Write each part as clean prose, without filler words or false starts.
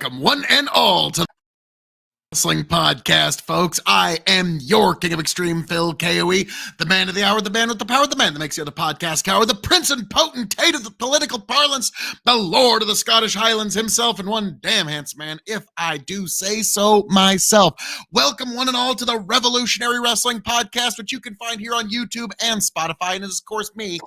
Welcome, one and all, to the Wrestling Podcast, folks. I am your King of Extreme, Phil KOE, the man of the hour, the man with the power, the man that makes the other podcast cower, the prince and potentate of the political parlance, the lord of the Scottish Highlands himself, and one damn handsome man, if I do say so myself. Welcome, one and all, to the Revolutionary Wrestling Podcast, which you can find here on YouTube and Spotify, and it is, of course, me,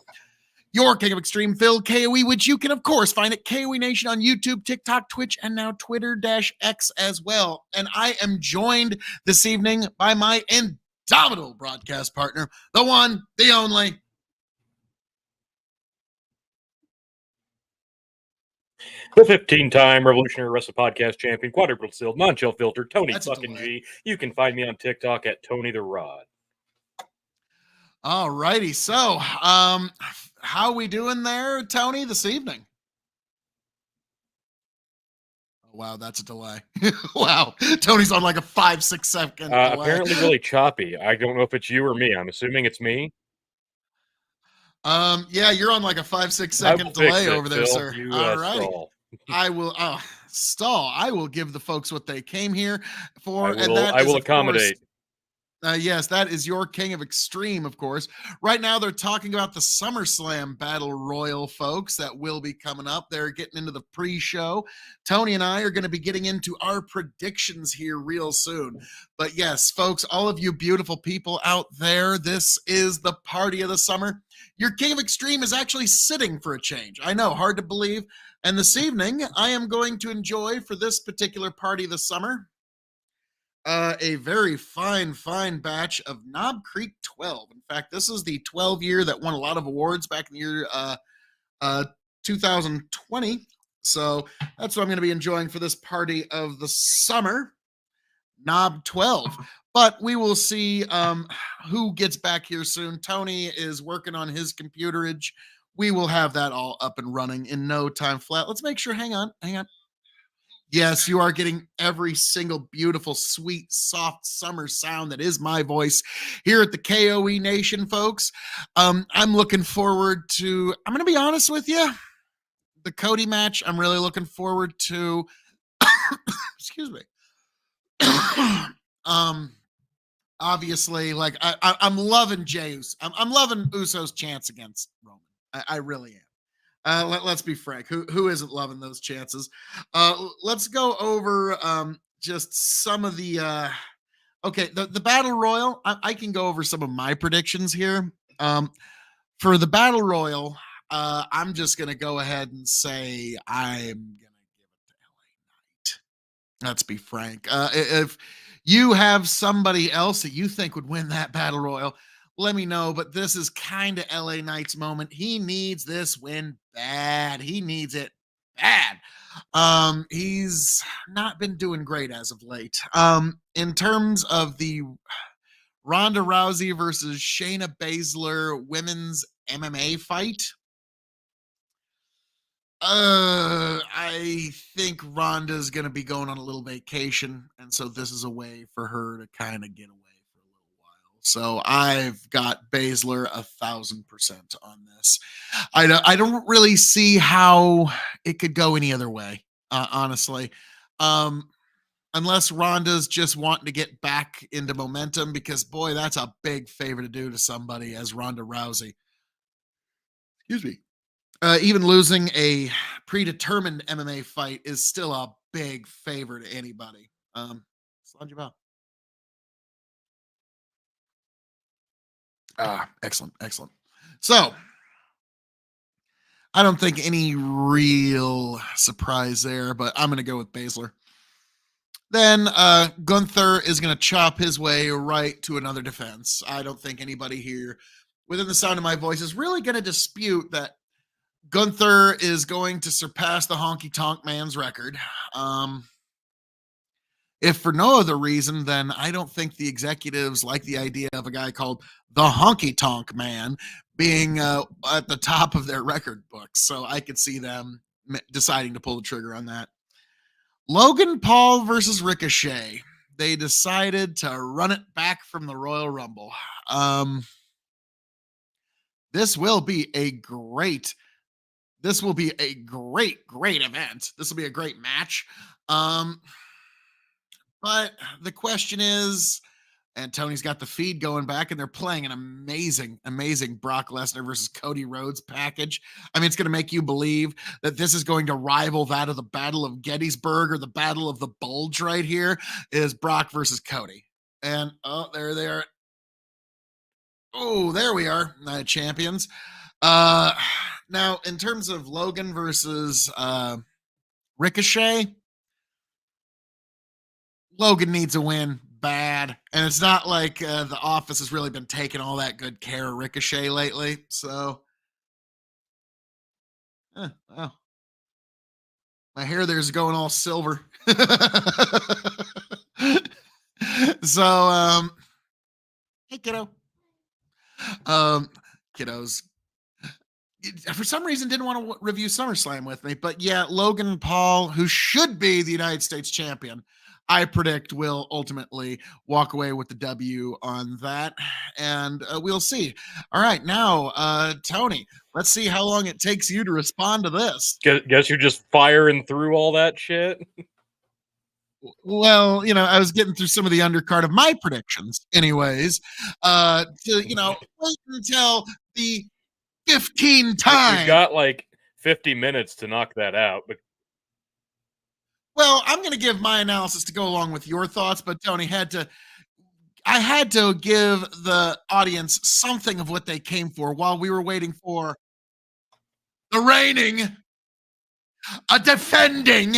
your King of Extreme, Phil KOE, which you can, of course, find at KOE Nation on YouTube, TikTok, Twitch, and now Twitter-X as well. And I am joined this evening by my indomitable broadcast partner, the one, the only, the 15-time Revolutionary Wrestling Podcast champion, quadruple sealed, non-chill filter, Tony fucking G. You can find me on TikTok at Tony the Rod. All righty. So, how we doing there, Tony, this evening? Oh, wow, that's a delay. Wow. Tony's on like a 5-6 second delay. Apparently really choppy. I don't know if it's you or me. I'm assuming it's me. Yeah, you're on like a 5-6 second delay over there, Phil. sir. All right. I will stall. I will give the folks what they came here for. I will accommodate. Yes, that is your King of Extreme, of course. Right now, they're talking about the SummerSlam Battle Royal, folks, that will be coming up. They're getting into the pre-show. Tony and I are going to be getting into our predictions here real soon. But yes, folks, all of you beautiful people out there, this is the party of the summer. Your King of Extreme is actually sitting for a change. I know, hard to believe. And this evening, I am going to enjoy, for this particular party of the summer, a very fine batch of Knob Creek 12. In fact, this is the 12 year that won a lot of awards back in the year 2020. So that's what I'm going to be enjoying for this party of the summer, Knob 12. But we will see who gets back here soon. Tony is working on his computerage. We will have that all up and running in no time flat. Let's make sure. Hang on. Yes, you are getting every single beautiful, sweet, soft summer sound that is my voice here at the KOE Nation, folks. I'm looking forward to, I'm going to be honest with you, the Cody match, I'm really looking forward to, excuse me. Obviously, like, I'm loving Jey's. I'm loving Uso's chance against Roman. I really am. Let's be frank. Who isn't loving those chances? Let's go over just some of the the Battle Royal. I can go over some of my predictions here. For the Battle Royal, I'm just gonna go ahead and say I'm gonna give it to LA Knight. Let's be frank. If you have somebody else that you think would win that Battle Royal, let me know, but this is kind of LA Knight's moment. He needs this win bad. He needs it bad. He's not been doing great as of late. In terms of the Ronda Rousey versus Shayna Baszler women's MMA fight, I think Ronda's going to be going on a little vacation, and so this is a way for her to kind of get away. So I've got Baszler 1,000% on this. I don't really see how it could go any other way, honestly. Unless Ronda's just wanting to get back into momentum, because, boy, that's a big favor to do to somebody as Ronda Rousey. Excuse me. Even losing a predetermined MMA fight is still a big favor to anybody. Excellent. Excellent. So, I don't think any real surprise there, but I'm going to go with Baszler. Then Gunther is going to chop his way right to another defense. I don't think anybody here within the sound of my voice is really going to dispute that Gunther is going to surpass the Honky Tonk Man's record. If for no other reason, then I don't think the executives like the idea of a guy called the Honky Tonk Man being at the top of their record books. So I could see them deciding to pull the trigger on that. Logan Paul versus Ricochet. They decided to run it back from the Royal Rumble. This will be a great event. This will be a great match. Um, but the question is, and Tony's got the feed going back, and they're playing an amazing, amazing Brock Lesnar versus Cody Rhodes package. I mean, it's going to make you believe that this is going to rival that of the Battle of Gettysburg or the Battle of the Bulge right here is Brock versus Cody. And oh, there they are. Oh, there we are, champions. Now, in terms of Logan versus Ricochet, Logan needs a win bad. And it's not like the office has really been taking all that good care of Ricochet lately. So, well, my hair there's going all silver. So, hey, kiddo. Kiddos for some reason didn't want to review SummerSlam with me, but yeah, Logan Paul, who should be the United States champion, I predict will ultimately walk away with the W on that, and we'll see. All right, now, Tony, let's see how long it takes you to respond to this. Guess you're just firing through all that shit. Well, I was getting through some of the undercard of my predictions, anyways. To wait until the 15 times. We've got like 50 minutes to knock that out, but well, I'm going to give my analysis to go along with your thoughts, but Tony I had to give the audience something of what they came for while we were waiting for the reigning, a defending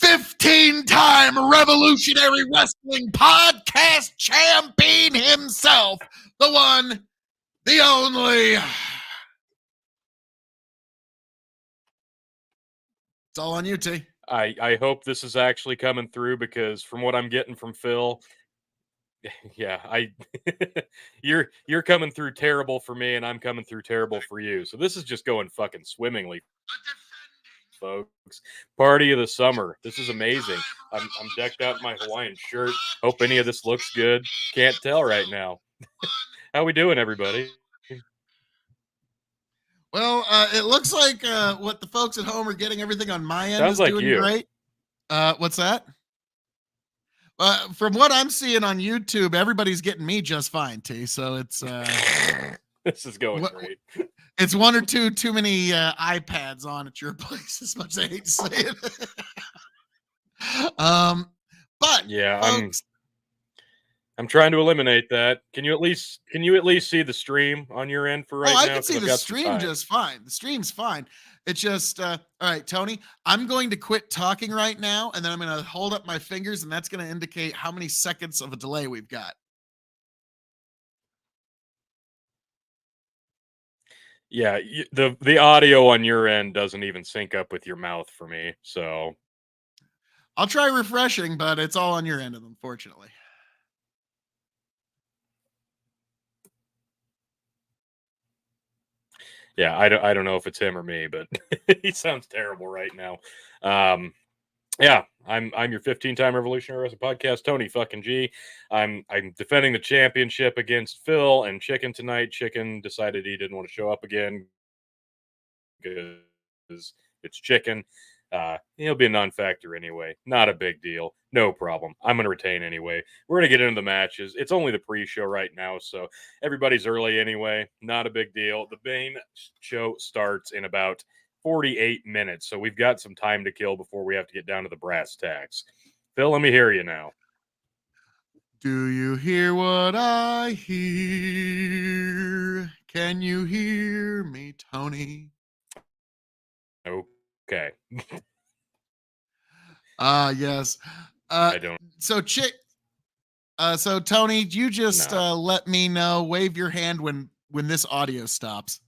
15-time Revolutionary Wrestling Podcast champion himself, the one, the only. It's all on you, T. I hope this is actually coming through, because from what I'm getting from Phil, yeah, you're coming through terrible for me, and I'm coming through terrible for you. So this is just going fucking swimmingly, folks. Party of the summer. This is amazing. I'm decked out in my Hawaiian shirt. Hope any of this looks good. Can't tell right now. How we doing, everybody? Well, it looks like what the folks at home are getting everything on my end Sounds is like doing you. great. What's that? From what I'm seeing on YouTube, everybody's getting me just fine, T. So it's this is going great. It's one or two too many iPads on at your place, as much as I hate to say it. But yeah, folks, I'm trying to eliminate that. Can you at least see the stream on your end for right now? I can see the stream just fine. The stream's fine. It's just all right, Tony. I'm going to quit talking right now, and then I'm going to hold up my fingers, and that's going to indicate how many seconds of a delay we've got. Yeah, the audio on your end doesn't even sync up with your mouth for me. So I'll try refreshing, but it's all on your end, unfortunately. Yeah, I don't know if it's him or me, but he sounds terrible right now. Yeah, I'm your 15-time Revolutionary Wrestling Podcast, Tony fucking G. I'm defending the championship against Phil and Chicken tonight. Chicken decided he didn't want to show up again because it's Chicken. He'll be a non-factor anyway. Not a big deal. No problem. I'm going to retain anyway. We're going to get into the matches. It's only the pre-show right now, so everybody's early anyway. Not a big deal. The main show starts in about 48 minutes, so we've got some time to kill before we have to get down to the brass tacks. Phil, let me hear you now. Do you hear what I hear? Can you hear me, Tony? Okay. Yes. I don't. So so Tony, you just let me know, wave your hand when this audio stops.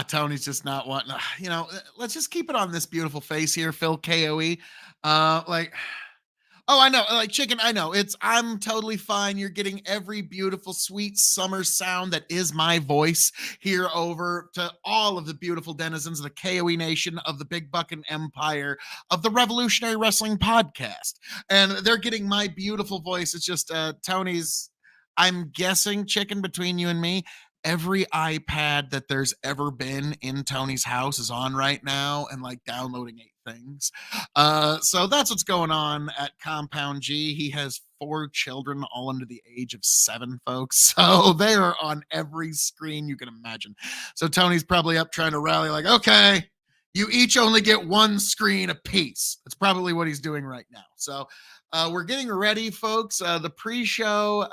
Tony's just not wanting, let's just keep it on this beautiful face here, Phil KOE. Oh, I know, like Chicken, I know. I'm totally fine. You're getting every beautiful, sweet summer sound that is my voice here over to all of the beautiful denizens of the KOE Nation, of the Big Buckin' Empire, of the Revolutionary Wrestling Podcast. And they're getting my beautiful voice. It's just Tony's, I'm guessing, Chicken, between you and me, every iPad that there's ever been in Tony's house is on right now and like downloading 8 things. So that's what's going on at Compound G. He has 4 children, all under the age of 7, folks. So they are on every screen you can imagine. So Tony's probably up trying to rally, like, okay, you each only get 1 screen apiece. That's probably what he's doing right now. So we're getting ready, folks. The pre-show.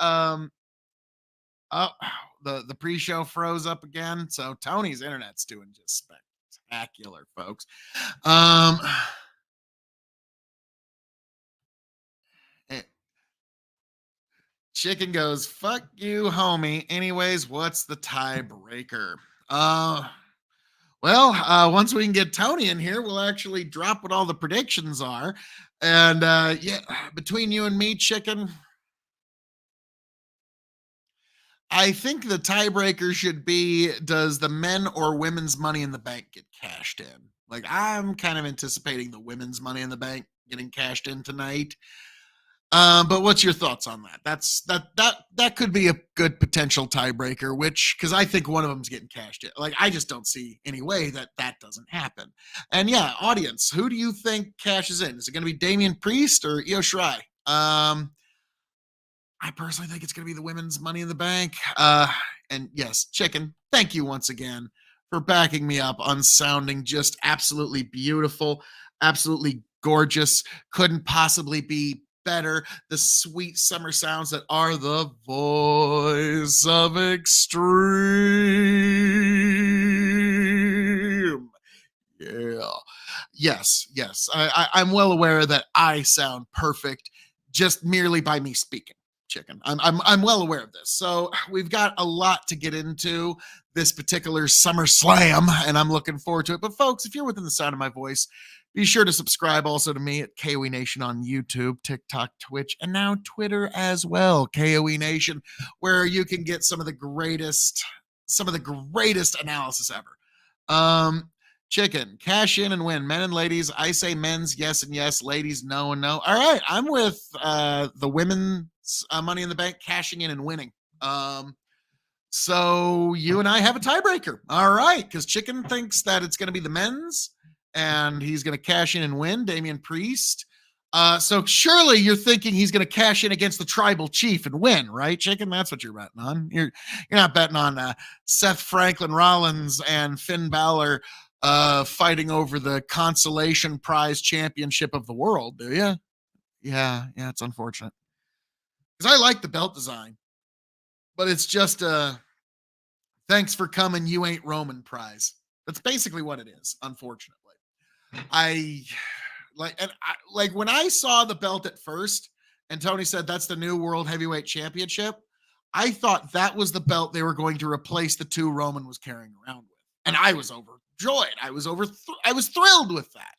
Oh, the pre-show froze up again. So Tony's internet's doing just spectacular, folks. Chicken goes, fuck you, homie. Anyways, what's the tiebreaker? Once we can get Tony in here, we'll actually drop what all the predictions are. And yeah, between you and me, Chicken, I think the tiebreaker should be, does the men or women's Money in the Bank get cashed in? Like, I'm kind of anticipating the women's Money in the Bank getting cashed in tonight. But what's your thoughts on that? That could be a good potential tiebreaker, because I think one of them's getting cashed in. Like, I just don't see any way that doesn't happen. And yeah, audience, who do you think cashes in? Is it going to be Damian Priest or Io Shirai? I personally think it's going to be the women's Money in the Bank. And yes, Chicken, thank you once again for backing me up on sounding just absolutely beautiful, absolutely gorgeous. Couldn't possibly be better. The sweet summer sounds that are the voice of extreme. Yeah. Yes. I'm well aware that I sound perfect just merely by me speaking. Chicken. I'm well aware of this. So we've got a lot to get into this particular Summerslam, and I'm looking forward to it. But folks, if you're within the sound of my voice, be sure to subscribe also to me at KOE Nation on YouTube, TikTok, Twitch, and now Twitter as well, KOE Nation, where you can get some of the greatest analysis ever. Chicken, cash in and win. Men and ladies, I say men's yes and yes, ladies no and no. All right, I'm with the women's Money in the Bank cashing in and winning. So you and I have a tiebreaker. All right, because Chicken thinks that it's going to be the men's, and he's going to cash in and win, Damian Priest. So surely you're thinking he's going to cash in against the tribal chief and win, right, Chicken? That's what you're betting on. You're not betting on Seth Franklin Rollins and Finn Balor fighting over the consolation prize championship of the world, do you? Yeah, it's unfortunate. Because I like the belt design, but it's just a thanks for coming, you ain't Roman prize. That's basically what it is, unfortunately. When I saw the belt at first, and Tony said that's the new World Heavyweight Championship, I thought that was the belt they were going to replace the 2 Roman was carrying around with. And I was overjoyed. I was thrilled with that.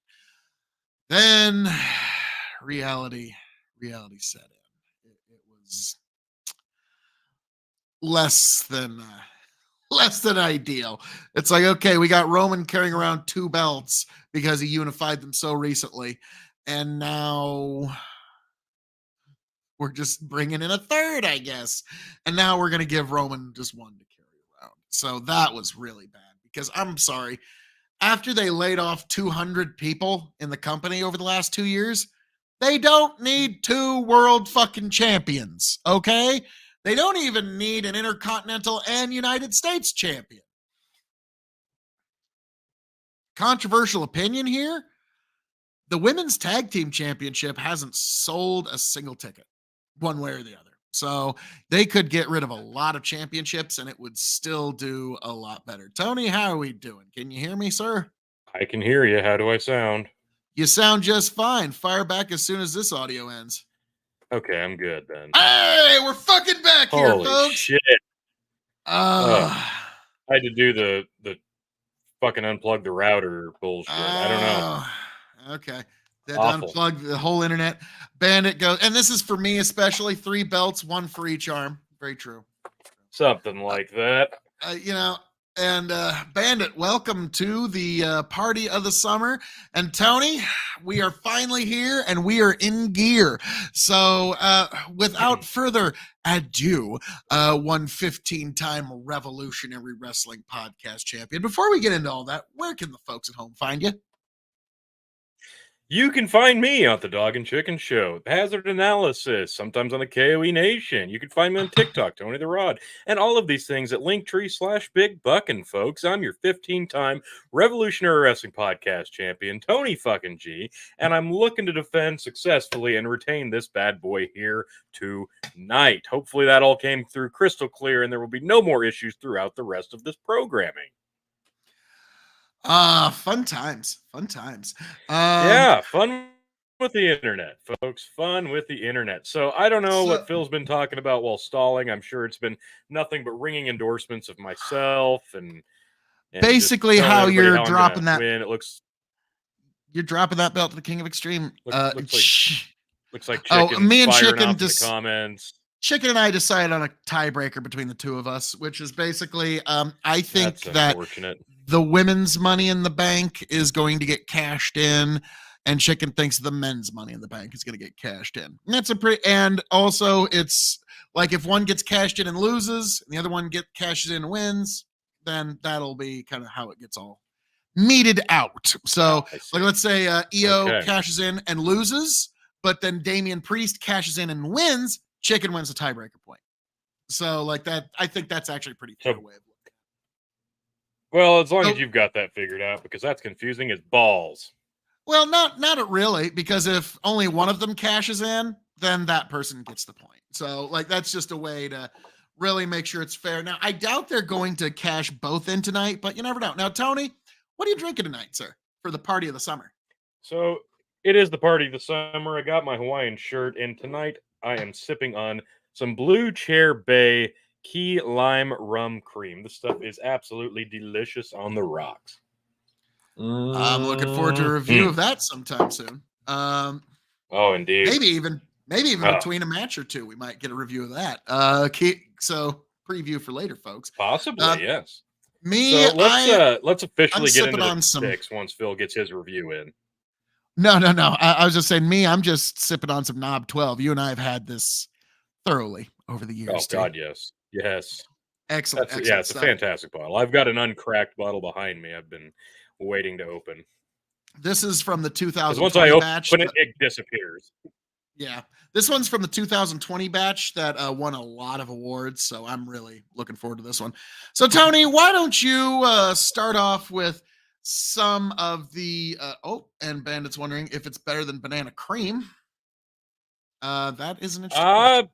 Then reality set in. It was less than ideal. It's like, okay, we got Roman carrying around 2 belts because he unified them so recently, and now we're just bringing in a 3rd, I guess. And now we're going to give Roman just 1 to carry around. So that was really bad, because I'm sorry, after they laid off 200 people in the company over the last 2 years, they don't need 2 world fucking champions, okay? They don't even need an Intercontinental and United States champion. Controversial opinion here. The Women's Tag Team Championship hasn't sold a single ticket, one way or the other. So they could get rid of a lot of championships and it would still do a lot better. Tony, how are we doing? Can you hear me, sir? I can hear you. How do I sound? You sound just fine. Fire back as soon as this audio ends. Okay, I'm good then. Hey, we're fucking back here, Holy folks. Shit. I had to do the fucking unplug the router bullshit. I don't know. Okay. That unplugged the whole internet. Bandit goes, and this is for me especially, 3 belts, 1 for each arm. Very true. Something like that. And Bandit, welcome to the party of the summer. And Tony, we are finally here and we are in gear. So without further ado, 115-time Revolutionary Wrestling Podcast champion. Before we get into all that, where can the folks at home find you? You can find me on the Dog and Chicken Show, Hazard Analysis, sometimes on the KOE Nation. You can find me on TikTok, Tony the Rod, and all of these things at Linktree/Big Buckin', folks. I'm your 15-time Revolutionary Wrestling Podcast champion, Tony fucking G, and I'm looking to defend successfully and retain this bad boy here tonight. Hopefully that all came through crystal clear, and there will be no more issues throughout the rest of this programming. Fun times. Yeah, fun with the internet, folks. Fun with the internet. So I don't know what Phil's been talking about while stalling. I'm sure it's been nothing but ringing endorsements of myself and basically how you're dropping that win. It looks you're dropping that belt to the King of Extreme. Looks like Chicken. Me and Chicken off just in the comments. Chicken and I decided on a tiebreaker between the two of us, which is basically I think that the women's Money in the Bank is going to get cashed in, and Chicken thinks the men's Money in the Bank is going to get cashed in. And that's and also it's like if one gets cashed in and loses, and the other one cashes in and wins, then that'll be kind of how it gets all meted out. So like let's say EO cashes in and loses, but then Damian Priest cashes in and wins. Chicken wins the tiebreaker point. So like that, I think that's actually a pretty fair way of looking at it. Well, as long as you've got that figured out, because that's confusing as balls. Well, not really, because if only one of them cashes in, then that person gets the point. So like that's just a way to really make sure it's fair. Now, I doubt they're going to cash both in tonight, but you never know. Now, Tony, what are you drinking tonight, sir, for the party of the summer? So it is the party of the summer. I got my Hawaiian shirt, and tonight I am sipping on some Blue Chair Bay Key Lime Rum Cream. This stuff is absolutely delicious on the rocks. I'm looking forward to a review of that sometime soon. Oh, indeed. Maybe even between a match or two, we might get a review of that. So preview for later, folks. Possibly, yes. Me, so let's officially get into the picks once Phil gets his review in. No. I was just saying, I'm just sipping on some Knob 12. You and I have had this thoroughly over the years. Oh, God, yes. Excellent. Yeah, it's a fantastic bottle. I've got an uncracked bottle behind me. I've been waiting to open. This is from the 2020 once I batch. Open it, it disappears. Yeah. This one's from the 2020 batch that won a lot of awards, so I'm really looking forward to this one. So, Tony, why don't you start off with some of the and Bandit's wondering if it's better than banana cream. That is an interesting question.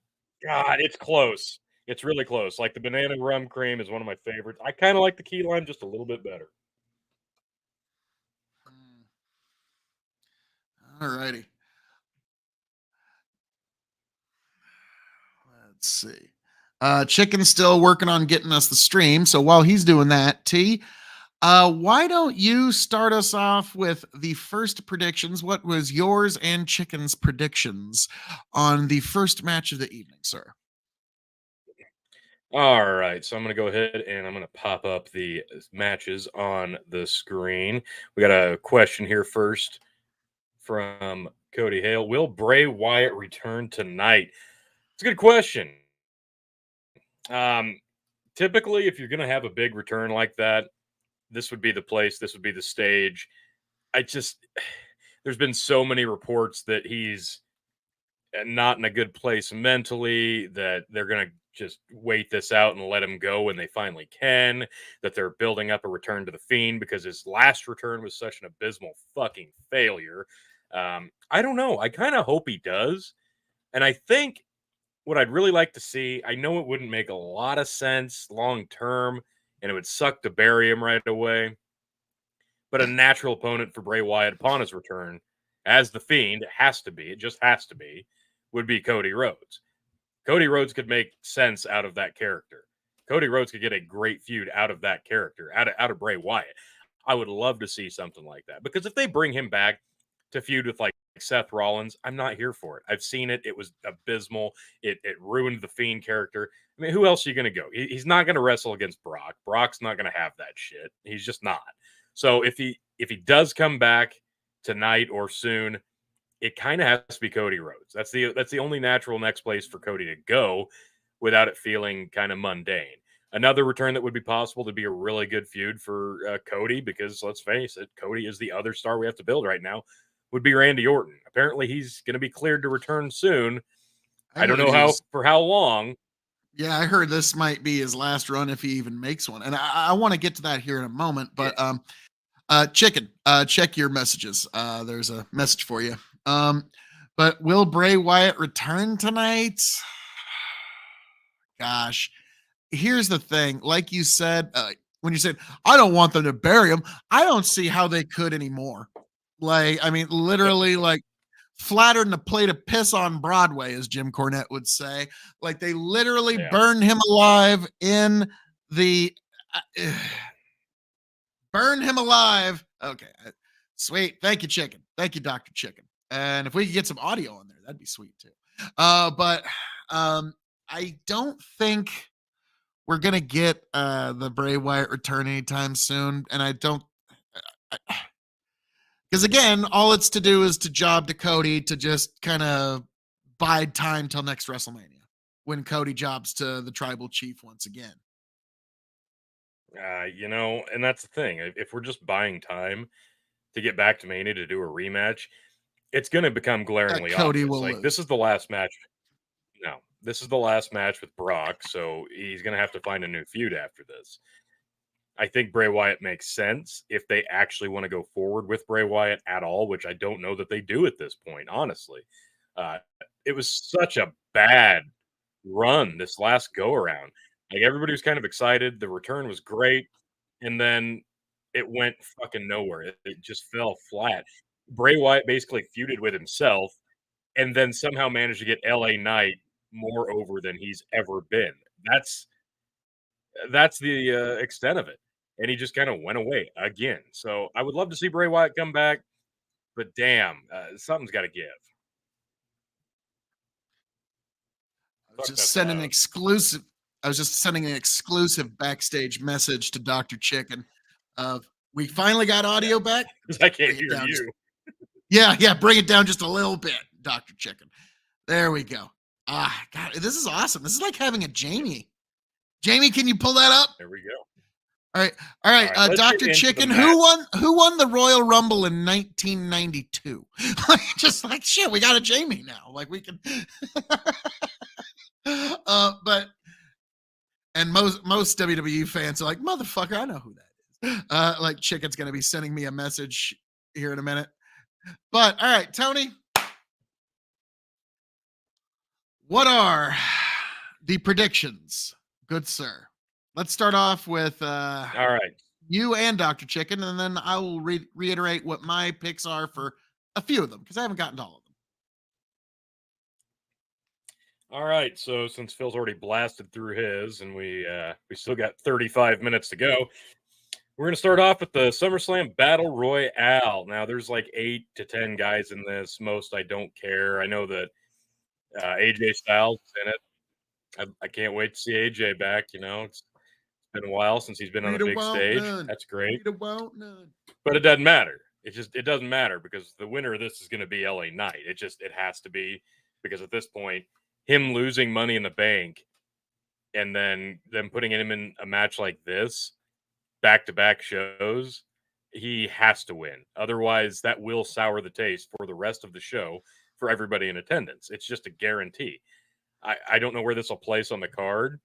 God, it's close. It's really close. Like the banana rum cream is one of my favorites. I kind of like the key lime just a little bit better. All righty. Let's see. Chicken's still working on getting us the stream. So while he's doing that, T, why don't you start us off with the first predictions? What was yours and Chicken's predictions on the first match of the evening, sir? All right, so I'm going to go ahead and I'm going to pop up the matches on the screen. We got a question here first from Cody Hale. Will Bray Wyatt return tonight? It's a good question. Typically, if you're going to have a big return like that, this would be the place. This would be the stage. There's been so many reports that he's not in a good place mentally, that they're going to just wait this out and let him go when they finally can, that they're building up a return to the Fiend because his last return was such an abysmal fucking failure. I don't know. I kind of hope he does. And I think what I'd really like to see, I know it wouldn't make a lot of sense long term, and it would suck to bury him right away, but a natural opponent for Bray Wyatt upon his return as the Fiend, it just has to be, would be Cody Rhodes. Cody Rhodes could make sense out of that character. Cody Rhodes could get a great feud out of that character, out of Bray Wyatt. I would love to see something like that, because if they bring him back to feud with like Seth Rollins, I'm not here for it. I've seen it. It was abysmal. It ruined the Fiend character. I mean, who else are you going to go? He's not going to wrestle against Brock. Brock's not going to have that shit. He's just not. So if he does come back tonight or soon, it kind of has to be Cody Rhodes. That's the only natural next place for Cody to go without it feeling kind of mundane. Another return that would be possible to be a really good feud for Cody, because let's face it, Cody is the other star we have to build right now, would be Randy Orton. Apparently, he's going to be cleared to return soon. I I don't heard know he was. how long. Yeah, I heard this might be his last run if he even makes one, and I want to get to that here in a moment. But Chicken, check your messages. There's a message for you. But will Bray Wyatt return tonight? Gosh, here's the thing. Like you said, when you said, I don't want them to bury him, I don't see how they could anymore. Like, I mean, literally, like, flattered in a plate of piss on Broadway, as Jim Cornette would say. Like, they literally Yeah. burned him alive in the. Burn him alive. Okay. Sweet. Thank you, Chicken. Thank you, Dr. Chicken. And if we could get some audio on there, that'd be sweet too. But I don't think we're gonna get the Bray Wyatt return anytime soon. And I don't, because again, all it's to do is to job to Cody to just kind of bide time till next WrestleMania when Cody jobs to the tribal chief once again. And that's the thing. If we're just buying time to get back to Mania to do a rematch, it's going to become glaringly Cody obvious. will Like, lose. this is the last match. No, this is the last match with Brock, so he's going to have to find a new feud after this. I think Bray Wyatt makes sense if they actually want to go forward with Bray Wyatt at all, which I don't know that they do at this point, honestly. Uh, it was such a bad run this last go around. Like, everybody was kind of excited. The return was great. And then it went fucking nowhere. It just fell flat. Bray Wyatt basically feuded with himself and then somehow managed to get LA Knight more over than he's ever been. That's the extent of it. And he just kind of went away again. So I would love to see Bray Wyatt come back, but damn, something's got to give. Fuck, Just that's sending an loud. exclusive. I was just sending an exclusive backstage message to Dr. Chicken of we finally got audio back. 'Cause I can't Bring it hear down. you. Yeah, bring it down just a little bit, Dr. Chicken. There we go. God, this is awesome. This is like having a Jamie. Jamie, can you pull that up? There we go. All right. Let's get Dr. into Chicken, the who won the Royal Rumble in 1992? Just like shit, we got a Jamie now. Like we can but and most WWE fans are like, motherfucker, I know who that is. Like Chicken's gonna be sending me a message here in a minute. But all right, Tony, what are the predictions, good sir? Let's start off with All right. you and Dr. Chicken, and then I will reiterate what my picks are for a few of them because I haven't gotten to all of them. All right, so since Phil's already blasted through his, and we still got 35 minutes to go, we're gonna start off with the SummerSlam Battle Royale. Now, there's like 8 to 10 guys in this. Most I don't care. I know that AJ Styles is in it. I can't wait to see AJ back. It's been a while since he's been on a big stage. That's great, but it doesn't matter. It doesn't matter because the winner of this is going to be LA Knight. It has to be, because at this point, him losing Money in the Bank and then them putting him in a match like this, back-to-back shows, he has to win. Otherwise, that will sour the taste for the rest of the show for everybody in attendance. It's just a guarantee. I don't know where this will place on the card,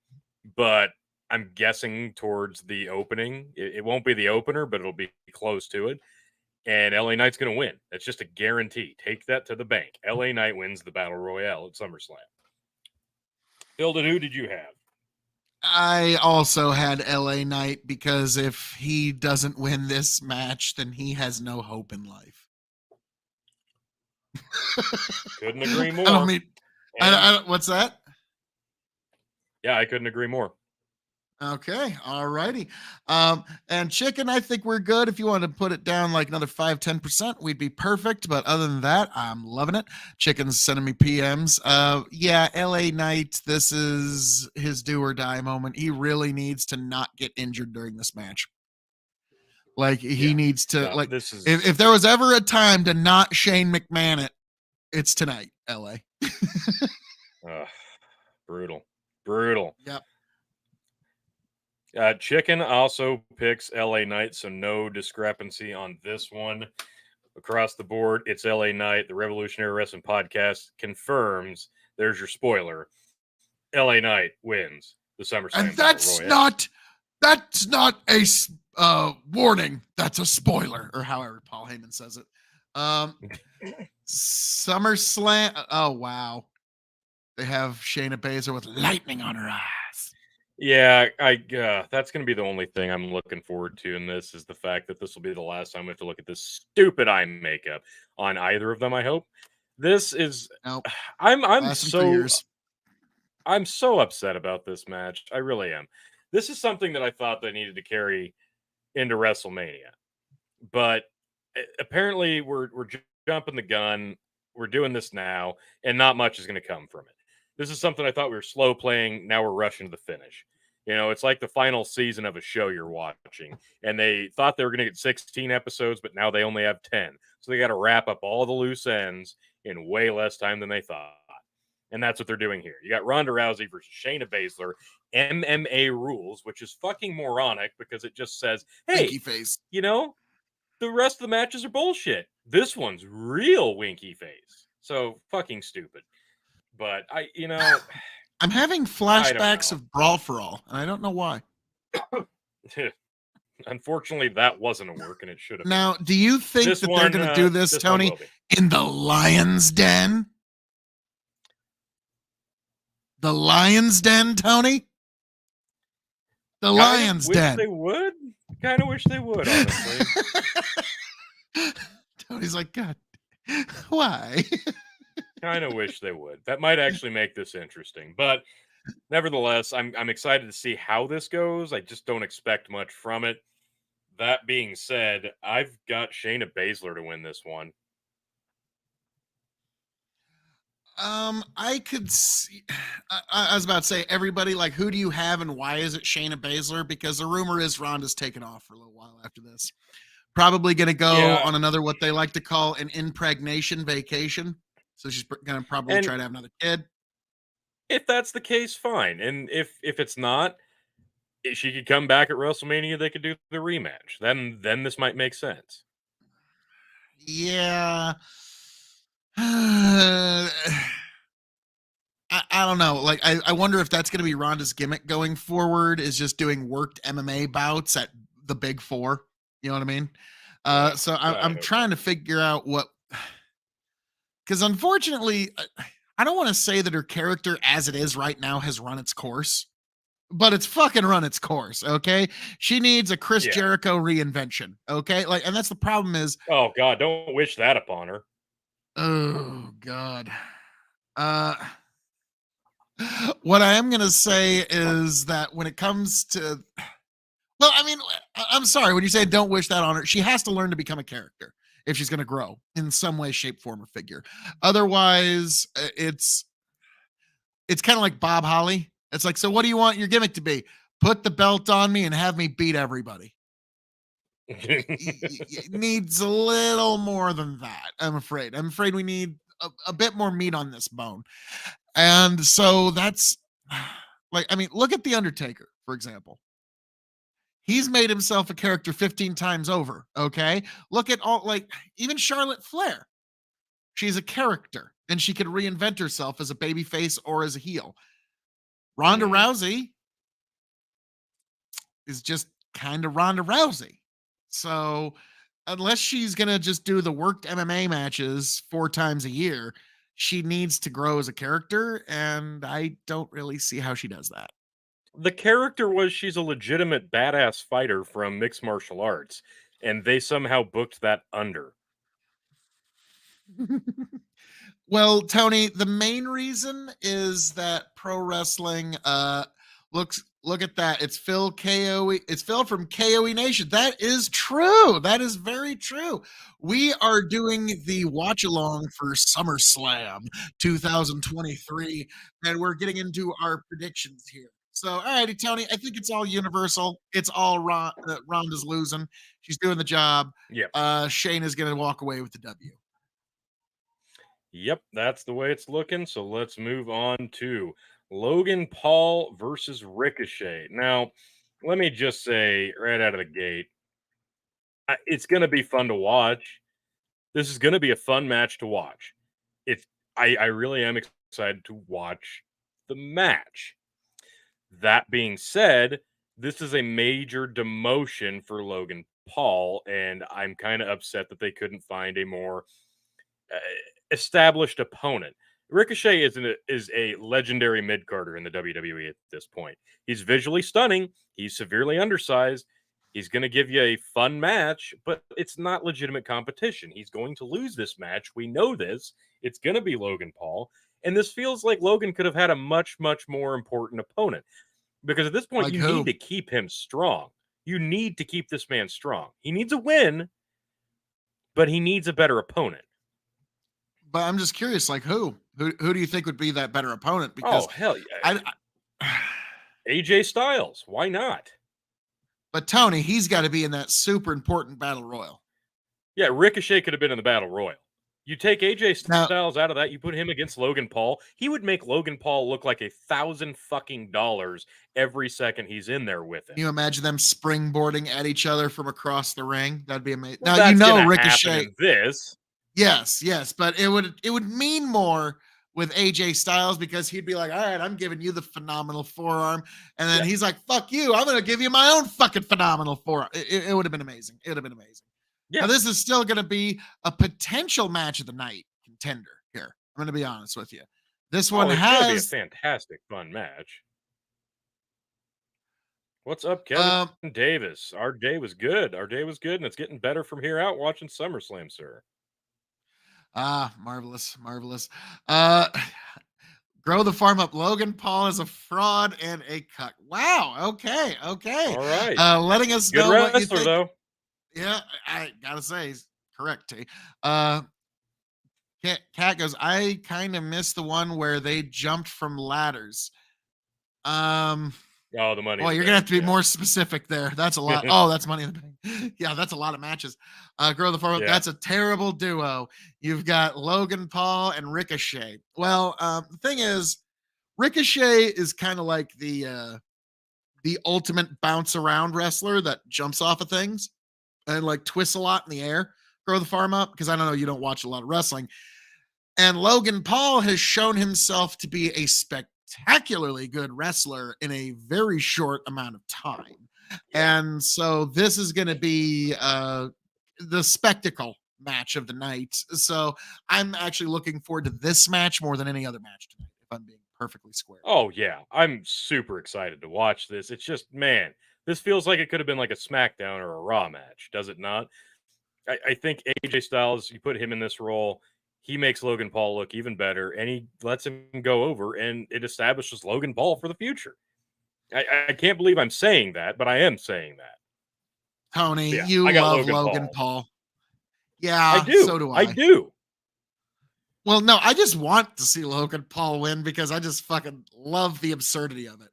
but I'm guessing towards the opening. It won't be the opener, but it'll be close to it. And LA Knight's going to win. That's just a guarantee. Take that to the bank. LA Knight wins the Battle Royale at SummerSlam. Phil, who did you have? I also had LA Knight because if he doesn't win this match, then he has no hope in life. Couldn't agree more. What's that? Yeah, I couldn't agree more. Okay, all righty. And chicken, I think we're good. If you want to put it down like another 5-10%, we'd be perfect. But other than that, I'm loving it. Chicken's sending me PMs. Yeah, LA Knight, this is his do or die moment. He really needs to not get injured during this match. Like he Yeah. needs to No, like this if is there was ever a time to not Shane McMahon it, it's tonight, LA. uh, brutal. Brutal. Yep. Chicken also picks LA Knight, so no discrepancy on this one. Across the board, it's LA Knight. The Revolutionary Wrestling Podcast confirms there's your spoiler. LA Knight wins the And SummerSlam Battle that's Royale. not a warning. That's a spoiler, or however Paul Heyman says it. SummerSlam. Oh wow, they have Shayna Baszler with lightning on her eyes. Yeah, that's going to be the only thing I'm looking forward to in this is the fact that this will be the last time we have to look at this stupid eye makeup on either of them. I hope this is. Nope, I'm lasting for so years. I'm so upset about this match. I really am. This is something that I thought they needed to carry into WrestleMania, but apparently we're jumping the gun. We're doing this now, and not much is going to come from it. This is something I thought we were slow playing. Now we're rushing to the finish. You know, it's like the final season of a show you're watching, and they thought they were going to get 16 episodes, but now they only have 10. So they got to wrap up all the loose ends in way less time than they thought. And that's what they're doing here. You got Ronda Rousey versus Shayna Baszler, MMA rules, which is fucking moronic because it just says, hey, Winky face. you know, the rest of the matches are bullshit. This one's real winky face. So fucking stupid. But I'm having I don't flashbacks know. of Brawl for All, and I don't know why. Unfortunately, that wasn't a work, and it should have been. Now, do you think This that they're one, going to do this, this one Tony, will be. in the Lion's Den? The Lion's Den, Tony? The Lion's Wish Den. they would. Kind of wish they would, honestly. Tony's like, God, why? Kind of wish they would. That might actually make this interesting. But nevertheless, I'm excited to see how this goes. I just don't expect much from it. That being said, I've got Shayna Baszler to win this one. I could see. I was about to say, everybody, like, who do you have and why is it Shayna Baszler? Because the rumor is Ronda's taking off for a little while after this. Probably going to go on another, what they like to call an impregnation vacation. So she's going to probably try to have another kid. If that's the case, fine. And if it's not, she could come back at WrestleMania. They could do the rematch. Then this might make sense. Yeah. I don't know. Like, I wonder if that's going to be Ronda's gimmick going forward, is just doing worked MMA bouts at the Big Four. You know what I mean? So I'm trying to figure out what, because unfortunately, I don't want to say that her character as it is right now has run its course, but it's fucking run its course. Okay. She needs a Chris Jericho reinvention. Okay. Like, and that's the problem is, oh God, don't wish that upon her. Oh God. What I am going to say is that when it comes to, well, I mean, I'm sorry, when you say don't wish that on her, she has to learn to become a character if she's going to grow in some way, shape, form, or figure. Otherwise, it's kind of like Bob Holly. It's like, so what do you want your gimmick to be? Put the belt on me and have me beat everybody. It needs a little more than that, I'm afraid. I'm afraid we need a bit more meat on this bone. And so that's like, I mean, look at The Undertaker, for example. He's made himself a character 15 times over. Okay. Look at all, like, even Charlotte Flair. She's a character and she could reinvent herself as a babyface or as a heel. Ronda Rousey is just kind of Ronda Rousey. So unless she's going to just do the worked MMA matches 4 times a year, she needs to grow as a character. And I don't really see how she does that. The character was she's a legitimate badass fighter from mixed martial arts, and they somehow booked that under. Well, Tony, the main reason is that pro wrestling looks Look at that. It's Phil KOE. It's Phil from KOE Nation. That is true. That is very true. We are doing the watch along for SummerSlam 2023, and we're getting into our predictions here. So, all righty, Tony. I think it's all universal. It's all Ronda's losing. She's doing the job. Yep. Shane is going to walk away with the W. Yep, that's the way it's looking. So let's move on to Logan Paul versus Ricochet. Now, let me just say right out of the gate, it's going to be fun to watch. This is going to be a fun match to watch. It's I really am excited to watch the match. That being said, this is a major demotion for Logan Paul, and I'm kind of upset that they couldn't find a more uh, established opponent. Ricochet is a legendary mid carder in the WWE at this point. He's visually stunning. He's severely undersized. He's going to give you a fun match, but it's not legitimate competition. He's going to lose this match. We know this. It's going to be Logan Paul. And this feels like Logan could have had a much, much more important opponent because at this point, Like you who? need to keep him strong. You need to keep this man strong. He needs a win, but he needs a better opponent. But I'm just curious, like who? Who do you think would be that better opponent? Because Oh, hell yeah. I AJ Styles. Why not? but Tony, he's got to be in that super important battle royal. Yeah, Ricochet could have been in the battle royal. You take AJ Styles out of that, you put him against Logan Paul. He would make Logan Paul look like $1,000 every second he's in there with him. Can you imagine them springboarding at each other from across the ring? That'd be amazing. Well, now you know Ricochet. This. Yes, but it would mean more with AJ Styles because he'd be like, all right, I'm giving you the phenomenal forearm. And then he's like, fuck you. I'm going to give you my own fucking phenomenal forearm. It would have been amazing. It would have been amazing. Yeah. Now, this is still going to be a potential match of the night contender here. I'm going to be honest with you. This one it's has gonna be a fantastic fun match. What's up, Kevin Davis? Our day was good. And it's getting better from here out watching SummerSlam, sir. Marvelous. Grow the farm up. Logan Paul is a fraud and a cuck. Wow. Okay. All right. Letting us good know wrestler, what you think. Though. Yeah, I gotta say, he's correct. T. Cat goes, I kind of missed the one where they jumped from ladders. Oh, the money. Well, you're gonna have to be more specific there. That's a lot. Oh, that's Money in the Bank. Yeah, that's a lot of matches. Grow the farm. That's a terrible duo. You've got Logan Paul and Ricochet. Well, the thing is, Ricochet is kind of like the ultimate bounce around wrestler that jumps off of things and like twists a lot in the air. Grow the farm up because I don't know, you don't watch a lot of wrestling. And Logan Paul has shown himself to be a spectacularly good wrestler in a very short amount of time. And so this is going to be the spectacle match of the night. So I'm actually looking forward to this match more than any other match tonight, if I'm being perfectly square. Oh, yeah. I'm super excited to watch this. It's just, man, this feels like it could have been like a SmackDown or a Raw match, does it not? I think AJ Styles, you put him in this role, he makes Logan Paul look even better, and he lets him go over, and it establishes Logan Paul for the future. I can't believe I'm saying that, but I am saying that. Tony, you love Logan Paul. Yeah, I do. So do I. I do. Well, no, I just want to see Logan Paul win because I just fucking love the absurdity of it.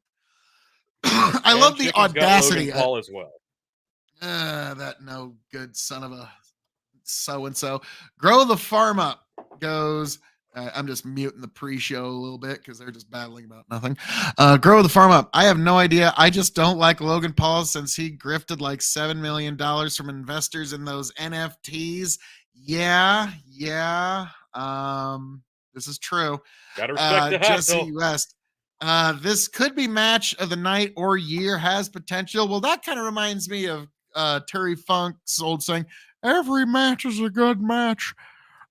I love the audacity of Paul as well. That no good son of a so-and-so. Grow the farm up goes. I'm just muting the pre-show a little bit because they're just battling about nothing. Grow the farm up. I have no idea. I just don't like Logan Paul since he grifted like $7 million from investors in those NFTs. Yeah. This is true. Gotta respect the Jesse West. This could be match of the night or year, has potential. Well, that kind of reminds me of Terry Funk's old saying, every match is a good match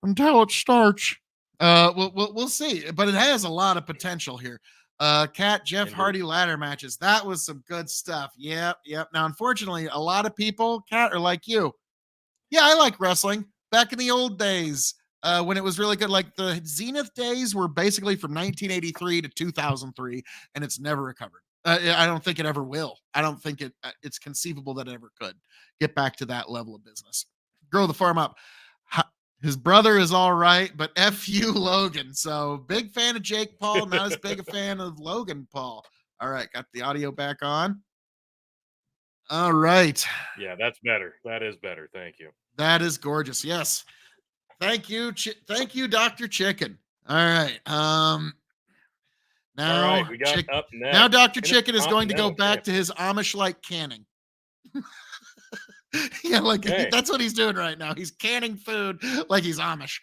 until it starts. We'll see, but it has a lot of potential here. Cat Jeff Hardy ladder matches. That was some good stuff. Yep. Now, unfortunately, a lot of people, Cat, are like you. Yeah, I like wrestling back in the old days when it was really good. Like the Zenith days were basically from 1983 to 2003, and it's never recovered. I don't think it ever will. I don't think it's conceivable that it ever could get back to that level of business. Grow the farm up. His brother is all right, but F you, Logan. So big fan of Jake Paul, not as big a fan of Logan Paul. All right, got the audio back on. All right. Yeah, that's better. That is better. Thank you. That is gorgeous. Yes. Thank you. Thank you, Dr. Chicken. All right. All right, Now, we got up next. now Dr. Chicken is going to go back to his Amish-like canning. Yeah, like that's what he's doing right now. He's canning food like he's Amish.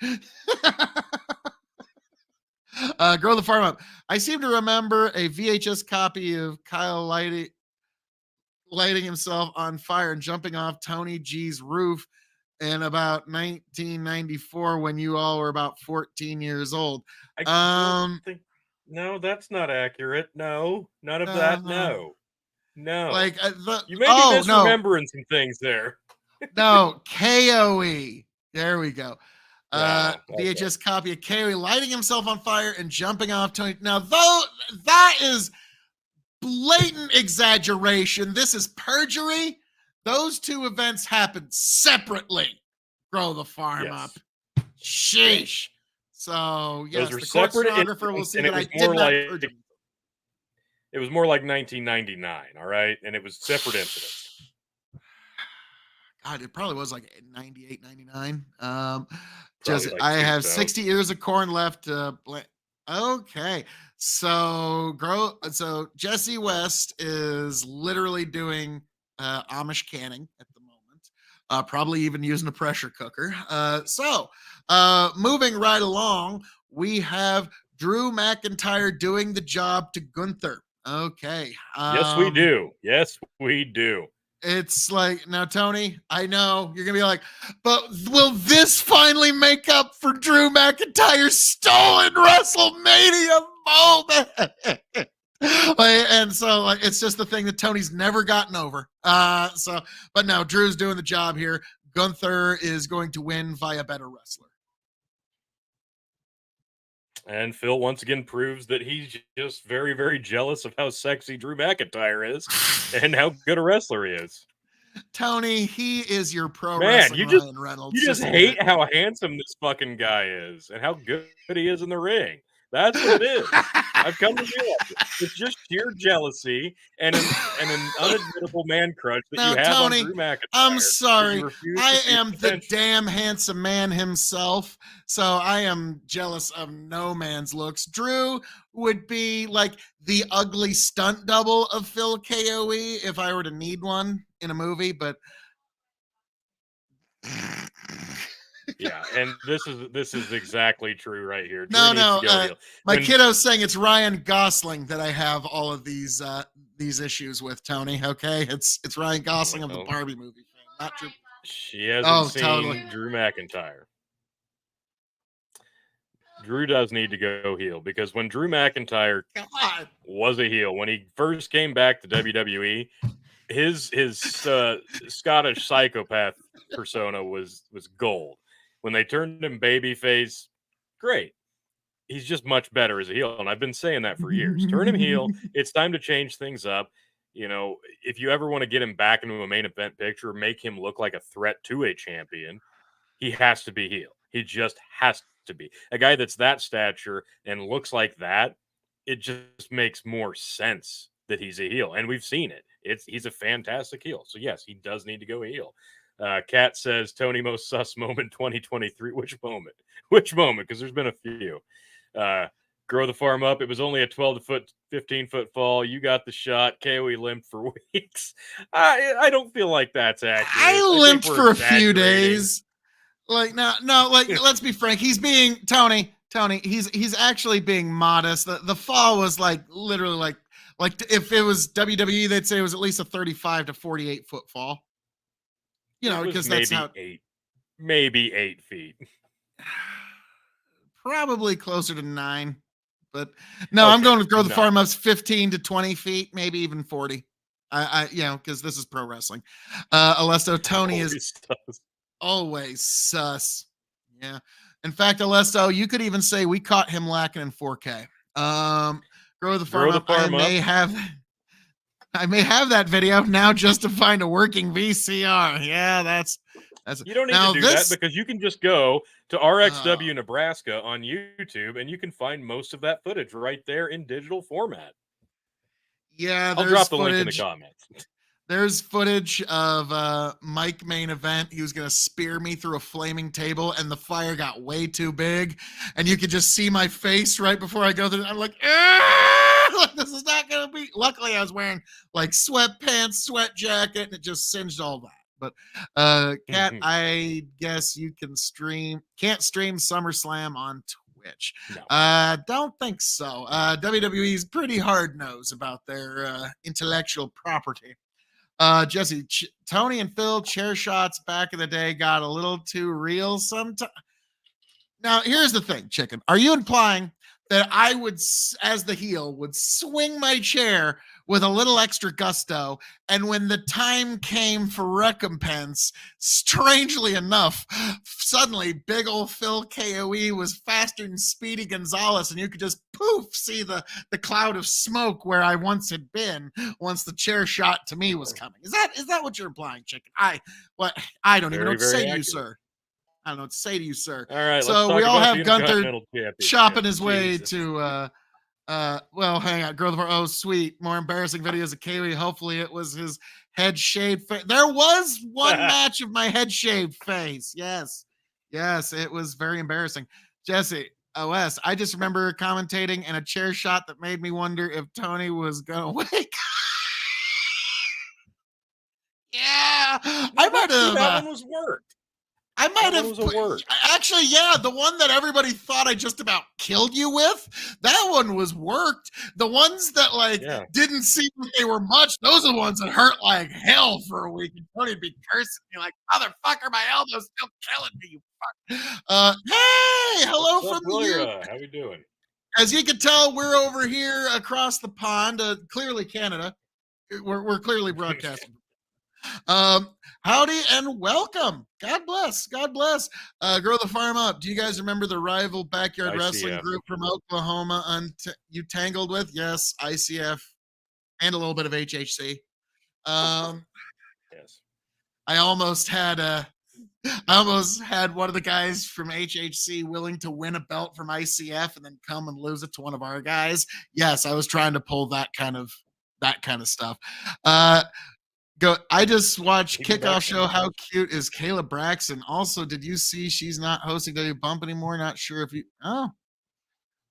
Grow the farm up. I seem to remember a VHS copy of Kyle lighting himself on fire and jumping off Tony G's roof in about 1994 when you all were about 14 years old. I think no, that's not accurate. No, none of that. No. Like you may be misremembering some things there. No, KOE. There we go. Okay. VHS copy of KOE lighting himself on fire and jumping off Tony. Now, though, that is blatant exaggeration. This is perjury. Those two events happened separately. Grow the farm up. Sheesh. So, yes, the court stenographer will see that I did not perjure. It was more like 1999, all right? And it was separate incidents. God, it probably was like 98, 99. I have 60 ears of corn left. Okay. So Jesse West is literally doing Amish canning at the moment. Probably even using a pressure cooker. Moving right along, we have Drew McIntyre doing the job to Gunther. Okay. Yes, we do. Yes, we do. It's like, now, Tony, I know you're going to be like, but will this finally make up for Drew McIntyre's stolen WrestleMania moment? It's just the thing that Tony's never gotten over. But no, Drew's doing the job here. Gunther is going to win via better wrestler. And Phil once again proves that he's just very, very jealous of how sexy Drew McIntyre is and how good a wrestler he is. Tony, he is your wrestling Ryan Reynolds. You just hate how handsome this fucking guy is and how good he is in the ring. That's what it is. I've come to realize it. It's just sheer jealousy and an unadmittable man crush that you have Tony, on Drew McIntyre. I'm sorry. I am the damn handsome man himself, so I am jealous of no man's looks. Drew would be like the ugly stunt double of Phil KOE if I were to need one in a movie, but yeah, and this is exactly true right here. My kiddo's saying it's Ryan Gosling that I have all of these issues with, Tony. Okay, it's Ryan Gosling of the Barbie movie, not Drew. She hasn't seen Drew McIntyre. Drew does need to go heel because when Drew McIntyre was a heel, when he first came back to WWE, his Scottish psychopath persona was gold. When they turned him babyface, great. He's just much better as a heel, and I've been saying that for years. Turn him heel. It's time to change things up. You know, if you ever want to get him back into a main event picture, make him look like a threat to a champion, he has to be heel. He just has to be. A guy that's that stature and looks like that, it just makes more sense that he's a heel, and we've seen it. He's a fantastic heel. So, yes, he does need to go heel. Kat says, Tony, most sus moment 2023. Which moment? Which moment? Because there's been a few. Grow the farm up. It was only a 12-foot, 15-foot fall. You got the shot. KOE limped for weeks. I don't feel like that's accurate. I limped for a few days. Like, no, let's be frank. He's being, Tony, he's actually being modest. The fall was like literally like if it was WWE, they'd say it was at least a 35 to 48 foot fall. You know, because that's how maybe 8 feet. Probably closer to 9. But no, okay, I'm going to grow the farm ups 15 to 20 feet, maybe even 40. Because this is pro wrestling. Alesto, Tony is always sus. Yeah. In fact, Alesto, you could even say we caught him lacking in 4K. Grow the farm up. I may have I may have that video now just to find a working VCR. Yeah, that's You don't need now to do that this. because you can just go to RXW Nebraska on YouTube and you can find most of that footage right there in digital format. Yeah, I'll there's drop the link in the footage. comments. There's footage of Mike main event. He was gonna spear me through a flaming table, and the fire got way too big, and you could just see my face right before I go through. I'm like, like, this is not gonna be. Luckily, I was wearing like sweatpants, sweat jacket, and it just singed all that. But Kat, I guess you can't stream SummerSlam on Twitch. No. Don't think so. WWE's pretty hard nosed about their intellectual property. Jesse, Tony and Phil chair shots back in the day got a little too real sometimes. Now, here's the thing, Chicken. Are you implying that I would, as the heel, would swing my chair with a little extra gusto, and when the time came for recompense, strangely enough, suddenly big old Phil KOE was faster than Speedy Gonzalez, and you could just poof see the cloud of smoke where I once had been once the chair shot to me was coming. Is that what you're implying, Chicken? I don't even know what to say to you, sir. I don't know what to say to you, sir. All right, so we all have Gunther chopping his way Jesus. to well, hang on, girl. Oh, sweet. More embarrassing videos of KOE. Hopefully it was his head shaved face. There was one match of my head shaved face. Yes. It was very embarrassing. Jesse, OS, I just remember commentating in a chair shot that made me wonder if Tony was gonna wake. Yeah, I might have. That one was worked. I might have actually, yeah, the one that everybody thought I just about killed you with, that one was worked. The ones that didn't seem like they were much, those are the ones that hurt like hell for a week. And Tony'd be cursing me like, motherfucker, my elbow's still killing me, you fuck. Hey, hello from the How we doing? As you can tell, we're over here across the pond, clearly Canada. We're clearly broadcasting. Howdy and welcome. God bless. Grow the farm up. Do you guys remember the rival backyard wrestling group from Oklahoma you tangled with? Yes, ICF and a little bit of HHC. Yes. I almost had one of the guys from HHC willing to win a belt from ICF and then come and lose it to one of our guys. Yes, I was trying to pull that kind of stuff. I just watched Kickoff Show. How cute is Kayla Braxton? Also, did you see she's not hosting W Bump anymore? Not sure if you. Oh,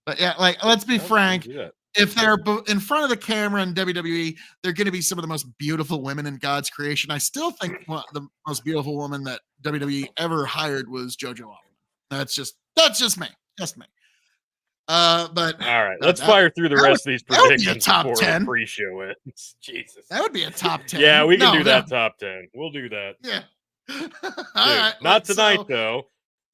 but yeah, let's be frank. If they're in front of the camera in WWE, they're going to be some of the most beautiful women in God's creation. I still think the most beautiful woman that WWE ever hired was JoJo Offman. That's just me. But all right, let's fire through the rest of these predictions before the pre-show ends. Jesus, that would be a top 10. Yeah, we can do that top 10. We'll do that. Yeah. All right, not tonight though.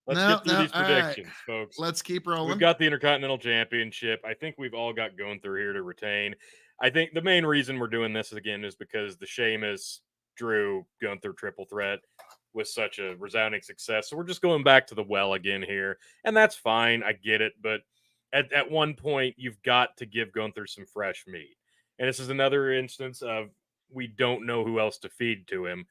Let's get through these predictions, folks. Let's keep rolling. We've got the Intercontinental Championship. I think we've all got Gunther here to retain. I think the main reason we're doing this again is because the Sheamus, Drew, Gunther triple threat was such a resounding success. So we're just going back to the well again here, and that's fine. I get it, but at one point, you've got to give Gunther some fresh meat. And this is another instance of we don't know who else to feed to him.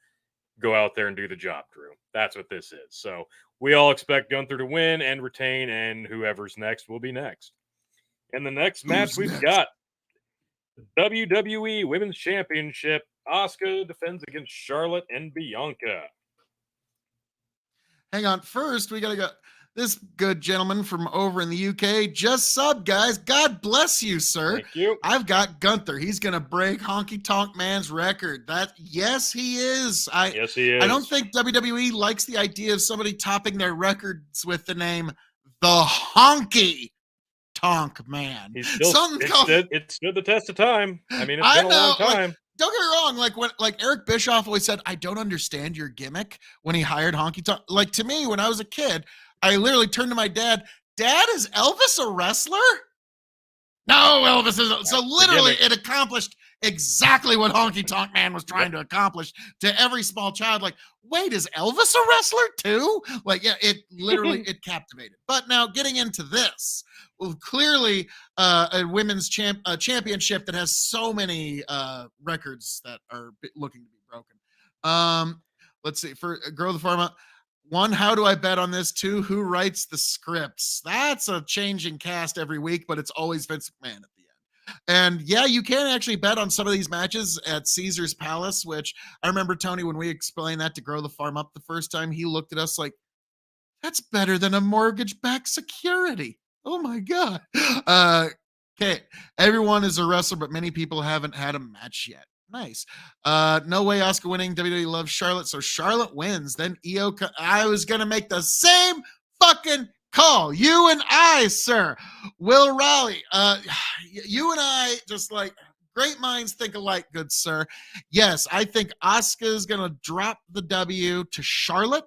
Go out there and do the job, Drew. That's what this is. So we all expect Gunther to win and retain, and whoever's next will be next. And the next match we've got the WWE Women's Championship. Asuka defends against Charlotte and Bianca. Hang on. First, we got to go. This good gentleman from over in the UK just sub, guys. God bless you, sir. Thank you. I've got Gunther. He's going to break Honky Tonk Man's record. Yes, he is. Yes, he is. I don't think WWE likes the idea of somebody topping their records with the name The Honky Tonk Man. It stood the test of time. I mean, it's been a long time. Don't get me wrong. Like Eric Bischoff always said, I don't understand your gimmick when he hired Honky Tonk. Like, to me, when I was a kid, I literally turned to my dad. Dad, is Elvis a wrestler? No. no, Elvis is. So literally, gimmick. it accomplished exactly what Honky Tonk Man was trying to accomplish to every small child. Like, wait, is Elvis a wrestler too? Like, yeah, it literally it captivated. But now getting into this, well, clearly a women's championship that has so many records that are looking to be broken. Let's see. For Grow the Pharma, one, how do I bet on this? Two, who writes the scripts? That's a changing cast every week, but it's always Vince McMahon at the end. And yeah, you can actually bet on some of these matches at Caesar's Palace, which I remember, Tony, when we explained that to Grow the Farm Up the first time, he looked at us like, that's better than a mortgage-backed security. Oh my God. Okay. Everyone is a wrestler, but many people haven't had a match yet. Nice. No way Asuka winning. WWE loves Charlotte, so Charlotte wins. Then Io. I was gonna make the same fucking call. You and I, sir. Will Raleigh. You and I just like great minds think alike, good sir. Yes, I think Asuka's gonna drop the W to Charlotte,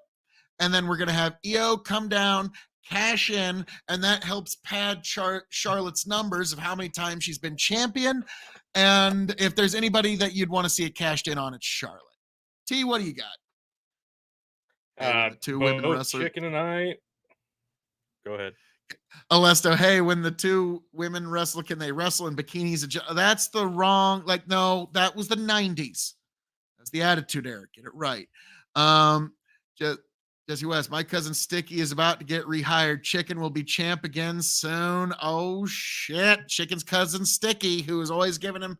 and then we're gonna have Io come down, cash in, and that helps pad Charlotte's numbers of how many times she's been champion. And if there's anybody that you'd want to see it cashed in on, it's Charlotte. T, what do you got? Hey, two women wrestlers. Chicken and I. Go ahead. Alesto, hey, when the two women wrestle, can they wrestle in bikinis? That's the wrong, like, no, that was the 90s. That's the Attitude Era. Get it right. Jesse West, my cousin Sticky is about to get rehired. Chicken will be champ again soon. Oh, shit. Chicken's cousin Sticky, who is always giving him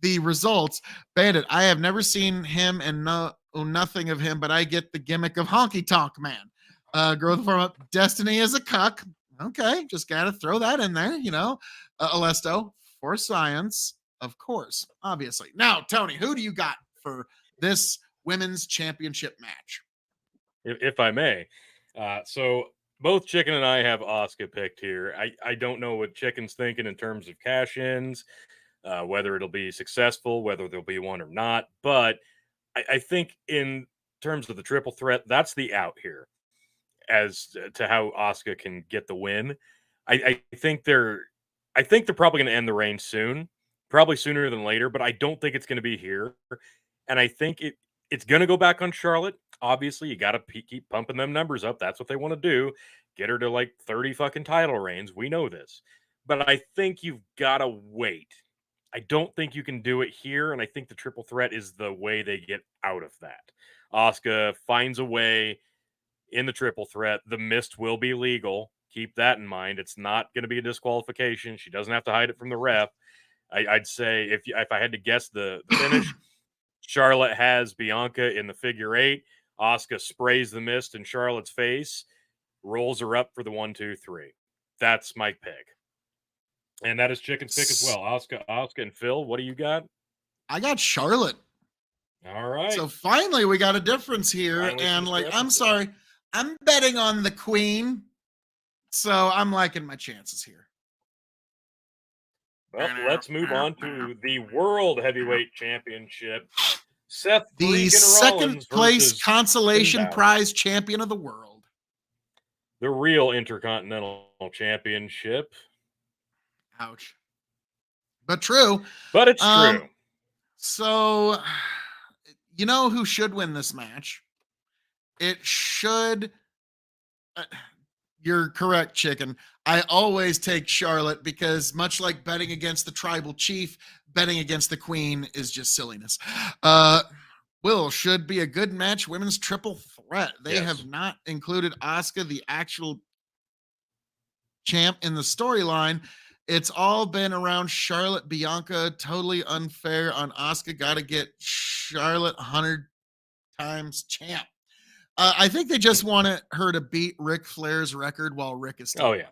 the results. Bandit, I have never seen him and know nothing of him, but I get the gimmick of Honky Tonk Man. Growth Form Up, Destiny is a cuck. Okay, just got to throw that in there, you know. Alesto, for science, of course, obviously. Now, Tony, who do you got for this women's championship match? If I may. So both Chicken and I have Asuka picked here. I don't know what Chicken's thinking in terms of cash-ins, whether it'll be successful, whether there'll be one or not. But I think in terms of the triple threat, that's the out here as to how Asuka can get the win. I think they're probably going to end the reign soon, probably sooner than later, but I don't think it's going to be here. And I think it's going to go back on Charlotte. Obviously, you got to keep pumping them numbers up. That's what they want to do. Get her to like 30 fucking title reigns. We know this. But I think you've got to wait. I don't think you can do it here. And I think the triple threat is the way they get out of that. Asuka finds a way in the triple threat. The mist will be legal. Keep that in mind. It's not going to be a disqualification. She doesn't have to hide it from the ref. I'd say if I had to guess the finish, Charlotte has Bianca in the figure 8. Asuka sprays the mist in Charlotte's face, rolls her up for the 1, 2, 3. That's my pick. And that is Chicken's pick as well. Asuka, and Phil, what do you got? I got Charlotte. All right. So finally we got a difference here. And like, I'm sorry, I'm betting on the Queen. So I'm liking my chances here. Well, let's move on to the World Heavyweight Championship. Seth the second place consolation prize champion of the world. The real Intercontinental Championship. Ouch. But true. But it's true. So, you know who should win this match? It should... you're correct, Chicken. I always take Charlotte because much like betting against the tribal chief, betting against the Queen is just silliness. Will should be a good match. Women's triple threat. They have not included Asuka, the actual champ, in the storyline. It's all been around Charlotte, Bianca. Totally unfair on Asuka. Got to get Charlotte 100 times champ. I think they just wanted her to beat Ric Flair's record while Rick is still. Oh, yeah.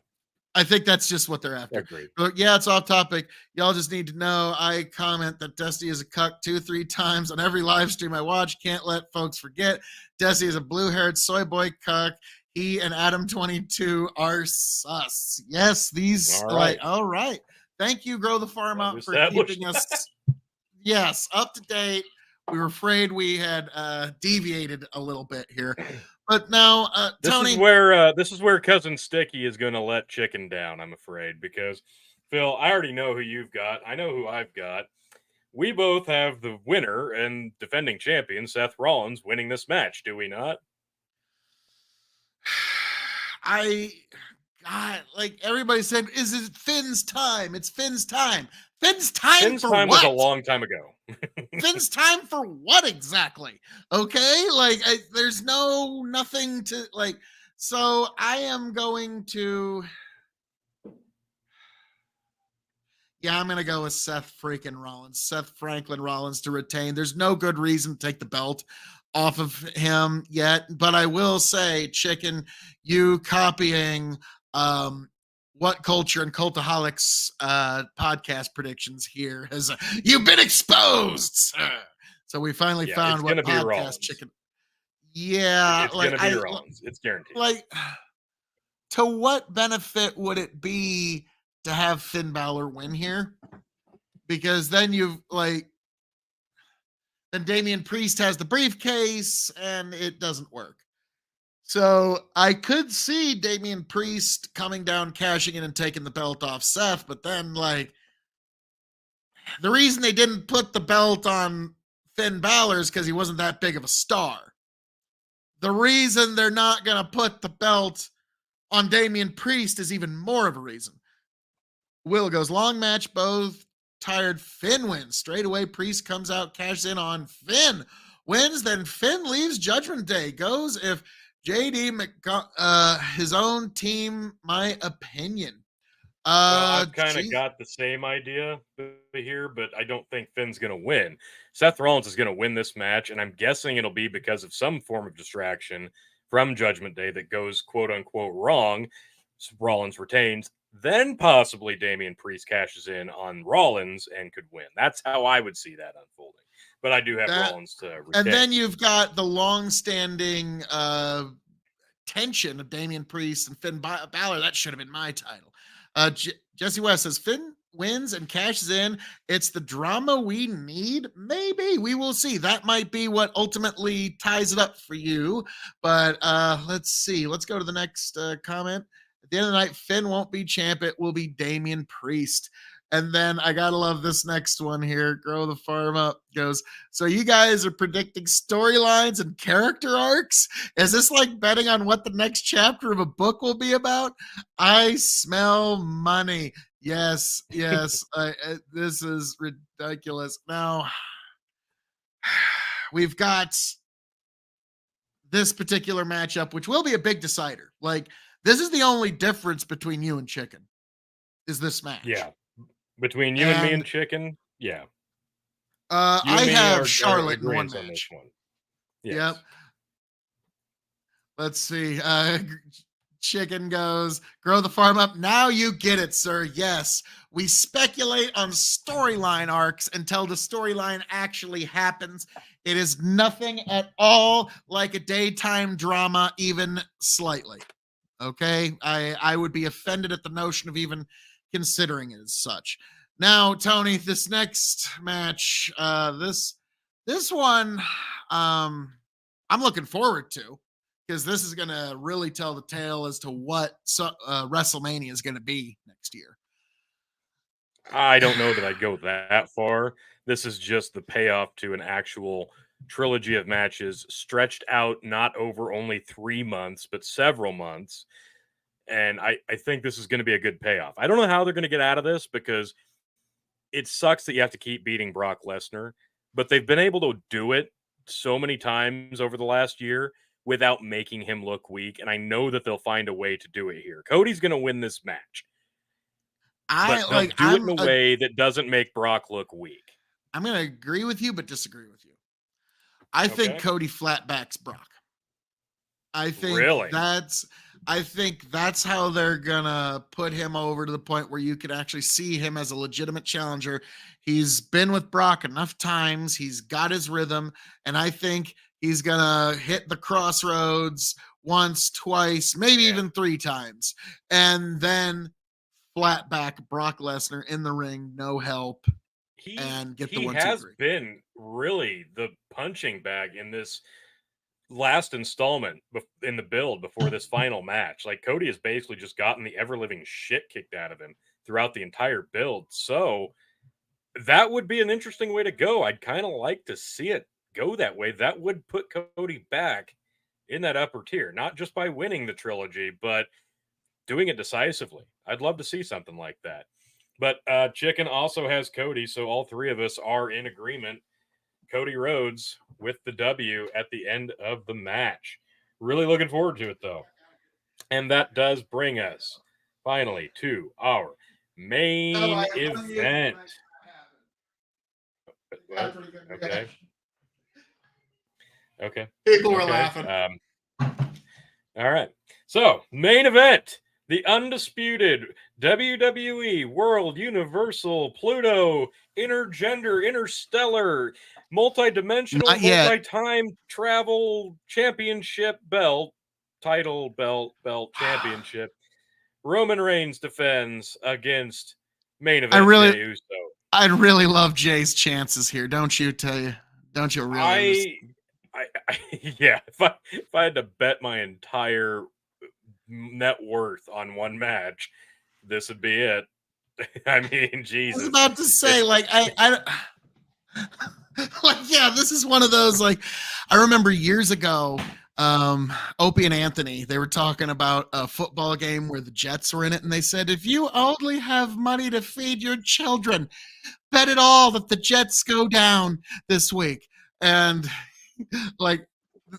I think that's just what they're after. Agreed. But yeah, it's off topic. Y'all just need to know I comment that Dusty is a cuck 2-3 times on every live stream I watch. Can't let folks forget. Dusty is a blue-haired soy boy cuck. He and Adam 22 are sus. Yes, these all right. Thank you, Grow the Farm Out, for keeping us up to date. We were afraid we had deviated a little bit here. But now, Tony, this is where cousin Sticky is going to let Chicken down, I'm afraid, because Phil, I already know who you've got. I know who I've got. We both have the winner and defending champion, Seth Rollins, winning this match, do we not? I God, like everybody said, is it Finn's time? It's Finn's time. Finn's time Finn's for time was a what? long time ago. Finn's time for what exactly? Okay, like there's nothing to like. So I am going to. Yeah, I'm gonna go with Seth freaking Rollins, Seth Franklin Rollins to retain. There's no good reason to take the belt off of him yet, but I will say, Chicken, you copying what culture and cultaholics podcast predictions here has you've been exposed, sir. So we finally Yeah, found it's gonna what be podcast Rollins. Chicken. Yeah, It's gonna be Rollins. It's guaranteed. like to what benefit would it be to have Finn Balor win here? Because then then Damian Priest has the briefcase and it doesn't work. So I could see Damian Priest coming down, cashing in, and taking the belt off Seth, but then the reason they didn't put the belt on Finn Balor is because he wasn't that big of a star. The reason they're not gonna put the belt on Damian Priest is even more of a reason. Will goes long match, both tired. Finn wins. Straight away, Priest comes out, cashes in on Finn. Wins, then Finn leaves Judgment Day. Goes if JD his own team, my opinion. Well, I've kind of Geez. got the same idea here, but I don't think Finn's going to win. Seth Rollins is going to win this match, and I'm guessing it'll be because of some form of distraction from Judgment Day that goes quote unquote wrong. Rollins retains, then possibly Damian Priest cashes in on Rollins and could win. That's how I would see that unfolding. But I do have That, Rollins to and retain. then you've got the long-standing tension of Damian Priest and Finn Balor. That should have been my title. Jesse West says Finn wins and cashes in. It's the drama we need. Maybe we will see. That might be what ultimately ties it up for you. But let's see. Let's go to the next comment. At the end of the night, Finn won't be champ. It will be Damian Priest. And then I gotta love this next one here. Grow the farm up goes. So you guys are predicting storylines and character arcs? Is this like betting on what the next chapter of a book will be about? I smell money. Yes, yes. This is ridiculous. Now, we've got this particular matchup, which will be a big decider. Like, this is the only difference between you and Chicken, is this match. Yeah. Between you and me and And Chicken, yeah. You I and me have are Charlotte in one agreeing on this match. one. Yep. Yes. Let's see. Chicken goes, grow the farm up. Now you get it, sir. Yes. We speculate on storyline arcs until the storyline actually happens. It is nothing at all like a daytime drama, even slightly. Okay. I would be offended at the notion of even considering it as such. Now, Tony, this next match, this one, I'm looking forward to, because this is going to really tell the tale as to what WrestleMania is going to be next year. I don't know that I'd go that far. This is just the payoff to an actual trilogy of matches stretched out not over only 3 months, but several months. And I think this is going to be a good payoff. I don't know how they're going to get out of this because it sucks that you have to keep beating Brock Lesnar, but they've been able to do it so many times over the last year without making him look weak. And I know that they'll find a way to do it here. Cody's going to win this match, but they'll do it in a way that doesn't make Brock look weak. I'm going to agree with you, but disagree with you. I think Cody flatbacks Brock. I think that's how they're gonna put him over to the point where you can actually see him as a legitimate challenger. He's been with Brock enough times, he's got his rhythm, and I think he's gonna hit the crossroads once, twice, maybe even 3 times, and then flat back Brock Lesnar in the ring, no help, and get the 1, 2, 3. He has been really the punching bag in this last installment in the build before this final match. Like, Cody has basically just gotten the ever living shit kicked out of him throughout the entire build. So that would be an interesting way to go. I'd kind of like to see it go that way. That would put Cody back in that upper tier, not just by winning the trilogy, but doing it decisively. I'd love to see something like that. But Chicken also has Cody, so all three of us are in agreement. Cody Rhodes with the W at the end of the match. Really looking forward to it, though. And that does bring us finally to our main event. What? Okay. Okay. People were Okay. laughing. All right. So, main event, the undisputed WWE World Universal Pluto Intergender Interstellar Multi-dimensional Not yet. multi-time travel championship belt championship. Roman Reigns defends against main event Jey Uso. I really love Jay's chances here, don't you? Don't you really? Yeah, if I had to bet my entire net worth on one match, this would be it. I mean, Jesus. I was about to say, like, I like, yeah, this is one of those, like, I remember years ago, Opie and Anthony, they were talking about a football game where the Jets were in it, and they said, if you only have money to feed your children, bet it all that the Jets go down this week. And like,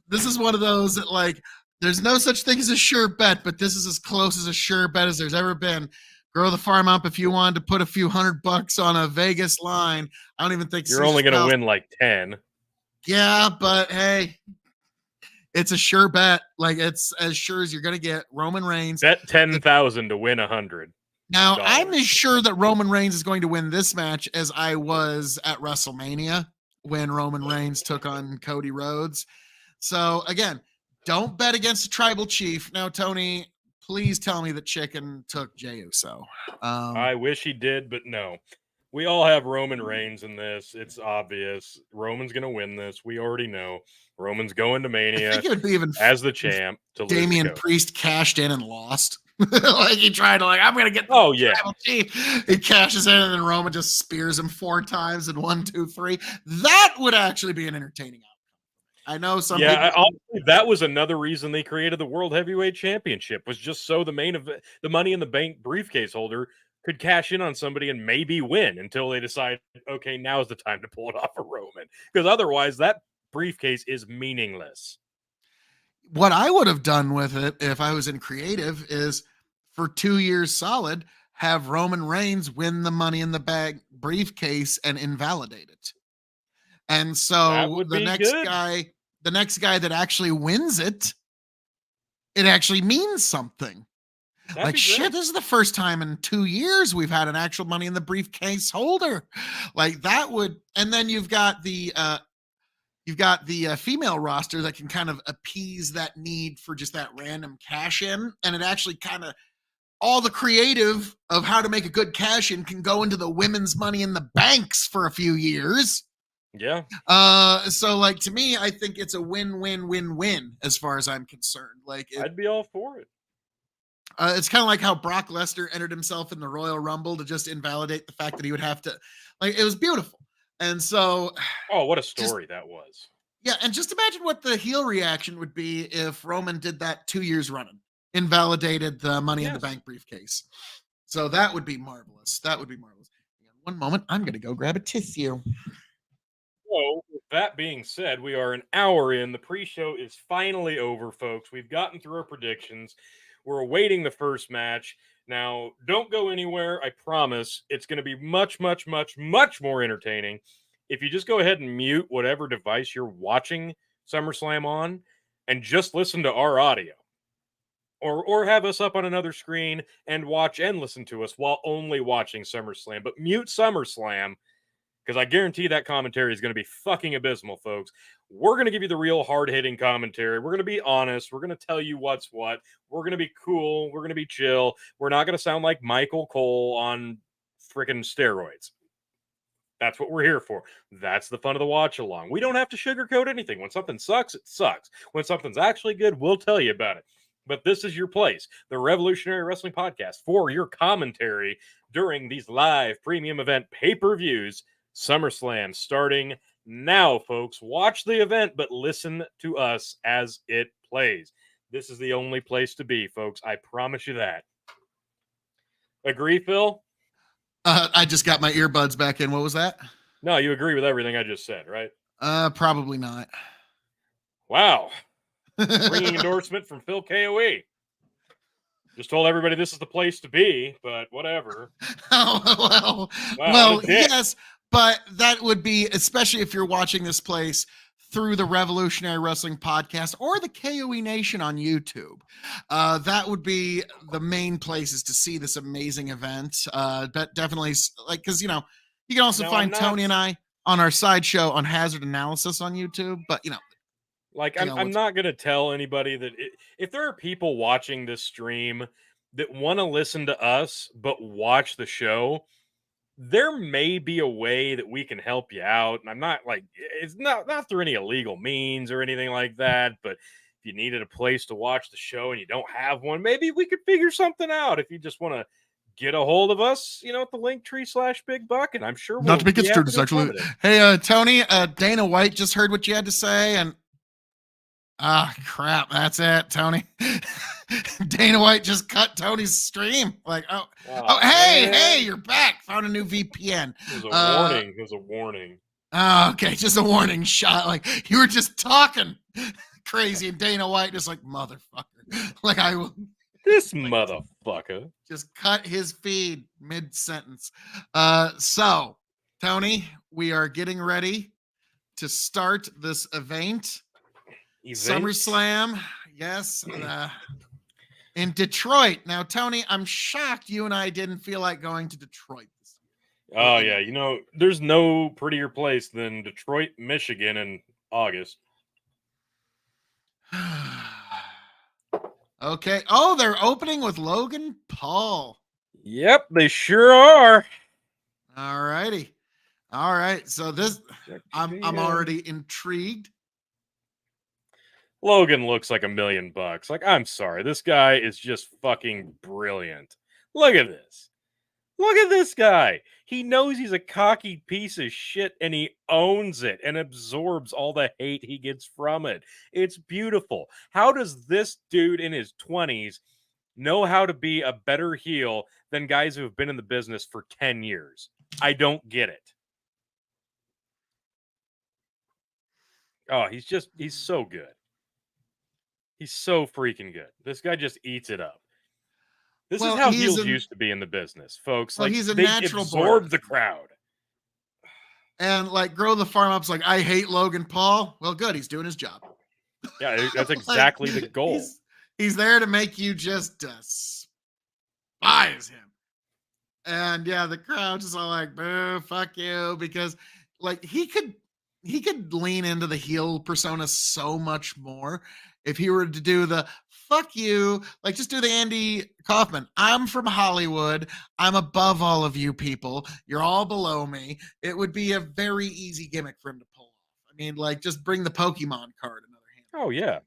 this is one of those that, like, there's no such thing as a sure bet, but this is as close as a sure bet as there's ever been. Grow the farm up if you wanted to put a few $100 on a Vegas line. I don't even think you're only going to win like 10. Yeah, but hey, it's a sure bet. Like, it's as sure as you're going to get Roman Reigns. Bet 10,000 to win 100. Now, I'm as sure that Roman Reigns is going to win this match as I was at WrestleMania when Roman Reigns took on Cody Rhodes. So, again, don't bet against the tribal chief. Now, Tony, please tell me that Chicken took Jey Uso. I wish he did, but no. We all have Roman Reigns in this. It's obvious. Roman's going to win this. We already know. Roman's going to Mania I think it would be even as the champ. To Damian Priest cashed in and lost. Like, he tried to, like, I'm going to get the tribal chief. He cashes in, and then Roman just spears him 4 times in 1, 2, 3. That would actually be an entertaining outcome. I know some people. Honestly, that was another reason they created the World Heavyweight Championship, was just so the main event, the Money in the Bank briefcase holder could cash in on somebody and maybe win until they decide, okay, now's the time to pull it off of Roman. Because otherwise, that briefcase is meaningless. What I would have done with it if I was in creative is, for 2 years solid, have Roman Reigns win the Money in the Bank briefcase and invalidate it. And so the next guy that actually wins it, it actually means something. Like, shit, this is the first time in 2 years we've had an actual Money in the Briefcase holder. Like, that would, and then you've got the female roster that can kind of appease that need for just that random cash in, and it actually kind of, all the creative of how to make a good cash in can go into the women's Money in the Banks for a few years. Yeah. So, like, to me, I think it's a win-win-win-win as far as I'm concerned. Like, I'd be all for it. It's kind of like how Brock Lesnar entered himself in the Royal Rumble to just invalidate the fact that he would have to, like, it was beautiful. And so, oh, what a story that was. Yeah, and just imagine what the heel reaction would be if Roman did that 2 years running, invalidated the Money in the Bank briefcase. So that would be marvelous. That would be marvelous. One moment, I'm going to go grab a tissue. So, with that being said, we are an hour in. The pre-show is finally over, folks. We've gotten through our predictions. We're awaiting the first match. Now, don't go anywhere. I promise it's going to be much, much, much, much more entertaining. If you just go ahead and mute whatever device you're watching SummerSlam on and just listen to our audio. Or have us up on another screen and watch and listen to us while only watching SummerSlam. But mute SummerSlam, because I guarantee that commentary is going to be fucking abysmal, folks. We're going to give you the real hard-hitting commentary. We're going to be honest. We're going to tell you what's what. We're going to be cool. We're going to be chill. We're not going to sound like Michael Cole on freaking steroids. That's what we're here for. That's the fun of the watch-along. We don't have to sugarcoat anything. When something sucks, it sucks. When something's actually good, we'll tell you about it. But this is your place, the Revolutionary Wrestling Podcast, for your commentary during these live premium event pay-per-views. SummerSlam starting now, folks. Watch the event, but listen to us as it plays. This is the only place to be, folks. I promise you that. Agree, Phil? I just got my earbuds back in. What was that? No, you agree with everything I just said, right? Probably not. Wow. Ringing endorsement from Phil KOE. Just told everybody this is the place to be, but whatever. Oh, well, yes, but that would be, especially if you're watching this place through the Revolutionary Wrestling Podcast or the KOE Nation on YouTube. That would be the main places to see this amazing event. But definitely, like, because, you know, you can also find Tony and I on our sideshow on Hazard Analysis on YouTube, but, you know, like, I'm not going to tell anybody that if there are people watching this stream that want to listen to us but watch the show, there may be a way that we can help you out. And I'm not like, it's not through any illegal means or anything like that, but if you needed a place to watch the show and you don't have one, maybe we could figure something out. If you just want to get a hold of us, you know, at the Linktree/Big Buck, and I'm sure not to be construed sexually. Hey, Tony, Dana White just heard what you had to say, and crap, that's it, Tony. Dana White just cut Tony's stream. Like, hey, you're back. Found a new VPN. It was a warning. It was a warning. Okay, just a warning shot. Like, you were just talking crazy, and Dana White just like, motherfucker. Like, I will. This motherfucker. Just cut his feed mid-sentence. So, Tony, we are getting ready to start this event. SummerSlam, yes, in Detroit. Now, Tony, I'm shocked you and I didn't feel like going to Detroit this year. Oh, yeah. You know, there's no prettier place than Detroit, Michigan in August. Okay. Oh, they're opening with Logan Paul. Yep, they sure are. All righty. All right. So this, I'm already intrigued. Logan looks like $1 million. Like, I'm sorry. This guy is just fucking brilliant. Look at this. Look at this guy. He knows he's a cocky piece of shit and he owns it and absorbs all the hate he gets from it. It's beautiful. How does this dude in his 20s know how to be a better heel than guys who have been in the business for 10 years? I don't get it. Oh, he's so good. He's so freaking good. This guy just eats it up. This is how heels used to be in the business, folks. Like, he's a they natural absorb the crowd. And like, Grow the Farm Up's like, I hate Logan Paul. Well, good. He's doing his job. Yeah, that's exactly the goal. He's there to make you just despise him. And yeah, the crowd just all like, boo, fuck you. Because like he could lean into the heel persona so much more if he were to do the fuck you, like just do the Andy Kaufman. I'm from Hollywood. I'm above all of you people. You're all below me. It would be a very easy gimmick for him to pull off. I mean, like, just bring the Pokemon card another hand. Oh, yeah.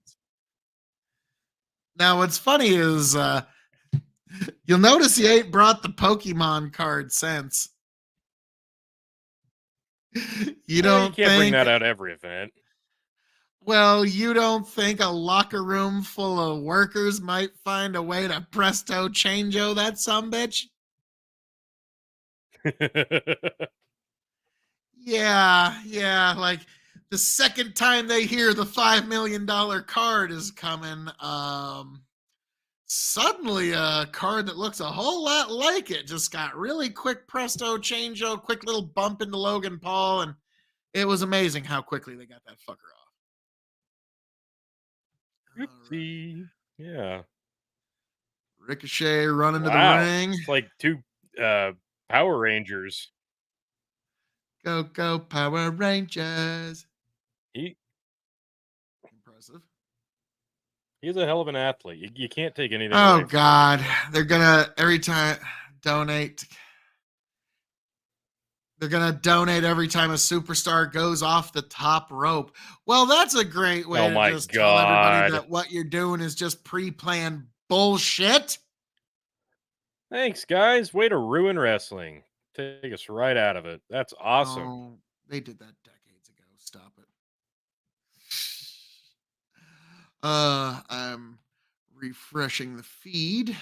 Now, what's funny is you'll notice he ain't brought the Pokemon card since. You can't bring that out every event. Well, you don't think a locker room full of workers might find a way to presto changeo that sumbitch? Yeah. Like the second time they hear the $5 million card is coming, suddenly a card that looks a whole lot like it just got really quick presto changeo, quick little bump into Logan Paul, and it was amazing how quickly they got that fucker off. Oopsie. Yeah. Ricochet running to the ring. It's like two Power Rangers. Go Power Rangers. Impressive. He's a hell of an athlete. You can't take anything away from God. They're gonna every time donate. They're going to donate every time a superstar goes off the top rope. Well, that's a great way Oh to my just tell everybody God. that what you're doing is just pre-planned bullshit. Thanks, guys. Way to ruin wrestling. Take us right out of it. That's awesome. Oh, they did that decades ago. Stop it. I'm refreshing the feed.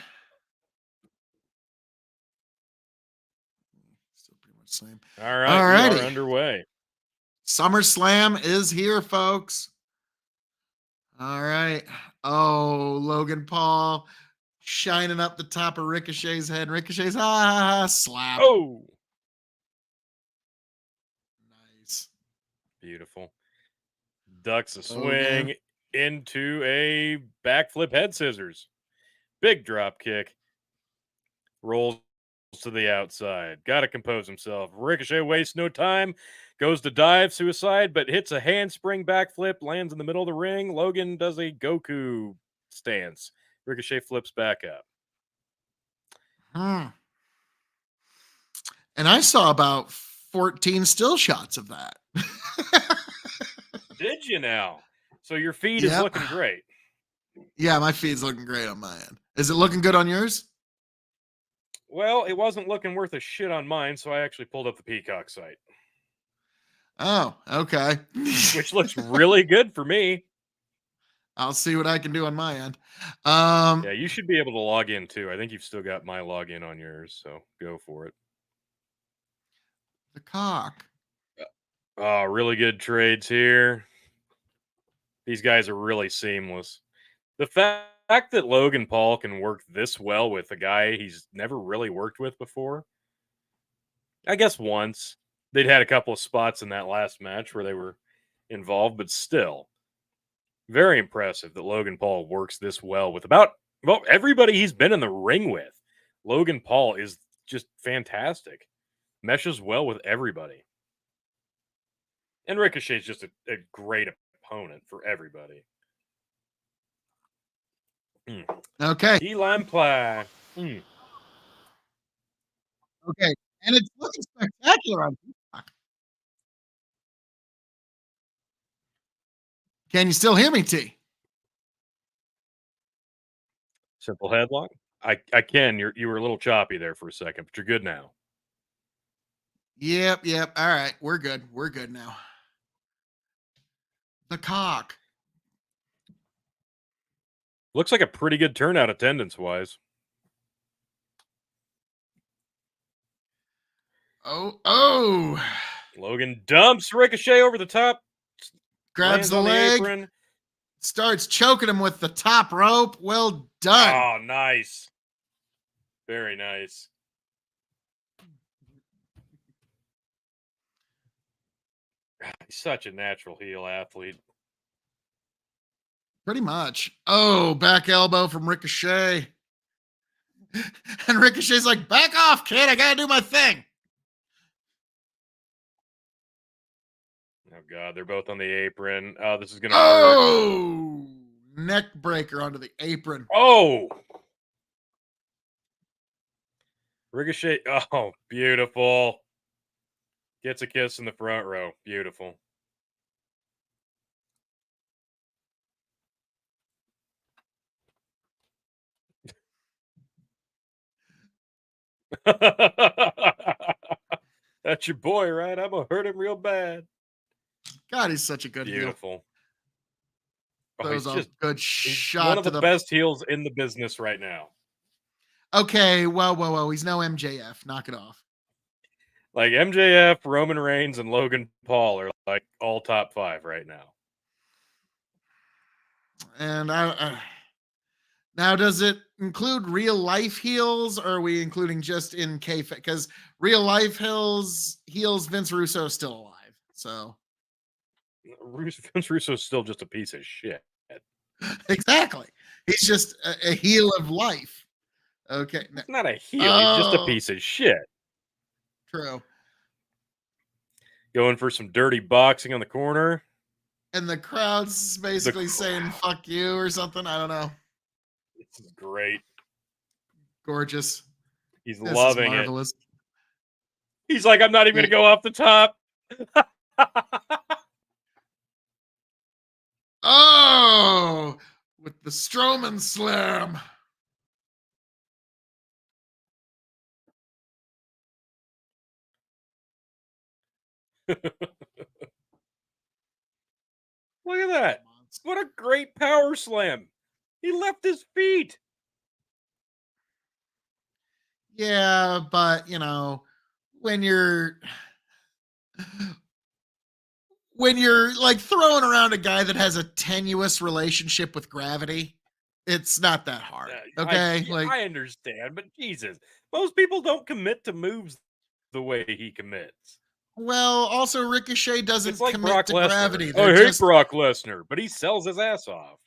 Still pretty much the same. All right, All we are righty. underway. SummerSlam is here, folks. All right. Oh, Logan Paul shining up the top of Ricochet's head. Ricochet's slap. Oh, Nice. beautiful. Ducks a Logan. swing into a backflip head scissors. Big drop kick. Rolls to the outside. Got to compose himself. Ricochet wastes no time. Goes to dive suicide, but hits a handspring backflip. Lands in the middle of the ring. Logan does a Goku stance. Ricochet flips back up. And I saw about 14 still shots of that. Did you now? So your feed is looking great. Yeah, my feed's looking great on my end. Is it looking good on yours? Well, it wasn't looking worth a shit on mine, so I actually pulled up the Peacock site. Oh, okay. Which looks really good for me. I'll see what I can do on my end. Yeah, you should be able to log in too. I think you've still got my login on yours, so go for it. The cock. Oh, really good trades here. These guys are really seamless. The fact that Logan Paul can work this well with a guy he's never really worked with before. I guess once. They'd had a couple of spots in that last match where they were involved, but still. Very impressive that Logan Paul works this well with everybody he's been in the ring with. Logan Paul is just fantastic. Meshes well with everybody. And Ricochet's just a great opponent for everybody. Okay. Key lime pie. Okay. And it's looking spectacular on Peacock. Can you still hear me, T? Simple headlock. I can. You were a little choppy there for a second, but you're good now. Yep. All right. We're good. We're good now. The cock. Looks like a pretty good turnout attendance wise. Oh. Logan dumps Ricochet over the top. Grabs the leg. Apron. Starts choking him with the top rope. Well done. Oh, nice. Very nice. He's such a natural heel athlete. Pretty much. Oh, back elbow from Ricochet. And Ricochet's like, back off, kid. I got to do my thing. Oh, God. They're both on the apron. Oh, this is going to hurt. Oh, neck breaker onto the apron. Oh. Ricochet. Oh, beautiful. Gets a kiss in the front row. Beautiful. That's your boy, right? I'm going to hurt him real bad. God, he's such a good Beautiful. heel. Oh, That was a good shot. One of the best heels in the business right now. Okay, whoa. He's no MJF. Knock it off. Like MJF, Roman Reigns, and Logan Paul are like all top 5 right now. And now, does it include real life heels, or are we including just in kayfabe? Because real life heels, Vince Russo is still alive. So Vince Russo is still just a piece of shit. Exactly. He's just a heel of life. Okay. He's not a heel. He's just a piece of shit. True. Going for some dirty boxing on the corner. And the crowd's basically saying, fuck you or something. I don't know. This is great. Gorgeous. He's loving it. He's like, I'm not even going to go off the top. Oh, with the Strowman slam. Look at that. What a great power slam. He left his feet. Yeah, but when you're like throwing around a guy that has a tenuous relationship with gravity, it's not that hard. Okay? Like, I understand, but Jesus, most people don't commit to moves the way he commits. well, also Ricochet It's doesn't like commit Brock to Lesnar. gravity. They're I hate just Brock Lesnar, but he sells his ass off.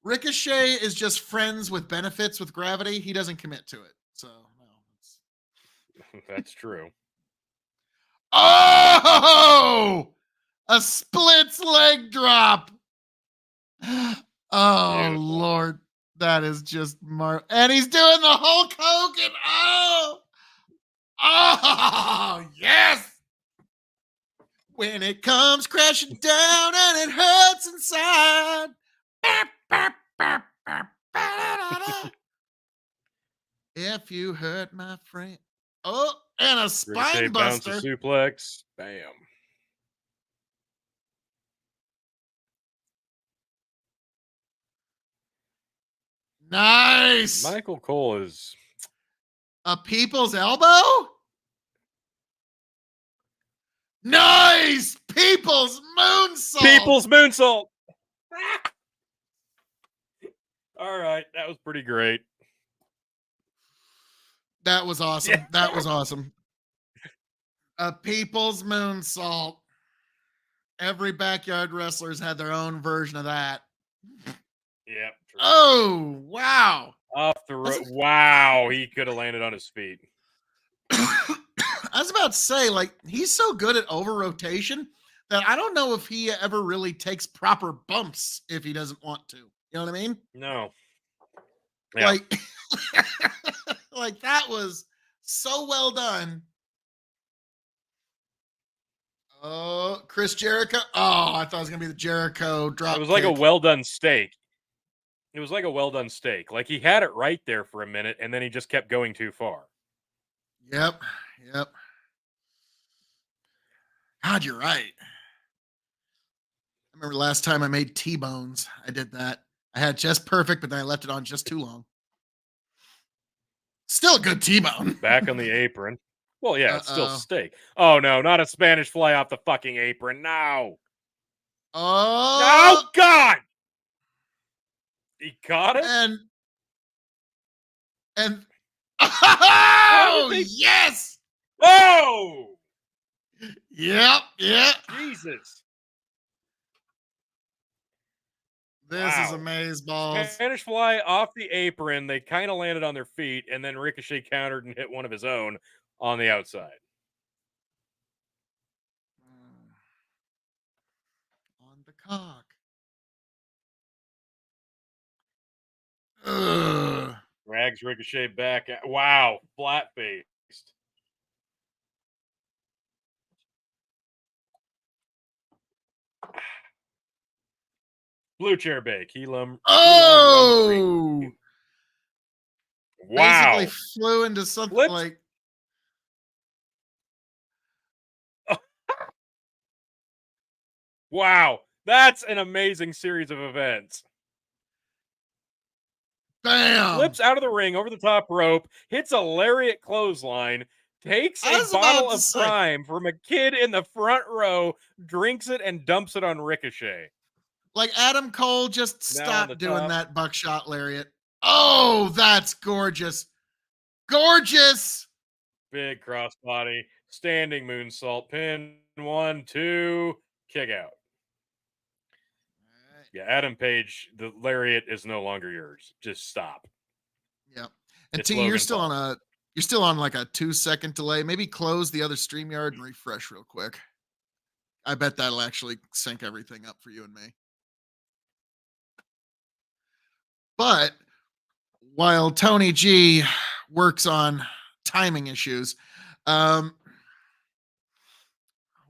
Ricochet is just friends with benefits with gravity. He doesn't commit to it. So, no. That's true. Oh! A splits leg drop. Oh Beautiful. Lord, that is just and he's doing the Hulk Hogan. Oh yes. When it comes crashing down and it hurts inside. If you hurt my friend. Oh, and a Ricochet spine bounces buster. suplex. Bam. Nice. Michael Cole is A people's elbow? Nice! People's moonsault! People's moonsault. All right, that was pretty great. That was awesome. Yeah. That was awesome. A people's moonsault. Every backyard wrestler's had their own version of that. Yep. Oh, wow. Off the road. Wow, he could have landed on his feet. I was about to say, like, he's so good at over rotation that I don't know if he ever really takes proper bumps if he doesn't want to. You know what I mean? No. Yeah. Like, like that was so well done. Oh, Chris Jericho. Oh, I thought it was gonna be the Jericho drop. It was like a well done steak. It was like a well done steak. Like he had it right there for a minute, and then he just kept going too far. Yep. Yep. God, you're right. I remember last time I made T-bones. I did that. I had just perfect, but then I left it on just too long. Still a good T-bone. Back on the apron. Well, yeah, it's still Uh-oh. steak. Oh no, not a Spanish fly off the fucking apron. No. Oh, Oh God. He caught it? And oh they... yes. Oh. Yep. Yeah. Jesus. This is amazeballs. Spanish fly off the apron. They kind of landed on their feet, and then Ricochet countered and hit one of his own on the outside. On the cock. Ugh. Drags Ricochet back. Wow, flat faced. Blue chair bake. Oh! Wow. Basically flew into something Flips. like. Wow. That's an amazing series of events. Bam! Flips out of the ring over the top rope, hits a lariat clothesline, takes a bottle of Prime from a kid in the front row, drinks it, and dumps it on Ricochet. Like Adam Cole just stopped doing that buckshot lariat. Oh, that's gorgeous. Gorgeous. Big crossbody, standing moonsault, pin, 1, 2, kick out. Yeah, Adam Page, the lariat is no longer yours. Just stop. Yep. And T, you're still on like a 2-second delay. Maybe close the other StreamYard and refresh real quick. I bet that'll actually sync everything up for you and me. But while Tony G works on timing issues,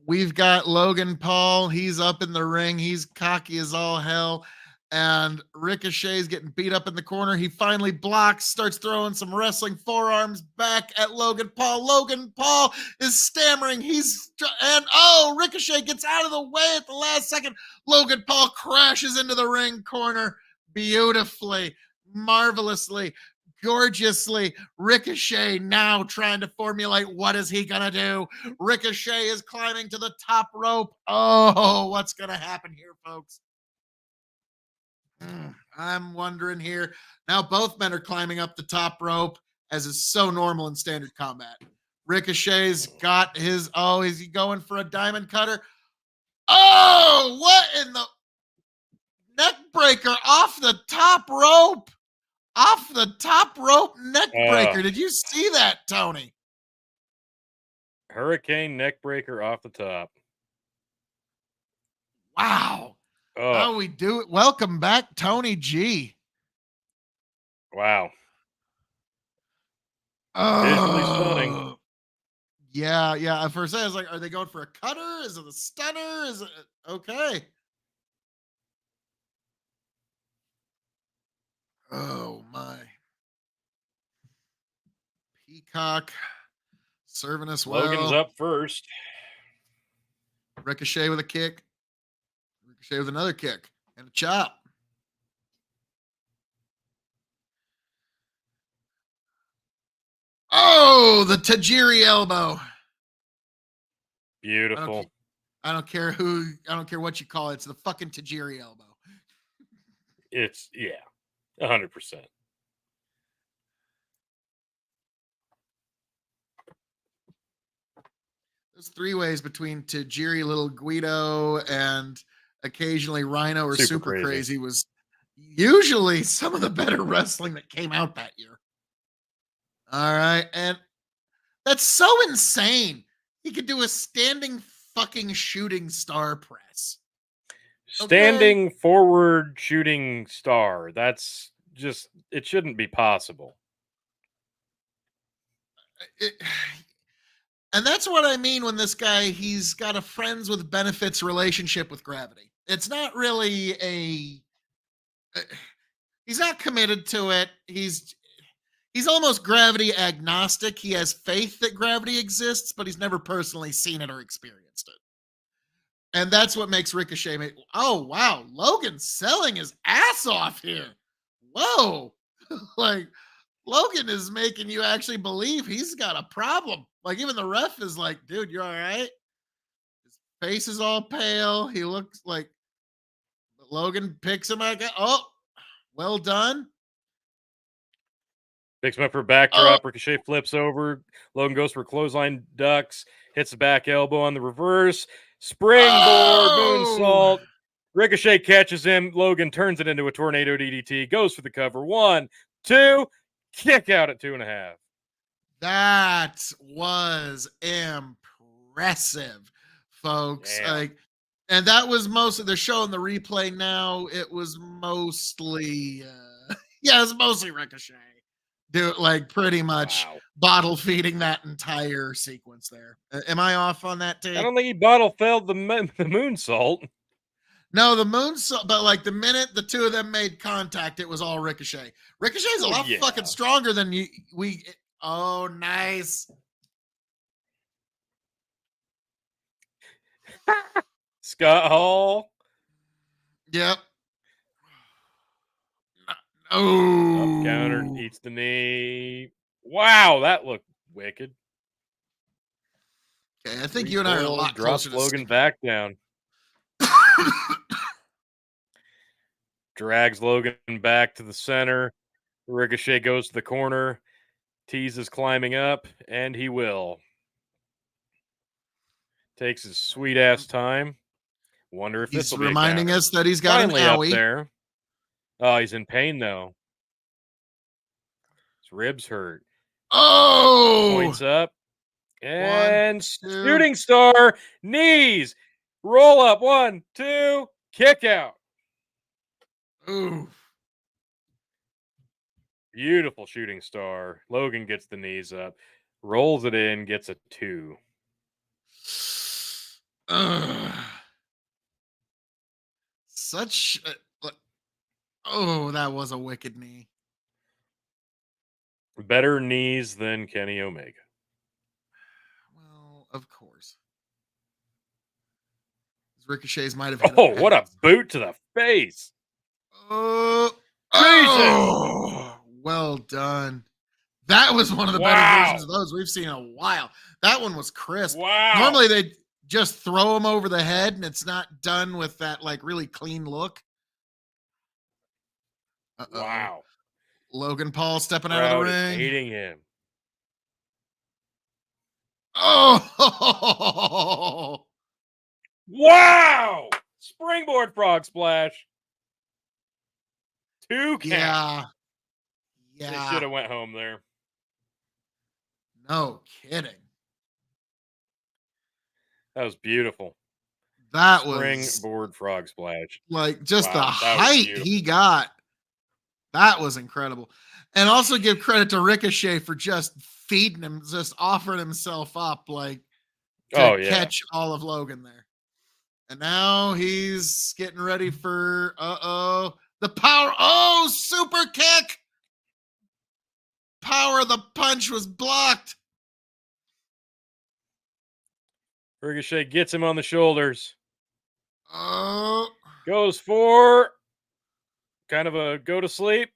we've got Logan Paul. He's up in the ring. He's cocky as all hell. And Ricochet's getting beat up in the corner. He finally blocks, starts throwing some wrestling forearms back at Logan Paul. Logan Paul is stammering. Ricochet gets out of the way at the last second. Logan Paul crashes into the ring corner beautifully, marvelously, gorgeously. Ricochet now trying to formulate what is he gonna do. Ricochet is climbing to the top rope. Oh, what's gonna happen here, folks? I'm wondering here. Now both men are climbing up the top rope, as is so normal in standard combat. Ricochet's got his, is he going for a diamond cutter? Oh, what in the neck breaker off the top rope? Off the top rope neck breaker. Did you see that, Tony? Hurricane neck breaker off the top. Wow. How we do it. Welcome back, Tony G. Wow. Visually stunning. Yeah. At first I was like, are they going for a cutter? Is it a stunner? Is it okay? Oh my. Peacock serving us well. Logan's up first. Ricochet with a kick. Ricochet with another kick and a chop. Oh, the Tajiri elbow. Beautiful. I don't care what you call it. It's the fucking Tajiri elbow. It's 100%. There's three ways between Tajiri, Little Guido, and occasionally Rhino or Super Crazy was usually some of the better wrestling that came out that year. All right. And that's so insane. He could do a standing fucking shooting star press. Standing forward shooting star. That's just, it shouldn't be possible. And that's what I mean when this guy, he's got a friends with benefits relationship with gravity. It's not really he's not committed to it. He's almost gravity agnostic. He has faith that gravity exists, but he's never personally seen it or experienced it. And that's what makes Ricochet oh wow, Logan's selling his ass off here. Whoa. Like Logan is making you actually believe he's got a problem. Like even the ref is like, dude, you're all right. His face is all pale. He looks like Logan picks him like, oh, well done. Picks him up for a backdrop. Ricochet flips over. Logan goes for a clothesline, ducks, hits the back elbow on the reverse. Springboard, moonsault. Ricochet catches him. Logan turns it into a tornado DDT. Goes for the cover. 1, 2, kick out at 2.5. That was impressive, folks. Like, and that was mostly, they're showing the replay now. It was mostly, it was mostly Ricochet. Like pretty much bottle feeding that entire sequence there. Am I off on that too? I don't think he bottle fed the moonsault. No, the moonsault, but like the minute the two of them made contact, it was all Ricochet. Ricochet's a lot fucking stronger than we. Oh, nice. Scott Hall. Yep. Oh, counter, eats the knee. Wow, that looked wicked. Okay, I think you and I are a lot closer to Logan back down. Drags Logan back to the center. Ricochet goes to the corner. Teases climbing up, and he will. Takes his sweet ass time. Wonder if this will be reminding us that he's got finally an owie up there. Oh, he's in pain though. His ribs hurt. Oh, points up and shooting star knees. Roll up. 1, 2, kick out. Ooh. Beautiful shooting star. Logan gets the knees up, rolls it in, gets a 2. Ugh. Such. Oh, that was a wicked knee. Better knees than Kenny Omega. Well, of course. Ricochets might have hit Oh, a what a pass. boot to the face. Oh, Jesus. well done. That was one of the better versions Wow. of those we've seen in a while. That one was crisp. Wow. Normally they just throw him over the head and it's not done with that like really clean look. Uh-oh. Wow. Logan Paul stepping out of the Crowd is ring. hating him. Oh, Wow. Springboard frog splash. 2 count. yeah. They should Yeah. have went home there. No kidding. That was beautiful. That was Springboard frog splash. like just the Wow, that was height beautiful. he got. That was incredible. And also give credit to Ricochet for just feeding him, just offering himself up like to Oh, yeah. catch all of Logan there. And now he's getting ready for the power. Oh, super kick. Power of the punch was blocked. Ricochet gets him on the shoulders. Oh, Goes for kind of a go to sleep.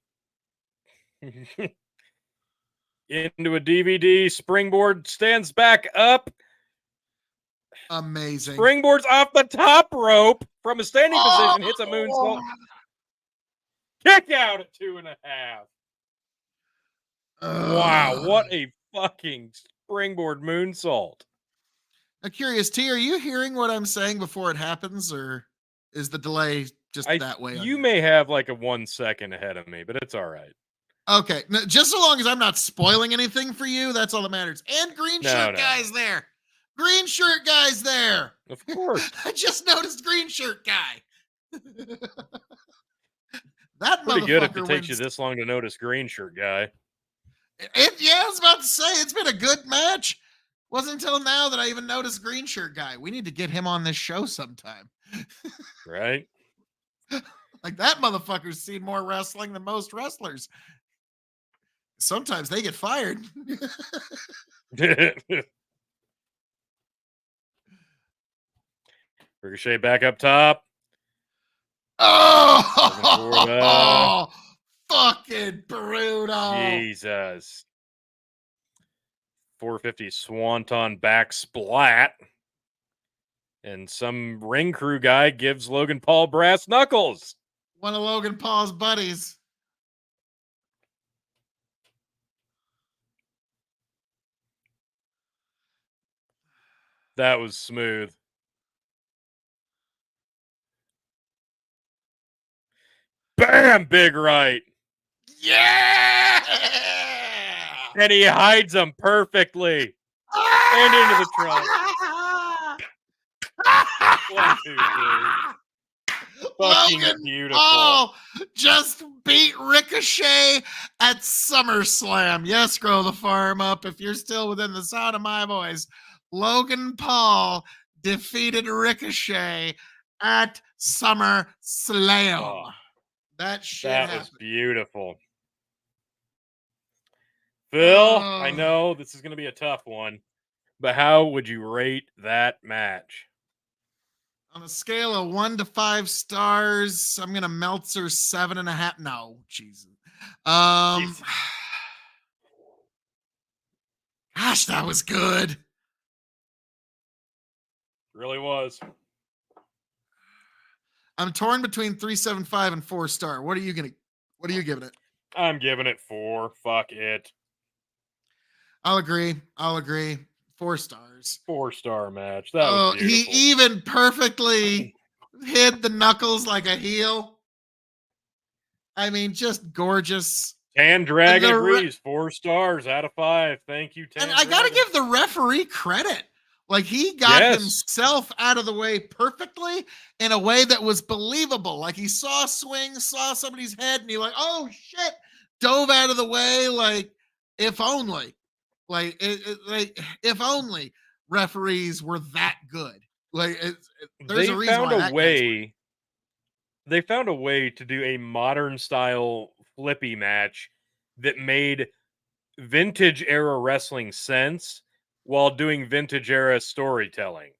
Into a DVD. Springboard stands back up. amazing. Springboards off the top rope from a standing position. Hits a moonsault. Kick out at 2.5. Wow, what a fucking springboard moonsault. I'm curious, T, are you hearing what I'm saying before it happens, or is the delay just that way? You may have like a 1 second ahead of me, but it's all right. Okay, just so long as I'm not spoiling anything for you, that's all that matters. And green shirt guy's there. Green shirt guy's there. Of course. I just noticed green shirt guy. That pretty good if it motherfucker takes you wins. this long to notice green shirt guy. Yeah, I was about to say it's been a good match. Wasn't until now that I even noticed green shirt guy. We need to get him on this show sometime. Right? Like that motherfucker's seen more wrestling than most wrestlers. Sometimes they get fired. Ricochet back up top. Oh, fucking brutal. Jesus. 450 swanton back splat. And some ring crew guy gives Logan Paul brass knuckles. One of Logan Paul's buddies. That was smooth. Bam! Big right. Yeah! And he hides him perfectly. And into the trunk. 1, 2, 3. Fucking Logan beautiful. Paul just beat Ricochet at SummerSlam. Yes, grow the farm up if you're still within the sound of my voice. Logan Paul defeated Ricochet at SummerSlam. Oh, that shit that happened. was beautiful. Phil, I know this is going to be a tough one, but how would you rate that match? On a scale of 1 to 5 stars, I'm gonna Meltzer 7.5. No, Jesus. Jesus. Gosh, that was good. Really was. I'm torn between 3.75 and 4 star. What are you giving it? I'm giving it 4. Fuck it. I'll agree. 4 stars. 4-star match. That was beautiful. He even perfectly hid the knuckles like a heel. I mean, just gorgeous. Tan Dragon agrees. 4 stars out of 5. Thank you, Tan. And I gotta give the referee credit. Like he got himself out of the way perfectly in a way that was believable. Like he saw a swing, saw somebody's head, and he like, oh shit, dove out of the way. Like if only, like if only referees were that good. Like there's a They reason found why a that guy's winning. way. They found a way to do a modern style flippy match that made vintage era wrestling sense while doing vintage era storytelling.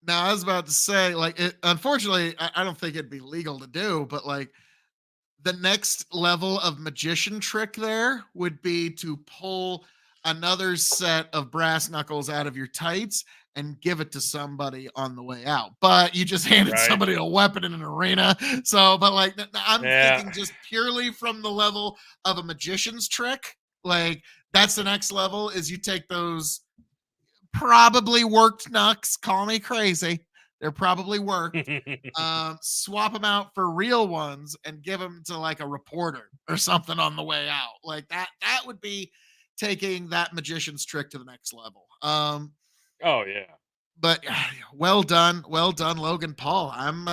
Now I was about to say, like, unfortunately, I don't think it'd be legal to do, but like the next level of magician trick there would be to pull another set of brass knuckles out of your tights and give it to somebody on the way out. But you just handed Right. somebody a weapon in an arena. So, but like, I'm Yeah. thinking just purely from the level of a magician's trick. Like, that's the next level is you take those probably worked knucks. Call me crazy. They're probably worked. Swap them out for real ones and give them to like a reporter or something on the way out. Like that would be taking that magician's trick to the next level. Oh yeah. But well done, Logan Paul. I'm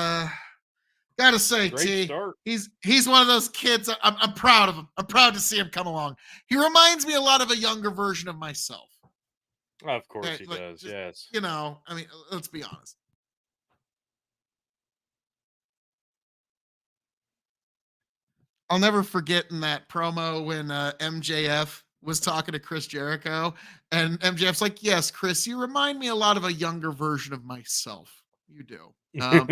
gotta say, Great T, start. he's one of those kids. I'm proud of him. I'm proud to see him come along. He reminds me a lot of a younger version of myself. Of course Okay, he like does. just Yes. I mean, let's be honest. I'll never forget in that promo when MJF was talking to Chris Jericho, and MJF's like, "Yes, Chris, you remind me a lot of a younger version of myself. You do." And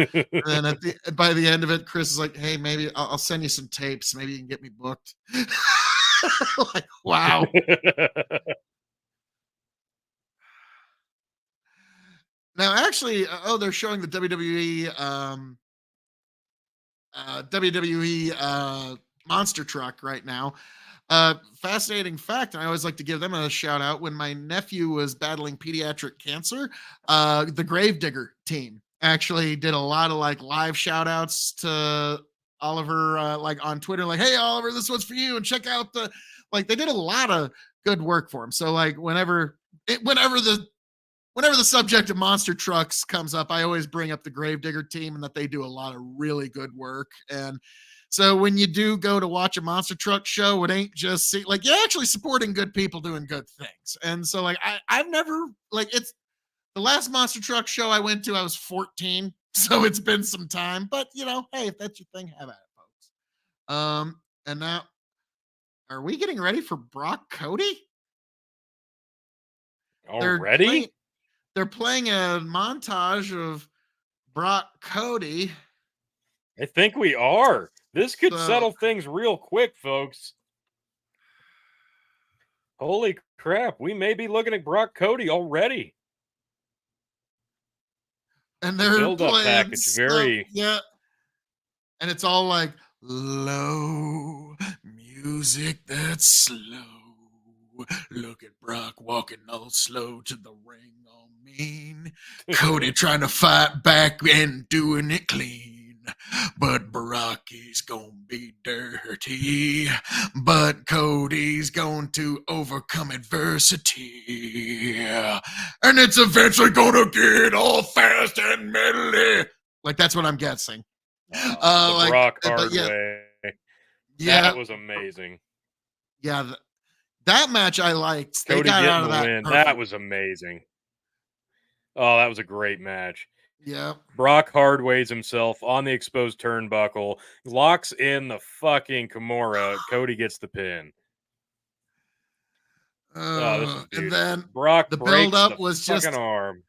then by the end of it, Chris is like, "Hey, maybe I'll send you some tapes. Maybe you can get me booked." Like, wow. Now, actually, they're showing the WWE Monster Truck right now. Fascinating fact, and I always like to give them a shout out. When my nephew was battling pediatric cancer, the Gravedigger team actually did a lot of like live shout outs to Oliver, like on Twitter, like, "Hey, Oliver, this one's for you," and check out the like. They did a lot of good work for him. So like, whenever the subject of monster trucks comes up, I always bring up the Gravedigger team and that they do a lot of really good work. And so when you do go to watch a monster truck show, it ain't just like you're actually supporting good people doing good things. And so like I've never like it's the last monster truck show I went to, I was 14. So it's been some time. But hey, if that's your thing, have at it, folks. And now are we getting ready for Brock Cody? They're playing Already? they're playing a montage of Brock Cody. I think we are. This could So, settle things real quick, folks. Holy crap. We may be looking at Brock Cody already. and The they're build-up playing package, stuff, very yeah, and it's all like low music that's slow. Look at Brock walking all slow to the ring, all mean. Cody trying to fight back and doing it clean. But Brock is gonna be dirty. But Cody's going to overcome adversity. And it's eventually gonna get all fast and medley. Like that's what I'm guessing. the Like, Brock but hard yeah, way. yeah, That was amazing. yeah. That match I liked. They Cody got getting out of the that win. That perfect. was amazing. Oh, that was a great match. Yeah. Brock hardways himself on the exposed turnbuckle, locks in the fucking Kimura. Cody gets the pin. Oh, this was And beautiful. then Brock the build breaks up the was fucking just arm.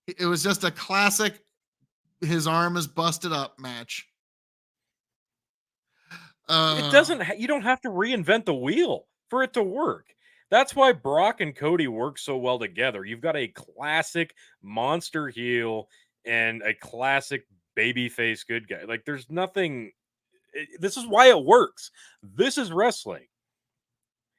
it was just a classic his arm is busted up match. It Uh doesn't. You don't have to reinvent the wheel for it to work. That's why Brock and Cody work so well together. You've got a classic monster heel and a classic babyface good guy. Like, there's nothing. This is why it works. This is wrestling.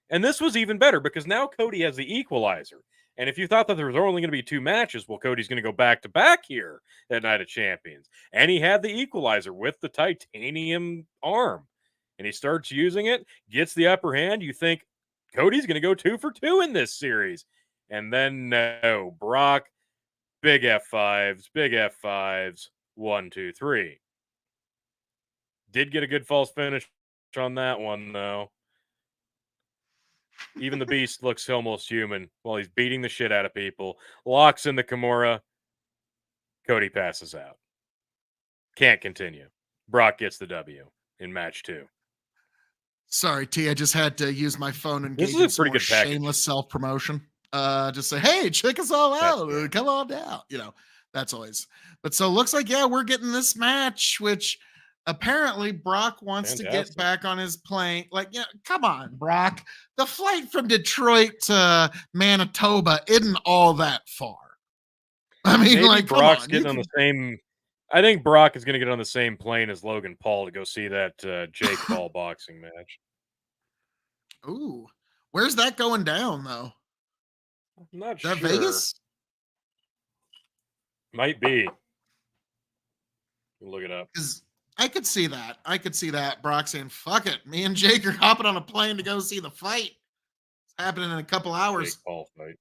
And this was even better because now Cody has the equalizer. And if you thought that there was only going to be two matches, well, Cody's going to go back to back here at Night of Champions. And he had the equalizer with the titanium arm. And he starts using it, gets the upper hand. You think Cody's going to go 2 for 2 in this series. And then no, Brock, big F5s, big F5s, 1, 2, 3. Did get a good false finish on that one, though. Even the Beast looks almost human while he's beating the shit out of people. Locks in the Kimura. Cody passes out. Can't continue. Brock gets the W in match 2. Sorry, T. I just had to use my phone and This engage is a in some pretty more good package. shameless self-promotion. Just say, hey, check us all That's out. fair. Come on down. That's always. But so looks like, yeah, we're getting this match, which apparently Brock wants to get Fantastic. back on his plane. Like, come on, Brock. The flight from Detroit to Manitoba isn't all that far. I mean, Maybe like, Brock's come on. getting on the same. I think Brock is going to get on the same plane as Logan Paul to go see that Jake Paul boxing match. Ooh, where's that going down though? I'm not Is that sure. Vegas? Might be. Look it up. Because I could see that. I could see that. Brock saying, fuck it. Me and Jake are hopping on a plane to go see the fight. It's happening in a couple hours. Jake Paul fight.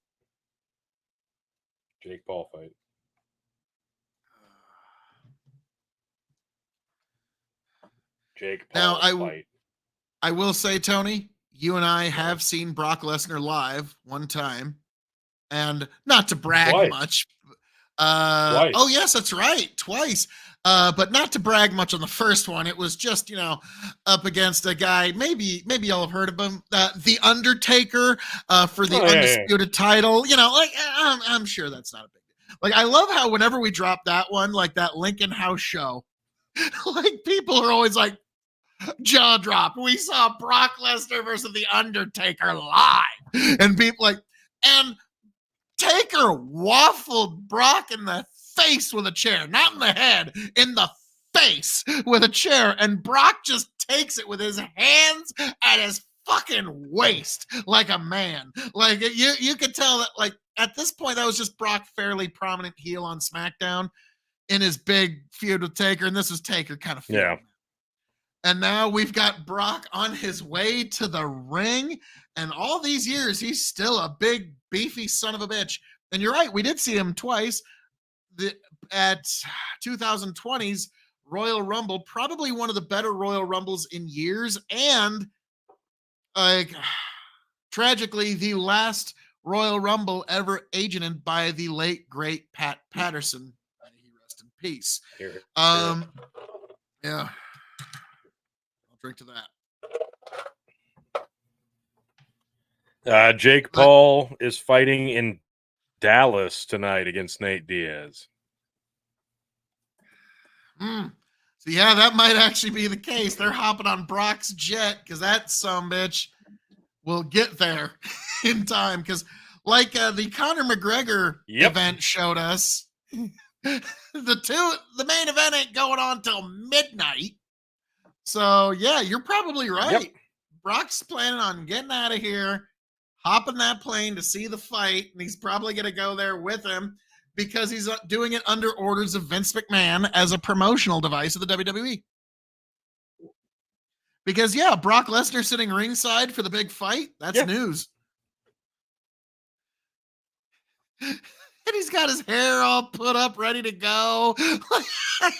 Jake Paul fight. Jake Paul Now, fight. I will say, Tony, you and I have seen Brock Lesnar live one time. And not to brag Twice. much. Twice. Oh, yes, that's right. Twice. But not to brag much on the first one. It was just, up against a guy. Maybe y'all have heard of him. The Undertaker for the undisputed title. I'm sure that's not a big deal. Like, I love how whenever we drop that one, like that Lincoln House show, like people are always like, jaw drop. We saw Brock Lesnar versus the Undertaker live. And people like, and Taker waffled Brock in the face with a chair, not in the head, in the face with a chair. And Brock just takes it with his hands at his fucking waist like a man. Like you could tell that, like, at this point, that was just Brock fairly prominent heel on SmackDown in his big feud with Taker. And this was Taker kind of feud. Yeah. And now we've got Brock on his way to the ring. And all these years, he's still a big, beefy son of a bitch. And you're right, we did see him twice at 2020's Royal Rumble, probably one of the better Royal Rumbles in years. And like, tragically, the last Royal Rumble ever agented by the late, great Pat Patterson. May he rest in peace. Yeah. Drink to that. Jake Paul is fighting in Dallas tonight against Nate Diaz. So yeah, that might actually be the case. They're hopping on Brock's jet because that sumbitch will get there in time. Because like the Conor McGregor event showed us, the main event ain't going on till midnight. So, yeah, you're probably right. Yep. Brock's planning on getting out of here, hopping that plane to see the fight, and he's probably going to go there with him because he's doing it under orders of Vince McMahon as a promotional device of the WWE. Because, yeah, Brock Lesnar sitting ringside for the big fight, that's news. And he's got his hair all put up, ready to go.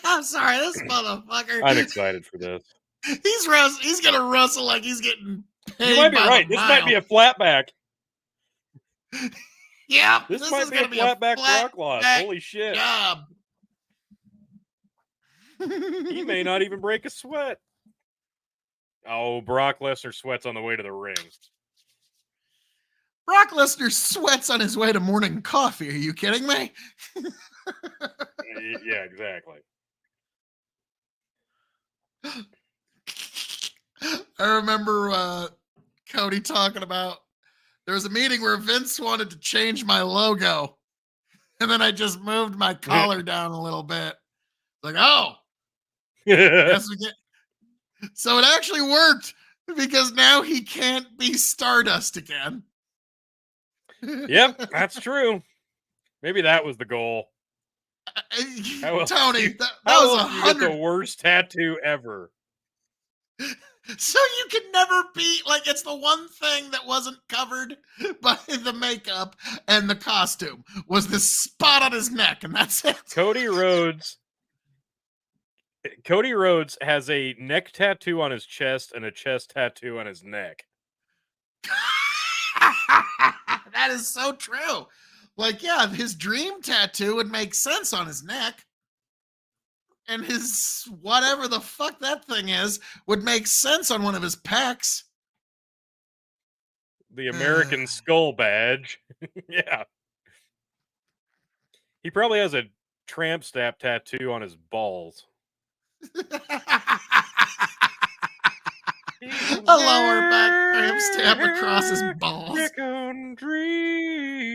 I'm sorry, this motherfucker. I'm excited for this. He's gonna wrestle like he's getting paid. You might be right. This might be a flatback. Yeah, this might be a flatback Brock loss. Holy shit! Job. He may not even break a sweat. Oh, Brock Lesnar sweats on the way to the ring. Brock Lesnar sweats on his way to morning coffee. Are you kidding me? Yeah, exactly. I remember Cody talking about there was a meeting where Vince wanted to change my logo. And then I just moved my collar down a little bit. Like, oh, yes, we get. So it actually worked because now he can't be Stardust again. Yep, that's true. Maybe that was the goal. Tony, that was 100. You get the worst tattoo ever. So you could never be like, it's the one thing that wasn't covered by the makeup and the costume was this spot on his neck, and that's it. Cody Rhodes has a neck tattoo on his chest and a chest tattoo on his neck. That is so true. Like, yeah, his dream tattoo would make sense on his neck. And his whatever the fuck that thing is would make sense on one of his pecs. The American Skull Badge. Yeah. He probably has a tramp stamp tattoo on his balls. A lower back tramp stamp across his balls. Dream.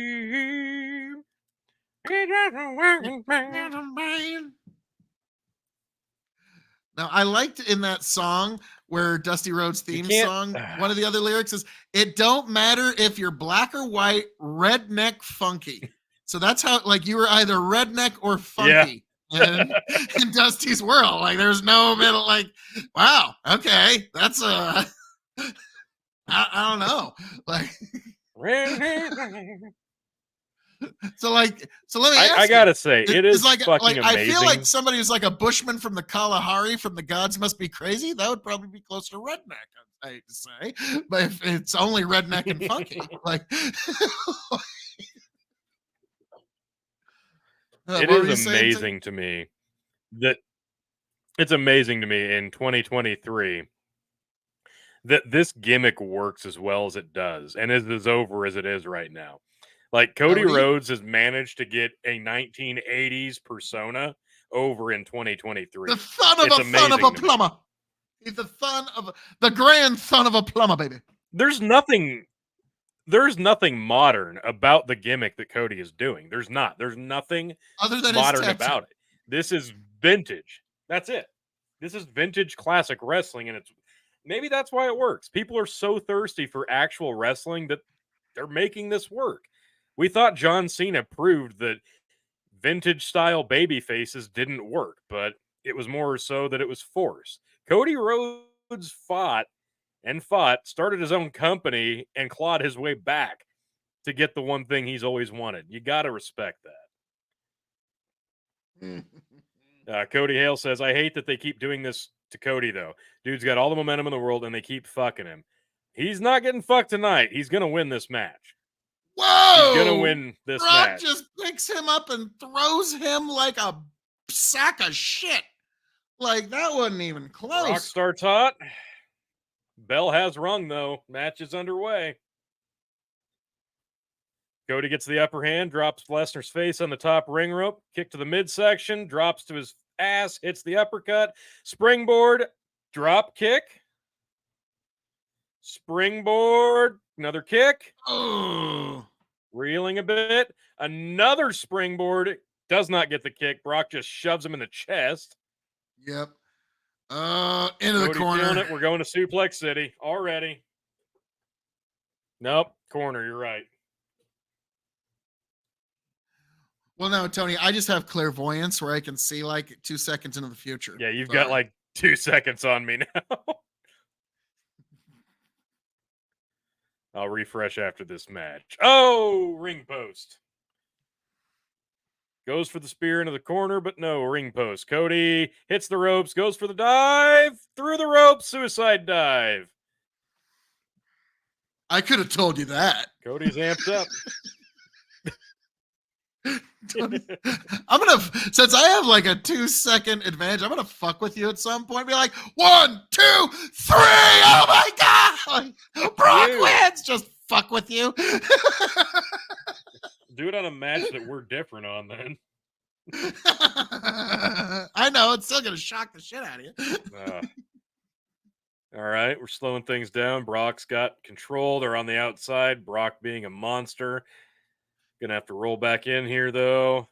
Now, I liked in that song where Dusty Rhodes' theme song, one of the other lyrics is, "It don't matter if you're black or white, redneck funky." So that's how, like, you were either redneck or funky in Dusty's world. Like, there's no middle, like, wow, okay, that's I don't know. Like, so let me ask I gotta say, it is like fucking amazing. I feel like somebody who's like a bushman from the Kalahari from the Gods Must Be Crazy, that would probably be closer to redneck, I hate to say. But if it's only redneck and funky, like it is amazing to me that it's amazing to me in 2023 that this gimmick works as well as it does and is as over as it is right now. Like, Cody Rhodes has managed to get a 1980s persona over in 2023. The son of a plumber. He's the son of the grandson of a plumber, baby. There's nothing modern about the gimmick that Cody is doing. There's nothing other than modern about it. This is vintage. That's it. This is vintage classic wrestling, and maybe that's why it works. People are so thirsty for actual wrestling that they're making this work. We thought John Cena proved that vintage style baby faces didn't work, but it was more so that it was forced. Cody Rhodes fought, started his own company, and clawed his way back to get the one thing he's always wanted. You got to respect that. Cody Hale says, I hate that they keep doing this to Cody, though. Dude's got all the momentum in the world, and they keep fucking him. He's not getting fucked tonight. He's going to win this match. Whoa! He's going to win this match. Brock just picks him up and throws him like a sack of shit. Like, that wasn't even close. Brock starts hot. Bell has rung, though. Match is underway. Cody gets the upper hand, drops Lesnar's face on the top ring rope, kick to the midsection, drops to his ass, hits the uppercut, springboard, drop kick, springboard, another kick, reeling a bit, another springboard, does not get the kick. Brock just shoves him in the chest. Yep. Into the corner. Feeling it. We're going to Suplex City already. Nope, corner, you're right. Well, no, Tony, I just have clairvoyance where I can see like 2 seconds into the future. Yeah, you've got like 2 seconds on me now. I'll refresh after this match. Oh, ring post. Goes for the spear into the corner, but no, ring post. Cody hits the ropes, goes for the dive, through the ropes, suicide dive. I could have told you that. Cody's amped up. I'm gonna, since I have like a 2-second advantage, I'm gonna fuck with you at some point. Be like, 1, 2, 3. Oh my god! Like, Brock wins. Just fuck with you. Do it on a match that we're different on, then. I know it's still gonna shock the shit out of you. All right, we're slowing things down. Brock's got control. They're on the outside. Brock being a monster. Gonna have to roll back in here, though.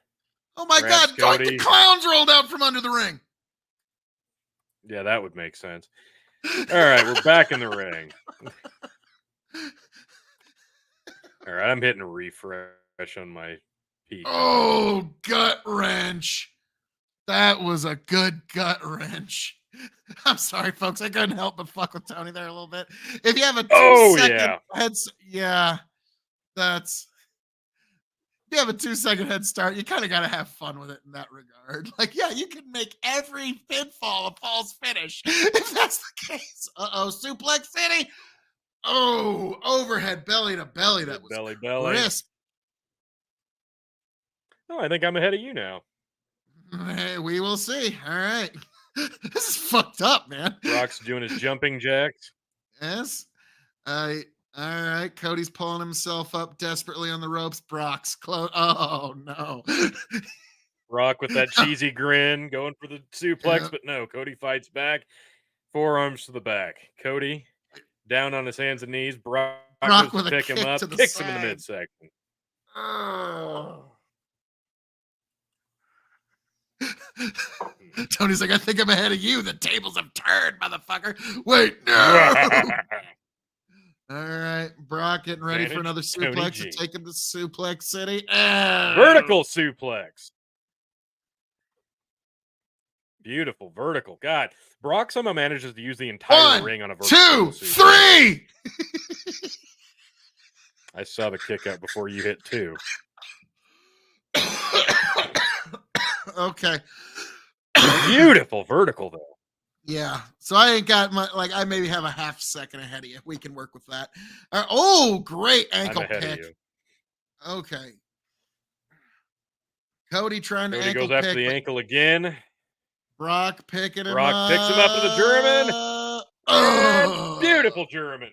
Oh my god, Cody. The clowns rolled out from under the ring. Yeah, that would make sense. All right, we're back in the ring. All right, I'm hitting a refresh on my PC. Oh, gut wrench. That was a good gut wrench. I'm sorry, folks. I couldn't help but fuck with Tony there a little bit. If you have a 2-second that's... you have a 2-second head start, you kind of got to have fun with it in that regard. Like, yeah, you can make every pinfall a false finish if that's the case. Suplex City. Oh, overhead belly to belly. That was Belly, belly. crisp. Oh, I think I'm ahead of you now. Hey, we will see. All right. This is fucked up, man. Brock's doing his jumping jacks. Yes. All right. Cody's pulling himself up desperately on the ropes. Brock's close. Oh, no. Brock with that cheesy grin, going for the suplex, Yeah. but no, Cody fights back. Forearms to the back. Cody down on his hands and knees. Brock goes Brock to with a pick him kick up, to the kicks him in the side. midsection. Oh. Tony's like, I think I'm ahead of you. The tables have turned, motherfucker. Wait, no. All right. Brock getting ready for another Advantage, Tony suplex to G. take him to Suplex City. Oh. Vertical suplex. Beautiful vertical. God, Brock somehow manages to use the entire ring on a vertical 2, suplex. 3. I saw the kick out before you hit 2. Okay. Beautiful vertical though. Yeah. So I ain't got my I maybe have a half second ahead of you. We can work with that. Oh, great ankle I'm ahead pick. of you. Okay. Cody trying to Cody ankle goes after pick, the but ankle again. Brock picking him Brock up. picks him up to the German. And beautiful German.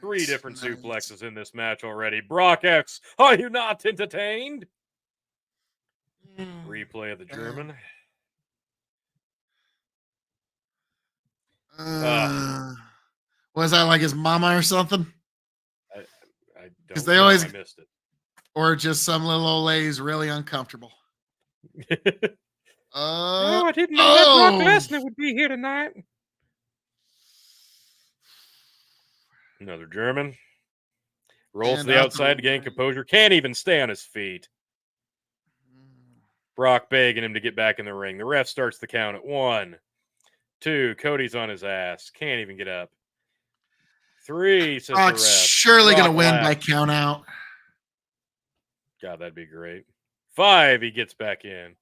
3 different suplexes in this match already. Brock X, are you not entertained? Replay of the German. Was that like his mama or something? I Because don't they know. always, I missed it. or just some little old lady's really uncomfortable. Oh, I didn't know that Brock Lesnar would be here tonight. Another German. Rolls to the outside to gain composure. Can't even stay on his feet. Brock begging him to get back in the ring. The ref starts the count at 1, 2. Cody's on his ass. Can't even get up. 3, says Brock's the ref. surely Brock going to win laughs. by count out. God, that'd be great. 5, he gets back in.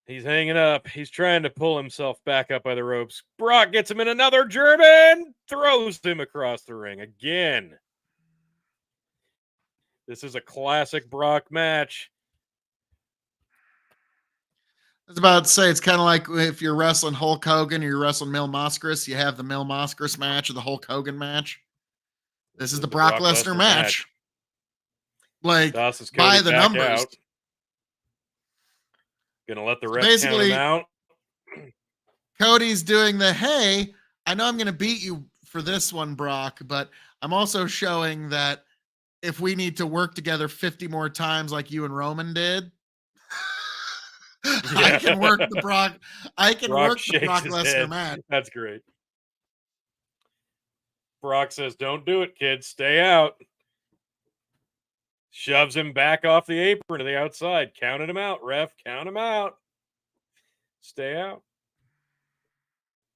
He's hanging up. He's trying to pull himself back up by the ropes. Brock gets him in another German. Throws him across the ring again. This is a classic Brock match. I was about to say, it's kind of like if you're wrestling Hulk Hogan or you're wrestling Mil Moscris, you have the Mil Moscris match or the Hulk Hogan match. This is the Brock Lesnar match. Like, tosses by Cody the back numbers. Out. Gonna let the ref count him out. Cody's doing the, hey, I know I'm going to beat you for this one, Brock, but I'm also showing that if we need to work together 50 more times like you and Roman did, I can work the Brock. I can work the Brock Lesnar match. That's great. Brock says, "Don't do it, kid. Stay out." Shoves him back off the apron to the outside. Counted him out, ref. Count him out. Stay out.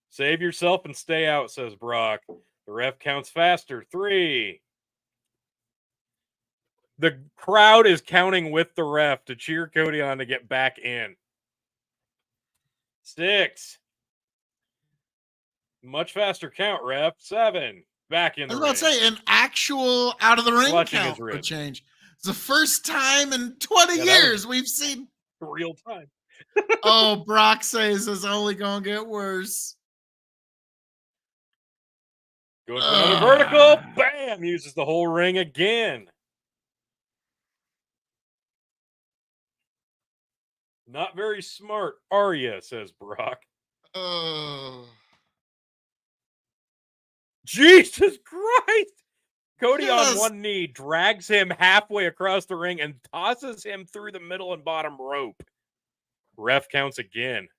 Save yourself and stay out, says Brock. The ref counts faster. 3. The crowd is counting with the ref to cheer Cody on to get back in. 6. Much faster count, ref. 7. Back in the ring. I was about to say, an actual out of the ring count would change. It's the first time in 20 years we've seen real time. Oh, Brock says it's only going to get worse. Going for another vertical. Bam! Uses the whole ring again. Not very smart, are you? Says Brock. Jesus Christ! Cody on one knee drags him halfway across the ring and tosses him through the middle and bottom rope. Ref counts again.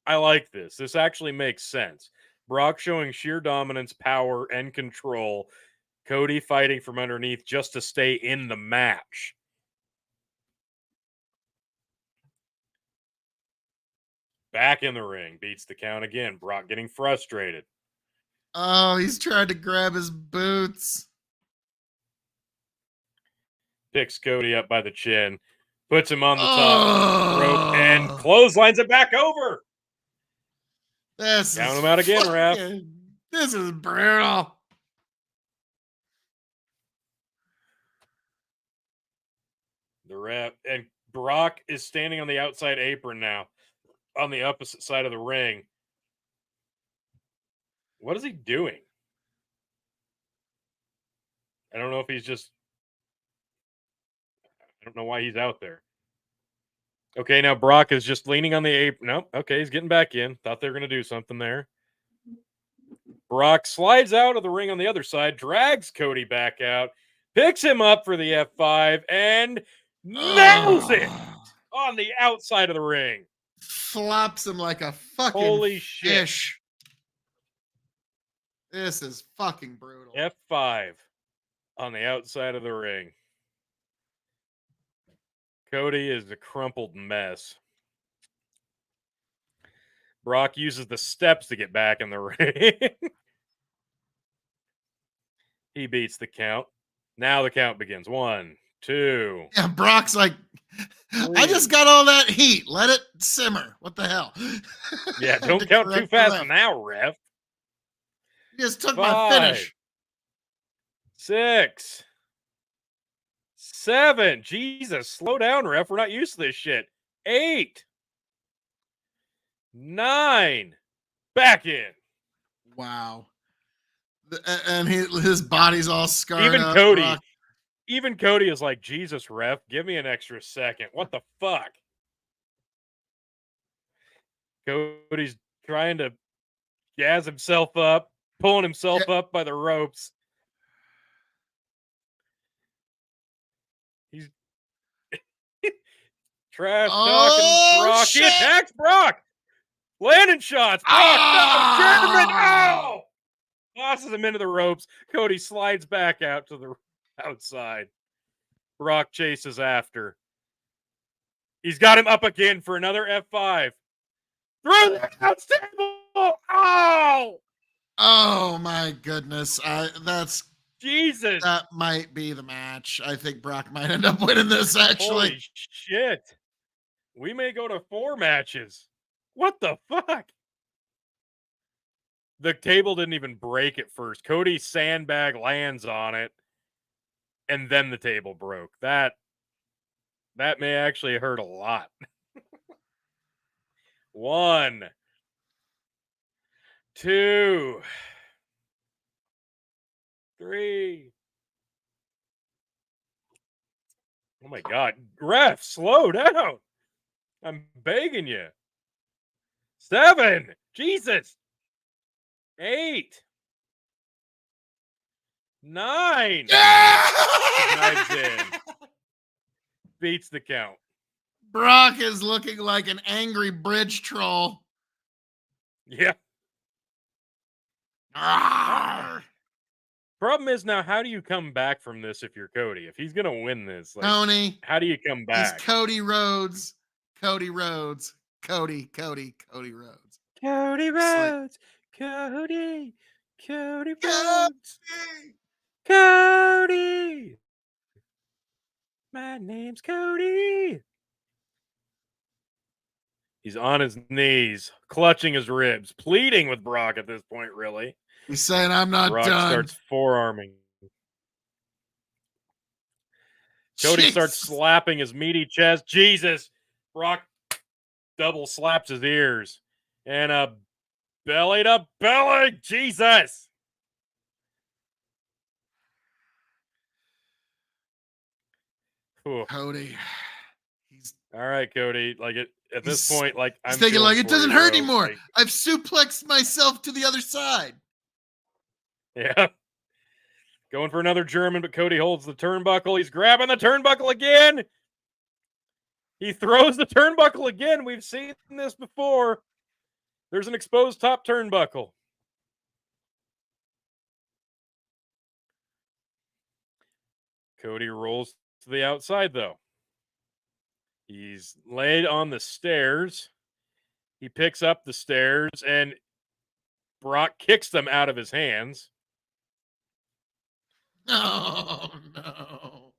I like this. This actually makes sense. Brock showing sheer dominance, power, and control. Cody fighting from underneath just to stay in the match. Back in the ring. Beats the count again. Brock getting frustrated. Oh, he's trying to grab his boots. picks Cody up by the chin, puts him on the top rope, and clotheslines it back over. Count him out again, ref. This is brutal. The ref and Brock is standing on the outside apron now, on the opposite side of the ring. What is he doing? I don't know if he's just. I don't know why he's out there. Okay, now Brock is just leaning on the apron. Nope. Okay, he's getting back in. Thought they were going to do something there. Brock slides out of the ring on the other side, drags Cody back out, picks him up for the F5, and nails it on the outside of the ring. Flops him like a fucking Holy fish. This is fucking brutal. F5 on the outside of the ring. Cody is a crumpled mess. Brock uses the steps to get back in the ring. He beats the count. Now the count begins. 1, 2. Yeah, Brock's like, 3. I just got all that heat. Let it simmer. What the hell? Yeah, don't count too fast now, ref. You just took 5, my finish. 6, 7. Jesus, slow down, ref. We're not used to this shit. 8, 9. Back in. Wow. And his body's all scarred Even up. Cody. Brock. Even Cody is like, Jesus, ref, give me an extra second. What the fuck? Cody's trying to gas himself up, pulling himself up by the ropes. He's trash talking Brock. Shit. He attacks Brock. Landing shots. Brock, no, German. Oh! Tosses him into the ropes. Cody slides back out to the outside. Brock chases after. He's got him up again for another F5. Through the announce table. Oh! Oh my goodness. That's Jesus. That might be the match. I think Brock might end up winning this, actually. Holy shit. We may go to 4 matches. What the fuck? The table didn't even break at first. Cody's sandbag lands on it, and then the table broke. That may actually hurt a lot. 1, 2, 3. Oh my God. Ref, slow down. I'm begging you. 7. Jesus. 8. 9. Knives in. Beats the count. Brock is looking like an angry bridge troll. Yeah. Arrgh. Problem is now, how do you come back from this if you're Cody? If he's going to win this, like, Tony. how do you come back? He's Cody Rhodes. Cody Rhodes. Cody Rhodes. Cody Rhodes. Cody Rhodes. Cody. My name's Cody. He's on his knees, clutching his ribs, pleading with Brock at this point, really. He's saying, I'm not Brock done. starts forearming. Cody starts slapping his meaty chest. Jesus. Brock double slaps his ears. And a belly to belly. Jesus. Ooh. Cody. He's all right, Cody. Like at this point, like he's I'm thinking like it doesn't hurt anymore. Like, I've suplexed myself to the other side. Yeah. Going for another German, but Cody holds the turnbuckle. He's grabbing the turnbuckle again. He throws the turnbuckle again. We've seen this before. There's an exposed top turnbuckle. Cody rolls to the outside, though. He's laid on the stairs. He picks up the stairs, and Brock kicks them out of his hands. Oh, no.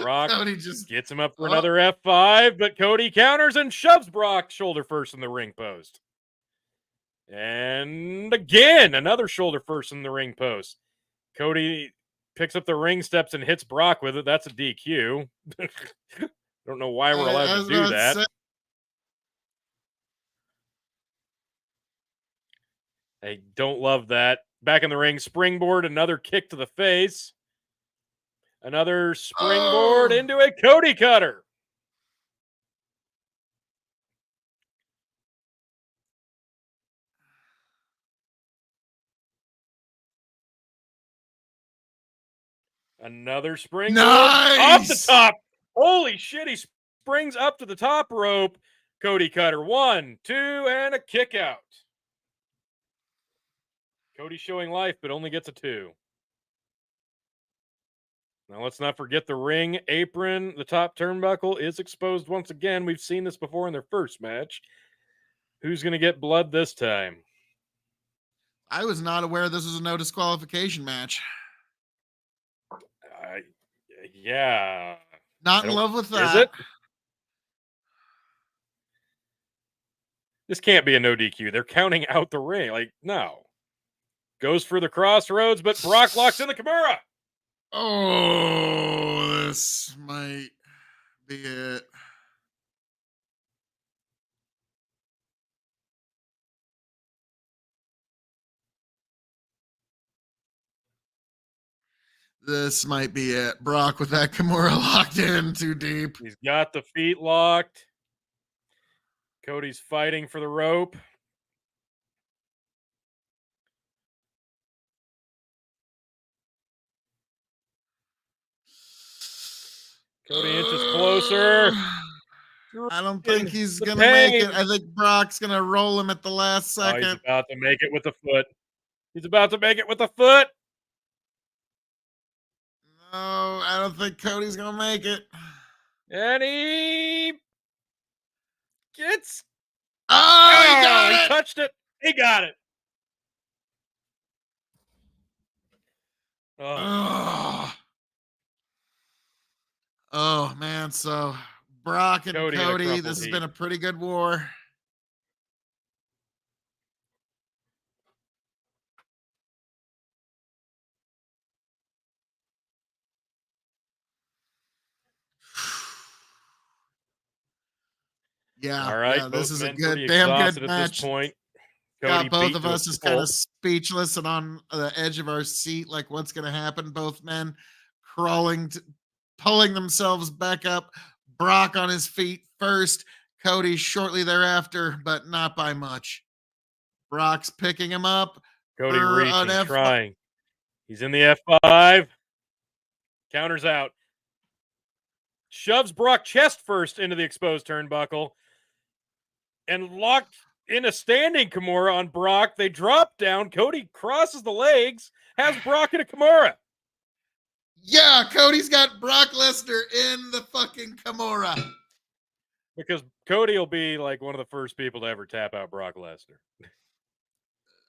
Brock Cody just gets him up for another F5, but Cody counters and shoves Brock shoulder first in the ring post. And again, another shoulder first in the ring post. Cody picks up the ring steps and hits Brock with it. That's a DQ. Don't know why we're allowed to do that. I don't love that. Back in the ring, springboard, another kick to the face. Another springboard into a Cody cutter. Another springboard off the top. Holy shit, he springs up to the top rope. Cody cutter. 1, 2, and a kick out. Cody showing life, but only gets a 2. Now let's not forget the ring apron. The top turnbuckle is exposed once again. We've seen this before in their first match. Who's going to get blood this time? I was not aware this was a no disqualification match. Yeah. Not in love with that. Is it? This can't be a no DQ. They're counting out the ring. Like, no. Goes for the crossroads, but Brock locks in the Kimura. Oh, this might be it. This might be it. Brock with that Kimura locked in too deep. He's got the feet locked. Cody's fighting for the rope. Cody inches closer. I don't think he's going to make it. I think Brock's going to roll him at the last second. Oh, he's about to make it with the foot. He's about to make it with the foot. No, I don't think Cody's going to make it. And he gets... Oh, he got it. He touched it. He got it. Oh, man. So Brock and Cody, this has been a pretty good war. Yeah. All right. Yeah, this is a good, damn good match. At this point. Got both of us just kind of speechless and on the edge of our seat, like what's going to happen. Both men crawling, pulling themselves back up. Brock on his feet first, Cody shortly thereafter, but not by much. Brock's picking him up. Cody reaching, trying. He's in the F5. Counters out. Shoves Brock chest first into the exposed turnbuckle. And locked in a standing Kimura on Brock. They drop down. Cody crosses the legs. Has Brock in a Kimura. Yeah, Cody's got Brock Lesnar in the fucking Kimura. Because Cody will be like one of the first people to ever tap out Brock Lesnar.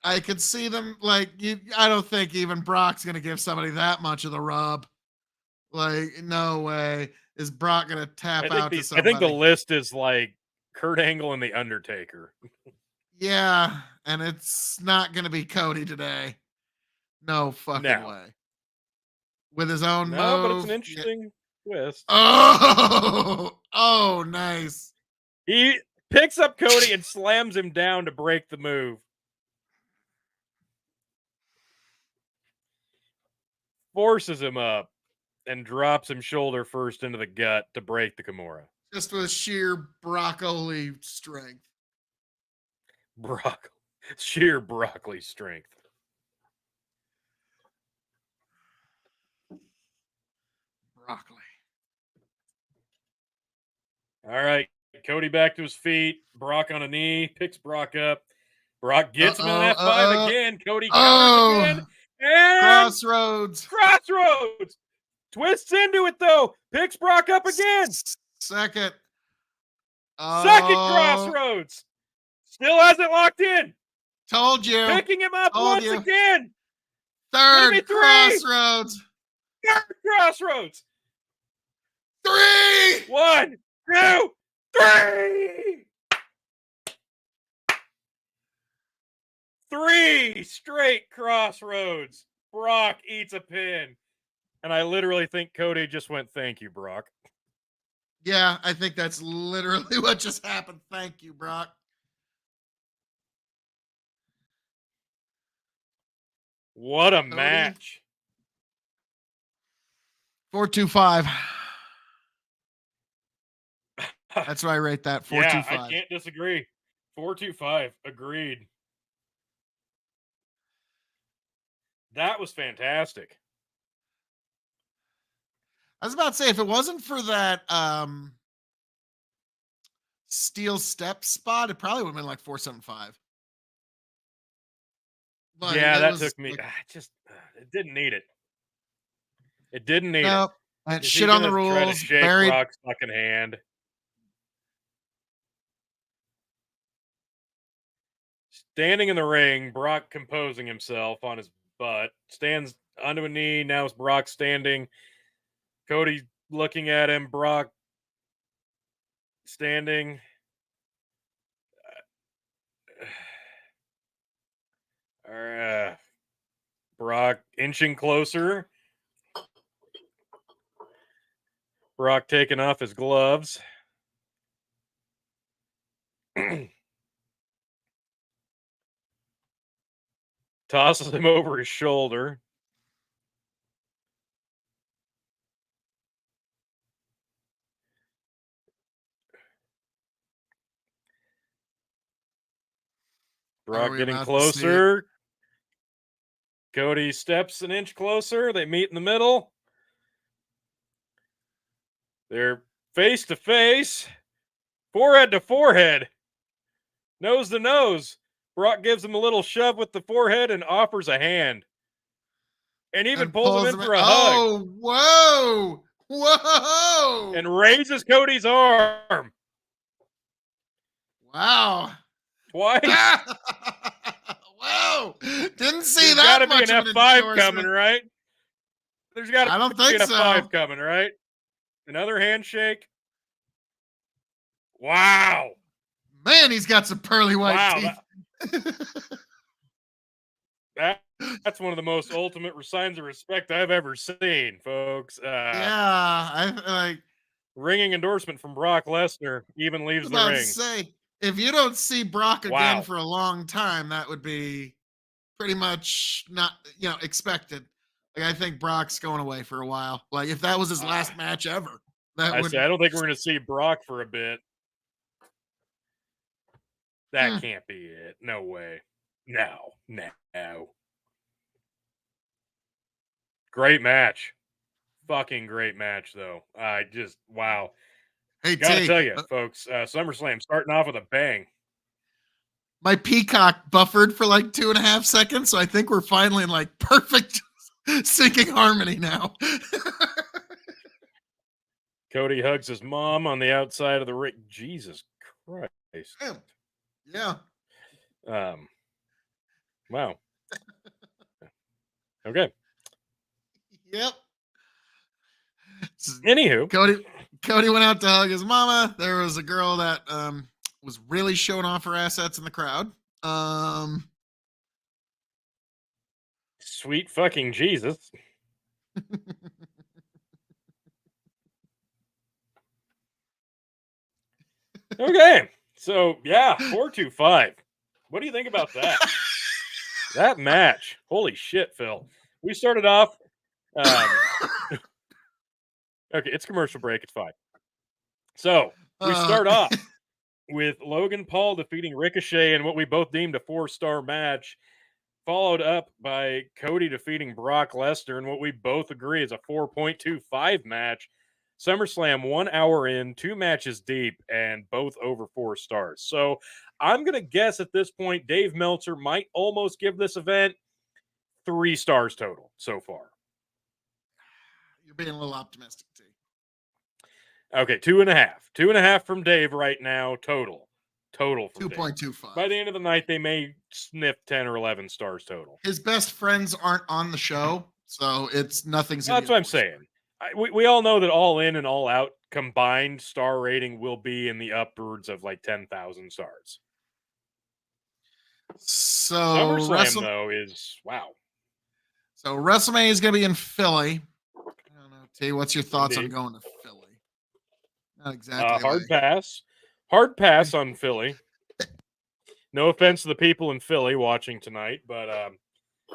I could see them like I don't think even Brock's gonna give somebody that much of the rub. Like, no way is Brock gonna tap out to somebody. I think the list is like Kurt Angle and The Undertaker. Yeah, and it's not gonna be Cody today. No fucking way. With his own move. But it's an interesting twist. Oh, nice. He picks up Cody and slams him down to break the move. Forces him up and drops him shoulder first into the gut to break the Kimura. Just with sheer broccoli strength. Sheer broccoli strength. Broccoli. All right. Cody back to his feet. Brock on a knee. Picks Brock up. Brock gets him in an F5 again. Cody counters again. And Crossroads. Twists into it, though. Picks Brock up again. Second. Second Crossroads. Still hasn't locked in. Told you. Picking him up again. Third Crossroads. Third Crossroads. 3. 1, 2, 3. 3 straight crossroads. Brock eats a pin. And I literally think Cody just went, "Thank you, Brock." Yeah, I think that's literally what just happened. Thank you, Brock. What a Cody? match. 4.25. That's why I rate that. 4.25. Yeah, I can't disagree. 4.25. Agreed. That was fantastic. I was about to say, if it wasn't for that steel step spot, it probably would have been like 4.75. But Yeah, it that was took me. like, It didn't need it. It didn't need it. nope. That Is he shit on the gonna try to rules. shake Buried. Brock's fucking hand? Standing in the ring, Brock composing himself on his butt, stands onto a knee. Now it's Brock standing. Cody looking at him. Brock standing. Brock inching closer. Brock taking off his gloves. Tosses him over his shoulder. Brock getting closer. Cody steps an inch closer. They meet in the middle. They're face to face, forehead to forehead, nose to nose. Brock gives him a little shove with the forehead and offers a hand. And even pulls him in for a hug. Oh, whoa. And raises Cody's arm. Wow. Twice. Whoa. Didn't see There's that gotta much be an of an F5 coming, right? There's got I don't to be think an F5 so. coming, right? Another handshake. Wow. Man, he's got some pearly white teeth. That, that's one of the most ultimate signs of respect I've ever seen, folks. yeah, I like ringing endorsement from Brock Lesnar even leaves the ring. Say, if you don't see Brock again for a long time, that would be pretty much not, expected. Like, I think Brock's going away for a while. Like, if that was his last match ever, I don't think we're going to see Brock for a bit. That can't be it. No way. No. Great match. Fucking great match, though. I just, wow. Hey, gotta tell you, folks, SummerSlam starting off with a bang. My Peacock buffered for like 2.5 seconds, so I think we're finally in like perfect syncing harmony now. Cody hugs his mom on the outside of the ring. Jesus Christ. Yeah. Wow. Okay. Yep. Anywho, Cody went out to hug his mama. There was a girl that was really showing off her assets in the crowd. Sweet fucking Jesus. Okay. So, yeah, 4.25. What do you think about that? That match. Holy shit, Phil. We started off. Okay, it's commercial break. It's fine. So, we start off with Logan Paul defeating Ricochet in what we both deemed a 4-star match, followed up by Cody defeating Brock Lesnar in what we both agree is a 4.25 match. SummerSlam 1 hour in, 2 matches deep, and both over 4 stars. So I'm going to guess at this point, Dave Meltzer might almost give this event 3 stars total so far. You're being a little optimistic, too. Okay, 2.5. 2.5 from Dave right now, total. Total from 2.25. By the end of the night, they may sniff 10 or 11 stars total. His best friends aren't on the show, so it's nothing's. That's what I'm saying. We all know that All In and All Out combined star rating will be in the upwards of like 10,000 stars. So SummerSlam though is wow. So WrestleMania is going to be in Philly. I don't know, T. What's your thoughts on Indeed. going to Philly? Not exactly Hard like. pass. Hard pass on Philly. No offense to the people in Philly watching tonight, but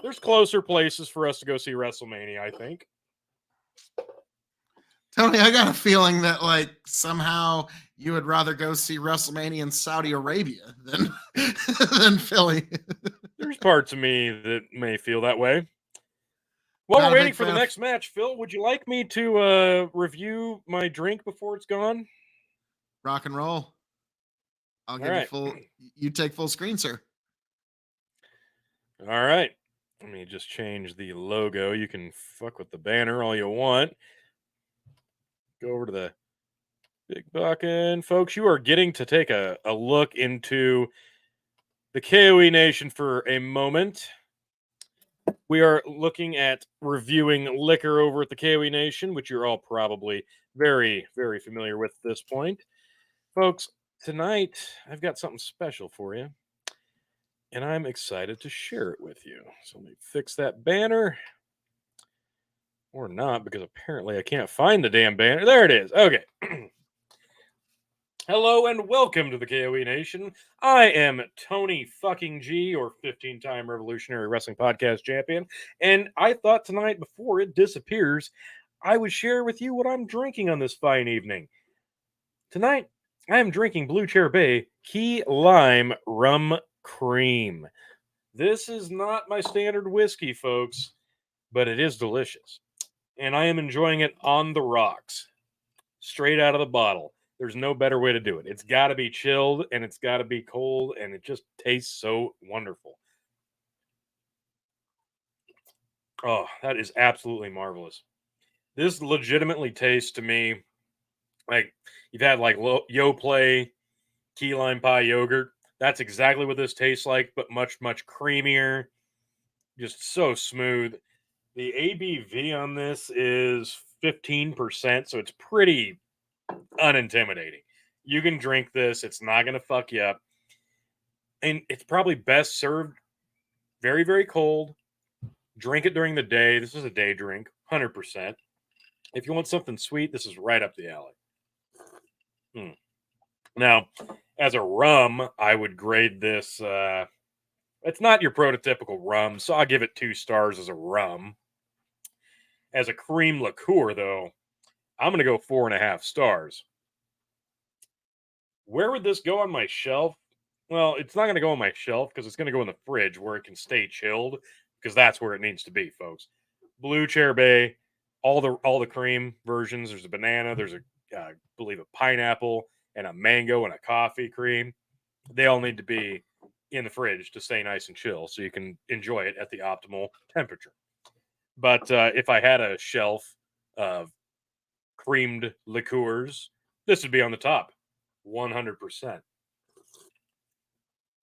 there's closer places for us to go see WrestleMania, I think. Tony, I got a feeling that like somehow you would rather go see WrestleMania in Saudi Arabia than than Philly. There's parts of me that may feel that way. While Not we're a waiting big for the fan. next match, Phil, would you like me to review my drink before it's gone? Rock and roll. I'll All give you right. full. You take full screen, sir. All right. Let me just change the logo. You can fuck with the banner all you want. Go over to the big bucking. Folks, you are getting to take a look into the KOE Nation for a moment. We are looking at reviewing liquor over at the KOE Nation, which you're all probably very, very familiar with at this point. Folks, tonight I've got something special for you, and I'm excited to share it with you. So let me fix that banner. Or not, because apparently I can't find the damn banner. There it is. Okay. Hello and welcome to the KOE Nation. I am Tony fucking G, your 15-time Revolutionary Wrestling Podcast champion, and I thought tonight, before it disappears, I would share with you what I'm drinking on this fine evening. Tonight, I am drinking Blue Chair Bay Key Lime Rum Cream. This is not my standard whiskey, folks, but it is delicious. And I am enjoying it on the rocks, straight out of the bottle. There's no better way to do it. It's got to be chilled and it's got to be cold, and it just tastes so wonderful. Oh, that is absolutely marvelous. This legitimately tastes to me like you've had like Yoplait key lime pie yogurt. That's exactly what this tastes like, but much, much creamier. Just so smooth. The ABV on this is 15%, so it's pretty unintimidating. You can drink this, it's not going to fuck you up. And it's probably best served very, very cold. Drink it during the day. This is a day drink, 100%. If you want something sweet, this is right up the alley. Now, as a rum, I would grade this. It's not your prototypical rum, so I'll give it 2 stars as a rum. As a cream liqueur, though, I'm going to go 4.5 stars. Where would this go on my shelf? Well, it's not going to go on my shelf because it's going to go in the fridge where it can stay chilled, because that's where it needs to be, folks. Blue Chair Bay, all the cream versions. There's a banana. There's I believe a pineapple and a mango and a coffee cream. They all need to be in the fridge to stay nice and chill, so you can enjoy it at the optimal temperature. But if I had a shelf of creamed liqueurs, this would be on the top, 100%.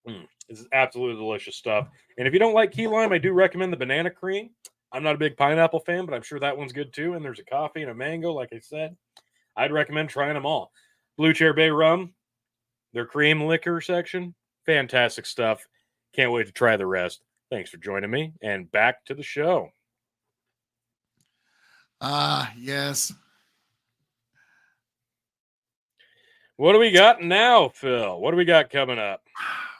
This is absolutely delicious stuff. And if you don't like key lime, I do recommend the banana cream. I'm not a big pineapple fan, but I'm sure that one's good too. And there's a coffee and a mango, like I said. I'd recommend trying them all. Blue Chair Bay Rum, their cream liquor section, fantastic stuff. Can't wait to try the rest. Thanks for joining me, and back to the show. Yes. What do we got now, Phil? What do we got coming up?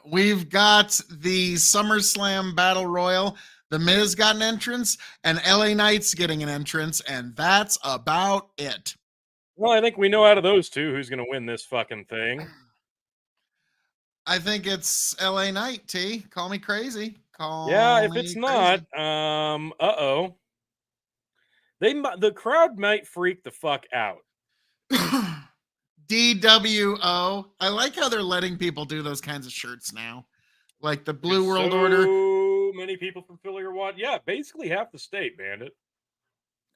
We've got the SummerSlam Battle Royal. The Miz got an entrance, and LA Knight's getting an entrance, and that's about it. Well, I think we know out of those two who's going to win this fucking thing. I think it's LA Knight, T. Call me crazy. Yeah, if it's not, uh-oh. The crowd might freak the fuck out. DWO. I like how they're letting people do those kinds of shirts now. Like the Blue World so Order. So many people from Philly are what? Yeah, basically half the state, Bandit.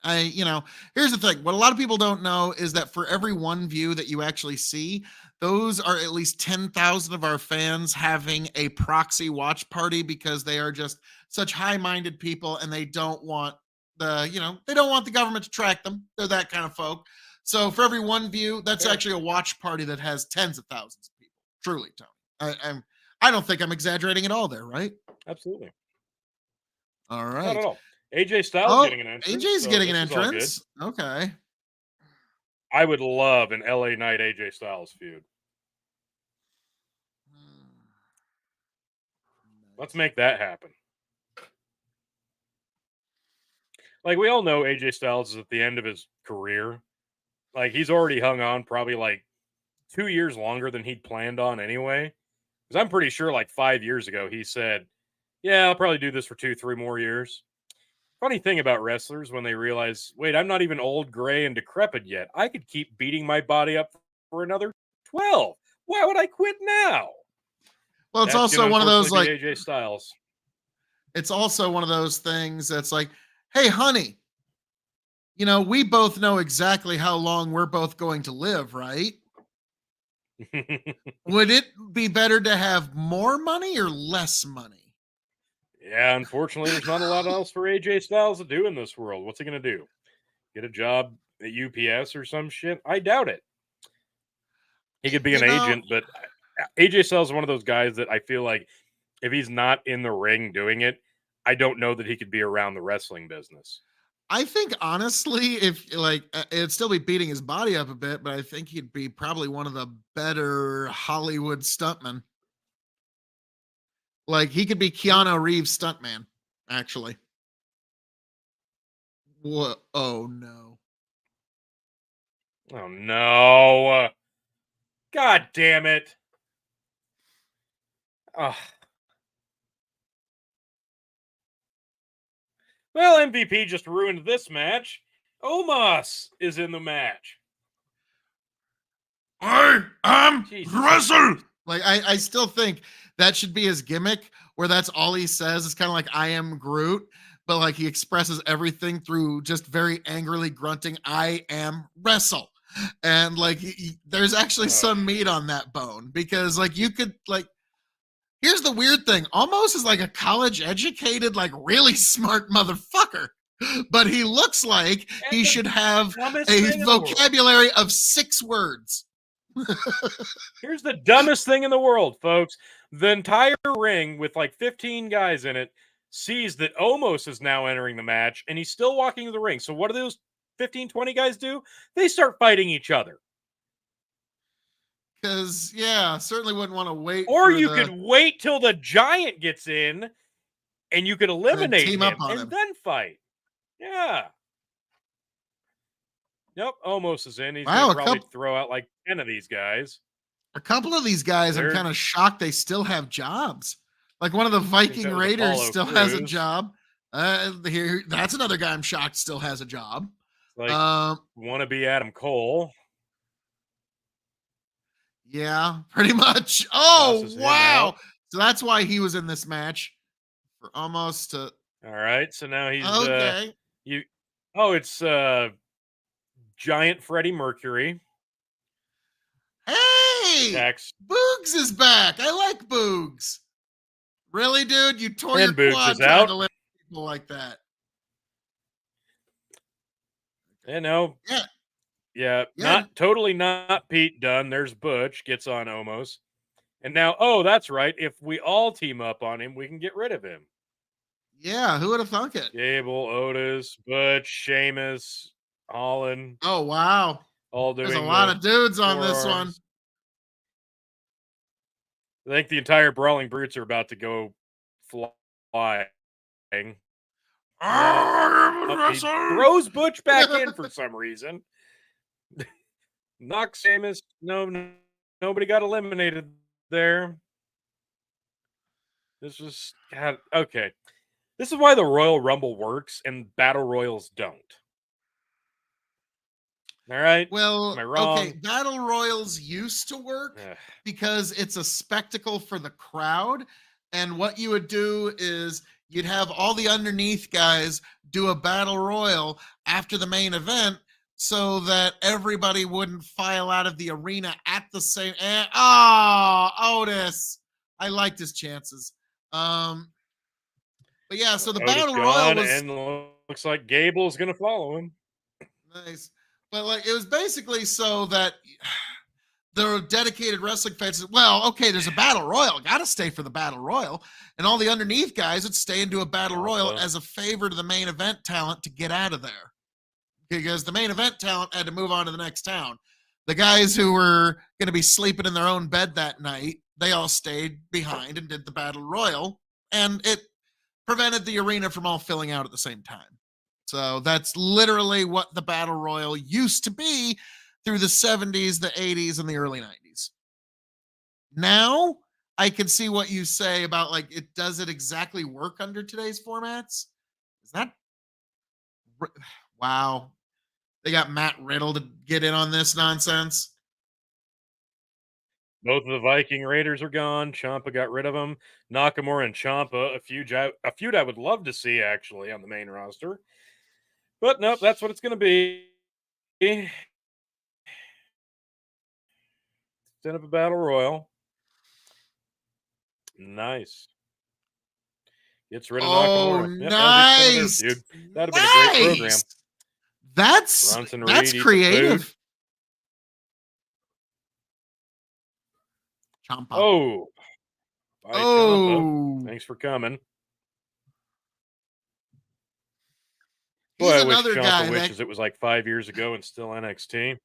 Here's the thing. What a lot of people don't know is that for every one view that you actually see, those are at least 10,000 of our fans having a proxy watch party because they are just such high-minded people and they don't want they don't want the government to track them. They're that kind of folk. So for every one view, that's Fair. actually a watch party that has tens of thousands of people. Truly, Tony. I don't think I'm exaggerating at all there, right? Absolutely. All Not at right. all. AJ Styles Oh, getting an entrance, AJ's so getting an this is all good. entrance. Okay. I would love an LA Knight AJ Styles feud. Let's make that happen. Like, we all know AJ Styles is at the end of his career. Like, he's already hung on probably like 2 years longer than he'd planned on anyway. Because I'm pretty sure like 5 years ago he said, "Yeah, I'll probably do this for 2, 3 more years." Funny thing about wrestlers when they realize, wait, I'm not even old, gray, and decrepit yet. I could keep beating my body up for another 12. Why would I quit now? Well, it's That's going to also one of those unfortunately be like AJ Styles. it's also one of those things that's like, hey, honey, we both know exactly how long we're both going to live, right? Would it be better to have more money or less money? Yeah, unfortunately, there's not a lot else for AJ Styles to do in this world. What's he going to do? Get a job at UPS or some shit? I doubt it. He could be You an know, agent, but AJ Styles is one of those guys that I feel like if he's not in the ring doing it, I don't know that he could be around the wrestling business. I think honestly, if like it'd still be beating his body up a bit, but I think he'd be probably one of the better Hollywood stuntmen. Like he could be Keanu Reeves stuntman, actually. What? Oh no. Oh no! God damn it! Ugh. Well, MVP just ruined this match. Omos is in the match. I am Jesus wrestle. Christ. Like I still think that should be his gimmick, where that's all he says. It's kind of like I am Groot, but like he expresses everything through just very angrily grunting, I am wrestle. And like there's actually Ugh. some meat on that bone because like you could like here's the weird thing, almost is like a college educated, like really smart motherfucker. But he looks like And he the should have dumbest a thing in the world. vocabulary of 6 words. Here's the dumbest thing in the world, folks. The entire ring with like 15 guys in it sees that Omos is now entering the match and he's still walking to the ring. So what do those 15, 20 guys do? They start fighting each other. Because yeah, certainly wouldn't want to wait Or for you the could wait till the giant gets in and you could and then eliminate team up him on and him. then fight. Yeah. Yep, Omos is in. He's going Wow, to probably throw out like 10 of these guys. a couple of these guys, I'm They're, kind of shocked they still have jobs. Like one of the I think Viking that was Raiders Apollo still has a Crews. job. Here, that's another guy I'm shocked still has a job. Like, Um, want to be Adam Cole. yeah, pretty much. Oh Tosses him out. wow! So that's why he was in this match for almost to. All right, so now he's Okay. you. Oh, it's Giant Freddie Mercury. Hey, Attacks Boogs is back. I like Boogs. Really, dude? You tore your and Boogs quad is trying out. to lift people like that. You know, Yeah, yeah, yeah, not Pete Dunne. There's Butch gets on Omos, and now that's right. If we all team up on him, we can get rid of him. yeah. Who would have thunk it? Gable, Otis, Butch, Sheamus, Holland, Oh wow, all there's a doing lot the of dudes on this one. forearms. I think the entire Brawling Brutes are about to go flying. He throws Butch back in for some reason. Knocks Sheamus. Nobody got eliminated there. This was okay. This is why the Royal Rumble works and Battle Royals don't. All right. Well, Am I wrong? okay, battle royals used to work because it's a spectacle for the crowd. And what you would do is you'd have all the underneath guys do a battle royal after the main event so that everybody wouldn't file out of the arena at the same. Otis. I liked his chances. But yeah, so the Otis battle royal gone, was and looks like Gable's going to follow him. nice. But like, it was basically so that the dedicated wrestling fans said, well, okay, there's a battle royal, gotta stay for the battle royal, and all the underneath guys would stay into a battle royal as a favor to the main event talent to get out of there, because the main event talent had to move on to the next town. The guys who were going to be sleeping in their own bed that night, they all stayed behind and did the battle royal, and it prevented the arena from all filling out at the same time. So that's literally what the battle royal used to be through the 70s, the 80s, and the early 90s. Now I can see what you say about like, it does it exactly work under today's formats? Is that wow? They got Matt Riddle to get in on this nonsense. Both of the Viking Raiders are gone. Ciampa got rid of them. Nakamura and Ciampa, a feud I would love to see actually on the main roster. But nope, that's what it's going to be. Instead of a battle royal. Nice. Gets rid of Nakamura. Yep, Nice. that was it for the feud. That'd have been a great program. That's creative. Ciampa. Oh. Bye, Ciampa. Thanks for coming. Boy, I wish Ciampa wishes it was like 5 years ago and still NXT.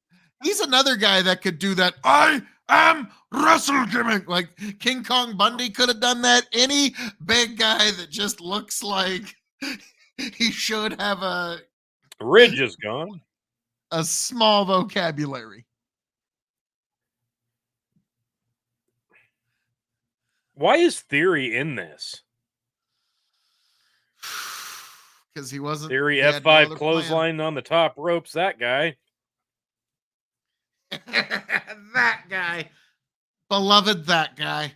He's another guy that could do that. I am wrestle gimmick. Like King Kong Bundy could have done that. Any big guy that just looks like he should have a Ridge is gone. A small vocabulary. Why is Theory in this? Because he wasn't. Theory F5 clothesline on the top ropes. That guy. That guy. Beloved that guy.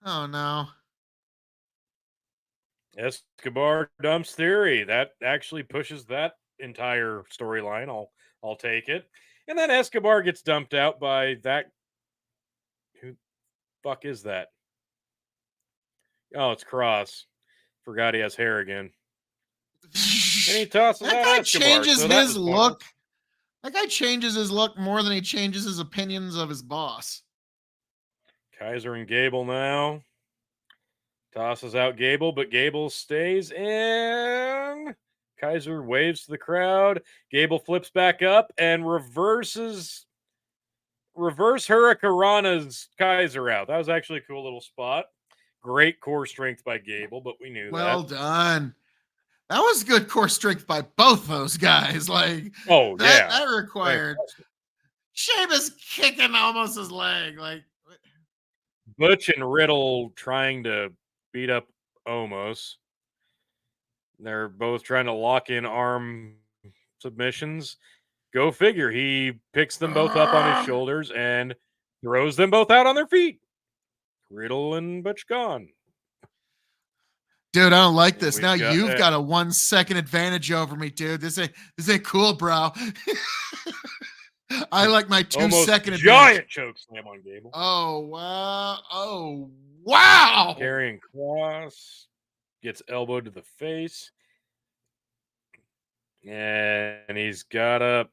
Oh, no. Escobar dumps Theory. That actually pushes that entire storyline. I'll take it. And then Escobar gets dumped out by that. Who the fuck is that? Oh, it's Cross. Forgot he has hair again. And he tosses that out guy Escobar. Changes his look. That guy changes his look more than he changes his opinions of his boss. Kaiser and Gable now. Tosses out Gable, but Gable stays in. Kaiser waves to the crowd. Gable flips back up and reverse Hurricanrana's Kaiser out. That was actually a cool little spot. Great core strength by Gable, but we knew that. Well done. That was good core strength by both those guys. Like, that required Sheamus kicking almost his leg. Like, Butch and Riddle trying to beat up Omos. They're both trying to lock in arm submissions. Go figure. He picks them both up on his shoulders and throws them both out on their feet. Riddle and Butch gone. Dude, I don't like this. Now you've got a 1 second advantage over me, dude. This ain't cool, bro. I like my 2 second advantage. Giant choke slam on Gable. Oh wow. Oh wow. Carrying Cross gets elbowed to the face. And he's got a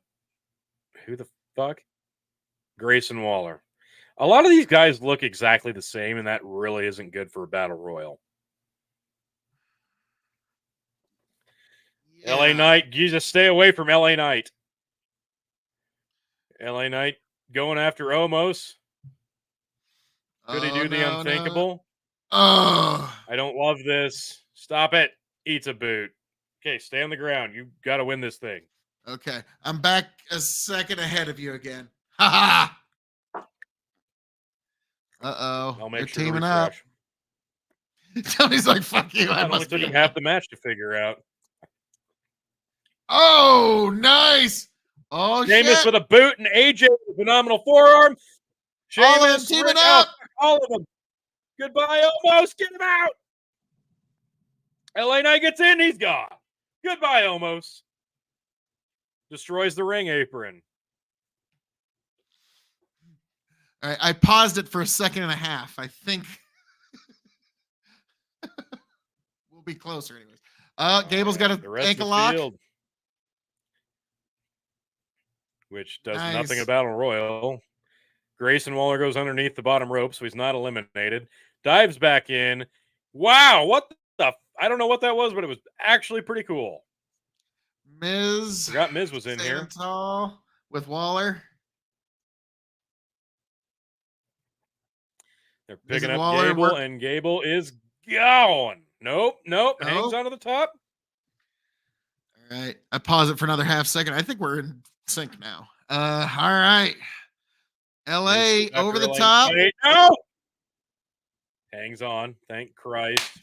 who the fuck? Grayson Waller. A lot of these guys look exactly the same, and that really isn't good for a battle royal. Yeah. LA Knight, you just stay away from LA Knight. LA Knight going after Omos. Could he do the unthinkable? No. I don't love this. Stop it. Eats a boot. Okay, stay on the ground. You got to win this thing. Okay, I'm back a second ahead of you again. Ha ha. I'll make sure teaming up. Tony's like, "Fuck you." I only took him half the match to figure out. Oh, nice. Oh, Sheamus with a boot and AJ with a phenomenal forearm. Sheamus teaming up. All of them. Goodbye, Omos. Get him out. LA Knight gets in. He's gone. Goodbye, Omos. Destroys the ring apron. All right, I paused it for a second and a half. I think we'll be closer anyways. Gable's got an ankle lock. which does nothing Nice. in Battle Royal. Grayson Waller goes underneath the bottom rope, so he's not eliminated. Dives back in. Wow, what the? I don't know what that was, but it was actually pretty cool. Miz. Forgot Miz was in standing here. tall with Waller. They're Miz picking and up Waller Gable, work. and Gable is going. Nope. Hangs Oh, onto the top. all right. I pause it for another half second. I think we're in sync now. All right. LA over the top. No! Hangs on. Thank Christ.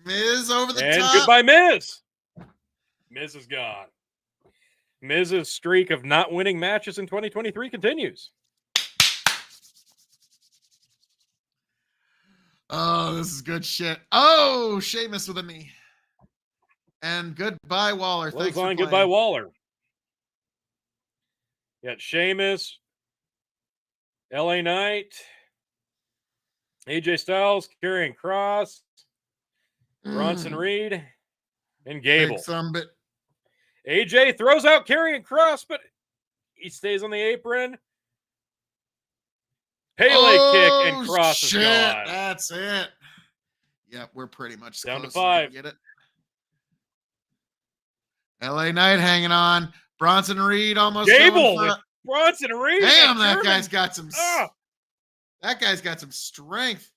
Miz over the And top. goodbye, Miz. Miz is gone. Miz's streak of not winning matches in 2023 continues. Oh, this is good shit. Oh, Sheamus with a knee. And goodbye, Waller. Thanks for playing. Goodbye, Waller. Got Sheamus, LA Knight, AJ Styles, Karrion Kross, Bronson Reed, and Gable. AJ throws out Karrion Kross, but he stays on the apron. Pele kick, and Kross is gone. That's it. Yep, we're pretty much down to close 5. Get it? LA Knight hanging on. Bronson Reed almost Gable going for Bronson Reed. Damn, that guy's got some. That guy's got some strength.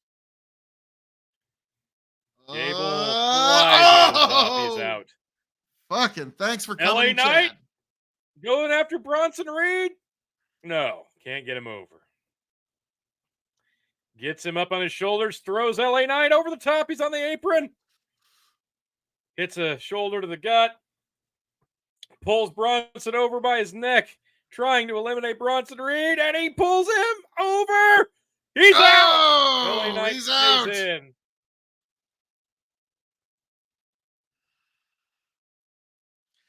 Gable flies over the top. He's out. Fucking thanks for coming, LA Knight Chad. Going after Bronson Reed. No, can't get him over. Gets him up on his shoulders. Throws LA Knight over the top. He's on the apron. Hits a shoulder to the gut. Pulls Bronson over by his neck, trying to eliminate Bronson Reed, and he pulls him over. He's out. LA Knight He's out. In.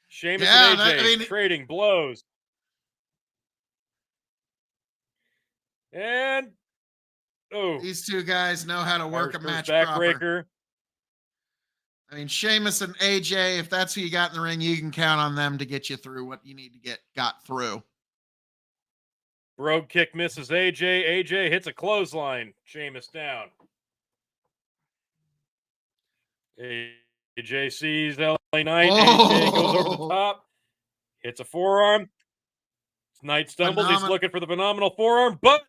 Sheamus and AJ trading blows. And these two guys know how to work a match backbreaker. Proper. I mean, Sheamus and AJ, if that's who you got in the ring, you can count on them to get you through what you need to get got through. Brogue kick misses AJ. AJ hits a clothesline. Sheamus down. AJ sees LA Knight. AJ goes over the top. Hits a forearm. Knight stumbles. He's looking for the phenomenal forearm, but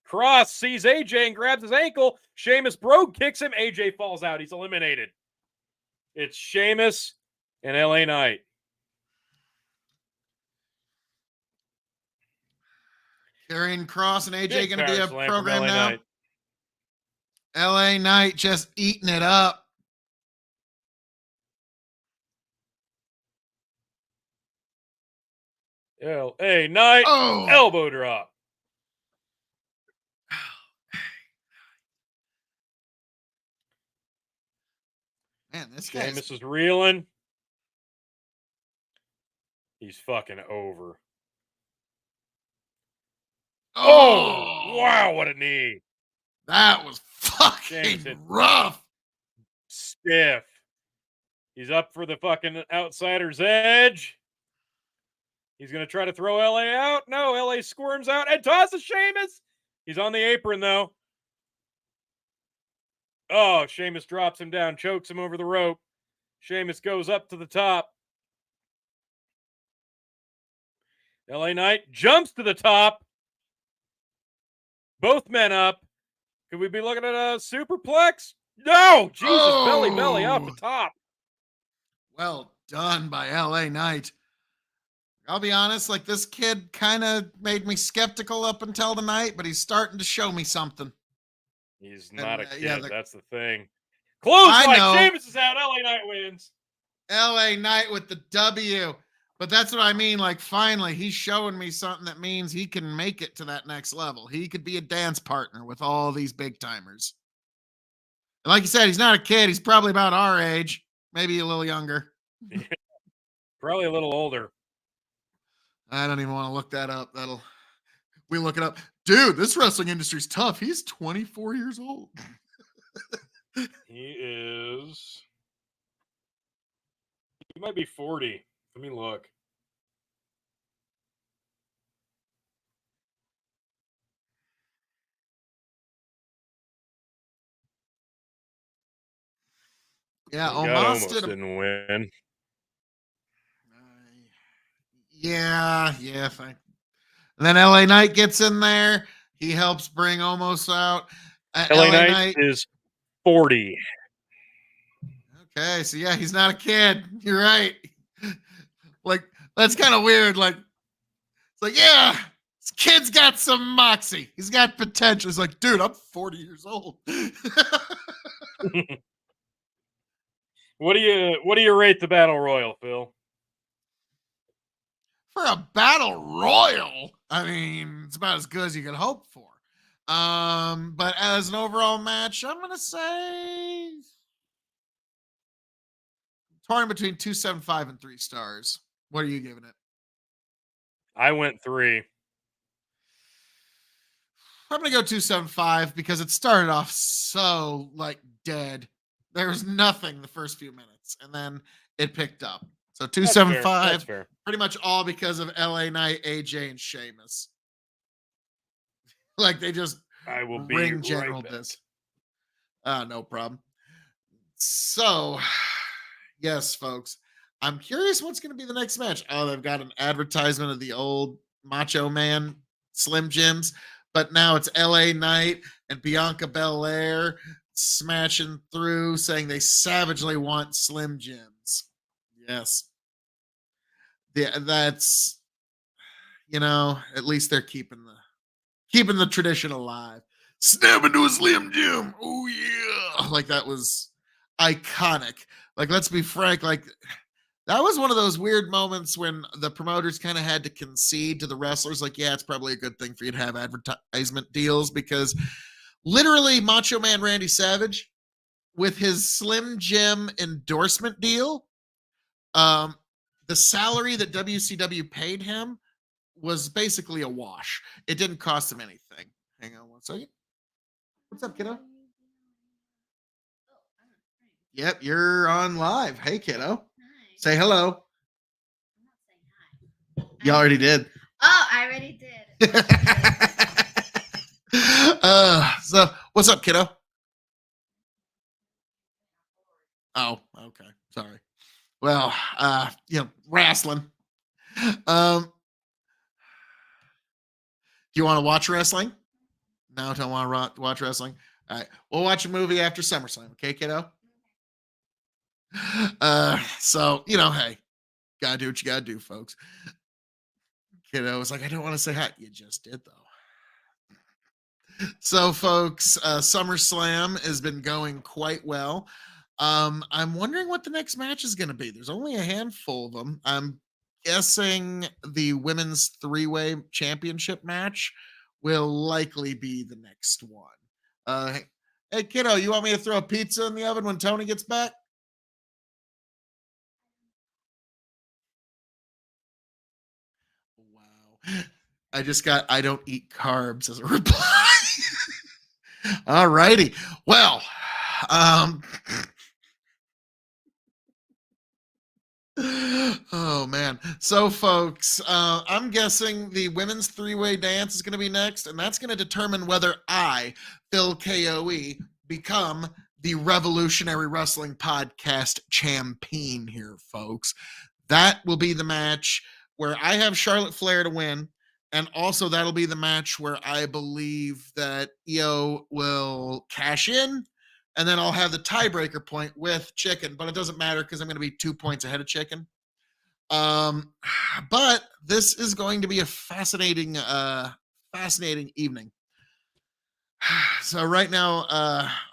Kross sees AJ and grabs his ankle. Sheamus Brogue kicks him. AJ falls out. He's eliminated. It's Sheamus and LA Knight. Karrion Kross and AJ going to be a program now. Knight. LA Knight just eating it up. LA Knight elbow drop. Man, this guy is reeling. He's fucking over. Oh, wow, what a knee. That was fucking rough. Stiff. He's up for the fucking outsider's edge. He's going to try to throw LA out. No, LA squirms out and tosses Sheamus. He's on the apron, though. Oh, Sheamus drops him down, chokes him over the rope. Sheamus goes up to the top. LA Knight jumps to the top. Both men up. Could we be looking at a superplex? No! Jesus, belly off the top. Well done by LA Knight. I'll be honest, like this kid kind of made me skeptical up until tonight, but he's starting to show me something. He's not a kid. That's the thing. Clothesline. Sheamus is out. LA Knight wins. LA Knight with the W. But that's what I mean. Like, finally, he's showing me something that means he can make it to that next level. He could be a dance partner with all these big timers. And like you said, he's not a kid. He's probably about our age, maybe a little younger. Probably a little older. I don't even want to look that up. We look it up. Dude, this wrestling industry's tough. He's 24 years old. He might be 40. Let me look. Yeah, He got almost almost did a didn't win. yeah. And then LA Knight gets in there. He helps bring Omos out. LA LA Knight Knight. is 40. Okay, so yeah, he's not a kid. You're right. Like that's kind of weird. Like it's like yeah, this kid's got some moxie. He's got potential. It's like, dude, I'm 40 years old. What do you rate the battle royal, Phil? For a battle royal, I mean, it's about as good as you could hope for. But as an overall match, I'm gonna say torn between 2.75 and 3 stars. What are you giving it? I went 3. I'm gonna go 2.75 because it started off so like dead. There was nothing the first few minutes, and then it picked up. So That's fair. 2.75, That's fair. pretty much all because of LA Knight, AJ, and Sheamus. Like they just I will be ring right general back. this. No problem. So, yes, folks, I'm curious what's going to be the next match. Oh, they've got an advertisement of the old Macho Man Slim Jims, but now it's LA Knight and Bianca Belair smashing through saying they savagely want Slim Jims. Yes. Yeah, that's at least they're keeping the tradition alive. Snap into a Slim Jim. Oh yeah. Like that was iconic. Like let's be frank, like that was one of those weird moments when the promoters kind of had to concede to the wrestlers like yeah, it's probably a good thing for you to have advertisement deals because literally Macho Man Randy Savage with his Slim Jim endorsement deal, um the salary that WCW paid him was basically a wash. It didn't cost him anything. Hang on one second. What's up, kiddo? Yep, you're on live. Hey, kiddo. Say hello. You already did. Oh, I already did. So what's up, kiddo? Oh, okay. Sorry. Well, wrestling. Do you want to watch wrestling? No, don't want to watch wrestling. All right, we'll watch a movie after SummerSlam. Okay, kiddo. So hey, gotta do what you gotta do, folks. Kiddo was like, I don't want to say hi. You just did though. So, folks, SummerSlam has been going quite well. I'm wondering what the next match is going to be. There's only a handful of them. I'm guessing the women's three-way championship match will likely be the next one. Hey, kiddo, you want me to throw a pizza in the oven when Tony gets back? Wow. I don't eat carbs as a reply. All righty. Well, um, oh man. So folks, I'm guessing the women's three-way dance is going to be next, and that's going to determine whether I, Phil KOE, become the Revolutionary Wrestling Podcast champion here, folks. That will be the match where I have Charlotte Flair to win. And also, that'll be the match where I believe that EO will cash in. And then I'll have the tiebreaker point with Chicken, but it doesn't matter because I'm going to be 2 points ahead of Chicken. But this is going to be a fascinating evening. So right now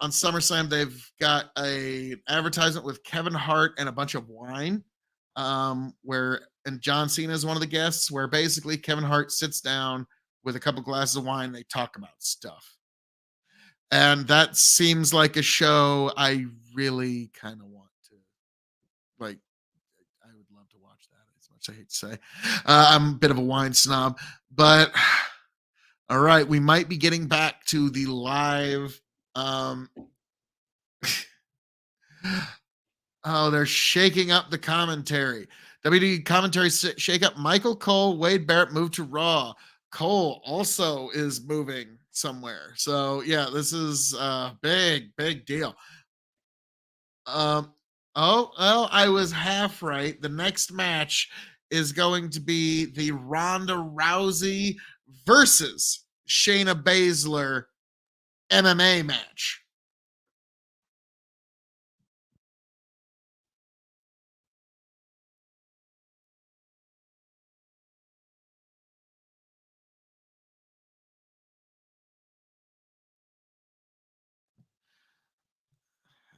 on SummerSlam, they've got a advertisement with Kevin Hart and a bunch of wine, and John Cena is one of the guests, where basically Kevin Hart sits down with a couple glasses of wine. They talk about stuff, and that seems like a show I really kind of want to like. I would love to watch that. As much as I hate to say, I'm a bit of a wine snob, but all right, we might be getting back to the live. Oh, they're shaking up the commentary. WWE commentary shake up. Michael Cole, Wade Barrett moved to Raw. Cole also is moving somewhere. So yeah, this is a big deal. Oh, well, I was half right. The next match is going to be the Ronda Rousey versus Shayna Baszler MMA match.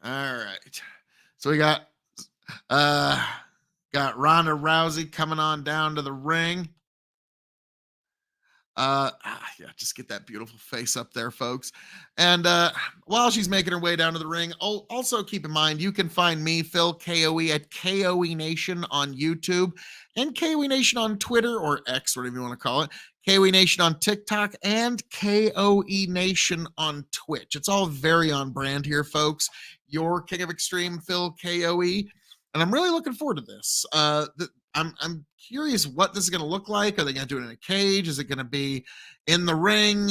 All right. So we uh got Ronda Rousey coming on down to the ring. Yeah, just get that beautiful face up there, folks. And while she's making her way down to the ring, also keep in mind you can find me, Phil KOE, at KOE Nation on YouTube and KOE Nation on Twitter or X, whatever you want to call it. KOE Nation on TikTok and KOE Nation on Twitch. It's all very on brand here, folks. Your King of Extreme, Phil KOE. And I'm really looking forward to this. I'm curious what this is going to look like. Are they going to do it in a cage? Is it going to be in the ring?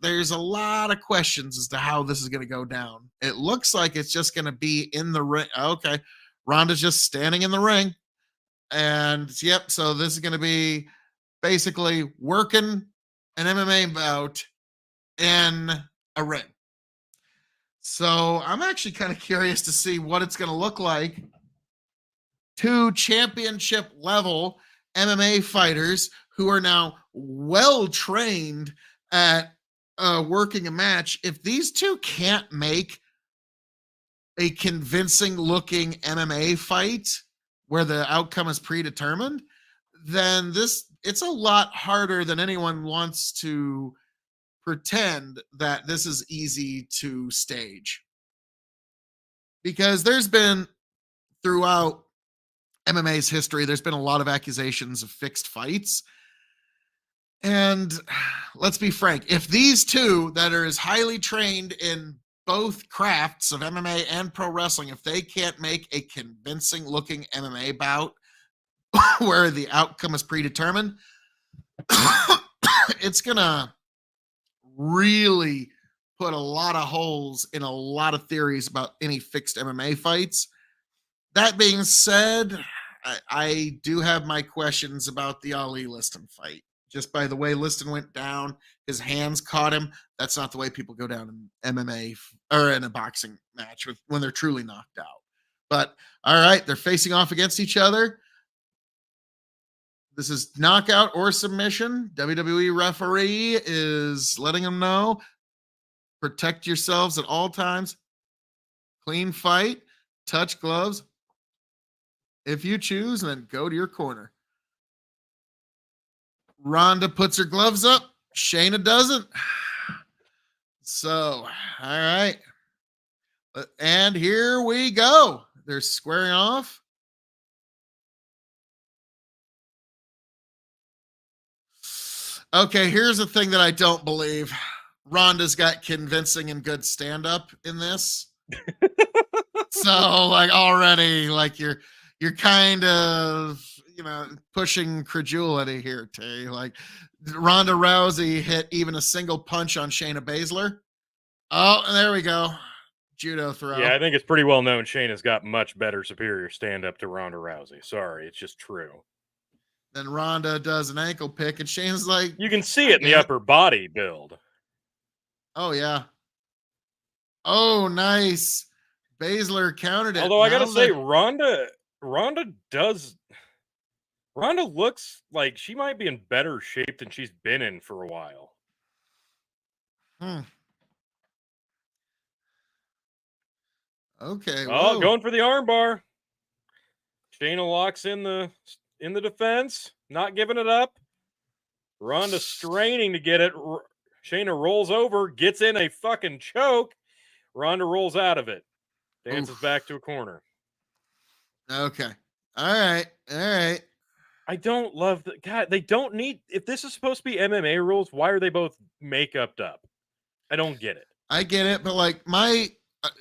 There's a lot of questions as to how this is going to go down. It looks like it's just going to be in the ring. Okay, Ronda's just standing in the ring, and yep. So this is going to be basically working an MMA bout in a ring. So I'm actually kind of curious to see what it's going to look like. Two championship level MMA fighters who are now well trained at working a match. If these two can't make a convincing looking MMA fight where the outcome is predetermined, then it's a lot harder than anyone wants to pretend that this is easy to stage. Because there's been throughout MMA's history, there's been a lot of accusations of fixed fights. And let's be frank, if these two that are as highly trained in both crafts of MMA and pro wrestling, if they can't make a convincing looking MMA bout where the outcome is predetermined, it's going to really put a lot of holes in a lot of theories about any fixed MMA fights. That being said, I do have my questions about the Ali Liston fight. Just by the way Liston went down, his hands caught him. That's not the way people go down in MMA or in a boxing match when they're truly knocked out. But all right, they're facing off against each other. This is knockout or submission. WWE referee is letting them know, protect yourselves at all times. Clean fight, touch gloves. If you choose, then go to your corner. Ronda puts her gloves up. Shayna doesn't. So, all right. And here we go. They're squaring off. Okay, here's the thing that I don't believe. Ronda's got convincing and good stand-up in this. So, like, already, like, you're kind of, pushing credulity here, Tay. Like, Ronda Rousey hit even a single punch on Shayna Baszler. Oh, there we go. Judo throw. Yeah, I think it's pretty well known Shayna's got much better, superior stand-up to Ronda Rousey. Sorry, it's just true. Then Ronda does an ankle pick, and Shayna's like... You can see it in the upper body build. Oh, yeah. Oh, nice. Baszler countered it. Although I gotta say, Ronda looks like she might be in better shape than she's been in for a while. Okay. Oh, going for the armbar. Shayna locks in the defense, not giving it up. Ronda straining to get it. Shayna rolls over, gets in a fucking choke. Ronda rolls out of it. Dances back to a corner. Okay. All right. I don't love the God. They don't need. If this is supposed to be MMA rules, why are they both make-upped up? I don't get it. I get it, but like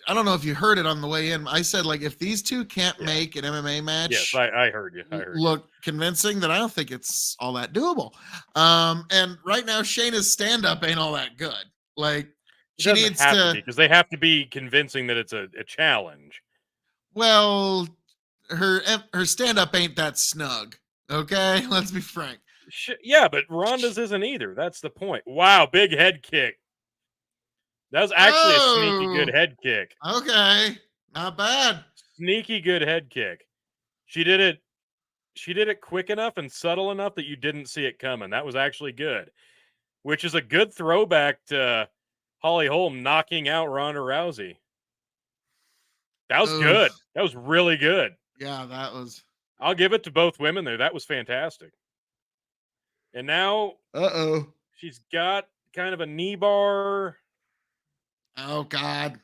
I don't know if you heard it on the way in. I said, like, if these two can't make an MMA match, yes, I heard you. Look convincing, then I don't think it's all that doable. And right now, Shayna's stand-up ain't all that good. Like, she needs to because they have to be convincing that it's a challenge. Well, her stand up ain't that snug. Okay, let's be frank. Yeah, but Ronda's isn't either. That's the point. Wow, big head kick. That was actually a sneaky good head kick. Okay, not bad. Sneaky good head kick. She did it quick enough and subtle enough that you didn't see it coming. That was actually good. Which is a good throwback to Holly Holm knocking out Ronda Rousey. That was good. That was really good. Yeah, that was. I'll give it to both women there. That was fantastic. And now she's got kind of a knee bar. Oh God,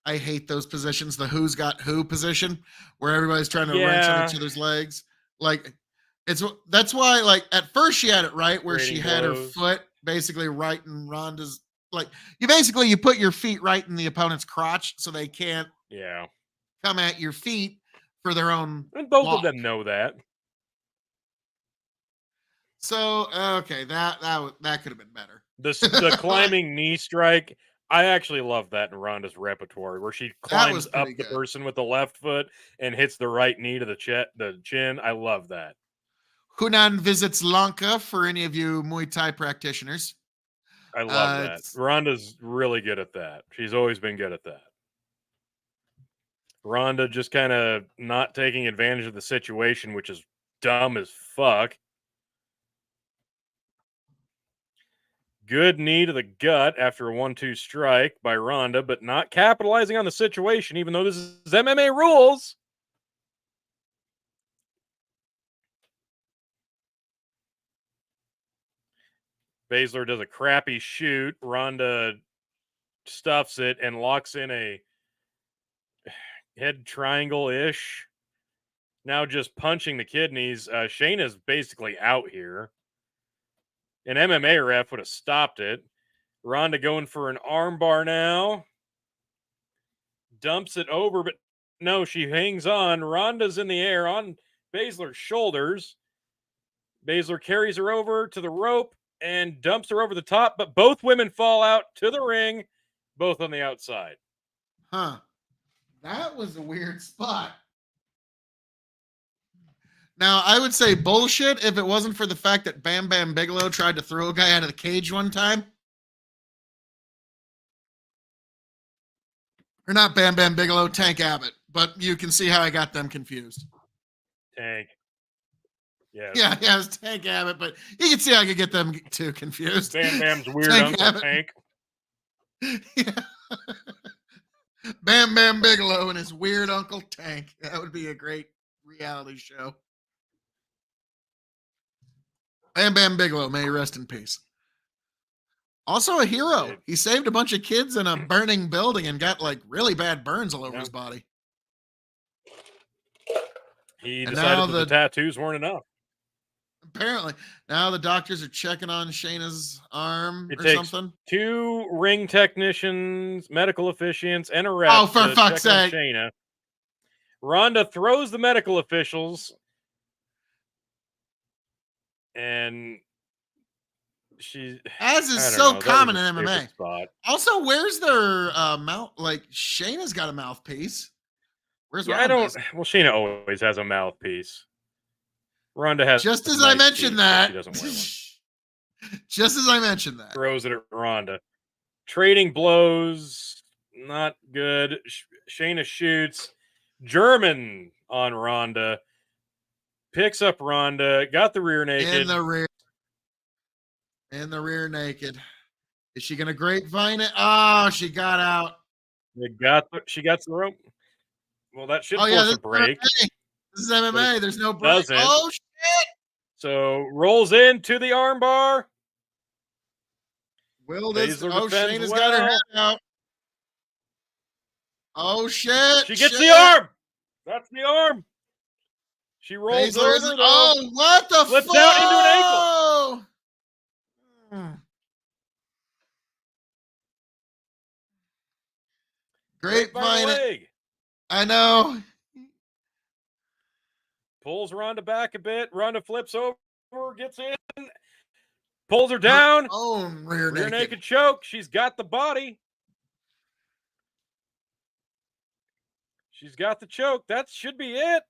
I hate those positions. The who's got who position, where everybody's trying to wrench on each other's legs. Like, that's why. Like at first she had it right, where she had her foot basically right in Ronda's. Like you put your feet right in the opponent's crotch, so they can't. Yeah. Come at your feet for their own. And both of them know that. So okay, that could have been better. The climbing knee strike, I actually love that in Ronda's repertoire, where she climbs up the person with the left foot and hits the right knee to the chin. I love that. Hunan visits Lanka for any of you Muay Thai practitioners. I love that. Ronda's really good at that. She's always been good at that. Ronda just kind of not taking advantage of the situation, which is dumb as fuck. Good knee to the gut after a 1-2 strike by Ronda, but not capitalizing on the situation, even though this is MMA rules. Baszler does a crappy shoot. Ronda stuffs it and locks in a head triangle-ish. Now just punching the kidneys. Shayna's basically out here. An MMA ref would have stopped it. Ronda going for an armbar now. Dumps it over, but no, she hangs on. Ronda's in the air on Baszler's shoulders. Baszler carries her over to the rope and dumps her over the top, but both women fall out to the ring, both on the outside. Huh. That was a weird spot. Now, I would say bullshit if it wasn't for the fact that Bam Bam Bigelow tried to throw a guy out of the cage one time. Or not Bam Bam Bigelow, Tank Abbott. But you can see how I got them confused. Tank. Yes. Yeah, it was Tank Abbott, but you can see how I could get them too confused. Bam Bam's weird Tank Uncle Tank. Yeah. Bam Bam Bigelow and his weird Uncle Tank. That would be a great reality show. Bam Bam Bigelow, may he rest in peace. Also a hero. He saved a bunch of kids in a burning building and got like really bad burns all over his body. He decided that the tattoos weren't enough. Apparently. Now the doctors are checking on Shayna's arm or something. 2 ring technicians, medical officiants, and a ref. Oh, for fuck's sake. Shayna. Ronda throws the medical officials. And she, as is so common in MMA. Also, where's their mouth? Like Shayna's got a mouthpiece. Where's Ronda's? Well, Shayna always has a mouthpiece. Ronda has. Just as I mentioned that. She doesn't wear one. Just as I mentioned that. Throws it at Ronda. Trading blows. Not good. Shayna shoots. German on Ronda. Picks up Ronda. Got the rear naked. In the rear naked. Is she gonna grapevine it? Oh, she got out. She got the rope. Well, that should force a break. This is MMA. There's no break. Oh shit! So rolls into the armbar. Shayna's got her head out. Oh shit! She gets the arm. That's the arm. She rolls over. Oh, what the fuck? Flips out into an ankle. Grapevine leg. I know. Pulls Ronda back a bit. Ronda flips over, gets in, pulls her down. Rear naked choke. She's got the body. She's got the choke. That should be it.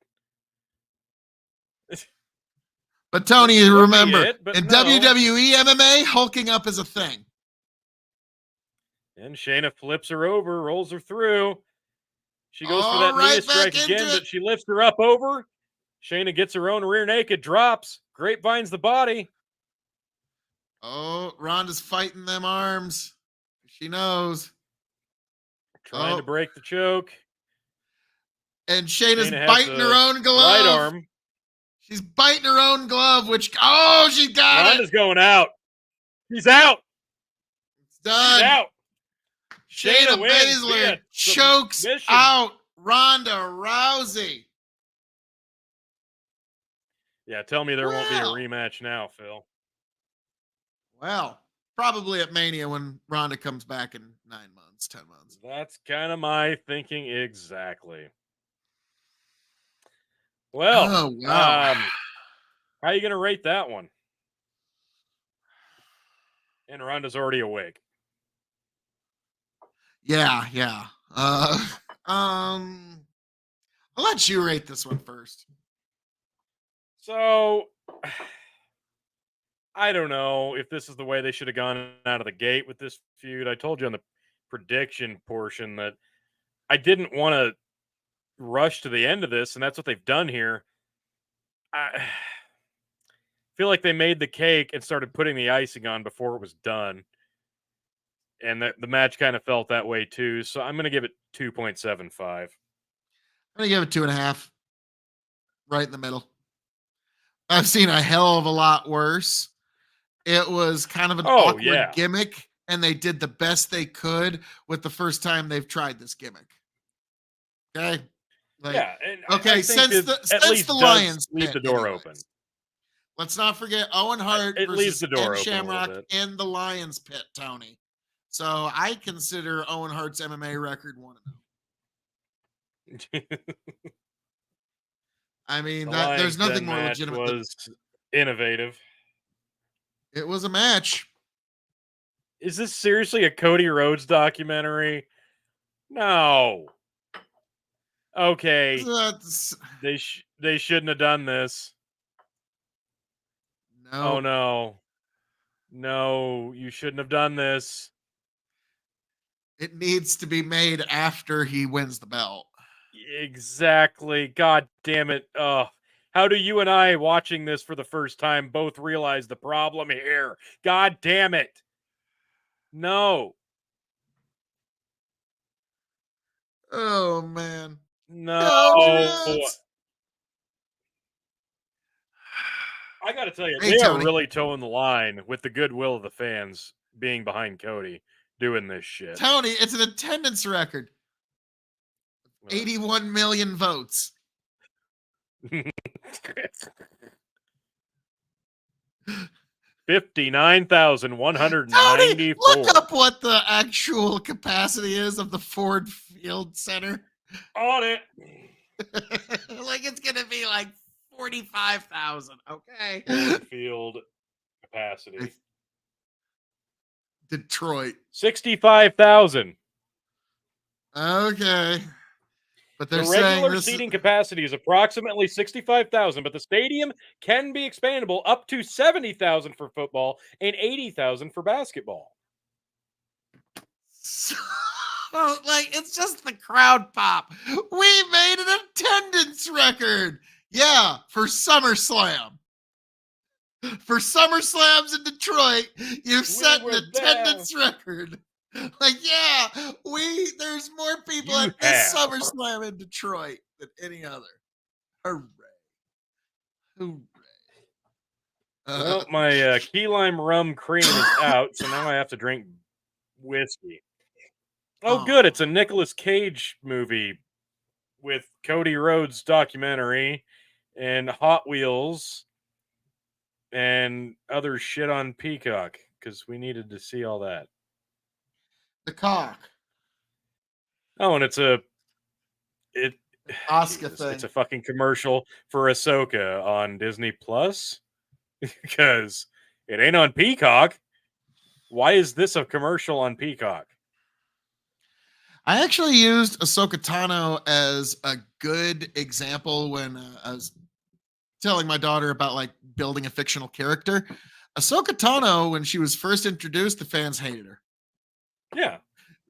But Tony, This should be remember, it, but in no. WWE MMA, hulking up is a thing. And Shayna flips her over, rolls her through. She goes for All that knee right, strike back into again, it. but she lifts her up over. Shayna gets her own rear naked, drops. Grapevines the body. Oh, Ronda's fighting them arms. She knows. Trying to break the choke. And Shayna's Shayna has biting the her own glove. right arm. She's biting her own glove, which, oh, she got Ronda's going out. She's out. It's done. She's out. Shayna wins Baszler via chokes submission. out Ronda Rousey. Yeah, tell me there won't be a Wow. rematch now, Phil. Well, probably at Mania when Ronda comes back in 9 months, 10 months. That's kind of my thinking exactly. Well, Oh, wow. how are you going to rate that one? And Ronda's already awake. Yeah. I'll let you rate this one first. So, I don't know if this is the way they should have gone out of the gate with this feud. I told you on the prediction portion that I didn't want to rush to the end of this, and that's what they've done here. I feel like they made the cake and started putting the icing on before it was done. And the match kind of felt that way too. So I'm going to give it 2.75. I'm going to give it 2.5. Right in the middle. I've seen a hell of a lot worse. It was kind of an awkward gimmick, and they did the best they could with the first time they've tried this gimmick. Okay? Okay, since the Lions leave the door open. Let's not forget Owen Hart it leaves the door open Shamrock in the Lions pit, Tony. So I consider Owen Hart's MMA record 1-0. I mean, there's nothing more legitimate. Was innovative. It was a match. Is this seriously a Cody Rhodes documentary? No. Okay. They shouldn't have done this. No. Oh no. No, you shouldn't have done this. It needs to be made after he wins the belt. Exactly. God damn it. How do you and I, watching this for the first time, both realize the problem here? God damn it. No. Oh, man. No. I got to tell you, they are really towing the line with the goodwill of the fans being behind Cody doing this shit. Tony, it's an attendance record. 81 million votes. 59,194. Look up what the actual capacity is of the Ford Field Center. On it. Like it's gonna be like 45,000. Okay. Ford Field capacity. Detroit. 65,000. Okay. But they're the saying regular seating capacity is approximately 65,000, but the stadium can be expandable up to 70,000 for football and 80,000 for basketball. So, like, it's just the crowd pop. We made an attendance record. Yeah, for SummerSlam. For SummerSlams in Detroit, you've set an attendance record. Like, yeah, there's more people at this SummerSlam in Detroit than any other. Hooray. Well, my key lime rum cream is out, so now I have to drink whiskey. Oh, good. It's a Nicolas Cage movie with Cody Rhodes documentary and Hot Wheels and other shit on Peacock because we needed to see all that. The cock. Oh, and it's a Oscar thing. It's a fucking commercial for Ahsoka on Disney Plus because it ain't on Peacock. Why is this a commercial on Peacock? I actually used Ahsoka Tano as a good example when I was telling my daughter about like building a fictional character. Ahsoka Tano, when she was first introduced, the fans hated her. Yeah.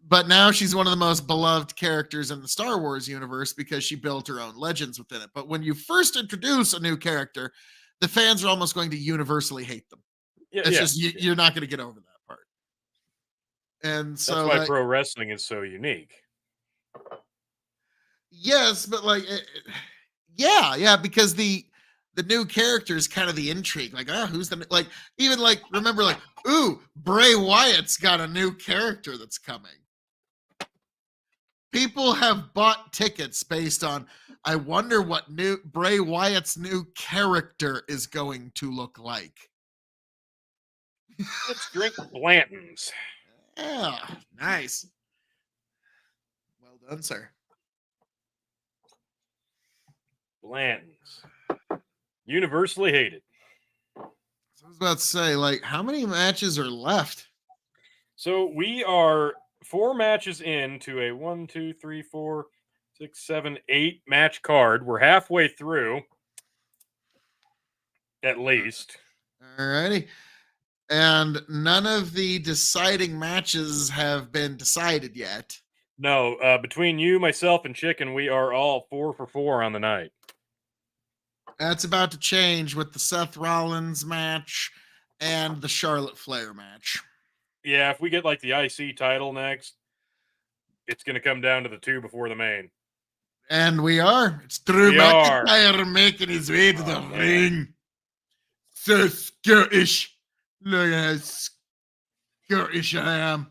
But now she's one of the most beloved characters in the Star Wars universe because she built her own legends within it. But when you first introduce a new character, the fans are almost going to universally hate them. Yeah. It's Yeah. just you're not going to get over that part. And That's so why like, pro wrestling is so unique. yes, but like yeah, because the new character is kind of the intrigue. Like, oh, who's the like even like remember like, ooh, Bray Wyatt's got a new character that's coming. People have bought tickets based on I wonder what new Bray Wyatt's new character is going to look like. Let's drink Blanton's. Yeah, nice. Well done, sir. Blanton's. Universally hated. So I was about to say, like, how many matches are left? So we are 4 matches into a 1, 2, 3, 4, 6, 7, 8 match card. We're halfway through, at least. Alrighty. And none of the deciding matches have been decided yet. No, between you, myself, and Chicken, we are all 4 for 4 on the night. That's about to change with the Seth Rollins match and the Charlotte Flair match. Yeah, if we get like the IC title next, it's going to come down to the 2 before the main. And we are. It's Drew McIntyre making his way to the ring. So Scottish. Look at how Scottish I am.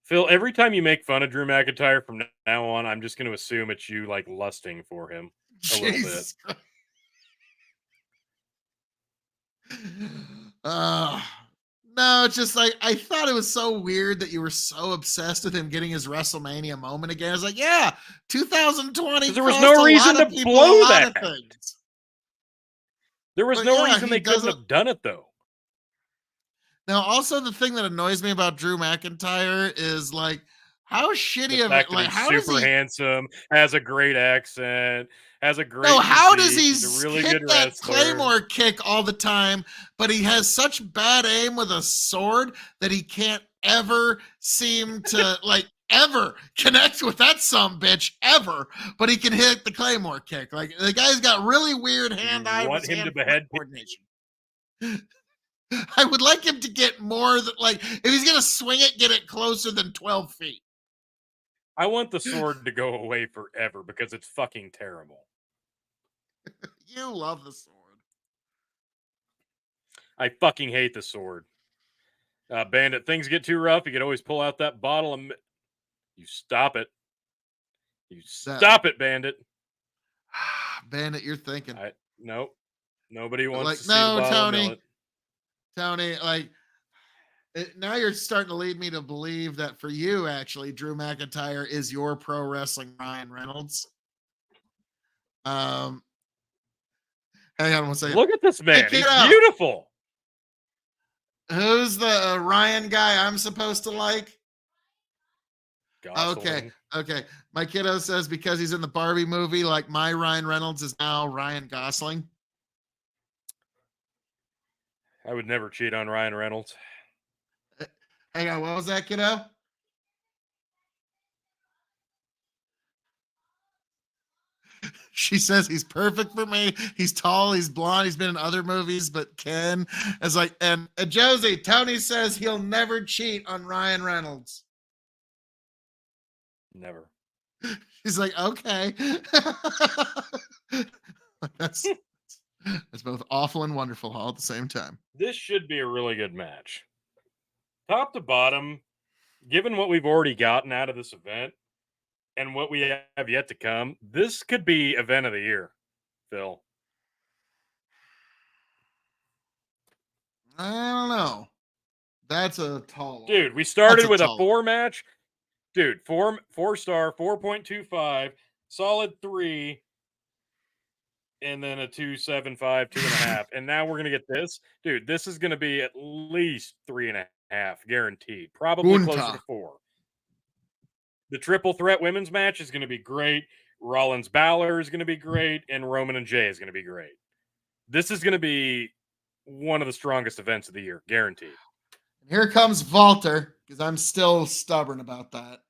Phil, every time you make fun of Drew McIntyre from now on, I'm just going to assume it's you like lusting for him a little bit. No, it's just like I thought it was so weird that you were so obsessed with him getting his WrestleMania moment again. I was like, yeah, 2020. There was no reason to blow that. There was no reason they couldn't have done it though. Now, also the thing that annoys me about Drew McIntyre is like how shitty of it. Like, how super handsome, has a great accent, has a great. No, how does he's a really hit good that wrestler. Claymore kick all the time, but he has such bad aim with a sword that he can't ever seem to like ever connect with that sumbitch ever, but he can hit the Claymore kick. Like the guy's got really weird hand-eye coordination. I would like him to get more than like if he's gonna swing it, get it closer than 12 feet. I want the sword to go away forever because it's fucking terrible. You love the sword. I fucking hate the sword. Bandit, things get too rough. You can always pull out that bottle and you stop it. You stop it, Bandit. Bandit, you're thinking. Nope. Nobody wants like, to see the bottle Tony. millet. Tony, like now you're starting to lead me to believe that for you, actually, Drew McIntyre is your pro wrestling Ryan Reynolds. Hang on one second. Look at this man. He's beautiful. Who's the Ryan guy I'm supposed to like? Gosling. Okay. My kiddo says because he's in the Barbie movie, like my Ryan Reynolds is now Ryan Gosling. I would never cheat on Ryan Reynolds. Hang on, what was that, kiddo? She says he's perfect for me. He's tall, he's blonde, he's been in other movies, but Ken is like, and Josie, Tony says he'll never cheat on Ryan Reynolds. Never. She's like, okay. That's both awful and wonderful all at the same time. This should be a really good match. Top to bottom, given what we've already gotten out of this event and what we have yet to come, this could be event of the year, Phil. I don't know. That's a tall. Dude, we started with a 4 match. Dude, 4-star, 4.25, solid 3, and then a 2.75, 2.5. And now we're going to get this. Dude, this is going to be at least 3.5 3.5, guaranteed. Probably closer Gunta. to 4. The triple threat women's match is going to be great. Rollins Balor is going to be great, and Roman and Jay is going to be great. This is going to be one of the strongest events of the year, guaranteed. Here comes Walter, because I'm still stubborn about that.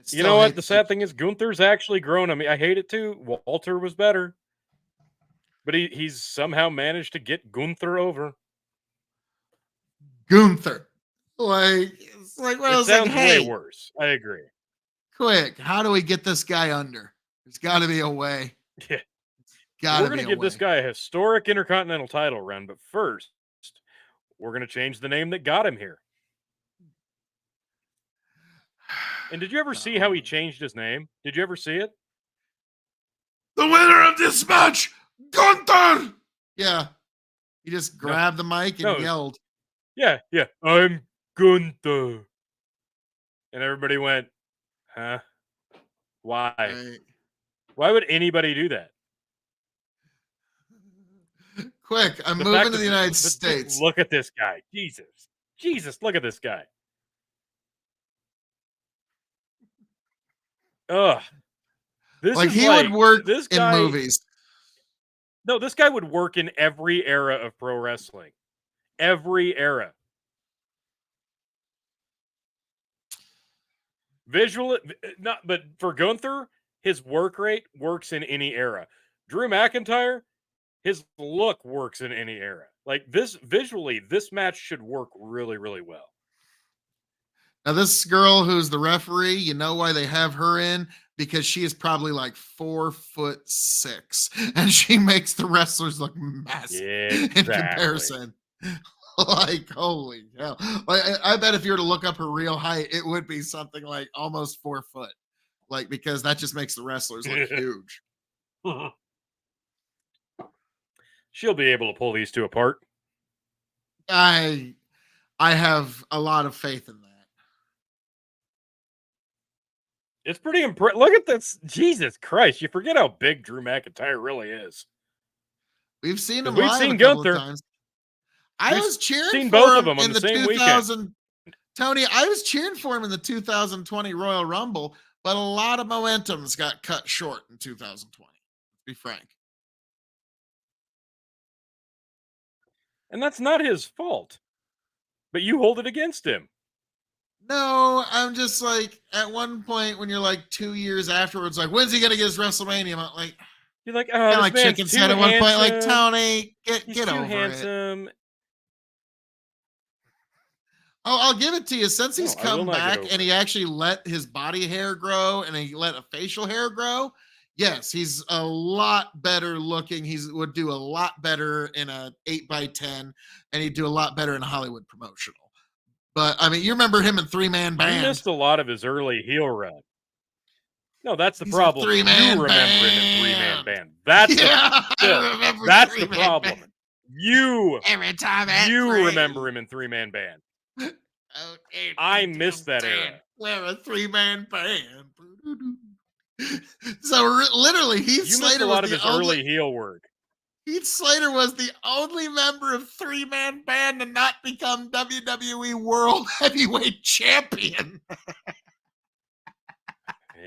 You know what? The sad thing is Gunther's actually grown on me. I hate it too. Walter was better. But he's somehow managed to get Gunther over. Gunther. It's like, well, It sounds hey, way worse. I agree. Quick, how do we get this guy under? There's got to be a way. Yeah. We're going to give this guy a historic Intercontinental title run, but first, we're going to change the name that got him here. And did you ever see how he changed his name? Did you ever see it? The winner of this match, Gunther! Yeah. He just grabbed the mic and yelled. Yeah. I'm Gunther. And everybody went, huh? Why? Right. Why would anybody do that? Quick, I'm moving to the United States. Look at this guy. Jesus, look at this guy. Ugh. This like is he would work in movies. No, this guy would work in every era of pro wrestling. Every era. Visual, but for Gunther, his work rate works in any era. Drew McIntyre, his look works in any era. Like this, visually, this match should work really, really well. Now, this girl who's the referee, you know why they have her in? Because she is probably like 4'6", and she makes the wrestlers look massive in comparison. Like, holy hell. Like, I bet if you were to look up her real height, it would be something like almost 4 foot. Like, because that just makes the wrestlers look huge. She'll be able to pull these two apart. I have a lot of faith in that. It's pretty impressive. Look at this. Jesus Christ. You forget how big Drew McIntyre really is. We've seen him live a couple of times. I was cheering for both of him them on in the the same 2000. weekend. Tony, I was cheering for him in the 2020 Royal Rumble, but a lot of momentum's got cut short in 2020. Let's be frank. And that's not his fault. But you hold it against him. No, I'm just like, at one point when you're like 2 years afterwards, like, when's he going to get his WrestleMania? I'm like, you're like, oh, this like Chicken's head at one point, like, Tony, get over handsome. it. Oh, I'll give it to you. Since he's come back and he actually let his body hair grow and he let a facial hair grow, yes, he's a lot better looking. He would do a lot better in a 8x10, and he'd do a lot better in a Hollywood promotional. But, I mean, you remember him in 3-Man Band. You missed a lot of his early heel run. No, that's the He's problem. You remember him in 3-Man Band. That's the problem. Band. Every time you remember him in 3-Man Band. Okay, I missed that era. We're a 3-man band. So literally, Heath Slater missed a lot of his early heel work. Heath Slater was the only member of 3-Man Band to not become WWE World Heavyweight Champion.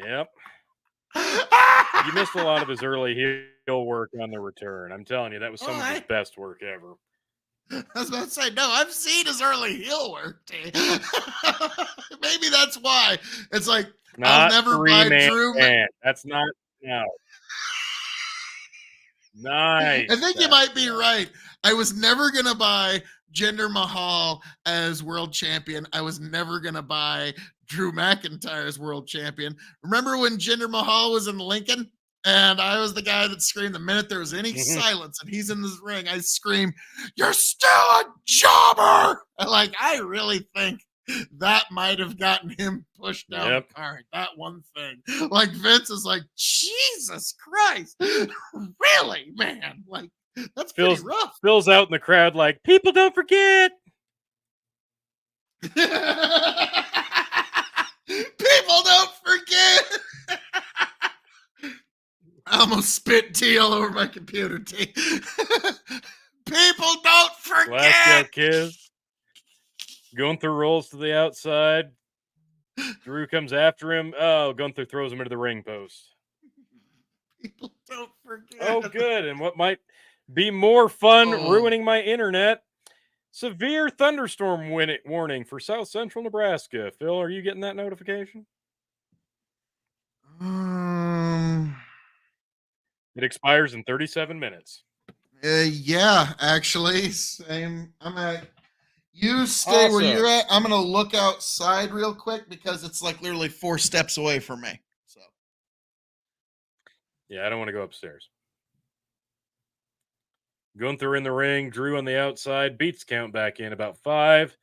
Yep. You missed a lot of his early heel work on the return. I'm telling you, that was some of his best work ever. I was about to say, no, I've seen his early heel work. Maybe that's why. It's like, I'll never buy Drew. That's not, no. Nice. I think you might be right. I was never going to buy Jinder Mahal as world champion. I was never going to buy Drew McIntyre as world champion. Remember when Jinder Mahal was in Lincoln? And I was the guy that screamed the minute there was any silence and he's in this ring, I scream, "You're still a jobber!" And like, I really think that might have gotten him pushed down the card. That one thing. Like, Vince is like, Jesus Christ. Really, man? Like, that's pretty rough. Phil's out in the crowd like, people don't forget. People don't forget. I almost spit tea all over my computer. People don't forget. Glasgow Kiss. Gunther rolls to the outside. Drew comes after him. Oh, Gunther throws him into the ring post. People don't forget. Oh, good. And what might be more fun Oh. ruining my internet? Severe thunderstorm warning for South Central Nebraska. Phil, are you getting that notification? It expires in 37 minutes. Yeah, actually, same. I'm at. You stay where you're Awesome. at. I'm gonna look outside real quick because it's like literally 4 steps away from me. So Yeah, I don't want to go upstairs. Gunther in the ring, Drew on the outside, beats count back in about 5.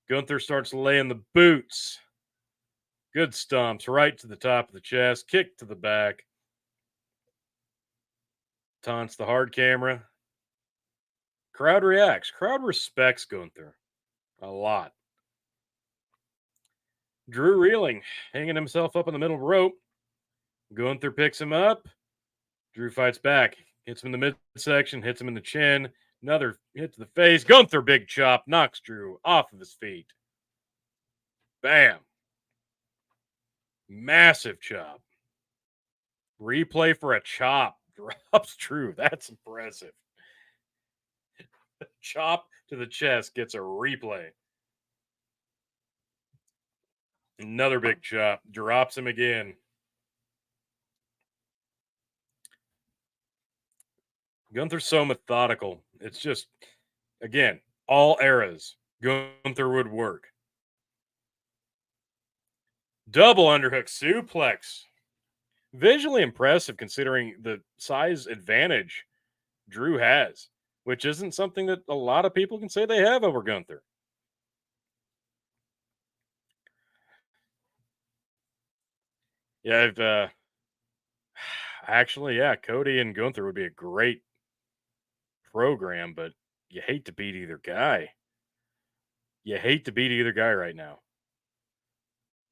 Gunther starts laying the boots. Good stomps right to the top of the chest, kick to the back. Taunts the hard camera. Crowd reacts. Crowd respects Gunther a lot. Drew reeling, hanging himself up on the middle rope. Gunther picks him up. Drew fights back, hits him in the midsection, hits him in the chin. Another hit to the face. Gunther big chop knocks Drew off of his feet. Bam. Massive chop. Replay for a chop. Drops Drew. That's impressive. Chop to the chest gets a replay. Another big chop. Drops him again. Gunther's so methodical. It's just, again, all eras. Gunther would work. Double underhook suplex. Visually impressive considering the size advantage Drew has, which isn't something that a lot of people can say they have over Gunther. Yeah, I've actually, yeah, Cody and Gunther would be a great program, but you hate to beat either guy. You hate to beat either guy right now.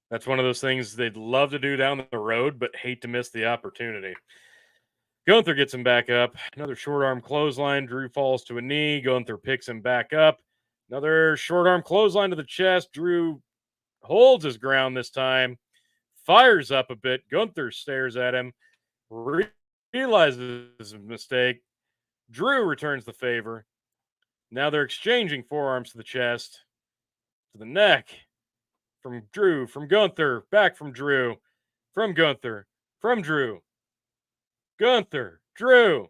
That's one of those things they'd love to do down the road, but hate to miss the opportunity. Gunther gets him back up. Another short arm clothesline. Drew falls to a knee. Gunther picks him back up. Another short arm clothesline to the chest. Drew holds his ground this time. Fires up a bit. Gunther stares at him. Realizes his mistake. Drew returns the favor. Now they're exchanging forearms to the chest, to the neck. From Drew, from Gunther, back from Drew, from Gunther, from Drew. Gunther, Drew.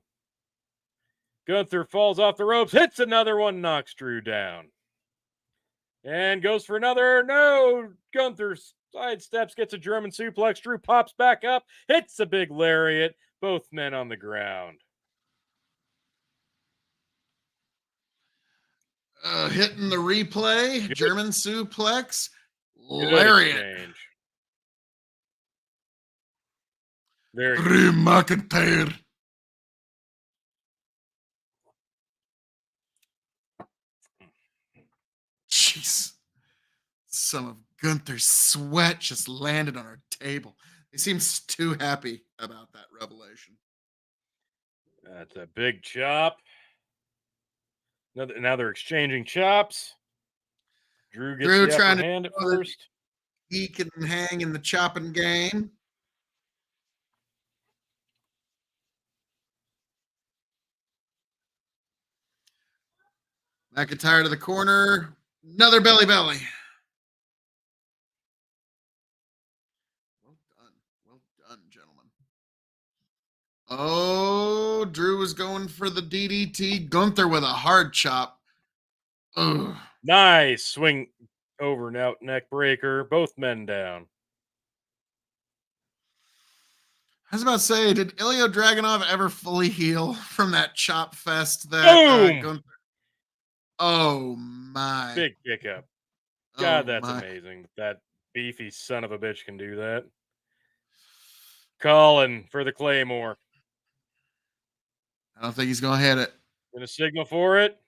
Gunther falls off the ropes, hits another one, knocks Drew down. And goes for another. No! Gunther sidesteps, gets a German suplex. Drew pops back up, hits a big lariat. Both men on the ground. Hitting the replay, Good. German suplex, Good lariat. exchange. Very good. Drew McIntyre. Jeez. Some of Gunther's sweat just landed on our table. He seems too happy about that revelation. That's a big chop. Now they're exchanging chops. Drew gets Drew the trying upper to hand at show that first. he can hang in the chopping game. McIntyre to the corner. Another belly. Well done, gentlemen. Oh, Drew was going for the DDT. Gunther with a hard chop. Ugh. Nice swing over and out neck breaker. Both men down. I was about to say, did Ilya Dragunov ever fully heal from that chop fest that Boom! Gunther? Oh my! Big pickup. God, Oh that's my! amazing. That beefy son of a bitch can do that. Calling for the Claymore. I don't think he's gonna hit it. Gonna signal for it.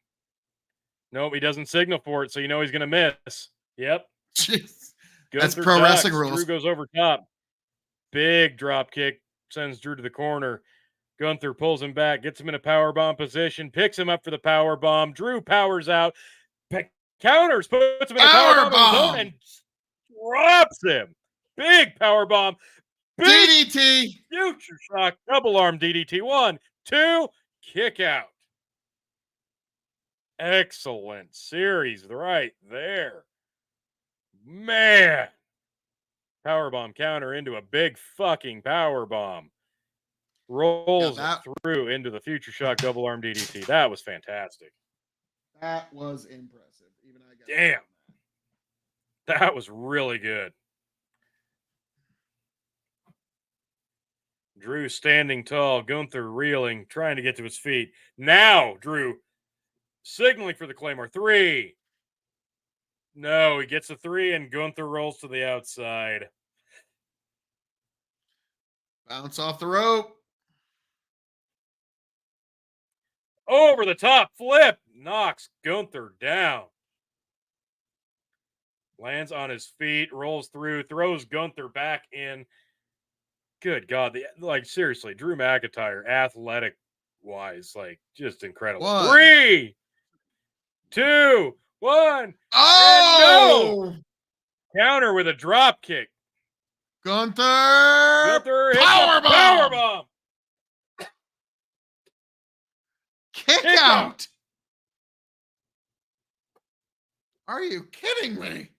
Nope, he doesn't signal for it, so you know he's gonna miss. Yep. Jeez. That's Gunther pro ducks. wrestling rules. Drew goes over top. Big drop kick sends Drew to the corner. Gunther pulls him back, gets him in a powerbomb position, picks him up for the powerbomb. Drew powers out, counters, puts him in a Power power bomb of his own, bomb. and drops him. Big power bomb. Big DDT. future shock double arm DDT. 1, 2, kick out. Excellent series right there. Man. Powerbomb counter into a big fucking powerbomb. Rolls through into the future shock double arm DDT. That was fantastic. That was impressive. Even I got Damn. That was really good. Drew standing tall, Gunther reeling, trying to get to his feet. Now, Drew signaling for the Claymore. 3. No, he gets a 3, and Gunther rolls to the outside. Bounce off the rope. Over the top flip. Knocks Gunther down. Lands on his feet, rolls through, throws Gunther back in. Good God. Seriously, Drew McIntyre, athletic wise, just incredible. 3, 2, 1. Oh! And no! Counter with a drop kick. Gunther Powerbomb. Kick out. Are you kidding me?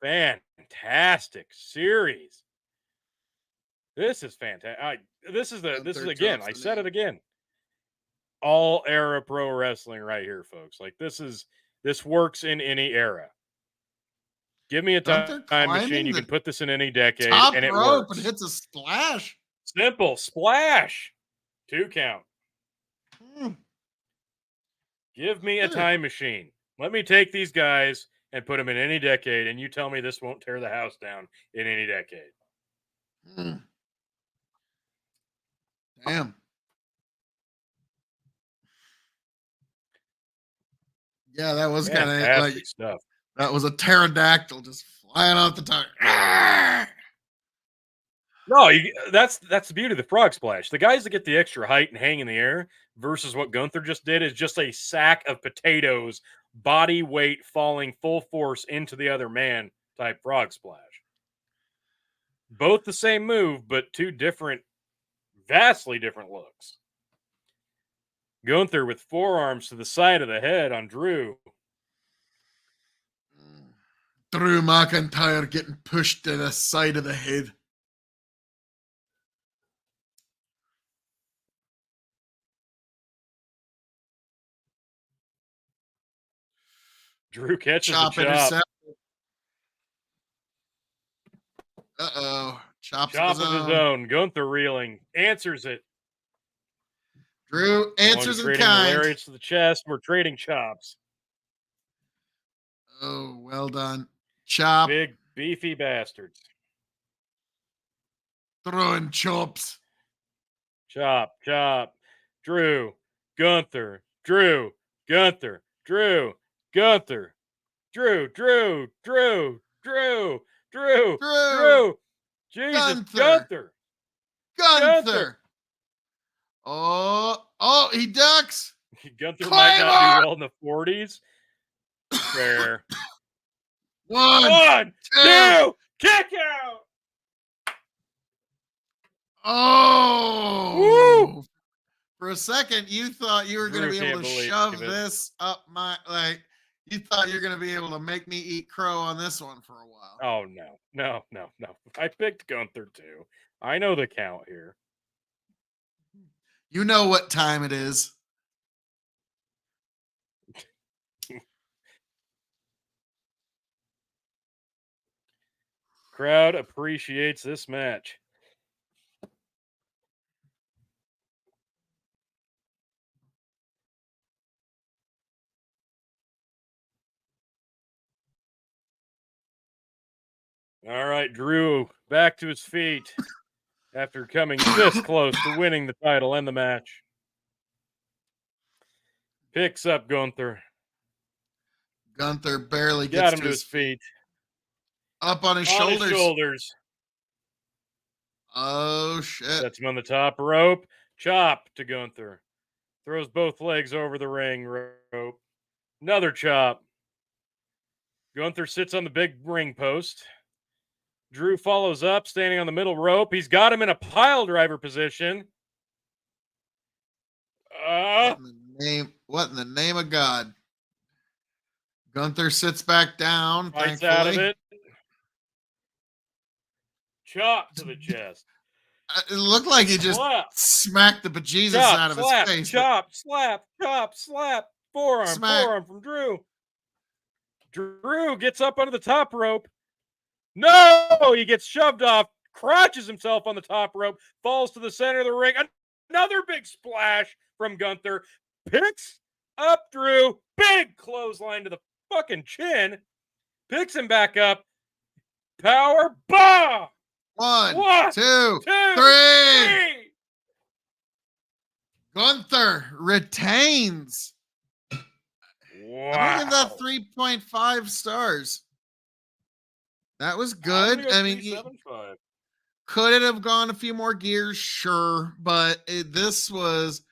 Fantastic series. This is fantastic. This is again. I said it again. All era pro wrestling right here, folks. This works in any era. Give me a time machine. You can put this in any decade, and it rope works. And hits a splash. Simple splash. 2 count. Give me a time machine. Let me take these guys and put them in any decade, and you tell me this won't tear the house down in any decade. Damn. Yeah, that was kind of like stuff. That was a pterodactyl just flying off the tire. No, that's the beauty of the frog splash. The guys that get the extra height and hang in the air versus what Gunther just did is just a sack of potatoes, body weight falling full force into the other man type frog splash. Both the same move, but 2 different, vastly different looks. Gunther with forearms to the side of the head on Drew. Drew McIntyre getting pushed to the side of the head. Drew catches chop the chop. Uh-oh. Chop of his own. Gunther reeling. Answers it. Drew answers in kind. Lariats to the chest. We're trading chops. Oh, well done. Chop. Big, beefy bastards. Throwing chops. Chop. Drew. Gunther. Drew. Gunther. Drew. Gunther. Drew. Jesus. Gunther. Oh, he ducks. Gunther might not do well in the 40s. Fair. 1, 2, kick out. Oh. Woo. For a second, you thought you were going to be able to shove this up you thought you're going to be able to make me eat crow on this one for a while. Oh, no. I picked Gunther too. I know the count here. You know what time it is. Crowd appreciates this match. All right, Drew back to his feet after coming this close to winning the title and the match. Picks up Gunther. Gunther barely got him to his feet. Up on his shoulders. Oh, shit. Sets him on the top rope. Chop to Gunther. Throws both legs over the ring rope. Another chop. Gunther sits on the big ring post. Drew follows up, standing on the middle rope. He's got him in a pile driver position. What in the name of God? Gunther sits back down, Fights thankfully. out of it. Chop to the chest. It looked like he just smacked the bejesus out of his face. Chop, slap, forearm from Drew. Drew gets up under the top rope. No, he gets shoved off, crotches himself on the top rope, falls to the center of the ring. Another big splash from Gunther. Picks up Drew. Big clothesline to the fucking chin. Picks him back up. Power bomb. One, two, three. Gunther retains. Wow. I'm gonna give that 3.5 stars. That was good. I mean, could it have gone a few more gears? Sure, but this was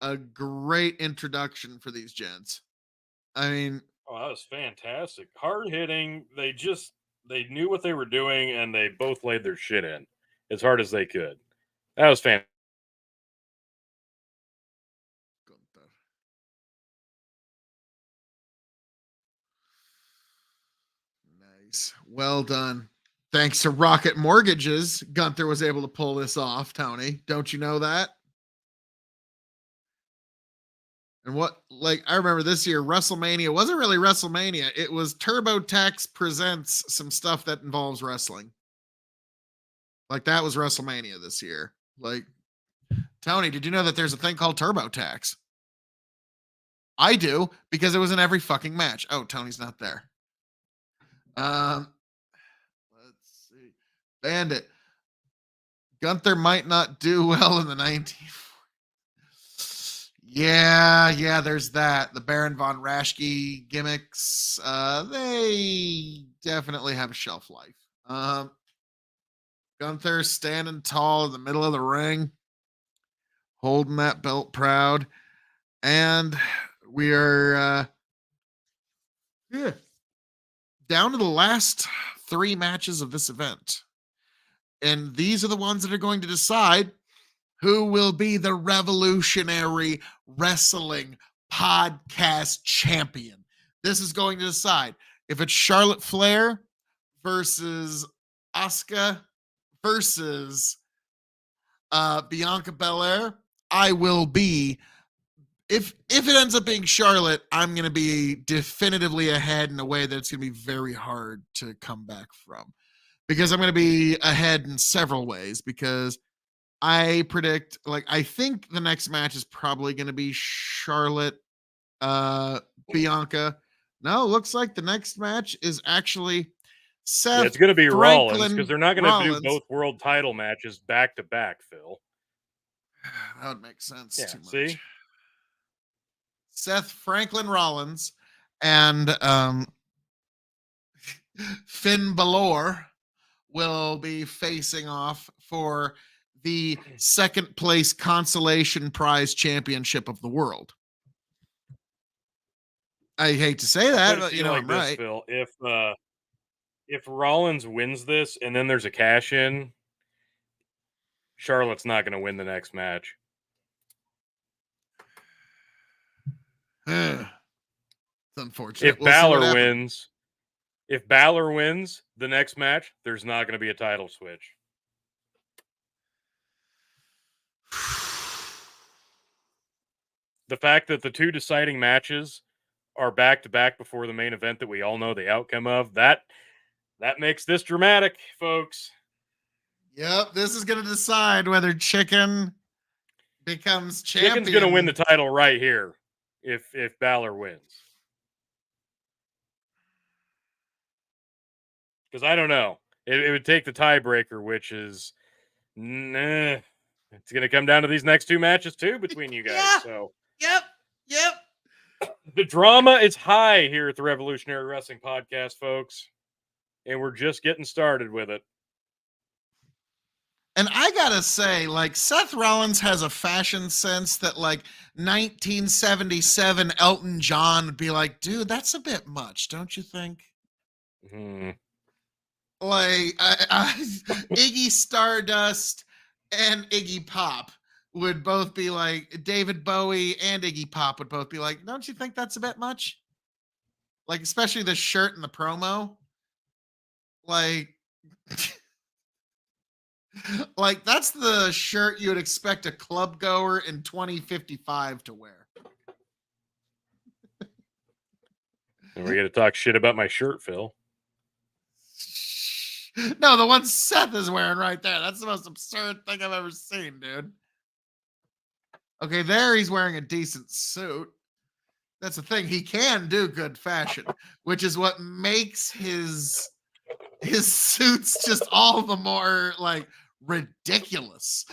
a great introduction for these gents. I mean, oh, that was fantastic. Hard hitting. They knew what they were doing, and they both laid their shit in as hard as they could. That was fantastic. Nice. Well done. Thanks to Rocket Mortgages, Gunther was able to pull this off, Tony. Don't you know that? And I remember this year, WrestleMania wasn't really WrestleMania. It was TurboTax presents some stuff that involves wrestling. That was WrestleMania this year. Tony, did you know that there's a thing called TurboTax? I do, because it was in every fucking match. Oh, Tony's not there. Let's see. Bandit. Gunther might not do well in the 1940s. Yeah, there's that. The Baron von Raschke gimmicks, they definitely have a shelf life. Gunther standing tall in the middle of the ring, holding that belt proud. And we are down to the last 3 matches of this event. And these are the ones that are going to decide who will be the Revolutionary Wrestling Podcast champion. This is going to decide if it's Charlotte Flair versus Asuka versus Bianca Belair. I will be, if it ends up being Charlotte, I'm going to be definitively ahead in a way that it's going to be very hard to come back from. Because I'm going to be ahead in several ways, because I predict, I think the next match is probably going to be Charlotte, Bianca. No, looks like the next match is actually Seth. Yeah, it's going to be Franklin Rollins, because they're not going to do both world title matches back to back, Phil. That would make sense too much. See? Seth Franklin Rollins and Finn Balor will be facing off for the second place consolation prize championship of the world. I hate to say that, but I'm right. Phil, if Rollins wins this and then there's a cash in, Charlotte's not going to win the next match. It's unfortunate. If Balor wins the next match, there's not going to be a title switch. The fact that the 2 deciding matches are back to back before the main event that we all know the outcome of, that makes this dramatic, folks. Yep, this is going to decide whether Chicken becomes champion. Chicken's going to win the title right here if Balor wins. Because I don't know. It would take the tiebreaker, which is it's going to come down to these next 2 matches too between you guys. Yeah. So Yep. The drama is high here at the Revolutionary Wrestling Podcast, folks. And we're just getting started with it. And I gotta say, Seth Rollins has a fashion sense that 1977 Elton John would be like, dude, that's a bit much, don't you think? Like Iggy Stardust and Iggy Pop would both be like, David Bowie and Iggy Pop would both be like, don't you think that's a bit much? Like, especially the shirt and the promo. Like, like that's the shirt you would expect a club goer in 2055 to wear. And we're gonna talk shit about my shirt, Phil. No, the one Seth is wearing right there. That's the most absurd thing I've ever seen, dude. Okay, there he's wearing a decent suit. That's the thing. He can do good fashion, which is what makes his suits just all the more like ridiculous.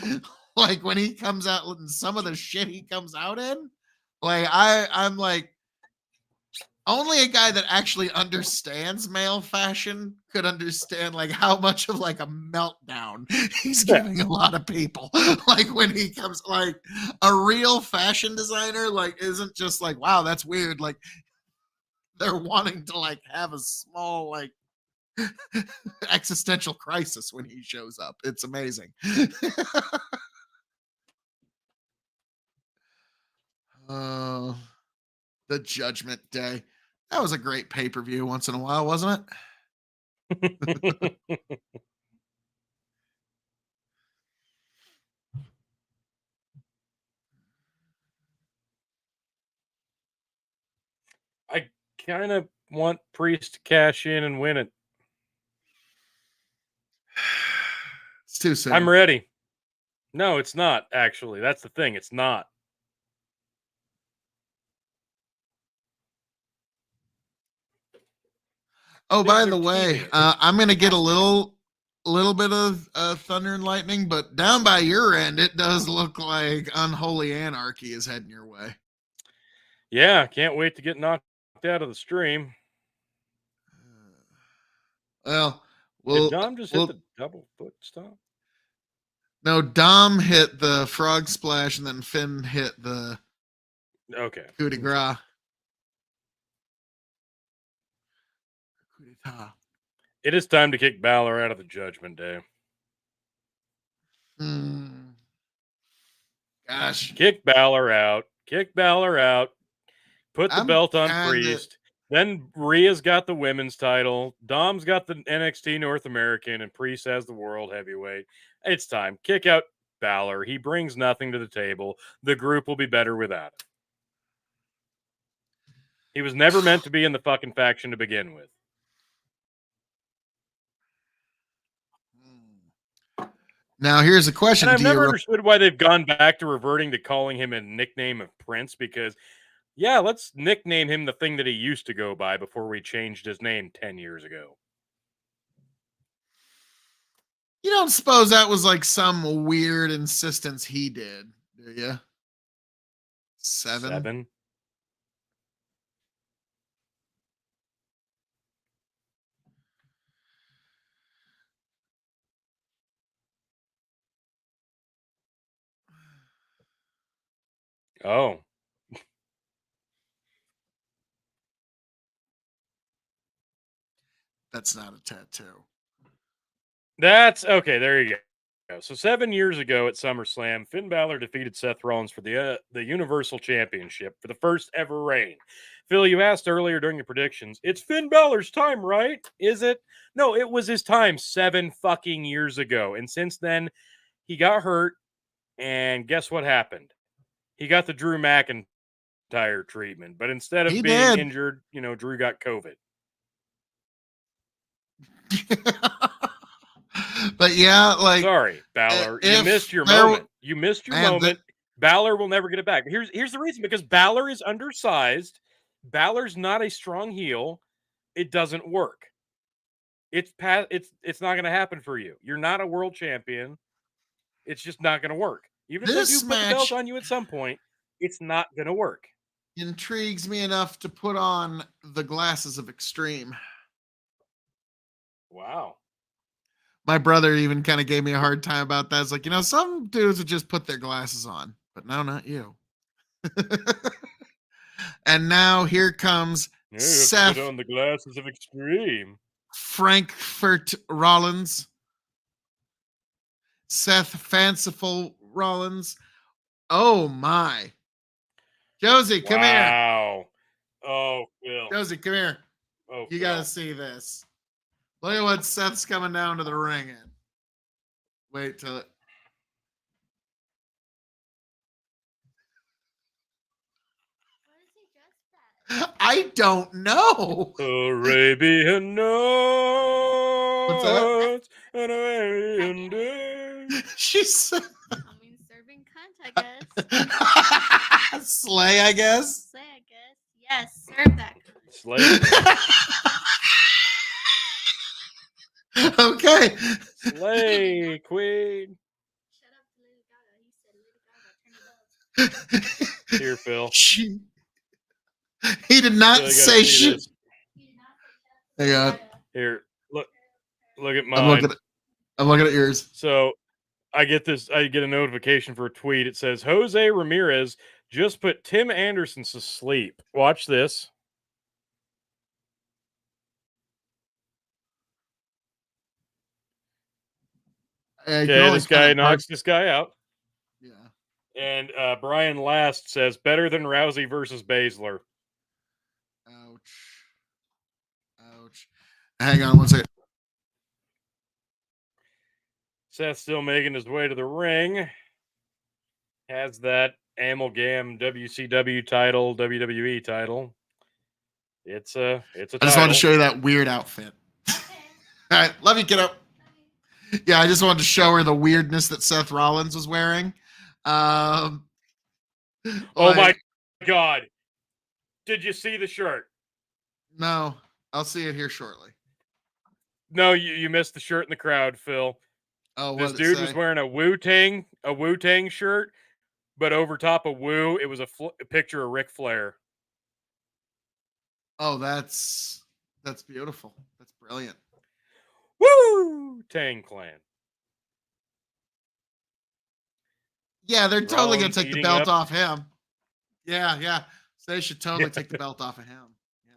Like when he comes out in some of the shit he comes out in, like I'm like, only a guy that actually understands male fashion could understand like how much of like a meltdown he's giving a lot of people. Like when he comes, like a real fashion designer, like isn't just like, wow, that's weird. Like they're wanting to like have a small like existential crisis when he shows up. It's amazing. The Judgment Day. That was a great pay-per-view once in a while, wasn't it? I kind of want Priest to cash in and win it. It's too soon. I'm ready. No, it's not, actually. That's the thing. It's not. Oh, by the They're way, teaming. I'm gonna get a little bit of thunder and lightning, but down by your end, it does look like Unholy Anarchy is heading your way. Yeah, can't wait to get knocked out of the stream. Well, Did Dom just hit the double foot stomp? No, Dom hit the frog splash, and then Finn hit the coup de grace. It is time to kick Balor out of the Judgment Day. Gosh. Kick Balor out. Kick Balor out. Put the belt on Priest. Then Rhea's got the women's title. Dom's got the NXT North American, and Priest has the World Heavyweight. It's time. Kick out Balor. He brings nothing to the table. The group will be better without him. He was never meant to be in the fucking faction to begin with. Now, here's a question. And I've never understood why they've gone back to reverting to calling him a nickname of Prince, because, yeah, let's nickname him the thing that he used to go by before we changed his name 10 years ago. You don't suppose that was like some weird insistence he did, do you? Seven? Oh. That's not a tattoo. That's okay. There you go. So 7 years ago at SummerSlam, Finn Balor defeated Seth Rollins for the Universal Championship for the first ever reign. Phil, you asked earlier during the predictions, it's Finn Balor's time, right? Is it? No, it was his time 7 fucking years ago. And since then, he got hurt. And guess what happened? He got the Drew McIntyre treatment. But instead of being injured, Drew got COVID. But yeah, like, sorry, Balor, you missed your moment. You missed your moment. Balor will never get it back. Here's the reason: because Balor is undersized. Balor's not a strong heel. It doesn't work. It's not going to happen for you. You're not a world champion. It's just not going to work. Even if they do put the belt on you at some point, it's not going to work. Intrigues me enough to put on the glasses of extreme. Wow. My brother even kind of gave me a hard time about that. It's like, some dudes would just put their glasses on, but no, not you. And now here comes Seth. Put on the glasses of extreme. Frankfurt Rollins. Seth Fanciful Rollins. Oh my. Josie, come here. Wow. Oh, Phil. Josie, come here. Oh, You Phil. gotta see this. Look at what Seth's coming down to the ring in. Wait till it. What is he dressed as? I don't know. Arabian What's that? Nights, an Arabian day. She's I mean, serving cunt, I guess. Slay, I guess. Say, I guess. Yes, serve that cunt. Slay, Okay. Slay Queen. Shut up, Lady Gaga. He said Lady Gaga, turn it up. Here, Phil. He did not Phil, you gotta say see shit. this. He did not say Hang on. Here, look at I'm mine. looking at yours. So I get a notification for a tweet. It says Jose Ramirez just put Tim Anderson to sleep. Watch this. Okay, this guy knocks this guy out. Yeah. And Brian Last says better than Rousey versus Baszler. Ouch. Ouch. Hang on one second. Seth still making his way to the ring. Has that amalgam WCW title, WWE title. It's a title. I just wanted to show you that weird outfit. All right, love you, kiddo. Yeah, I just wanted to show her the weirdness that Seth Rollins was wearing. Oh my God. Did you see the shirt? No, I'll see it here shortly. No, you missed the shirt in the crowd, Phil. Oh, this dude was wearing a Wu-Tang shirt, but over top of Wu, it was a picture of Ric Flair. Oh, that's beautiful. That's brilliant. Woo! Tang Clan. Yeah, they're totally going Rollins to take the eating belt up. off him. Yeah. So they should totally take the belt off of him. Yeah.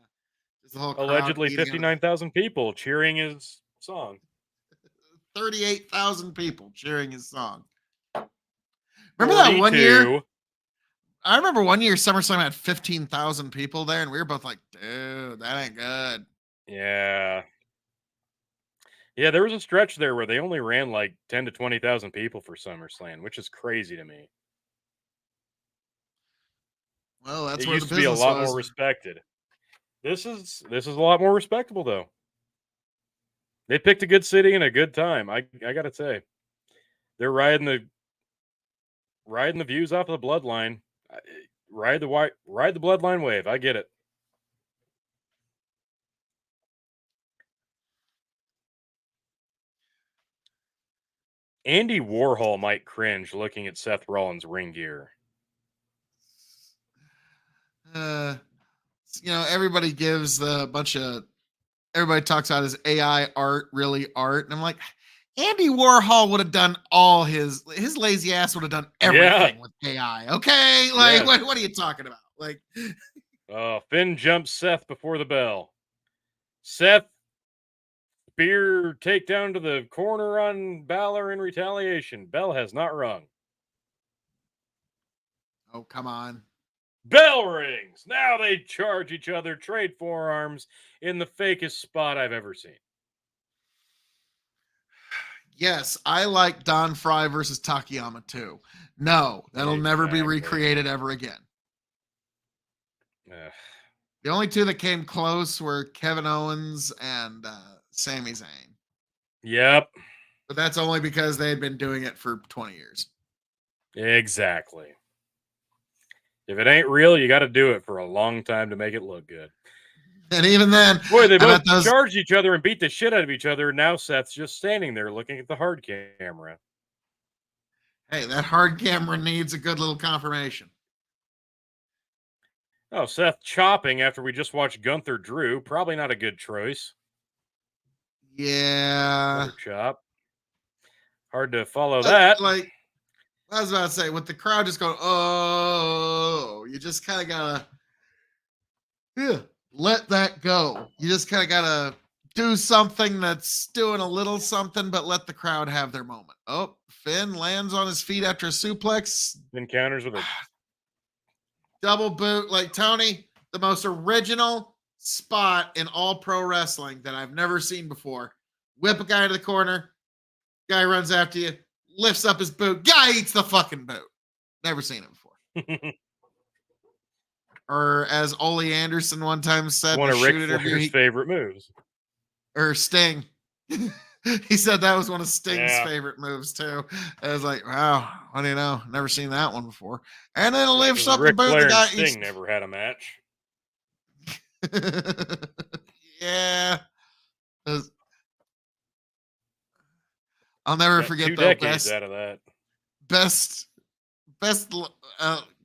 Just the whole crowd Allegedly eating 59,000 people cheering his song. 38,000 people cheering his song. Remember that one 42. year? I remember one year SummerSlam had 15,000 people there, and we were both like, dude, that ain't good. Yeah. Yeah, there was a stretch there where they only ran like 10 to 20,000 people for SummerSlam, which is crazy to me. Well, that's it where used the to be a business lot was. more respected. This is a lot more respectable though. They picked a good city and a good time. I gotta say, they're riding the views off of the bloodline. Ride the bloodline wave. I get it. Andy Warhol might cringe looking at Seth Rollins' ring gear. Everybody gives a bunch of. Everybody talks about his AI art, really art, and I'm like, Andy Warhol would have done all his lazy ass would have done everything with AI. Okay, like what are you talking about? Like, Finn jumps Seth before the bell. Seth spear takedown to the corner on Balor in retaliation. Bell has not rung. Oh, come on. Bell rings. Now they charge each other, trade forearms in the fakest spot I've ever seen. Yes, I like Don Fry versus Takayama too. No, that'll never be recreated ever again. The only two that came close were Kevin Owens and Sami Zayn. Yep. But that's only because they had been doing it for 20 years. Exactly. If it ain't real, you got to do it for a long time to make it look good. And even then, boy, they both charged each other and beat the shit out of each other. Now Seth's just standing there looking at the hard camera. Hey, that hard camera needs a good little confirmation. Oh, Seth chopping after we just watched Gunther Drew. Probably not a good choice. Yeah. Chop. Hard to follow that. Like, I was about to say, with the crowd just going, oh, you just kind of gotta let that go. You just kind of gotta do something that's doing a little something, but let the crowd have their moment. Oh, Finn lands on his feet after a suplex. Then counters with a Double boot. Like, Tony, the most original spot in all pro wrestling that I've never seen before. Whip a guy to the corner. Guy runs after you. Lifts up his boot. Guy eats the fucking boot. Never seen it before. Or as Ole Anderson one time said, one in of a Ric shoot interview, Flair's favorite moves. or Sting. He said that was one of Sting's Yeah. favorite moves too. I was like, wow, what do you know? Never seen that one before. And then lifts up the Ric boot. Flair The guy and Sting never had a match. Yeah. I'll never Got forget 2 the decades out of that. best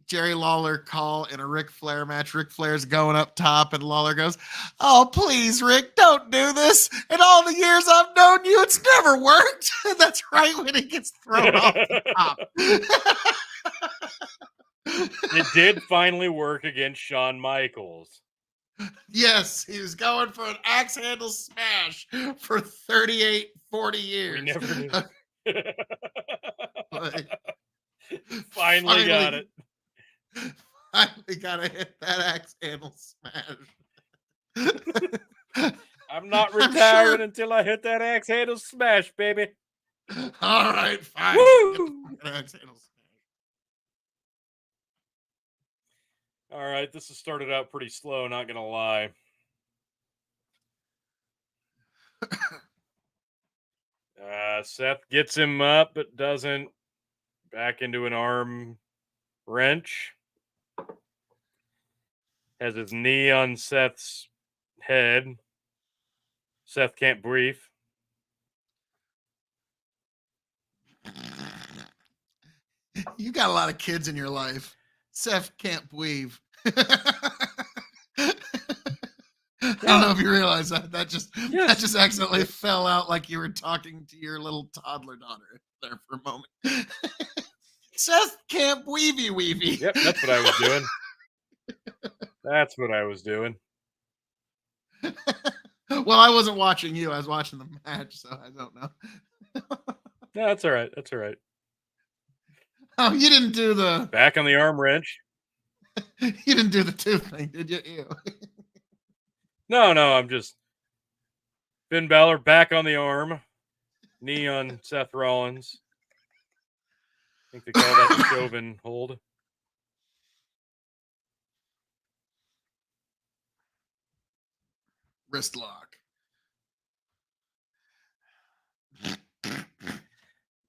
Jerry Lawler call in a Ric Flair match. Ric Flair's going up top, and Lawler goes, "Oh, please, Rick, don't do this. In all the years I've known you, it's never worked." And that's right when he gets thrown off the top. It did finally work against Shawn Michaels. Yes, he was going for an axe handle smash for 38, 40 years. We never knew. Like, finally got it. Finally gotta hit that axe handle smash. I'm not retiring until I hit that axe handle smash, baby. All right, fine. Woo! Axe handle smash. All right, this has started out pretty slow, not gonna lie. Seth gets him up, but doesn't. Back into an arm wrench. Has his knee on Seth's head. Seth can't breathe. You got a lot of kids in your life. Seth can't weave. I don't know if you realize that. That just accidentally fell out like you were talking to your little toddler daughter there for a moment. Seth can't weavy. Yep, that's what I was doing. That's what I was doing. Well, I wasn't watching you. I was watching the match, so I don't know. No, that's all right. That's all right. Oh, you didn't do the Back on the arm wrench. you didn't do the tooth thing, did you? Ew. No, I'm just Finn Balor back on the arm, knee on Seth Rollins. I think they call that the Chauvin hold. Wrist lock.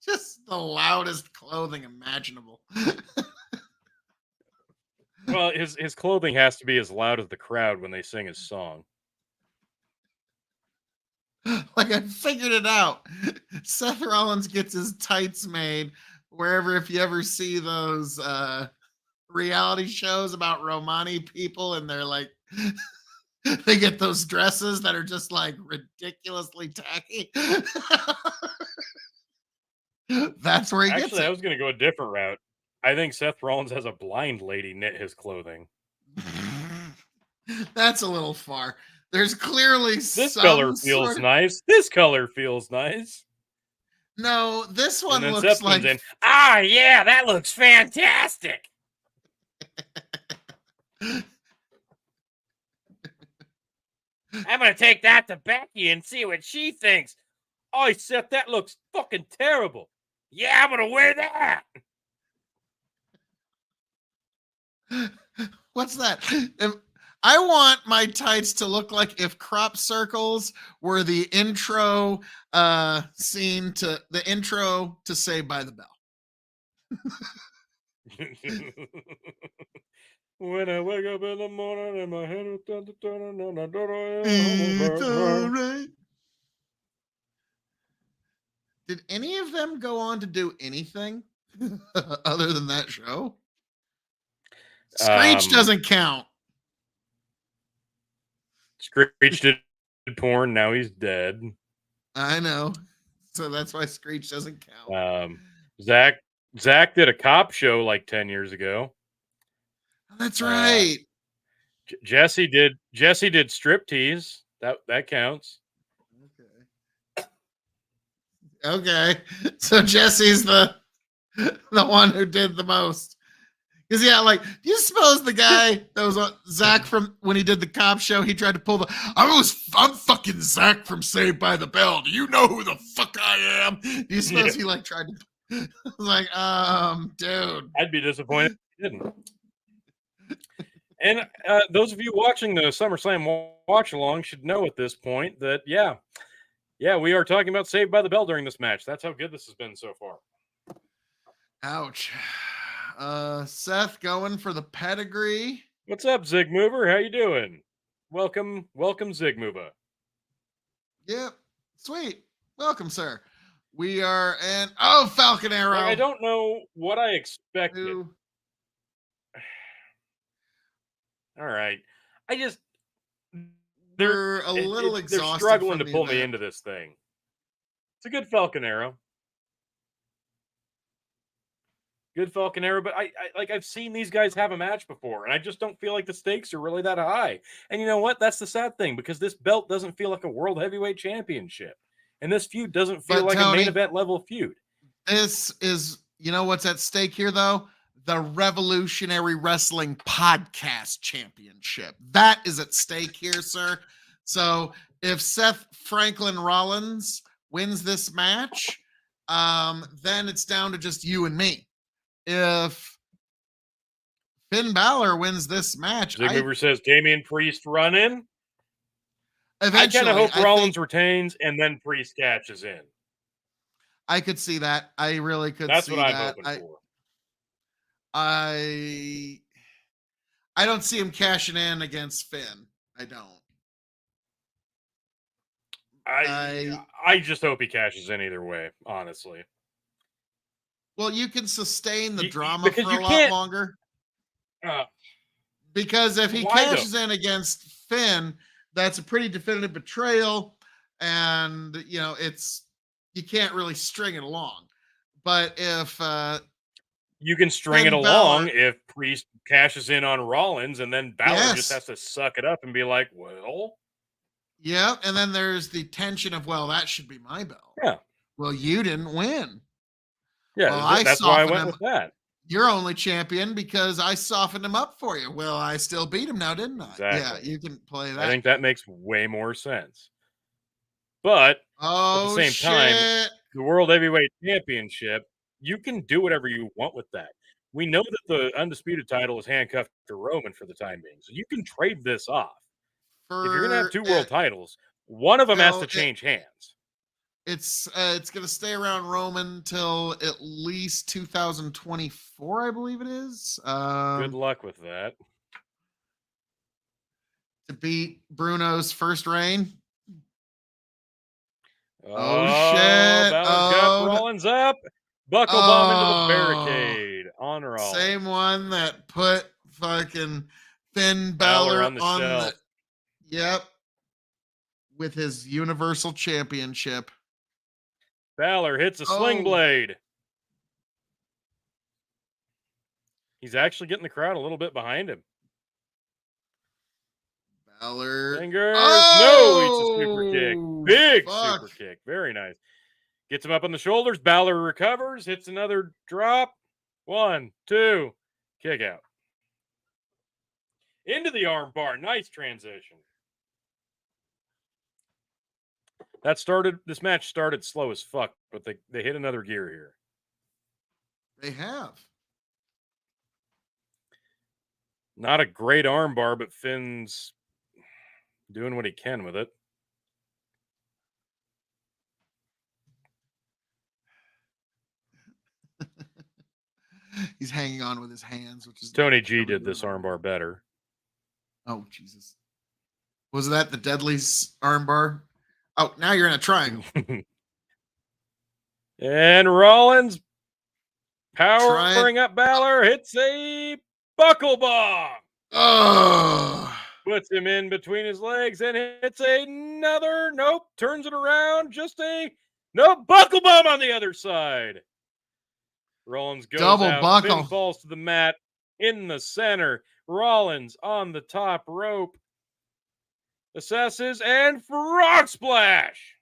Just the loudest clothing imaginable. Well, his clothing has to be as loud as the crowd when they sing his song. Like, I figured it out. Seth Rollins gets his tights made wherever, if you ever see those reality shows about Romani people, and they're like, they get those dresses that are just like ridiculously tacky. That's where he gets Actually, it. I was going to go a different route. I think Seth Rollins has a blind lady knit his clothing. That's a little far. There's clearly this color feels nice. This color feels nice. No, this one and then looks Seth like. Comes in, yeah, that looks fantastic. I'm gonna take that to Becky and see what she thinks. Oh, Seth, that looks fucking terrible. Yeah, I'm gonna wear that. What's that? I want my tights to look like if crop circles were the intro scene to the intro to Saved by the Bell. When I wake up in the morning and my head is turning on the door. It's all right. Did any of them go on to do anything other than that show? Screech doesn't count. Screech did porn. Now he's dead. I know. So that's why Screech doesn't count. Zach did a cop show like 10 years ago. That's right. Jesse did striptease. That counts. Okay. So Jesse's the one who did the most. Because yeah, like, do you suppose the guy that was Zach from when he did the cop show, he tried to pull the I'm fucking Zach from Saved by the Bell. Do you know who the fuck I am? Do you suppose he like tried to like, dude. I'd be disappointed if he didn't. And those of you watching the SummerSlam watch along should know at this point that yeah, we are talking about Saved by the Bell during this match. That's how good this has been so far. Ouch. Seth going for the pedigree. What's up, Zig Mover? How you doing? Welcome, Zig Mover. Yep. Sweet. Welcome, sir. We are in Falcon Arrow. Like, I don't know what I expected. All right. They're a little exhausted. They're struggling to pull me into this thing. It's a good Falcon Arrow. Good Falcon Arrow, but I've seen these guys have a match before, and I just don't feel like the stakes are really that high. And you know what? That's the sad thing, because this belt doesn't feel like a World Heavyweight Championship. And this feud doesn't feel like a main event level feud. This is, you know what's at stake here, though? The Revolutionary Wrestling Podcast Championship. That is at stake here, sir. So if Seth Franklin Rollins wins this match, then it's down to just you and me. If Finn Balor wins this match, Zig Mover says Damian Priest run in. Eventually, I kind of hope Rollins retains and then Priest catches in. I could see that. I really could. That's see what I'm that. hoping for. I don't see him cashing in against Finn. I don't. I just hope he cashes in either way, honestly. Well, you can sustain the drama for a lot longer. Because if he cashes in against Finn, that's a pretty definitive betrayal, and you can't really string it along. But if you can string it along if Priest cashes in on Rollins, and then Balor just has to suck it up and be like, well. Yeah, and then there's the tension of, well, that should be my belt. Yeah. Well, you didn't win. Yeah, well, that's why I went with that. You're only champion because I softened him up for you. Well, I still beat him now, didn't I? Exactly. Yeah, you can play that. I think that makes way more sense. But at the same time, the World Heavyweight Championship, you can do whatever you want with that. We know that the undisputed title is handcuffed to Roman for the time being, so you can trade this off. If you're going to have two world titles, one of them has to change hands. It's going to stay around Roman till at least 2024, I believe it is. Good luck with that. To beat Bruno's first reign. Oh shit! Got Rollins up. Buckle bomb into the barricade on Rollins. Same one that put fucking Finn Balor on the shelf. Yep. With his Universal Championship. Balor hits a sling blade. He's actually getting the crowd a little bit behind him. Balor. Fingers. No, eats a super kick. Big super kick. Very nice. Gets him up on the shoulders. Balor recovers. Hits another drop. 1, 2. Kick out. Into the arm bar. Nice transition. This match started slow as fuck, but they hit another gear here. They have. Not a great arm bar, but Finn's doing what he can with it. He's hanging on with his hands, which is Tony G did this arm bar better. Oh, Jesus. Was that the Deadly's arm bar? Oh, now you're in a triangle. And Rollins powering up Balor, hits a buckle bomb. Oh. Puts him in between his legs and hits another. Nope. Turns it around. Buckle bomb on the other side. Rollins goes double out. Buckle. Finn falls to the mat in the center. Rollins on the top rope. Assesses and frog splash.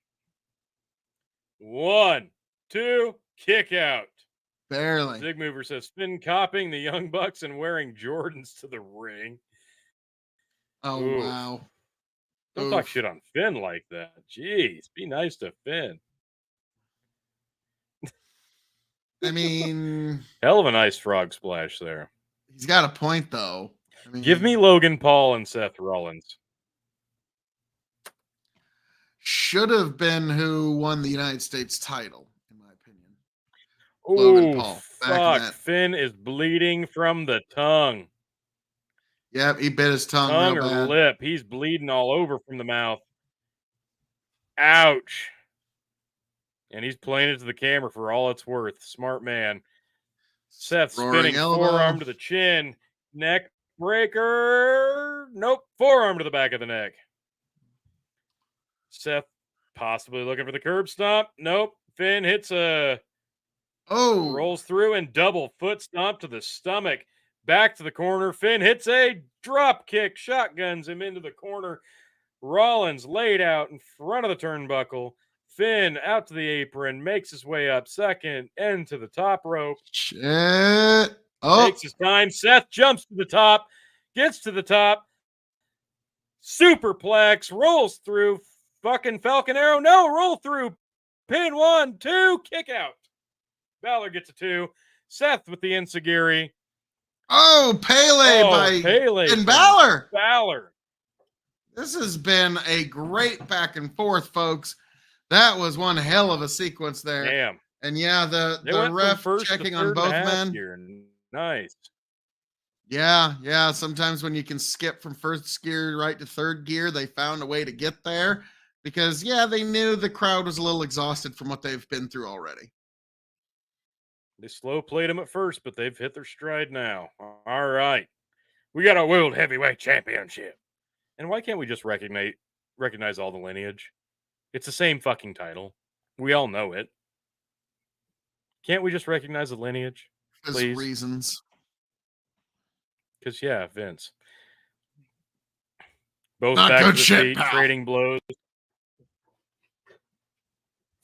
1, 2, kick out. Barely. Zig Mover says Finn copying the Young Bucks and wearing Jordans to the ring. Oh, Oof. wow. Don't talk shit on Finn like that. Jeez, be nice to Finn. I mean, Hell of a nice frog splash there. he's got a point, though. I mean, Give me Logan Paul and Seth Rollins. should have been who won the United States title, in my opinion. Logan Paul. Back in Fuck. that. Finn is bleeding from the tongue. Yep, he bit his tongue Tongue real or bad. lip. He's bleeding all over from the mouth. Ouch. And he's playing it to the camera for all it's worth. Smart man. Seth Roaring spinning elbow. forearm to the chin. Neck breaker. Nope. Forearm to the back of the neck. Seth possibly looking for the curb stomp. Nope. Finn hits a Oh, rolls through and double foot stomp to the stomach. Back to the corner. Finn hits a drop kick. Shotguns him into the corner. Rollins laid out in front of the turnbuckle. Finn out to the apron. Makes his way up second. End to the top rope. shit. Oh, Takes his time. Seth jumps to the top. Gets to the top. Superplex. Rolls through. Fucking Falcon Arrow. No, roll through. Pin 1, 2. Kick out. Balor gets a 2. Seth with the enziguri. oh, Pele by Pele Finn from Balor. Balor. This has been a great back and forth, folks. That was one hell of a sequence there. Damn. And yeah, They the went ref from first checking to on third and a both half men. Gear. Nice. Yeah. Sometimes when you can skip from first gear right to third gear, they found a way to get there because, yeah, they knew the crowd was a little exhausted from what they've been through already. They slow played them at first, but they've hit their stride now. All right. We got a World Heavyweight Championship. And why can't we just recognize all the lineage? It's the same fucking title. We all know it. Can't we just recognize the lineage? Because Please? reasons. Because, yeah, Vince. Both Not back good to the shit, feet, pal. trading blows.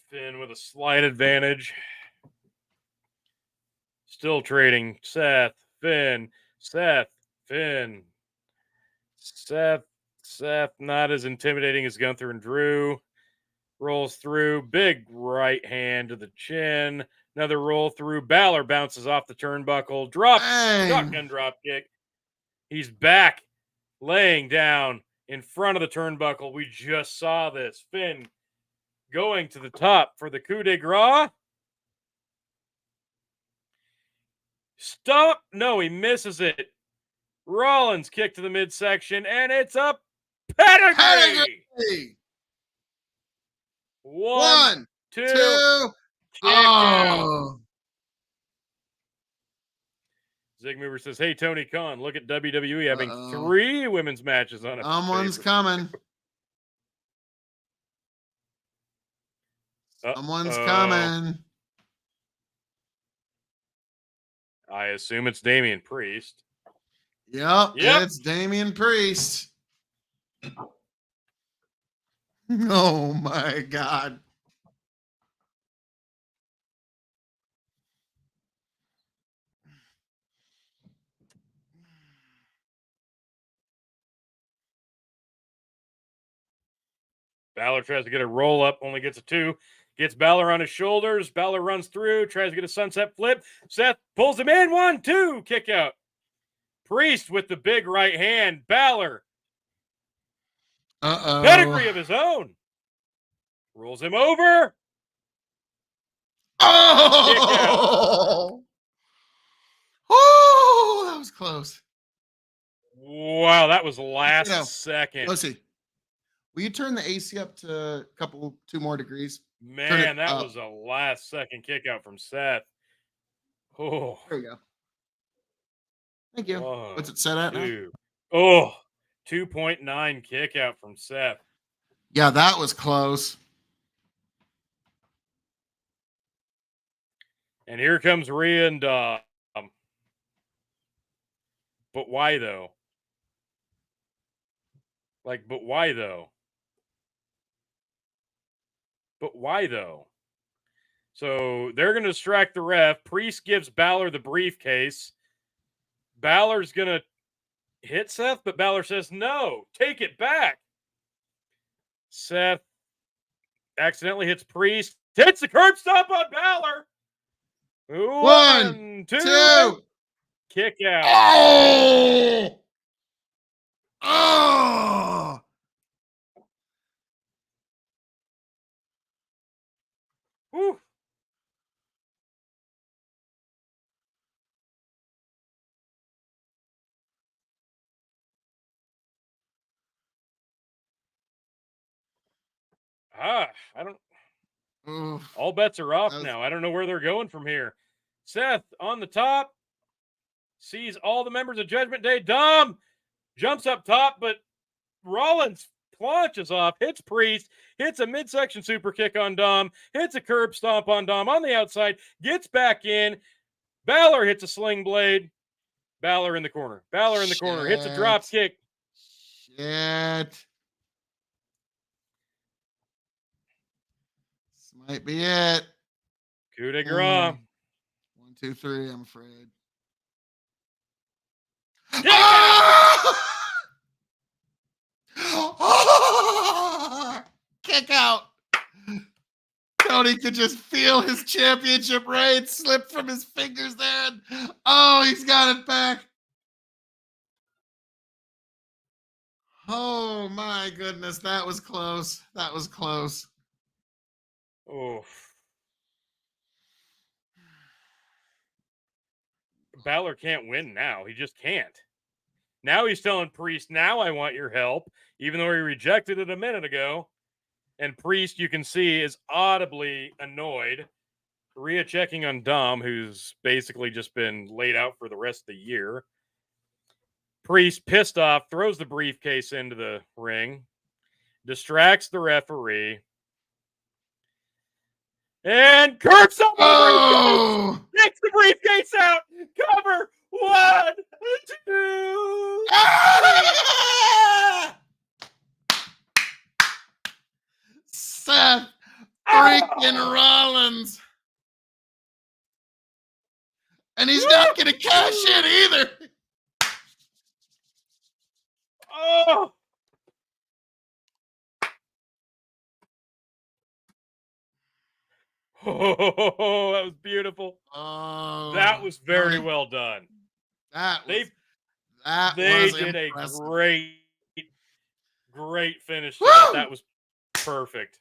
Finn with a slight advantage. Still trading. Seth, Finn, Seth, Finn. Seth, not as intimidating as Gunther and Drew. Rolls through. Big right hand to the chin. Another roll through. Balor bounces off the turnbuckle. Shotgun drop kick. He's back, laying down in front of the turnbuckle. We just saw this. Finn going to the top for the coup de grace. Stop. No, he misses it. Rollins kick to the midsection, and it's a pedigree. One, two. Kick out. Zig Mover says, hey, Tony Khan, look at WWE having 3 women's matches on it. Someone's coming. Someone's coming. I assume it's Damian Priest. Yep. It's Damian Priest. Oh, my God. Balor tries to get a roll up, only gets a 2. Gets Balor on his shoulders. Balor runs through, tries to get a sunset flip. Seth pulls him in. 1, 2. Kick out. Priest with the big right hand. Balor. Pedigree of his own. Rolls him over. Oh! Oh, that was close. Wow, that was last second. Let's see. Will you turn the AC up to 2 more degrees? Man, that was a last second kick out from Seth. Oh. There we go. Thank you. What's it set at now? 2.9 kick out from Seth. Yeah, that was close. And here comes Rhea and Dom. But why though? But why though? But why though? So they're going to distract the ref. Priest gives Balor the briefcase. Balor's going to hit Seth, but Balor says, no, take it back. Seth accidentally hits Priest. Hits the curb stop on Balor. One, two. Kick out. Oh! Oh! Whew. I don't. Oof. All bets are off That was- now. I don't know where they're going from here. Seth on the top sees all the members of Judgment Day. Dom jumps up top, but Rollins launches off, hits Priest, hits a midsection super kick on Dom, hits a curb stomp on Dom on the outside, gets back in. Balor hits a sling blade. Balor in the corner. Balor in the corner. Hits a drop kick. Shit. This might be it. Coup de grace. 1, 2, 3, I'm afraid. Kick out! Kick out. Tony could just feel his championship reign slip from his fingers there. And, oh, he's got it back. Oh, my goodness. That was close. That was close. Oof. Balor can't win now. He just can't. Now he's telling Priest, now I want your help, even though he rejected it a minute ago. And Priest, you can see, is audibly annoyed. Rhea checking on Dom, who's basically just been laid out for the rest of the year. Priest, pissed off, throws the briefcase into the ring, distracts the referee, and curves up the briefcase! Takes the briefcase out! Cover! 1, 2... Seth freaking Rollins. And he's not going to cash in either. Oh! Oh, that was beautiful. Oh, that was very Tony, well done. They did impressive. a great finish to that. That was perfect.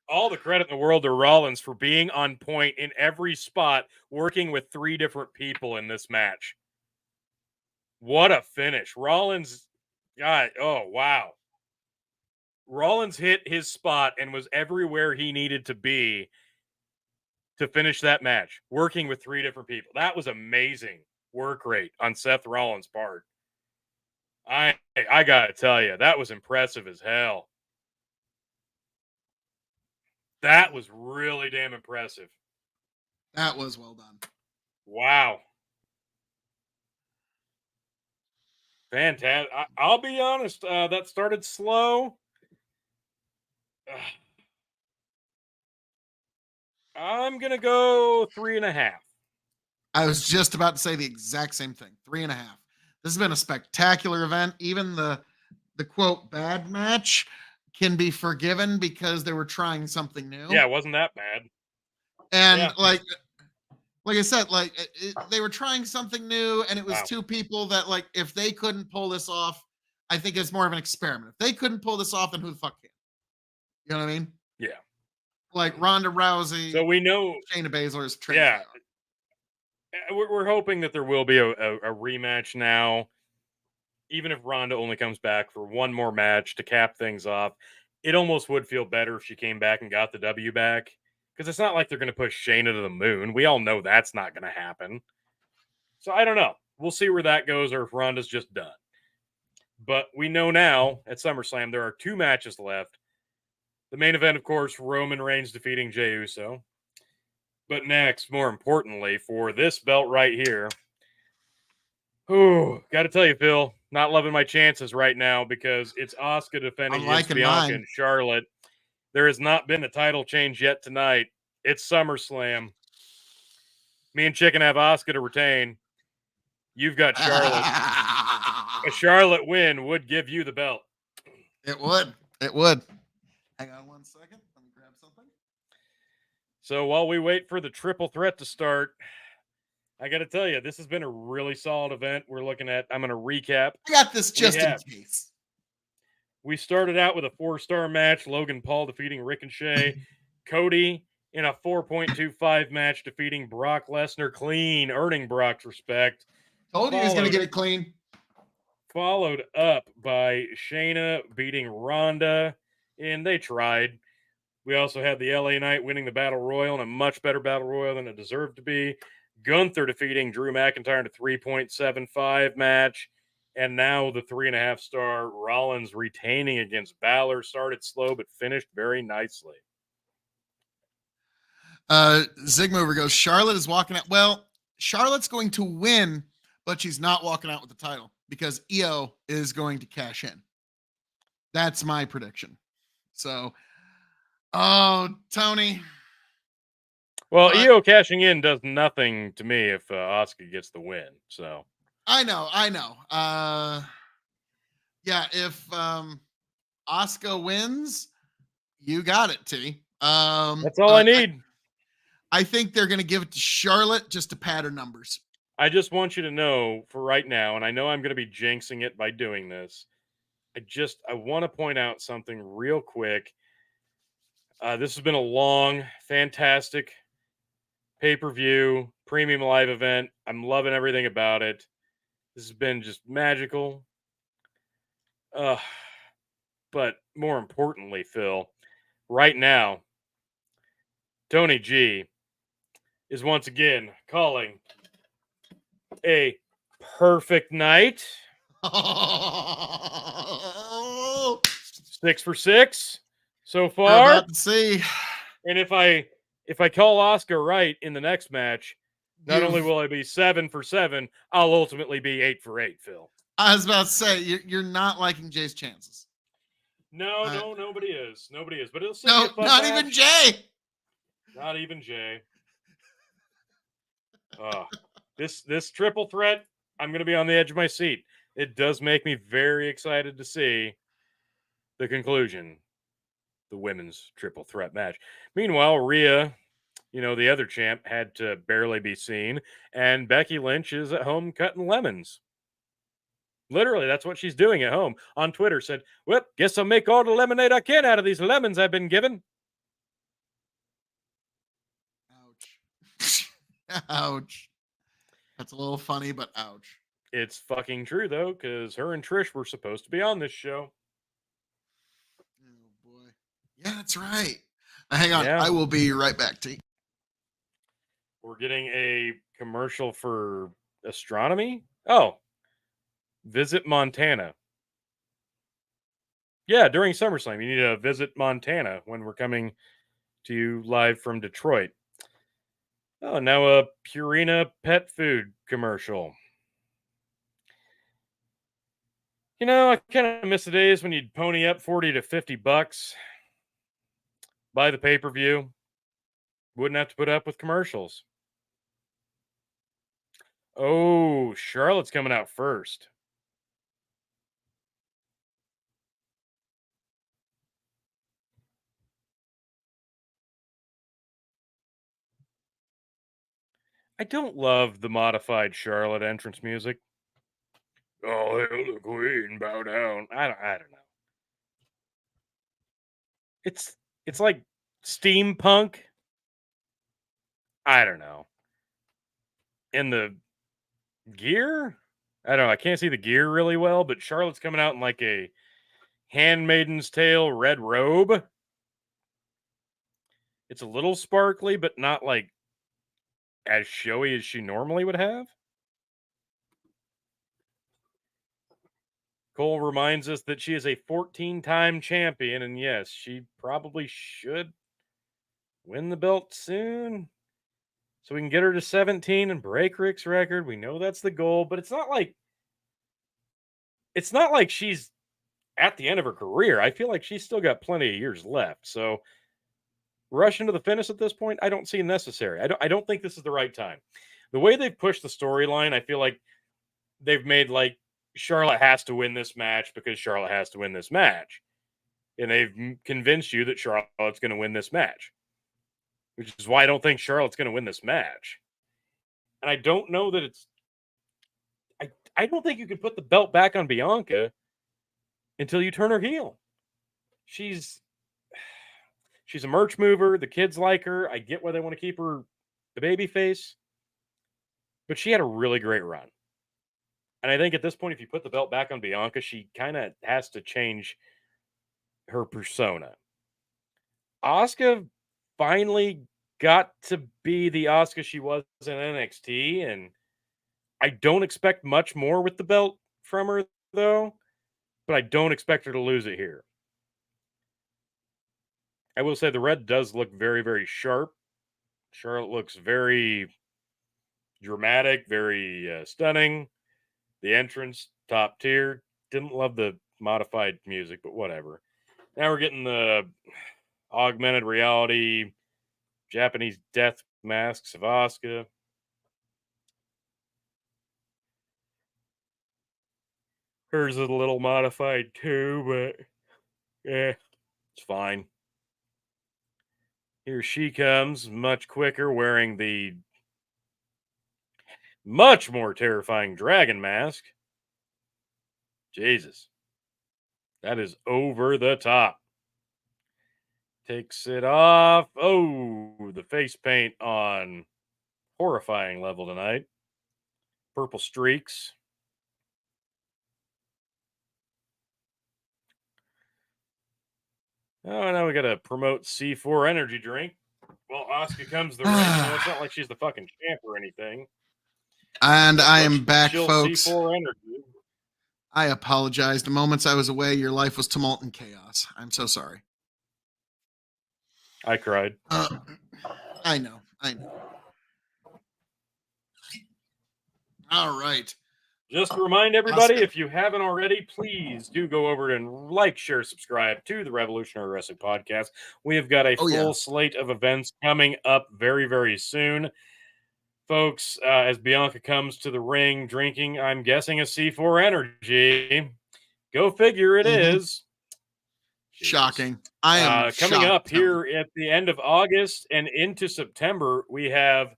All the credit in the world to Rollins for being on point in every spot, working with 3 different people in this match. What a finish. Rollins, God, oh, wow. Rollins hit his spot and was everywhere he needed to be to finish that match, working with 3 different people. That was amazing work rate on Seth Rollins' part. I gotta tell you, that was impressive as hell. That was really damn impressive. That was well done. Wow. Fantastic. I'll be honest, that started slow. I'm going to go 3.5. I was just about to say the exact same thing. 3.5. This has been a spectacular event. Even the quote bad match can be forgiven because they were trying something new. Yeah, it wasn't that bad. And like I said, they were trying something new, and it was 2 people that, like, if they couldn't pull this off, I think it's more of an experiment. If they couldn't pull this off, then who the fuck can? You know what I mean? Yeah. Like Ronda Rousey. So we know Shayna Baszler's trained. Yeah. We're hoping that there will be a rematch now. Even if Ronda only comes back for one more match to cap things off, it almost would feel better if she came back and got the W back. Because it's not like they're going to push Shayna to the moon. We all know that's not going to happen. So I don't know. We'll see where that goes, or if Ronda's just done. But we know now at SummerSlam there are 2 matches left. The main event, of course, Roman Reigns defeating Jey Uso. But next, more importantly, for this belt right here, got to tell you, Phil, not loving my chances right now because it's Asuka defending against Bianca and Charlotte. There has not been a title change yet tonight. It's SummerSlam. Me and Chicken have Asuka to retain. You've got Charlotte. A Charlotte win would give you the belt. It would. It would. Hang on 1 second. Let me grab something. So while we wait for the triple threat to start, I got to tell you, this has been a really solid event. We're looking at, I'm going to recap. I got this just in case. We started out with a 4-star match, Logan Paul defeating Ricochet. Cody in a 4.25 match defeating Brock Lesnar clean, earning Brock's respect. Told you he was going to get it clean. Followed up by Shayna beating Ronda, and they tried. We also had the LA Knight winning the Battle Royal, and a much better Battle Royal than it deserved to be. Gunther defeating Drew McIntyre in a 3.75 match. And now the 3.5-star Rollins retaining against Balor started slow, but finished very nicely. Zigmover goes, Charlotte is walking out. Well, Charlotte's going to win, but she's not walking out with the title because Io is going to cash in. That's my prediction. So, Tony. Well, Io cashing in does nothing to me if Asuka gets the win. So I know. Yeah, if Asuka wins, you got it, T. That's all I need. I think they're going to give it to Charlotte just to pad her numbers. I just want you to know for right now, and I know I'm going to be jinxing it by doing this. I want to point out something real quick. This has been a long, fantastic pay-per-view, premium live event. I'm loving everything about it. This has been just magical. But more importantly, Phil, right now, Tony G is once again calling a perfect night. 6 for 6 so far. We're about to see. And if I call Asuka right in the next match, not only will I be 7 for 7, I'll ultimately be 8 for 8, Phil. I was about to say, you're not liking Jay's chances. No, nobody is. Nobody is. But it'll still No, be a fun not match. even Jay. Not even Jay. This triple threat, I'm going to be on the edge of my seat. It does make me very excited to see the conclusion, the women's triple threat match. Meanwhile, Rhea, the other champ, had to barely be seen, and Becky Lynch is at home cutting lemons. Literally, that's what she's doing at home. On Twitter said, well, guess I'll make all the lemonade I can out of these lemons I've been given. Ouch. Ouch. That's a little funny, but ouch. It's fucking true, though, because her and Trish were supposed to be on this show. Oh, boy. Yeah, that's right. Hang on. Yeah. I will be right back, T. We're getting a commercial for astronomy. Oh, Visit Montana. Yeah, during SummerSlam, you need to visit Montana when we're coming to you live from Detroit. Oh, now a Purina pet food commercial. I kind of miss the days when you'd pony up $40 to $50, buy the pay-per-view, wouldn't have to put up with commercials. Oh, Charlotte's coming out first. I don't love the modified Charlotte entrance music. Oh, hail the queen, bow down. I don't know. It's like steampunk. I don't know. And the gear? I don't know. I can't see the gear really well, but Charlotte's coming out in like a Handmaiden's Tale red robe. It's a little sparkly, but not like as showy as she normally would have. Cole reminds us that she is a 14-time champion, and yes, she probably should win the belt soon so we can get her to 17 and break Rick's record. We know that's the goal, but it's not like she's at the end of her career. I feel like she's still got plenty of years left. So rush into the finish at this point, I don't see necessary. I don't think this is the right time. The way they've pushed the storyline, I feel like they've made like Charlotte has to win this match because Charlotte has to win this match. And they've convinced you that Charlotte's going to win this match, which is why I don't think Charlotte's going to win this match. And I don't know that it's. I don't think you can put the belt back on Bianca until you turn her heel. She's a merch mover. The kids like her. I get why they want to keep her the baby face, but she had a really great run. And I think at this point, if you put the belt back on Bianca, she kind of has to change her persona. Asuka finally got to be the Asuka she was in NXT, and I don't expect much more with the belt from her, though, but I don't expect her to lose it here. I will say the red does look very, very sharp. Charlotte looks very dramatic, very stunning. The entrance, top tier. Didn't love the modified music, but whatever. Now we're getting the augmented reality Japanese death masks of Asuka. Hers is a little modified too, but yeah, it's fine. Here she comes, much quicker, wearing the much more terrifying dragon mask. Jesus. That is over the top. Takes it off. Oh, the face paint on horrifying level tonight. Purple streaks. Oh, now we got to promote C4 energy drink. Well, Asuka comes the ring. It's not like she's the fucking champ or anything. And I am back, Chill folks. C4 energy. I apologize. The moments I was away, your life was tumult and chaos. I'm so sorry. I cried. I know. All right. Just to remind everybody, if you haven't already, please do go over and like, share, subscribe to the Revolutionary Wrestling Podcast. We have got a full slate of events coming up very, very soon. Folks, as Bianca comes to the ring drinking, I'm guessing a C4 energy. Go figure it is. Shocking. I am coming up here at the end of August and into September, we have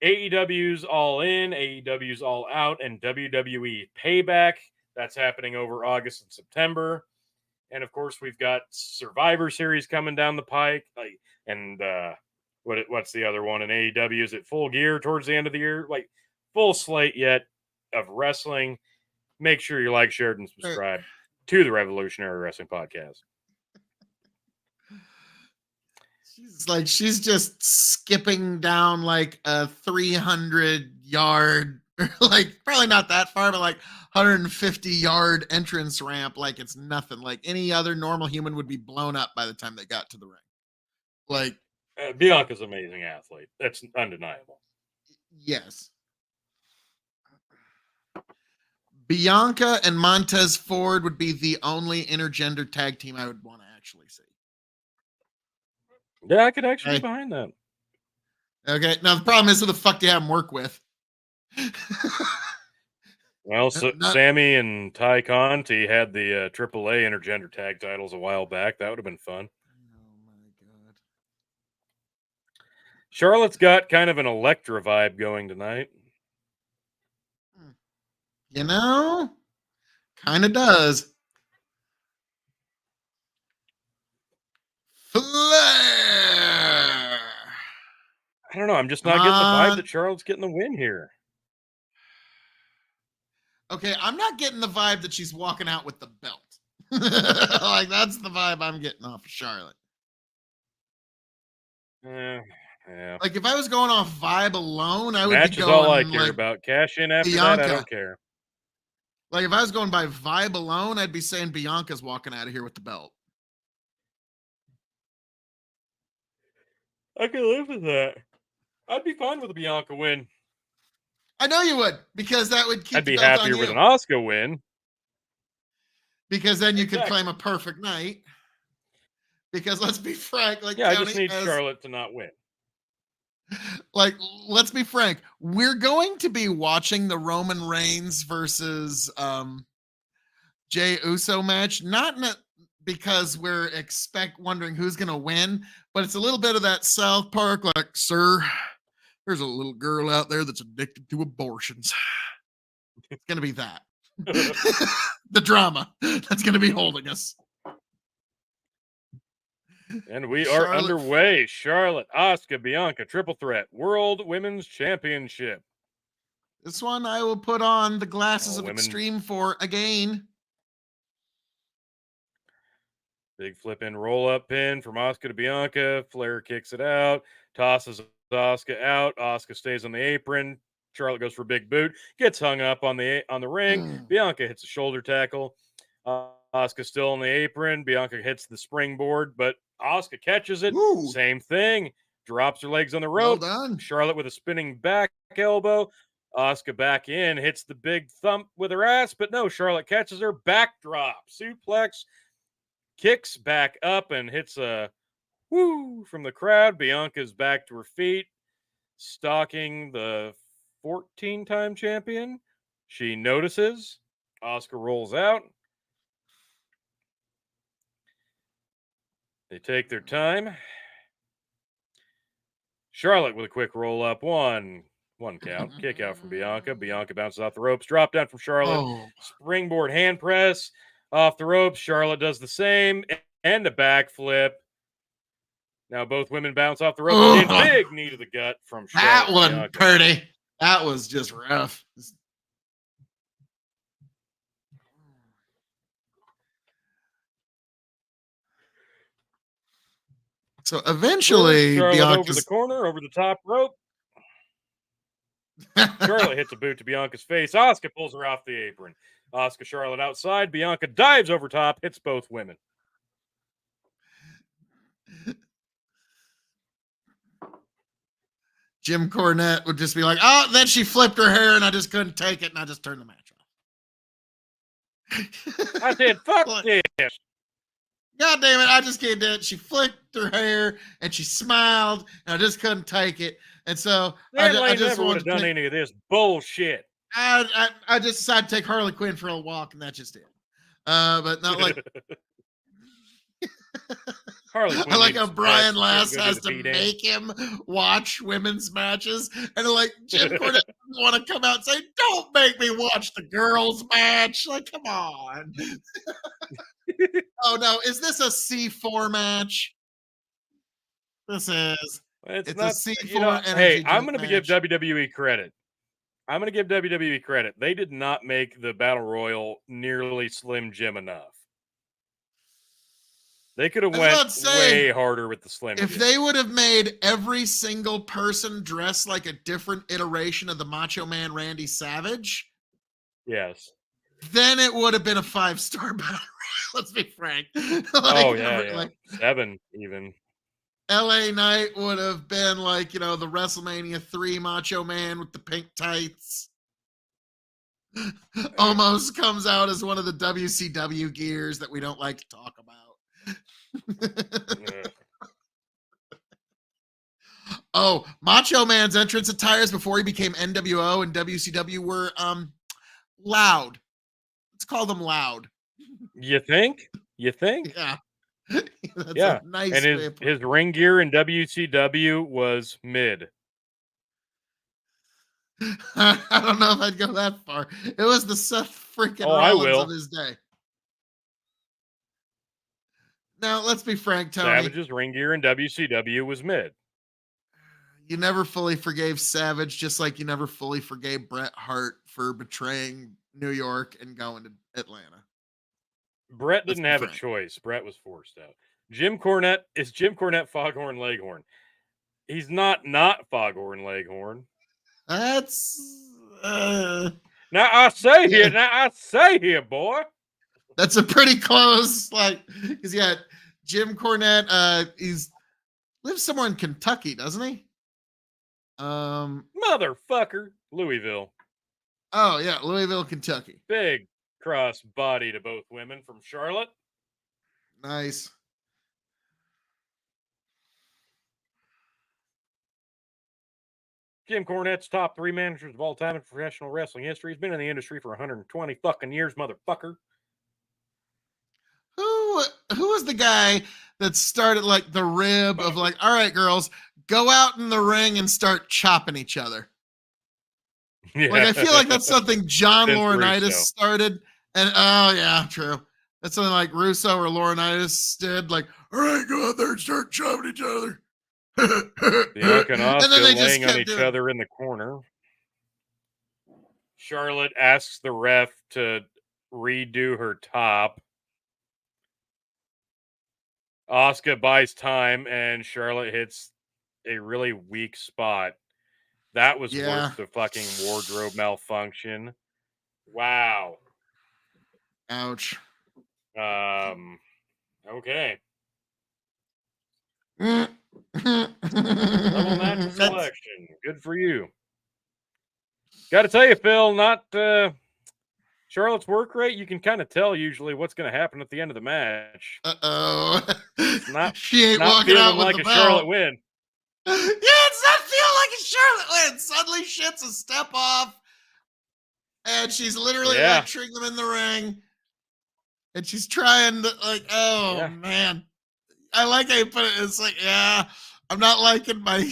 AEW's All In, AEW's All Out, and WWE Payback. That's happening over August and September. And of course, we've got Survivor Series coming down the pike. And what's the other one in AEW? Is it Full Gear towards the end of the year? Like, full slate yet of wrestling. Make sure you like, share, and subscribe to the Revolutionary Wrestling Podcast. She's just skipping down like a 300-yard, like probably not that far, but like 150-yard entrance ramp like it's nothing. Like any other normal human would be blown up by the time they got to the ring. Like Bianca's an amazing athlete. That's undeniable. Yes. Bianca and Montez Ford would be the only intergender tag team I would want to actually see. Yeah, I could actually be behind that. Okay. Now, the problem is who the fuck do you have them work with? Well, Sammy and Ty Conti had the AAA intergender tag titles a while back. That would have been fun. Oh, my God. Charlotte's got kind of an Electra vibe going tonight. You know? Kind of does. Flair! I don't know. I'm just not getting the vibe that Charlotte's getting the win here. Okay, I'm not getting the vibe that she's walking out with the belt. Like, that's the vibe I'm getting off of Charlotte. Yeah. Like, if I was going off vibe alone, I would Match be is going all I care about. Cash in after Bianca. that, I don't care. Like, if I was going by vibe alone, I'd be saying Bianca's walking out of here with the belt. I could live with that. I'd be fine with a Bianca win. I know you would, because that would keep I'd be the belt happier on with you. an Asuka win. because then you could Exactly. claim a perfect night. Because let's be frank, like Yeah, I Tony, just need Charlotte to not win. like let's be frank, we're going to be watching the Roman Reigns versus Jey Uso match, not because we're wondering who's going to win, but it's a little bit of that South Park, like, sir, there's a little girl out there that's addicted to abortions. It's going to be that. The drama that's going to be holding us. And we are underway. Charlotte, Asuka, Bianca, triple threat, World Women's Championship. This one I will put on the glasses of women. extreme for again. Big flip in roll up pin from Asuka to Bianca. Flair kicks it out, tosses Asuka out. Asuka stays on the apron. Charlotte goes for a big boot, gets hung up on the ring. Bianca hits a shoulder tackle. Asuka still on the apron. Bianca hits the springboard, but Asuka catches it. Ooh. Same thing. Drops her legs on the rope. Well done. Charlotte with a spinning back elbow. Asuka back in, hits the big thump with her ass, but no, Charlotte catches her. Backdrop, suplex, kicks back up and hits a woo from the crowd. Bianca's back to her feet, stalking the 14-time champion. She notices. Asuka rolls out. They take their time. Charlotte with a quick roll up. One count. Kick out from Bianca. Bianca bounces off the ropes. Drop down from Charlotte. Oh. Springboard hand press off the ropes. Charlotte does the same and a backflip. Now both women bounce off the ropes. Big knee to the gut from Charlotte. That one, Bianca. Purdy. That was just rough. So eventually, Charlotte Bianca's over the corner, over the top rope. Charlotte hits a boot to Bianca's face. Asuka pulls her off the apron. Asuka, Charlotte outside. Bianca dives over top, hits both women. Jim Cornette would just be like, oh, then she flipped her hair and I just couldn't take it and I just turned the match off. I said, fuck this. God damn it, I just can't do it. She flicked her hair and she smiled and I just couldn't take it. And so I just would have done any of this bullshit. I just decided to take Harley Quinn for a walk and that's just it. But not like Harley Quinn. I like how Brian Last has to make him watch women's matches, and like Jim Cornette doesn't want to come out and say, "Don't make me watch the girls' match." Like, come on. Oh no, is this a C4 match? This is. It's not, a C4. You know, hey, I'm going to give WWE credit. I'm going to give WWE credit. They did not make the Battle Royal nearly Slim Jim enough. They could have went way harder with the Slim Jim. If they would have made every single person dress like a different iteration of the Macho Man Randy Savage, yes, then it would have been a 5-star Battle Royal. Let's be frank. Like 7 even. LA Knight would have been like, the WrestleMania 3 Macho Man with the pink tights. Almost comes out as one of the WCW gears that we don't like to talk about. Oh, Macho Man's entrance attires before he became NWO and WCW were loud. Let's call them loud. You think? Yeah. That's a nice and his ring gear in WCW was mid. I don't know if I'd go that far. It was the Seth freaking Rollins of his day. Now, let's be frank, Tony. Savage's ring gear in WCW was mid. You never fully forgave Savage, just like you never fully forgave Bret Hart for betraying New York and going to Atlanta. Bret didn't have a choice. Bret was forced out. Jim Cornette is Jim Cornette Foghorn Leghorn. He's not Foghorn Leghorn. That's now I say here, boy. That's a pretty close, because Jim Cornette, he's lives somewhere in Kentucky, doesn't he? Motherfucker, Louisville. Oh yeah, Louisville, Kentucky. Big cross body to both women from Charlotte. Nice. Jim Cornette's top 3 managers of all time in professional wrestling history. He's been in the industry for 120 fucking years, motherfucker. Who was the guy that started like the rib of like, all right, girls, go out in the ring and start chopping each other? Yeah. Like, I feel like that's something John Vince Laurinaitis Russo. started. And oh yeah, true. That's something like Russo or Laurinaitis did. Like, all right, go out there and start chopping each other. Bianca and Asuka then they just laying on kept each doing it. other in the corner. Charlotte asks the ref to redo her top. Asuka buys time, and Charlotte hits a really weak spot. That was Yeah. worth the fucking wardrobe malfunction. Wow. Ouch. Okay. Double Double match selection. Good for you. Got to tell you, Phil, not Charlotte's work rate. You can kind of tell usually what's going to happen at the end of the match. Not she ain't not walking out with like the a belt. Charlotte win. Yeah, it's not feeling like a Charlotte win. Suddenly shit's a step off. And she's literally lecturing them in the ring. And she's trying to, like, man. I like how you put it. It's like, I'm not liking my.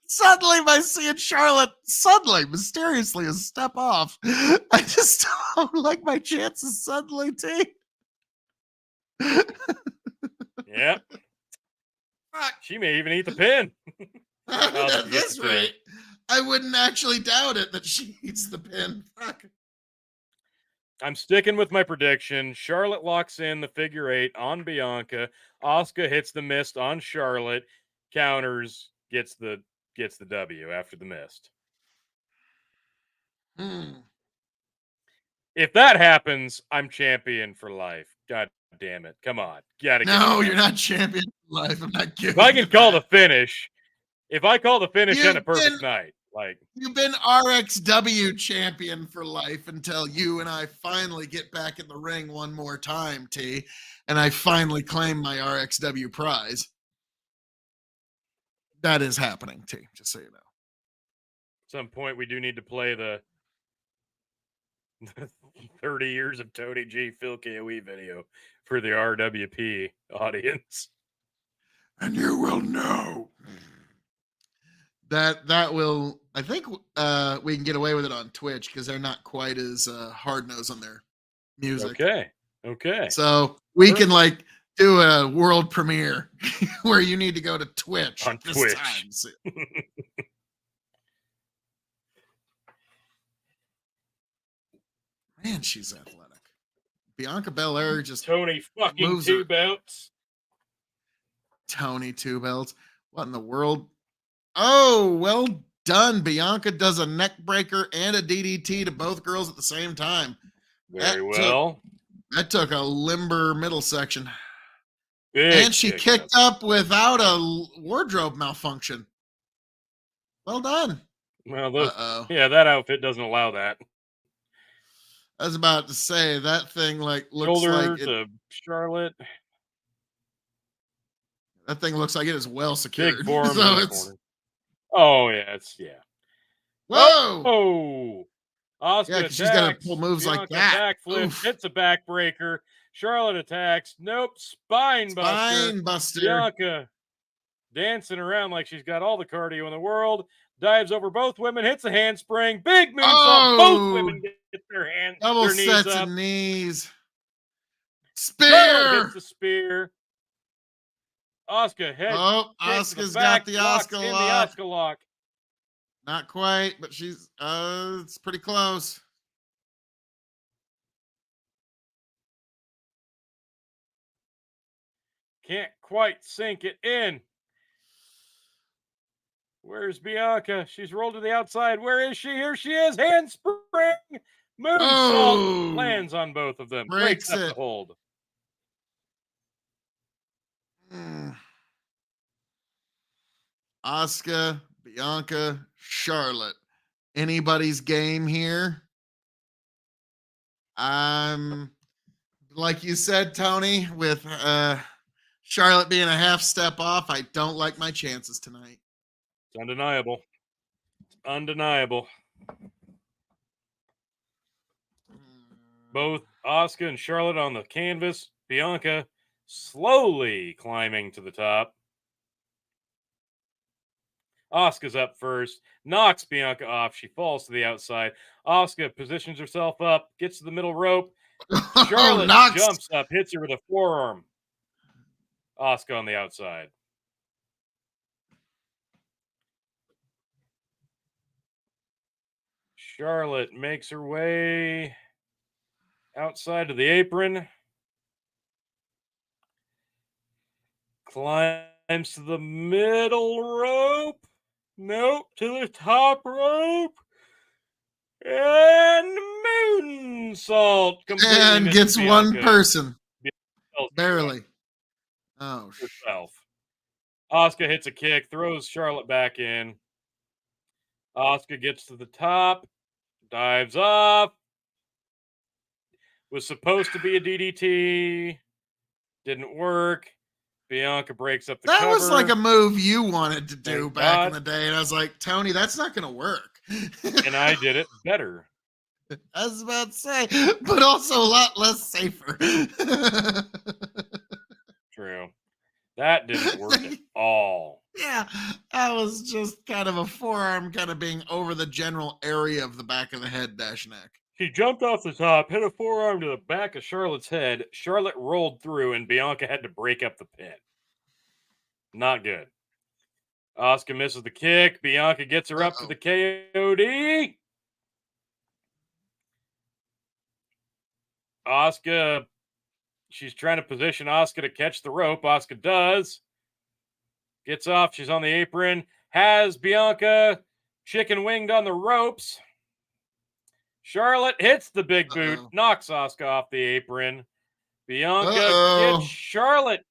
Suddenly, by seeing Charlotte suddenly, mysteriously, a step off, I just don't like my chances suddenly, T. Yep. She may even eat the pin. At this rate, I wouldn't actually doubt it that she eats the pin. Fuck. I'm sticking with my prediction. Charlotte locks in the figure 8 on Bianca. Asuka hits the mist on Charlotte. Counters, gets the W after the mist. If that happens, I'm champion for life. God damn it. Come on. No, you're not champion for life. I'm not giving If I can call the finish, on a perfect night. Like, you've been RXW champion for life until you and I finally get back in the ring one more time, T, and I finally claim my RXW prize. That is happening, T, just so you know. At some point, we do need to play the 30 years of Tony G. Phil KOE video for the RWP audience. And you will know. That will, I think we can get away with it on Twitch because they're not quite as hard-nosed on their music. Okay. So we can like do a world premiere where you need to go to Twitch on this Twitch. Time. Man, she's athletic. Bianca Belair just Tony fucking two belts. Tony two belts. What in the world? Oh, well done. Bianca does a neck breaker and a DDT to both girls at the same time. Very well. That took a limber middle section. And she kicked up without a wardrobe malfunction. Well done. Well, that outfit doesn't allow that. I was about to say that thing like looks shoulder like to Charlotte. That thing looks like it is well secured. Big forearm so in the corner. Oh yeah, Whoa! Oh, Asuka because she's got to pull moves Bianca like that. Backflip, hits a backbreaker. Charlotte attacks. Nope, spine buster. Bianca dancing around like she's got all the cardio in the world. Dives over both women, hits a handspring. Big moonsault. Both women get their hands, double their knees sets up. of knees. Spear. Charlotte hits the spear. Asuka head. Oh, Asuka's got the Asuka lock. The Asuka lock. Not quite, but she's it's pretty close. Can't quite sink it in. Where's Bianca? She's rolled to the outside. Where is she? Here she is. Handspring. Moonsault lands on both of them. Breaks it. The hold. Asuka, Bianca, Charlotte. Anybody's game here? Like you said, Tony, with Charlotte being a half step off, I don't like my chances tonight. It's undeniable. It's undeniable. Both Asuka and Charlotte on the canvas. Bianca slowly climbing to the top. Asuka's up first, knocks Bianca off. She falls to the outside. Asuka positions herself up, gets to the middle rope. Charlotte jumps up, hits her with a forearm. Asuka on the outside. Charlotte makes her way outside of the apron. Climbs to the middle rope. Nope, to the top rope. And moonsault. And gets one person. Barely. Oh, herself. Asuka hits a kick, throws Charlotte back in. Asuka gets to the top, dives off. Was supposed to be a DDT. Didn't work. Bianca breaks up the cover. That was like a move you wanted to do back in the day. And I was like, Tony, that's not going to work. And I did it better. I was about to say, but also a lot less safer. True. That didn't work at all. Yeah, that was just kind of a forearm kind of being over the general area of the back of the head dash neck. She jumped off the top, hit a forearm to the back of Charlotte's head. Charlotte rolled through, and Bianca had to break up the pin. Not good. Asuka misses the kick. Bianca gets her up for the KOD. Asuka, she's trying to position Asuka to catch the rope. Asuka does. Gets off. She's on the apron. Has Bianca chicken winged on the ropes. Charlotte hits the big boot. Knocks Asuka off the apron. Bianca gets Charlotte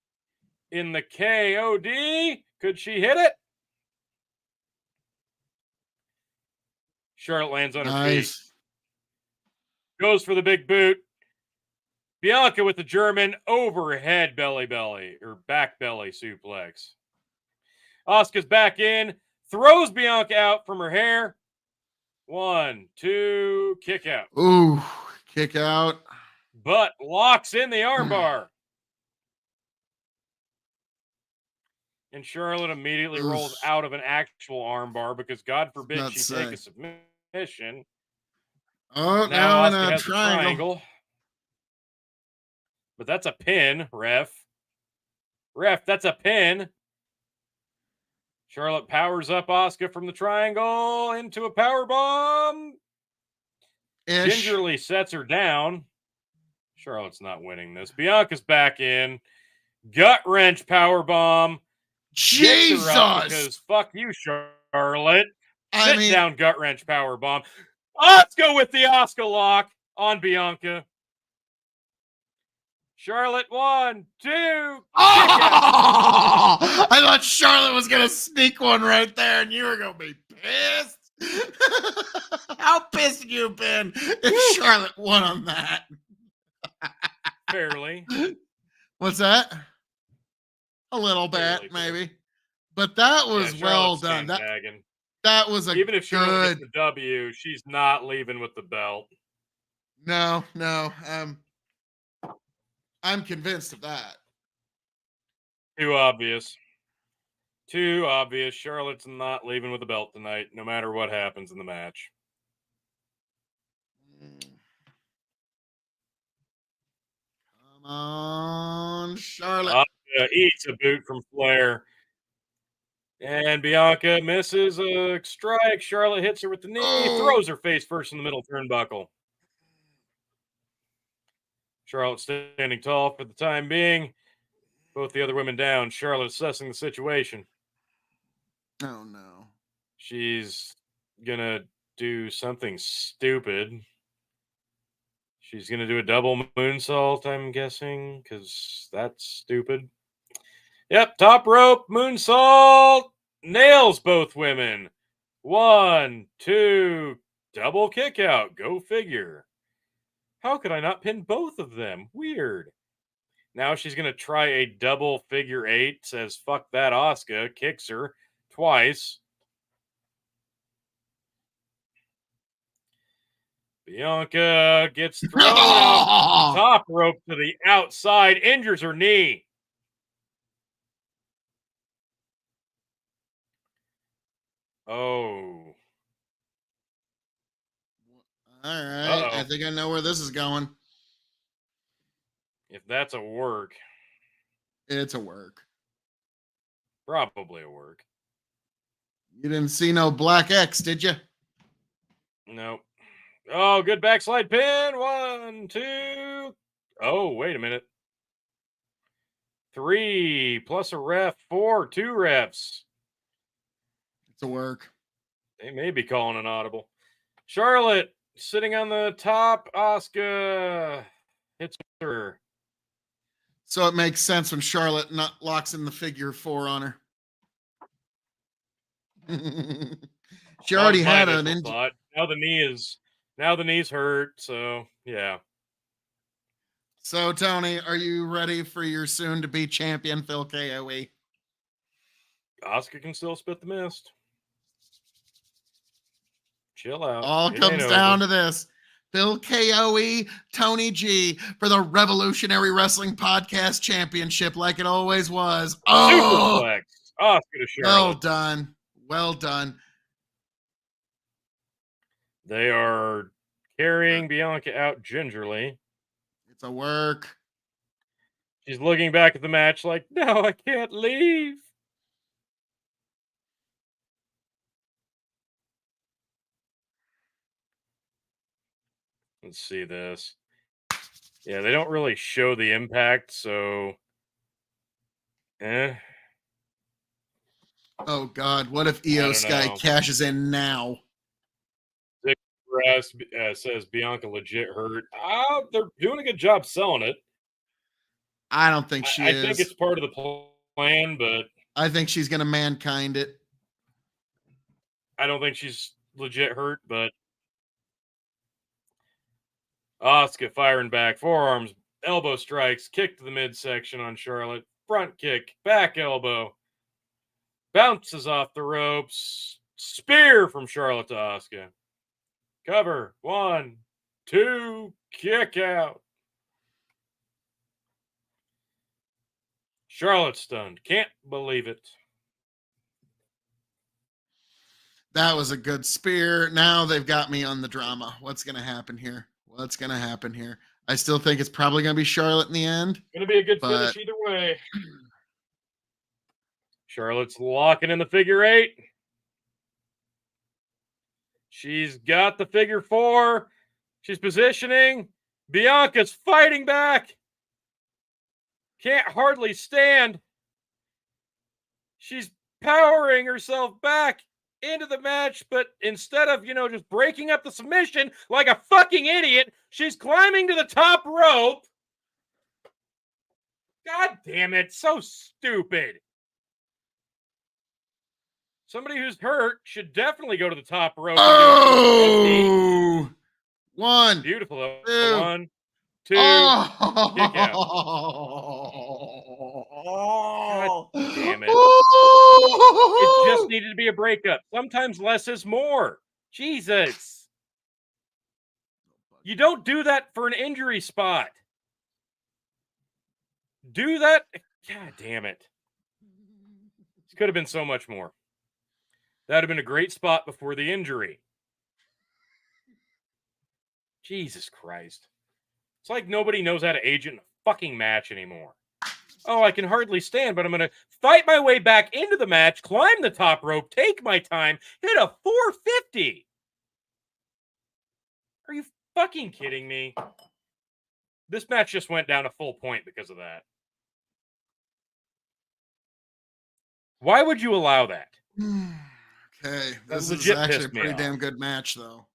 in the KOD. Could she hit it? Charlotte lands on her feet. Goes for the big boot. Bianca with the German overhead belly or back belly suplex. Asuka's back in. Throws Bianca out from her hair. 1, 2, kick out. Ooh, kick out. But locks in the armbar. And Charlotte immediately rolls out of an actual armbar because God forbid she take a submission. Oh, now in a triangle. But that's a pin, ref. Ref, that's a pin. Charlotte powers up Asuka from the triangle into a power bomb. Gingerly sets her down. Charlotte's not winning this. Bianca's back in. Gut wrench power bomb. Jesus! Because fuck you, Charlotte. Sit down, gut wrench power bomb. Let's go with the Asuka lock on Bianca. Charlotte, 1, 2. Oh! I thought Charlotte was going to sneak one right there, and you were going to be pissed. How pissed have you been if Charlotte won on that? Fairly. What's that? A little bit, maybe. But that was well done. That was a even if Charlotte good... gets the W, she's not leaving with the belt. No. I'm convinced of that. Too obvious. Too obvious. Charlotte's not leaving with the belt tonight, no matter what happens in the match. Come on, Charlotte. Asuka eats a boot from Flair. And Bianca misses a strike. Charlotte hits her with the knee, throws her face first in the middle turnbuckle. Charlotte standing tall for the time being. Both the other women down. Charlotte assessing the situation. Oh, no. She's going to do something stupid. She's going to do a double moonsault, I'm guessing, because that's stupid. Yep, top rope, moonsault. Nails both women. 1, 2, double kick out. Go figure. How could I not pin both of them? Weird. Now she's going to try a double figure 8. Says, fuck that, Asuka. Kicks her twice. Bianca gets thrown off the top rope to the outside. Injures her knee. Oh. All right. I think I know where this is going. If that's a work. It's a work. Probably a work. You didn't see no black X, did you? Nope. Oh, good backslide pin. 1, 2. Oh, wait a minute. 3 plus a ref. 4, 2 refs. It's a work. They may be calling an audible. Charlotte sitting on the top. Asuka hits her. So it makes sense when Charlotte not locks in the figure 4 on her. She already had an injury. Now the knee's hurt. So yeah. So Tony, are you ready for your soon-to-be champion Phil KOE? Asuka can still spit the mist. Chill out. All comes down to this. Phil KOE, Tony G for the Revolutionary Wrestling Podcast Championship, like it always was. Oh, Superplex. Asuka to Charlotte. Well done. Well done. They are carrying Bianca out gingerly. It's a work. She's looking back at the match like, no, I can't leave. Let's see this. Yeah, they don't really show the impact, so Oh God, what if Io Sky cashes in now? Says Bianca legit hurt. They're doing a good job selling it. I don't think she is. I think it's part of the plan, but I think she's going to mankind it. I don't think she's legit hurt, but Asuka firing back, forearms, elbow strikes, kick to the midsection on Charlotte, front kick, back elbow, bounces off the ropes, spear from Charlotte to Asuka. Cover, 1, 2, kick out. Charlotte stunned. Can't believe it. That was a good spear. Now they've got me on the drama. What's going to happen here? What's going to happen here? I still think it's probably going to be Charlotte in the end. Going to be a good finish either way. Charlotte's locking in the figure 8. She's got the figure 4. She's positioning. Bianca's fighting back. Can't hardly stand. She's powering herself back into the match, but instead of, just breaking up the submission like a fucking idiot, she's climbing to the top rope. God damn it, so stupid. Somebody who's hurt should definitely go to the top rope. Oh! 1. Beautiful. 2. 1, 2. Oh! Kick out. God damn it. Oh! It just needed to be a breakup. Sometimes less is more. Jesus. You don't do that for an injury spot. Do that. God damn it. This could have been so much more. That would have been a great spot before the injury. Jesus Christ. It's like nobody knows how to agent a fucking match anymore. Oh, I can hardly stand, but I'm going to fight my way back into the match, climb the top rope, take my time, hit a 450. Are you fucking kidding me? This match just went down a full point because of that. Why would you allow that? Okay, this is actually a pretty damn good match, though.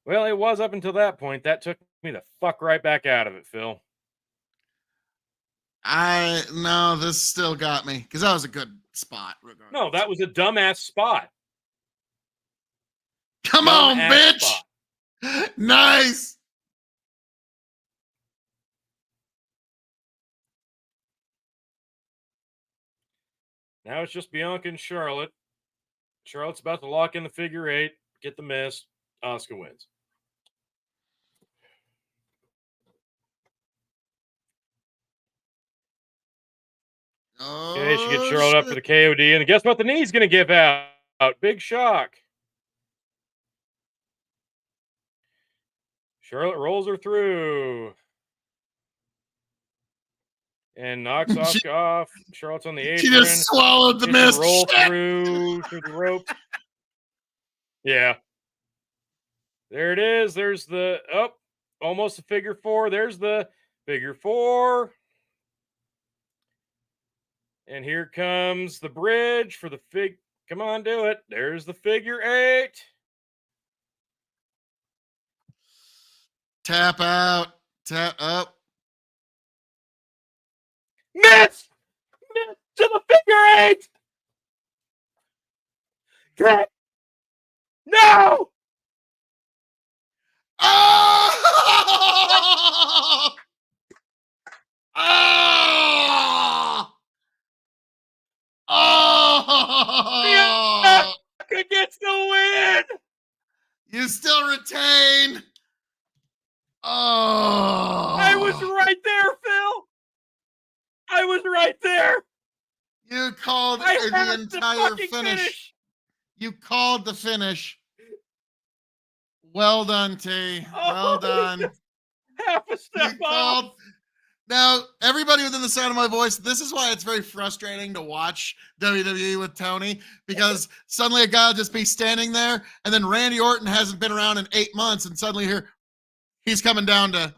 Well, it was up until that point. That took me the fuck right back out of it, Phil. No, this still got me because that was a good spot. Regardless. No, that was a dumbass spot. Come on, bitch! Spot. Nice. Now it's just Bianca and Charlotte. Charlotte's about to lock in the figure 8, get the miss. Asuka wins. Okay, she gets Charlotte up for the KOD, and guess what? The knee's going to give out. Big shock. Charlotte rolls her through and knocks Asuka off. Charlotte's on the apron. She just swallowed the miss. Roll through the ropes. Yeah. There it is. There's the almost a figure 4. There's the figure 4. And here comes the bridge for the come on, do it. There's the figure 8. Tap out. Tap up. Miss! Miss to the figure 8! Okay. No! Oh! Oh! Oh! Bianca gets the win! You still retain. Oh! I was right there, Phil. I was right there. You called the entire finish. You called the finish. Well done, T. Well done. Half a step off. Now, everybody within the sound of my voice, this is why it's very frustrating to watch WWE with Tony, because suddenly a guy will just be standing there, and then Randy Orton hasn't been around in 8 months, and suddenly here he's coming down to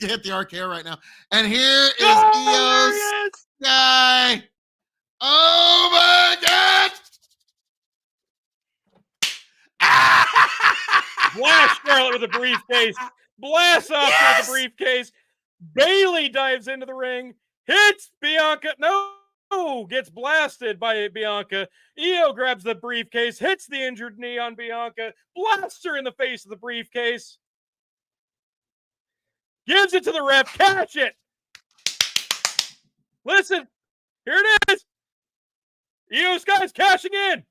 hit the RKO right now. And here is Io Sky. Oh my God! Blast Charlotte with a briefcase. Blast off with a briefcase. Bailey dives into the ring, hits Bianca. No, gets blasted by Bianca. Io grabs the briefcase, hits the injured knee on Bianca, blasts her in the face of the briefcase. Gives it to the ref. Catch it. Listen, here it is. Io Sky's cashing in.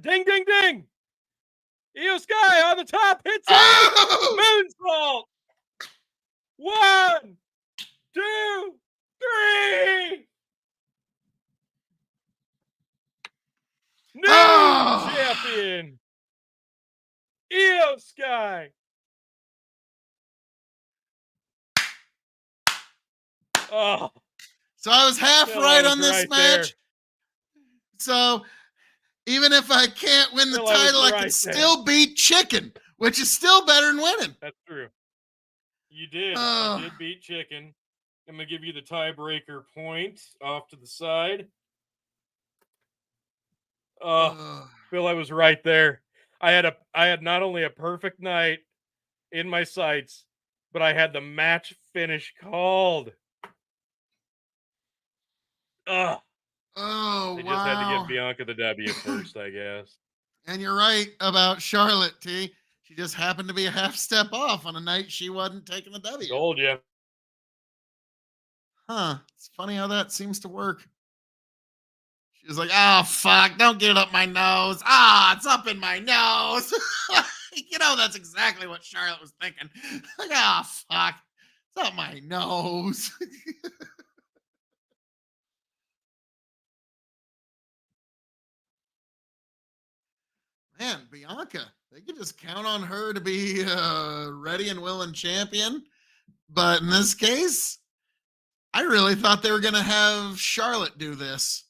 Ding, ding, ding. Io Sky on the top hits it. Moonsault. 1, 2, 3. New champion, Io Sky. Oh, so I was half right on this match. There. So even if I can't win the title, I can still beat Chicken, which is still better than winning. That's true. You did. You did beat Chicken. I'm going to give you the tiebreaker point off to the side. Phil, I was right there. I had not only a perfect night in my sights, but I had the match finish called. I just had to give Bianca the W first, I guess. And you're right about Charlotte, T. She just happened to be a half step off on a night she wasn't taking the W. Told you. Huh. It's funny how that seems to work. She was like, oh, fuck, don't get it up my nose. It's up in my nose. You know, that's exactly what Charlotte was thinking. Like, fuck, it's up my nose. Man, Bianca, they could just count on her to be ready and willing champion. But in this case, I really thought they were going to have Charlotte do this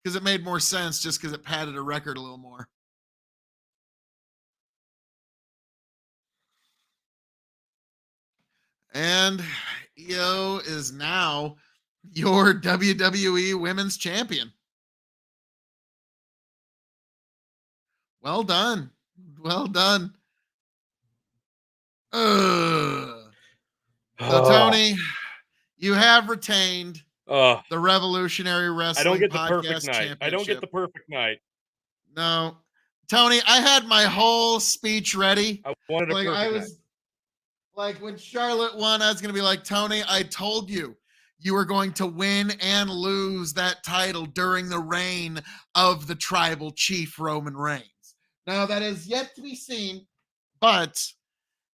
because it made more sense just because it padded a record a little more. And Io is now your WWE Women's Champion. Well done. Well done. So, Tony, you have retained the Revolutionary Wrestling Podcast Championship. I don't get the perfect night. No. Tony, I had my whole speech ready. I wanted a perfect night. Like when Charlotte won, I was going to be like, Tony, I told you, you are going to win and lose that title during the reign of the tribal chief Roman Reigns. Now, that is yet to be seen, but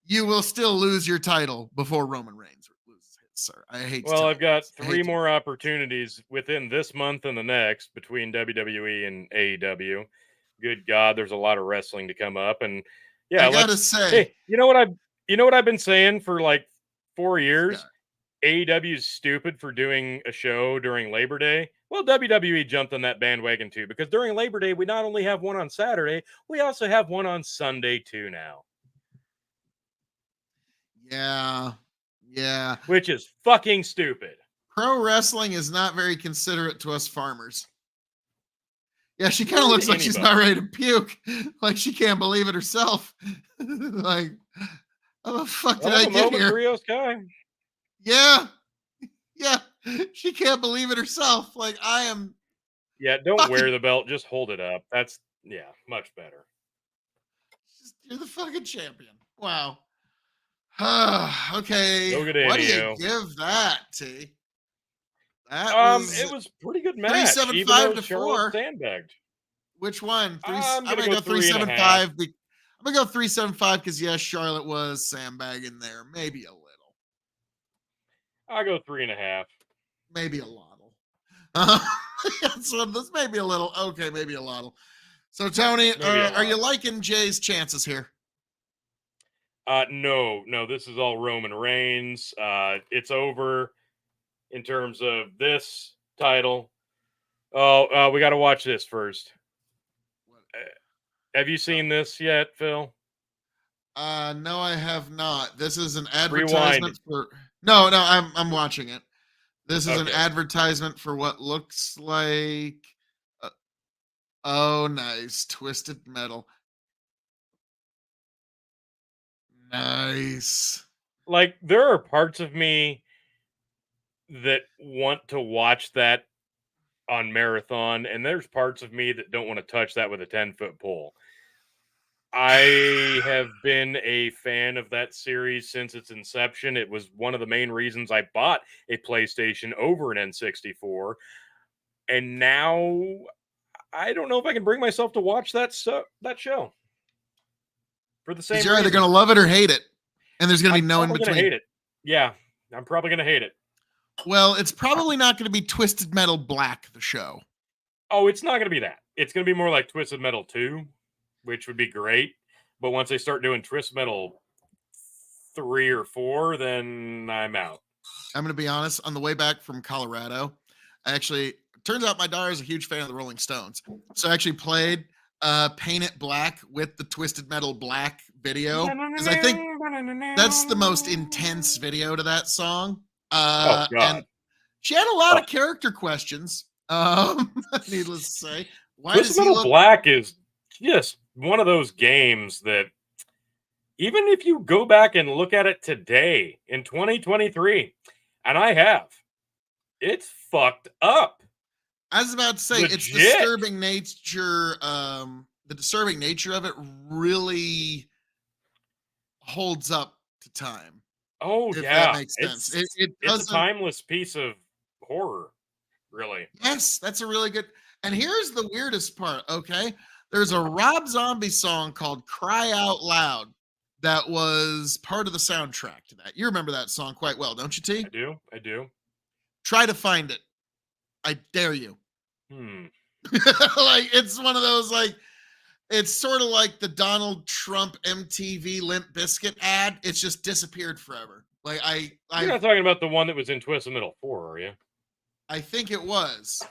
you will still lose your title before Roman Reigns loses his, sir. I hate to Well, tell I've you got this. I 3 hate to- more opportunities within this month and the next between WWE and AEW. Good God, there's a lot of wrestling to come up, and yeah, I gotta let's. say, Hey, you know what I've been saying for like 4 years? AEW is stupid for doing a show during Labor Day. Well, WWE jumped on that bandwagon too, because during Labor Day we not only have one on Saturday, we also have one on Sunday too now, yeah. which is fucking stupid. Pro wrestling is not very considerate to us farmers. Yeah, she kind of Or to looks like she's anybody. not ready to puke. Like she can't believe it herself. Like, how the fuck did Well, I the get moment here? Rio Sky. Yeah, yeah. She can't believe it herself. Like, I am Yeah, don't wear fucking, the belt. Just hold it up. That's, yeah, much better. you're the fucking champion. Wow. Okay. Go get What do you Inio. give that, T? That was It was a pretty good match, even 375 though to Charlotte 4. sandbagged. Which one? I'm I'm gonna gonna go go 3.5. 375. I'm gonna go 375 because yes, Charlotte was sandbagging there. Maybe a little. I'll go 3.5. Maybe a lottle. Uh, so this may be a little. Okay, maybe a lottle. So Tony, Maybe a are you lot. liking Jay's chances here? No, this is all Roman Reigns. It's over in terms of this title. Oh, we got to watch this first. Have you seen this yet, Phil? No, I have not. This is an Rewind. advertisement for. No, I'm watching it. This is an Okay. advertisement for what looks like. Uh, oh, nice twisted metal. Nice. Like, there are parts of me that want to watch that on marathon, and there's parts of me that don't want to touch that with a 10-foot pole. I have been a fan of that series since its inception. It was one of the main reasons I bought a PlayStation over an N64. And now I don't know if I can bring myself to watch that show for the same You're either reason. gonna love it or hate it, and there's gonna be I'm no in probably gonna between. hate it. Yeah, I'm probably gonna hate it. Well, it's probably not gonna be Twisted Metal Black, the show. Oh, it's not gonna be that. It's gonna be more like Twisted Metal 2, which would be great. But once they start doing Twisted Metal 3 or 4, then I'm out. I'm gonna be honest. On the way back from Colorado, I actually turns out my daughter is a huge fan of the Rolling Stones, so I actually played "Paint It Black" with the Twisted Metal Black video because I think that's the most intense video to that song. Oh God. And she had a lot of character questions. Needless to say, why Twisted does he Metal look? Black is just one of those games that even if you go back and look at it today in 2023, and I have, it's fucked up. I was about to say it's Legit. disturbing nature. The disturbing nature of it really holds up to time. Oh If yeah, that makes sense. It it's a doesn't. timeless piece of horror, really. Yes, that's a really good. And here's the weirdest part. Okay, there's a Rob Zombie song called "Cry Out Loud" that was part of the soundtrack to that. You remember that song quite well, don't you, T? I do. Try to find it. I dare you. Like it's one of those like it's sort of like the Donald Trump MTV Limp Bizkit ad. It's just disappeared forever. Like You're not talking about the one that was in Twisted Metal 4, are you? I think it was.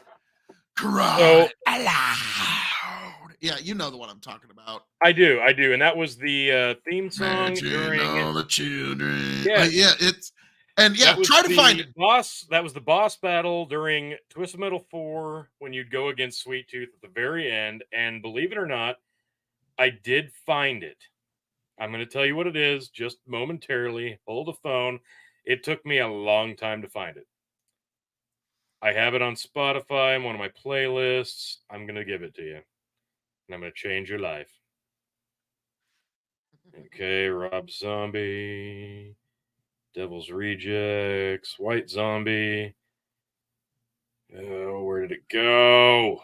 Cry So aloud. Yeah, you know the one I'm talking about. I do, and that was the theme song Imagine during. all the children. Yes. Yeah, it's and yeah, That was try to find it. That was the boss battle during Twisted Metal 4 when you'd go against Sweet Tooth at the very end. And believe it or not, I did find it. I'm going to tell you what it is just momentarily. Hold the phone. It took me a long time to find it. I have it on Spotify in one of my playlists. I'm going to give it to you. And I'm going to change your life. Okay, Rob Zombie. Devil's Rejects, White Zombie. Oh, where did it go?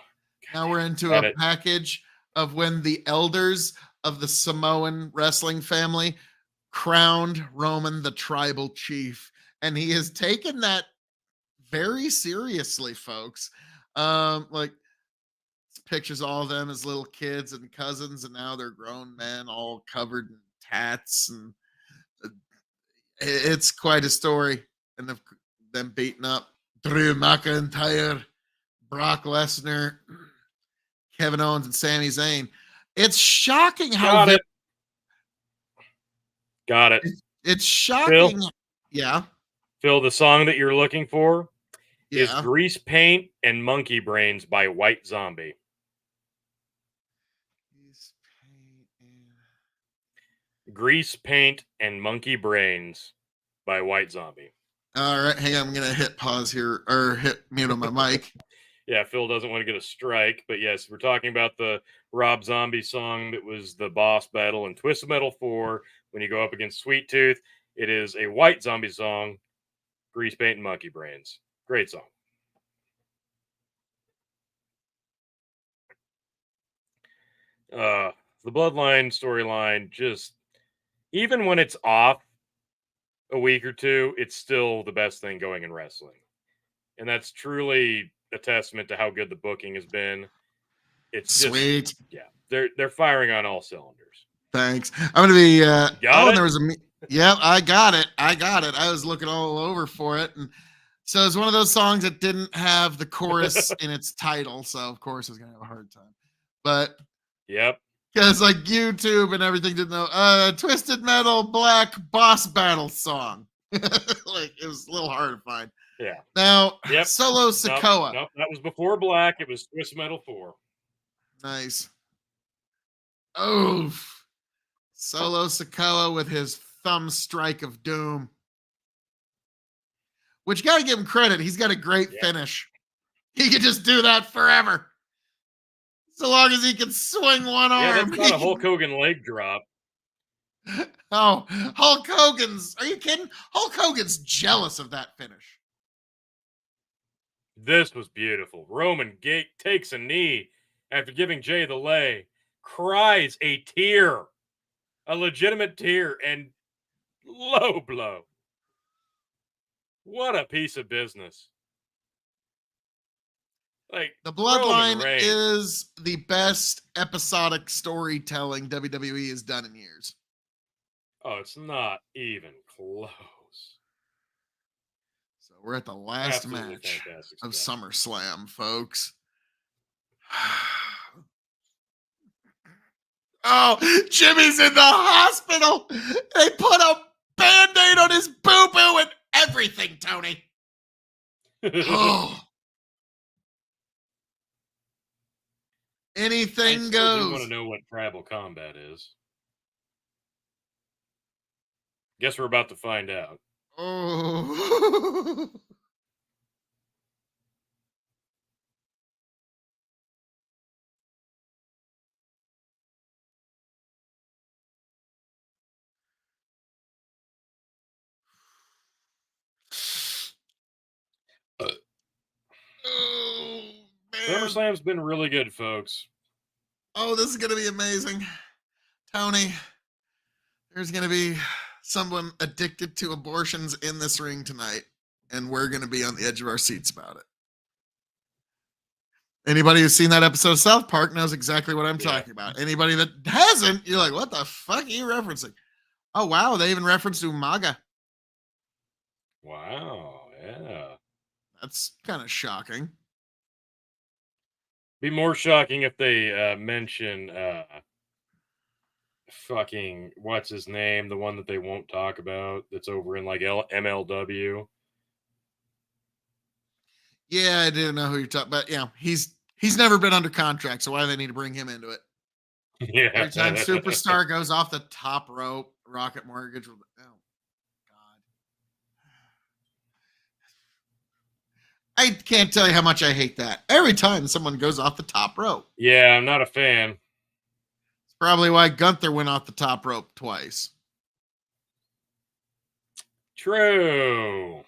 Now we're into Had a it. package of when the elders of the Samoan wrestling family crowned Roman the tribal chief. And he has taken that very seriously, folks. Like pictures all of them as little kids and cousins, and now they're grown men all covered in tats, and it's quite a story. And them beating up Drew McIntyre, Brock Lesnar, Kevin Owens, and Sami Zayn. It's shocking how Got it. it's shocking. Phil? Yeah. Phil, the song that you're looking for is Yeah. Grease Paint and Monkey Brains by White Zombie. Grease Paint and Monkey Brains by White Zombie. All right, hang on. I'm gonna hit pause here or hit mute on my mic. Yeah, Phil doesn't want to get a strike, but yes, we're talking about the Rob Zombie song that was the boss battle in Twisted Metal 4 when you go up against Sweet Tooth. It is a White Zombie song, Grease Paint and Monkey Brains. Great song. The Bloodline storyline, just even when it's off a week or two, it's still the best thing going in wrestling. And that's truly a testament to how good the booking has been. It's Sweet. Just, yeah, they're firing on all cylinders. Thanks. I'm gonna be Got it? there was yep, I got it. I was looking all over for it. And so it's one of those songs that didn't have the chorus in its title, so of course I was gonna have a hard time. But yep. Because like YouTube and everything didn't know Twisted Metal Black Boss Battle song. Like it was a little hard to find. Yeah. Now Yep. Solo Sikoa. Nope, that was before Black. It was Twisted Metal 4. Nice. Oh, Solo Sikoa with his thumb strike of doom. Which you gotta give him credit. He's got a great finish. He could just do that forever. So long as he can swing one arm. Yeah, that's not a Hulk Hogan leg drop. Oh, Hulk Hogan's. Are you kidding? Hulk Hogan's jealous of that finish. This was beautiful. Roman takes a knee after giving Jay the lay, cries a tear, a legitimate tear, and low blow. What a piece of business. Like the Bloodline is the best episodic storytelling WWE has done in years. Oh, it's not even close. So we're at the last match of SummerSlam, folks. Oh, Jimmy's in the hospital. They put a Band-Aid on his boo-boo and everything, Tony. Oh. Anything goes. I want to know what tribal combat is. Guess we're about to find out. Oh. Oh, man. SummerSlam's been really good, folks. Oh, this is going to be amazing. Tony, there's going to be someone addicted to abortions in this ring tonight, and we're going to be on the edge of our seats about it. Anybody who's seen that episode of South Park knows exactly what I'm talking about. Anybody that hasn't, you're like, what the fuck are you referencing? Oh, wow. They even referenced Umaga. Wow. Yeah. That's kind of shocking. Be more shocking if they mention fucking what's his name, the one that they won't talk about that's over in like MLW. Yeah, I didn't know who you're talking about. Yeah, he's never been under contract, so why do they need to bring him into it? Yeah. Every time Superstar goes off the top rope, Rocket Mortgage will. Oh God. I can't tell you how much I hate that. Every time someone goes off the top rope. Yeah, I'm not a fan. It's probably why Gunther went off the top rope twice. True.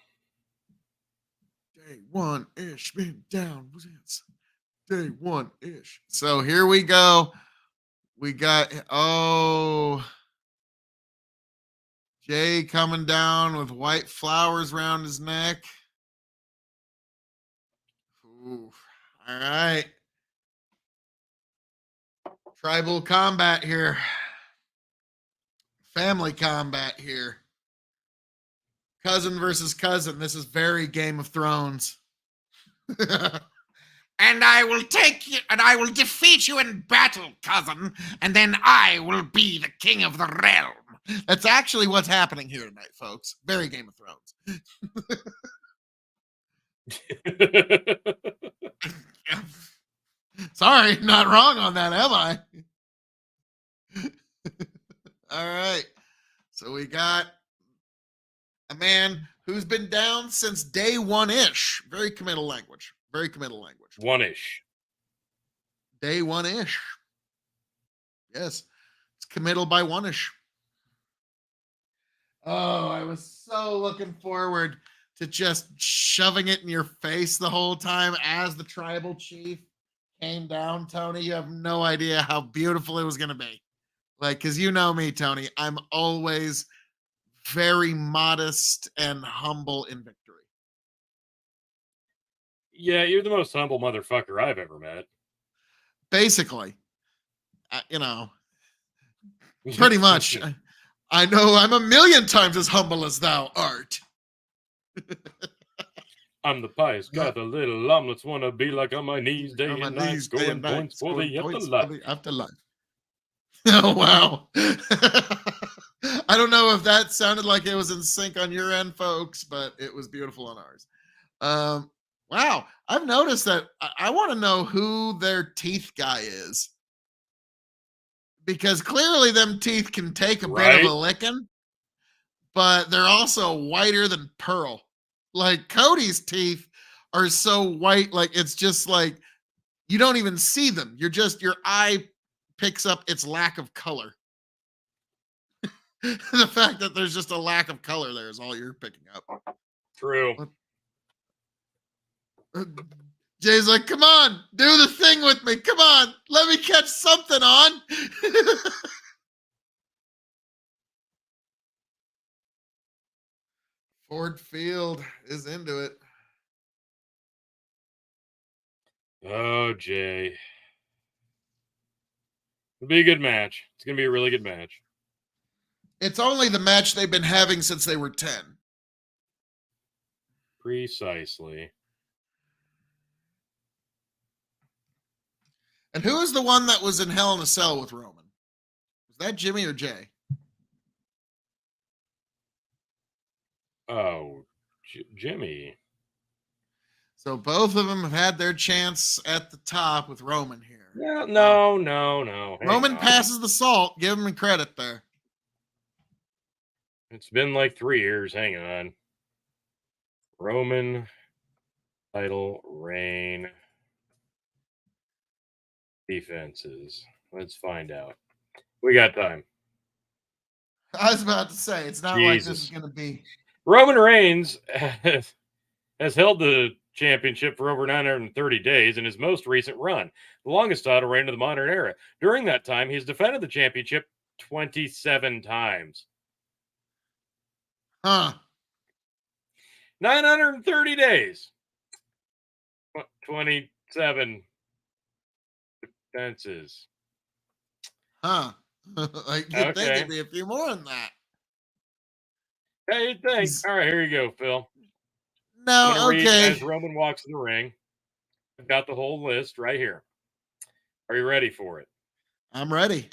Day one-ish, been down since day one-ish. So here we go. We got, Jay coming down with white flowers around his neck. Ooh, all right. Tribal combat here. Family combat here. Cousin versus cousin. This is very Game of Thrones. And I will take you, and I will defeat you in battle, cousin, and then I will be the king of the realm. That's actually what's happening here tonight, folks. Very Game of Thrones. Sorry, not wrong on that, am I? All right. So we got a man who's been down since day one-ish. Very committal language. Very committal language. One-ish. Day one-ish. Yes. It's committal by one-ish. Oh, I was so looking forward to just shoving it in your face the whole time as the tribal chief came down, Tony. You have no idea how beautiful it was going to be. Like, because you know me, Tony. I'm always very modest and humble in victory. Yeah, you're the most humble motherfucker I've ever met. Basically, pretty much. I know I'm a million times as humble as thou art. I'm the pious guy, the little omelets want to be like on my knees day On my and night, knees, day scoring and night, points for scoring the points afterlife. for the afterlife. Oh, wow. I don't know if that sounded like it was in sync on your end, folks, but it was beautiful on ours. Wow. I've noticed that I want to know who their teeth guy is. Because clearly them teeth can take a bit of a licking, but they're also whiter than pearl. Like Cody's teeth are so white, like it's just like you don't even see them. Your eye picks up its lack of color. The fact that there's just a lack of color there is all you're picking up. True. Jay's like, come on, do the thing with me. Come on, let me catch something on. Ford Field is into it. Oh, Jay. It'll be a good match. It's going to be a really good match. It's only the match they've been having since they were 10. Precisely. And who is the one that was in Hell in a Cell with Roman? Was that Jimmy or Jay? Oh, Jimmy. So both of them have had their chance at the top with Roman here. Yeah, no. Roman passes the salt. Give him credit there. It's been like 3 years. Hang on. Roman title reign defenses. Let's find out. We got time. I was about to say, it's not like this is going to be. Roman Reigns has held the championship for over 930 days in his most recent run, the longest title reign of the modern era. During that time, he's defended the championship 27 times. Huh. 930 days. 27 defenses. Huh. Like you'd think it'd be a few more than that. Yeah, you'd think. All right, here you go, Phil. No, okay. As Roman walks in the ring, I've got the whole list right here. Are you ready for it? I'm ready.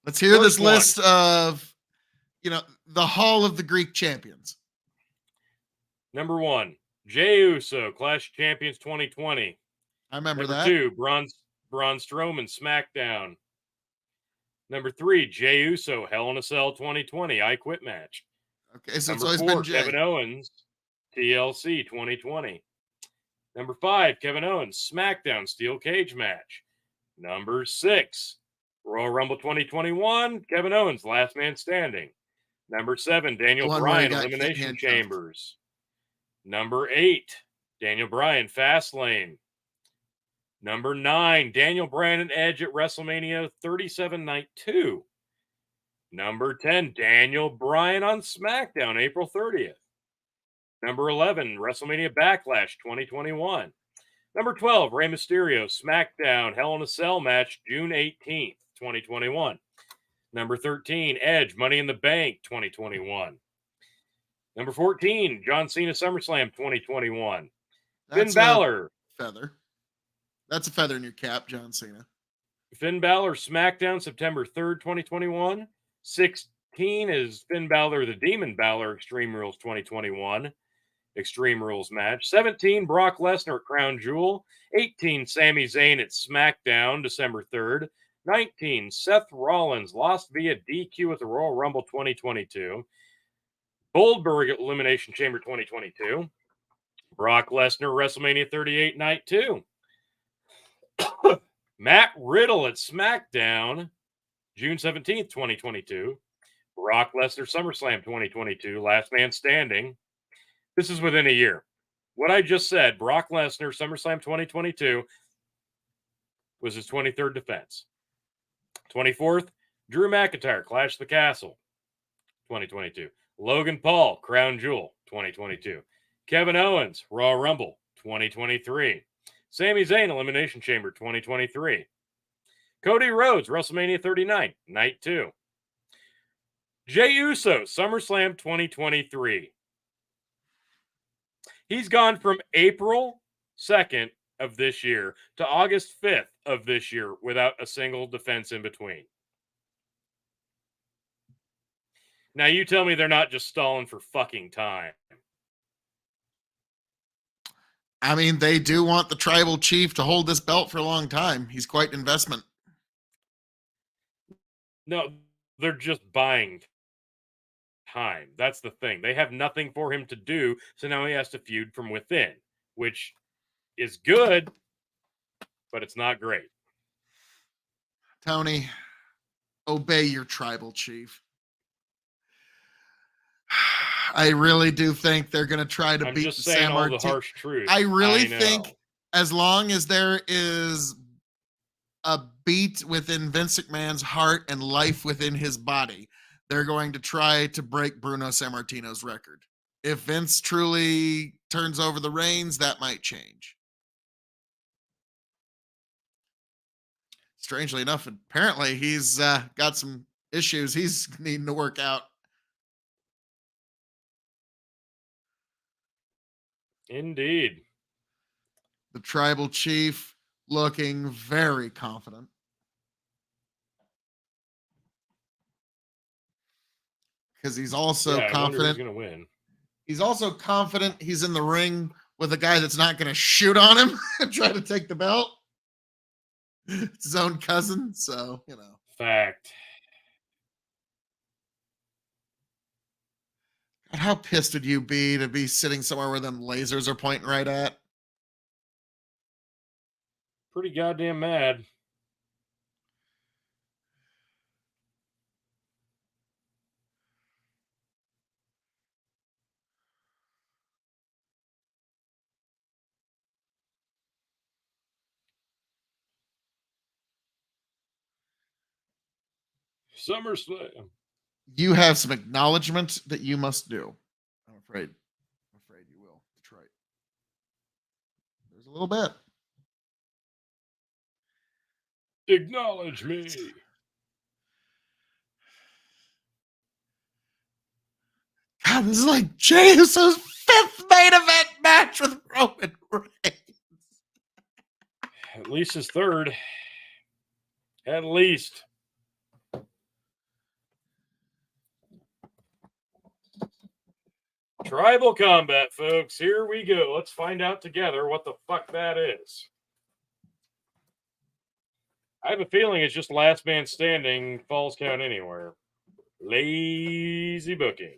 Let's hear this list of, the Hall of the Greek Champions. Number 1, Jey Uso, Clash of Champions 2020. I remember that. Number 2, Braun Strowman, SmackDown. Number 3, Jey Uso, Hell in a Cell 2020, I Quit match. Okay, so Number it's always 4, been Jey. Kevin Owens, TLC 2020. Number 5, Kevin Owens, SmackDown Steel Cage match. Number 6, Royal Rumble 2021, Kevin Owens, Last Man Standing. Number 7, Daniel Bryan, Elimination Chambers. Number 8, Daniel Bryan, Fastlane. Number 9, Daniel Bryan and Edge at WrestleMania 37 Night 2. Number 10, Daniel Bryan on SmackDown, April 30th. Number 11, WrestleMania Backlash 2021. Number 12, Rey Mysterio, SmackDown, Hell in a Cell match, June 18th, 2021. Number 13, Edge, Money in the Bank 2021. Number 14, John Cena, SummerSlam 2021. That's Finn Balor. Feather. That's a feather in your cap, John Cena. Finn Balor, SmackDown, September 3rd, 2021. 16 is Finn Balor, the Demon Balor, Extreme Rules 2021. Extreme Rules match. 17, Brock Lesnar at Crown Jewel. 18, Sami Zayn at SmackDown, December 3rd. 19, Seth Rollins lost via DQ at the Royal Rumble 2022. Goldberg at Elimination Chamber 2022. Brock Lesnar, WrestleMania 38, Night 2. Matt Riddle at SmackDown, June 17th, 2022. Brock Lesnar, SummerSlam 2022, Last Man Standing. This is within a year. What I just said, Brock Lesnar, SummerSlam 2022, was his 23rd defense. 24th, Drew McIntyre, Clash of the Castle, 2022. Logan Paul, Crown Jewel, 2022. Kevin Owens, Raw Rumble, 2023. Sami Zayn, Elimination Chamber, 2023. Cody Rhodes, WrestleMania 39, Night 2. Jey Uso, SummerSlam 2023. He's gone from April 2nd of this year to August 5th of this year without a single defense in between. Now you tell me they're not just stalling for fucking time. I mean, they do want the tribal chief to hold this belt for a long time. He's quite an investment. No, they're just buying time. That's the thing. They have nothing for him to do, so now he has to feud from within, which is good, but it's not great. Tony, obey your tribal chief. I really do think they're going to try to beat just saying San all the Martin. harsh truth. I really think as long as there is a beat within Vince McMahon's heart and life within his body, they're going to try to break Bruno Sammartino's record. If Vince truly turns over the reins, that might change. Strangely enough, apparently he's got some issues he's needing to work out. Indeed. The tribal chief looking very confident. Because he's also confident. Who's going to win. He's also confident he's in the ring with a guy that's not going to shoot on him and try to take the belt. It's his own cousin, so, you know. Fact. God, how pissed would you be to be sitting somewhere where them lasers are pointing right at? Pretty goddamn mad. SummerSlam. You have some acknowledgement that you must do. I'm afraid you will, Detroit. There's a little bit. Acknowledge me. God, this is like Jey Uso's 5th main event match with Roman Reigns. At least his 3rd. At least. Tribal combat, folks. Here we go. Let's find out together what the fuck that is. I have a feeling it's just last man standing, falls count anywhere. Lazy booking.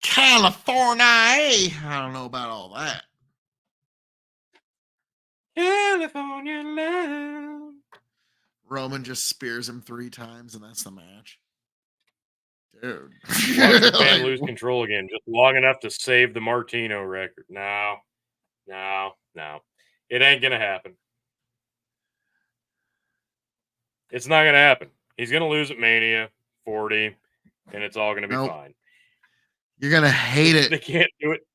California. I don't know about all that. California love. Roman just spears him 3 times, and that's the match. Dude. Watch McMahon Like, lose control again, just long enough to save the Martino record. No. It ain't gonna happen. It's not gonna happen. He's gonna lose at Mania 40, and it's all gonna be Nope. fine. You're gonna hate They it. can't do it.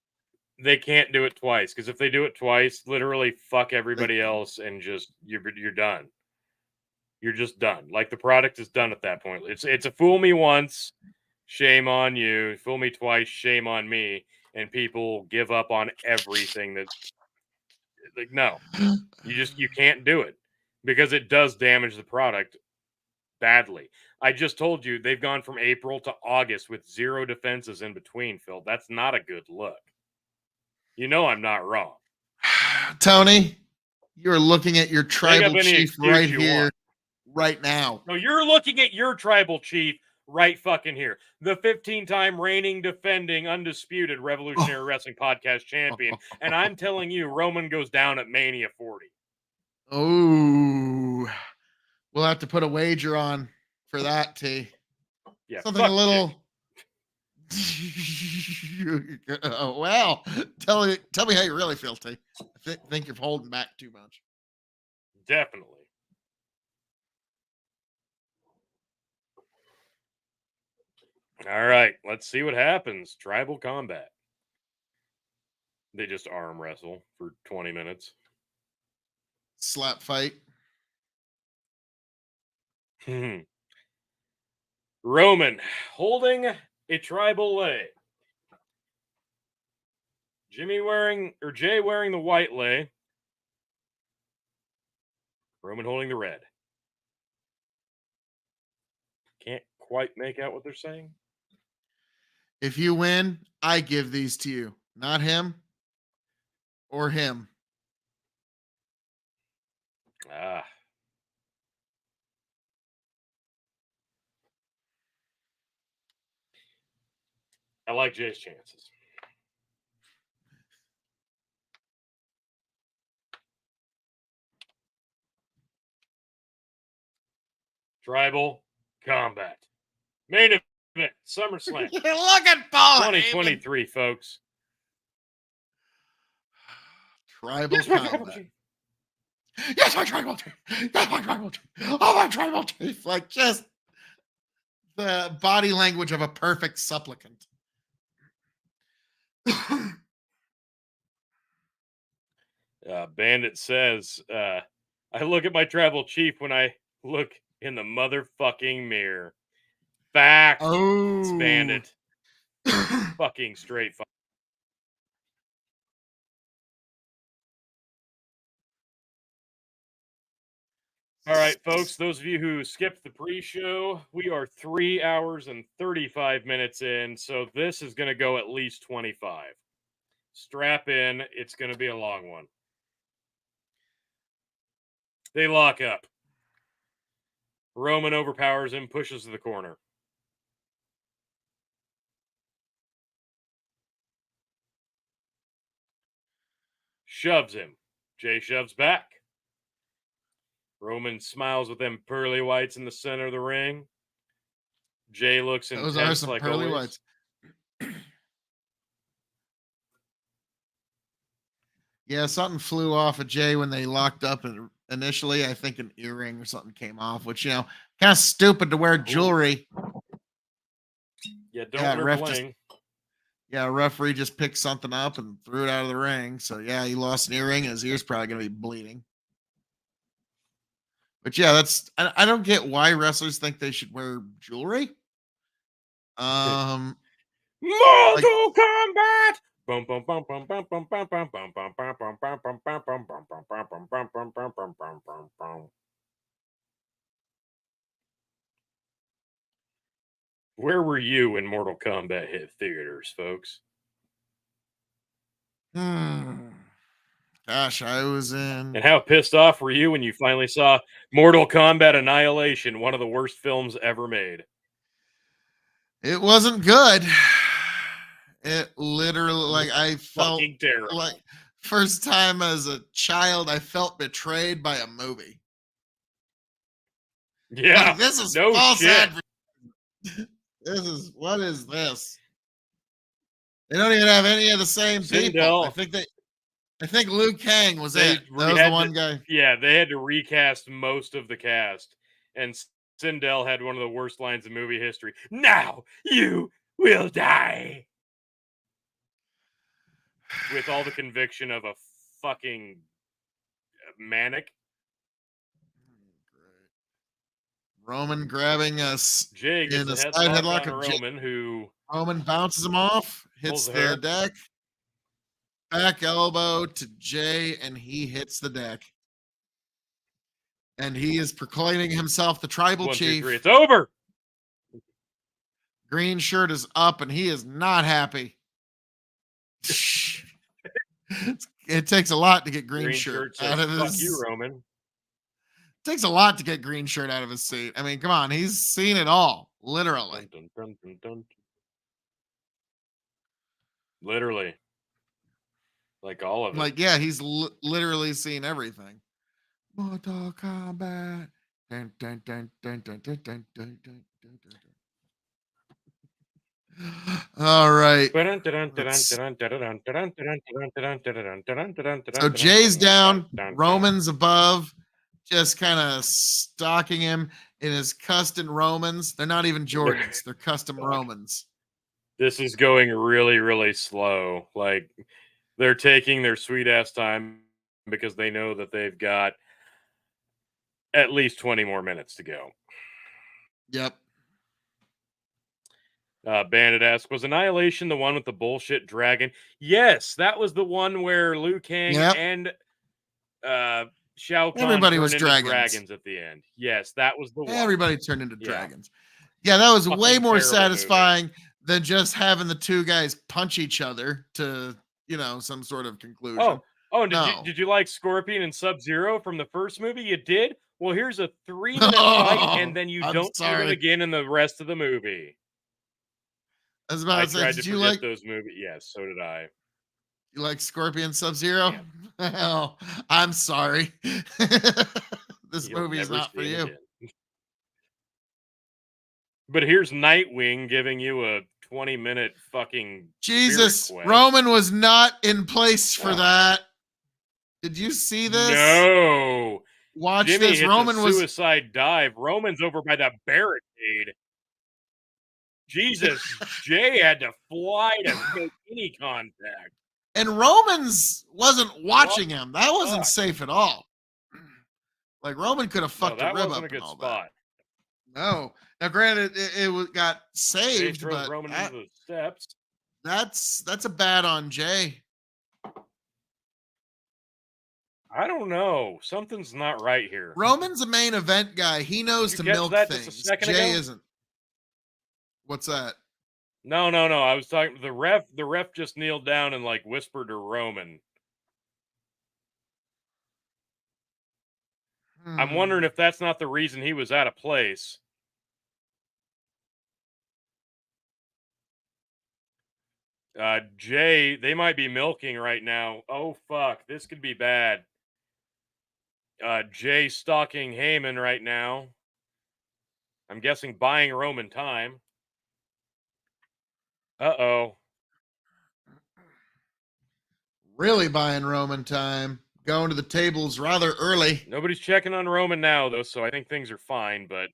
They can't do it twice, because if they do it twice, literally fuck everybody else, and just you're done. You're just done. Like, the product is done at that point. It's a fool me once, shame on you. Fool me twice, shame on me. And people give up on everything. That, like, no, you can't do it, because it does damage the product badly. I just told you they've gone from April to August with 0 defenses in between, Phil. That's not a good look. You know I'm not wrong. Tony, you're looking at your Make up tribal any chief excuse right you here, want. right now. No, you're looking at your tribal chief right fucking here. The 15-time reigning, defending, undisputed Revolutionary Wrestling Podcast champion. And I'm telling you, Roman goes down at Mania 40. Oh, we'll have to put a wager on for that, T. Yeah, Something a fuck little. Well, tell me how you really feel, T. I think you're holding back too much. Definitely. All right, let's see what happens. Tribal combat. They just arm wrestle for 20 minutes. Slap fight. Roman holding a tribal lei. Jay wearing the white lei. Roman holding the red. Can't quite make out what they're saying. If you win, I give these to you, not him or him. Ah. I like Jay's chances. Tribal combat. Main event, SummerSlam. Look at Paul 2023, folks. Tribal combat. Yes, my tribal chief. Yes, my tribal chief. Oh, my tribal chief. Like, just the body language of a perfect supplicant. Bandit says, I look at my tribal chief when I look in the motherfucking mirror. Fact. Oh. It's Bandit. Fucking straight. All right, folks, those of you who skipped the pre-show, we are 3 hours and 35 minutes in, so this is going to go at least 25. Strap in. It's going to be a long one. They lock up. Roman overpowers him, pushes to the corner. Shoves him. Jay shoves back. Roman smiles with them pearly whites in the center of the ring. Jay looks intense. Those are some like pearly always. whites. Yeah, something flew off of Jay when they locked up, and initially I think an earring or something came off, which, kind of stupid to wear jewelry. Yeah, don't wear bling. Referee just picked something up and threw it out of the ring. So yeah, he lost an earring, and his ear's probably gonna be bleeding. But yeah, I don't get why wrestlers think they should wear jewelry. Mortal Like, Kombat. Where were you when Mortal Kombat hit theaters, folks? Gosh, I was in. And how pissed off were you when you finally saw Mortal Kombat Annihilation, one of the worst films ever made? It wasn't good. It literally, like, I felt Fucking terrible. like first time as a child, I felt betrayed by a movie. Yeah. Like, this is No false shit. advertising. What is this? They don't even have any of the same people. Sindel. I think Liu Kang was They it. That was the one guy. Yeah, they had to recast most of the cast, and Sindel had one of the worst lines in movie history. Now you will die, with all the conviction of a fucking manic. Roman grabbing us Jay in gets a a side headlock headlock on of Roman, who Roman bounces him off, hits pulls the hair. the deck, back elbow to Jay, and he hits the deck. And he is proclaiming himself the tribal 1, 2, chief. 3, it's over. Green shirt is up, and he is not happy. It takes a lot to get green shirt says, out of "Fuck his. you, Roman." Takes a lot to get green shirt out of his seat. I mean, come on, he's seen it all, literally. Dun, dun, dun, dun, dun. Literally, like all of it. Like, yeah, he's literally seen everything. Mortal Kombat. Dun, dun, dun, dun, dun, dun, dun, dun, dun, dun, dun. All right. So Jay's down, Roman's above, just kind of stalking him in his custom Romans. They're not even Jordans, they're custom Romans. This is going really, really slow. Like, they're taking their sweet ass time because they know that they've got at least 20 more minutes to go. Yep. Bandit asks, was Annihilation the one with the bullshit dragon? Yes, that was the one where Liu Kang and Shao Kahn everybody was into dragons at the end. Yes, that was the one. Everybody turned into dragons. Yeah, that was Fucking way more terrible satisfying than just having the two guys punch each other to, some sort of conclusion. Oh, and did you like Scorpion and Sub-Zero from the first movie? You did? Well, here's a 3-minute fight, and then you don't see them again in the rest of the movie. I was about to say, tried did to you forget like those movies? Yes, so did I. You like Scorpion Sub-Zero? Yeah. Hell, I'm sorry. This movie is not for you. Again. But here's Nightwing giving you a 20-minute fucking Jesus. Roman was not in place for that. Did you see this? No. Watch Jimmy this. hits Roman a suicide dive. Roman's over by that barricade. Jesus, Jay had to fly to make any contact. And Roman's wasn't watching him. That wasn't safe at all. Like, Roman could have fucked a rib up. That wasn't a good spot. No. Now, granted, it got saved, but Roman into the steps. That's a bad on Jay. I don't know. Something's not right here. Roman's a main event guy. He knows to milk things. Jay isn't. What's that? No. I was talking the ref. The ref just kneeled down and whispered to Roman. I'm wondering if that's not the reason he was out of place. Jay, they might be milking right now. Oh fuck, this could be bad. Jay stalking Heyman right now. I'm guessing buying Roman time. Uh-oh. Really buying Roman time. Going to the tables rather early. Nobody's checking on Roman now, though, so I think things are fine, but...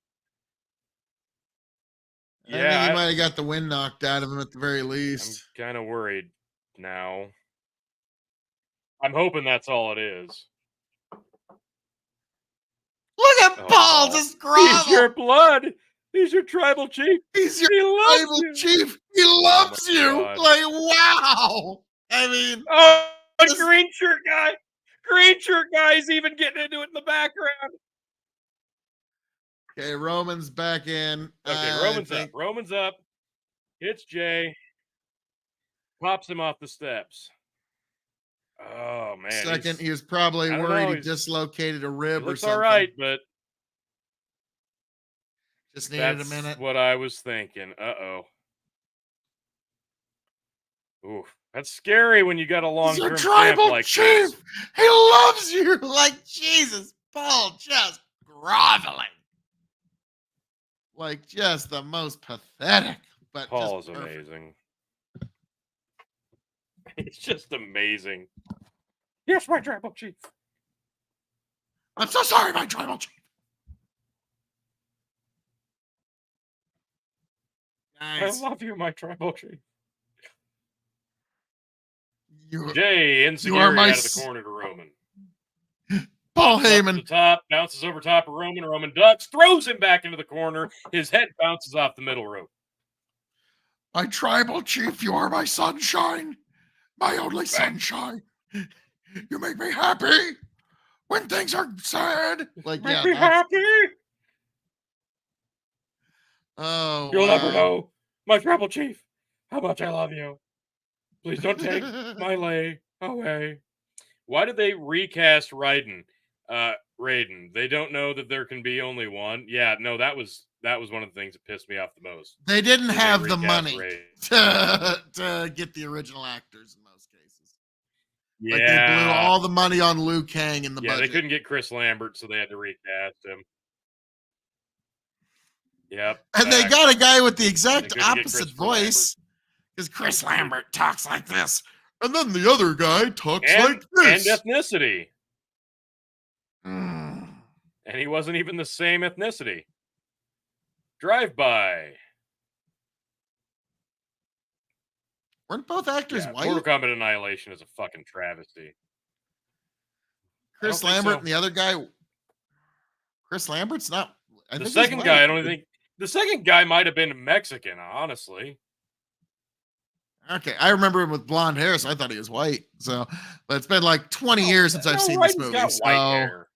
Yeah, I think he might have got the wind knocked out of him at the very least. I'm kind of worried now. I'm hoping that's all it is. Look at Paul just grovel. He's your blood. He's your tribal chief. He's your tribal chief. He loves you. God. Like, wow. I mean, green shirt guy. Green shirt guy's even getting into it in the background. Okay, Roman's back in. Okay, Roman's up. Roman's up. Hits Jay. Pops him off the steps. Oh, man. Second, he was probably worried he dislocated a rib or something. All right, but just needed a minute. That's what I was thinking. Uh-oh. Oof. That's scary when you got a long-term champ like chief. This. He loves you. Like, Jesus, Paul just groveling. Like just the most pathetic, but Paul is just perfect. amazing. It's just amazing. Yes, my tribal chief. I'm so sorry, my tribal chief. Nice. I love you, my tribal chief. You, Jay you are insecurity my out of the corner to Roman. Paul Pops up to Heyman. the top, bounces over top of Roman. Roman ducks, throws him back into the corner. His head bounces off the middle rope. My tribal chief, you are my sunshine. My only sunshine. You make me happy when things are sad. Like, Make yeah, me happy. Oh, You'll never know, my tribal chief, how much I love you. Please don't take my lay away. Why did they recast Raiden? Raiden. They don't know that there can be only one. Yeah, no, that was one of the things that pissed me off the most. They didn't When have they the recast money Raiden. to get the original actors in most cases. Yeah, Like they blew all the money on Liu Kang in the budget. they couldn't get Chris Lambert, so they had to recast him. Yep. And they got a guy with the exact opposite voice because Chris Lambert talks like this. And then the other guy talks like this. And ethnicity. Mm. And he wasn't even the same ethnicity. Drive-by. Weren't both actors white? Mortal Kombat Annihilation is a fucking travesty. Chris Lambert and the other guy. Chris Lambert's not. The second guy, I don't think. The second guy might have been Mexican, honestly. Okay, I remember him with blonde hair, so I thought he was white. So, but it's been like 20 years since I've seen this movie. Got white hair.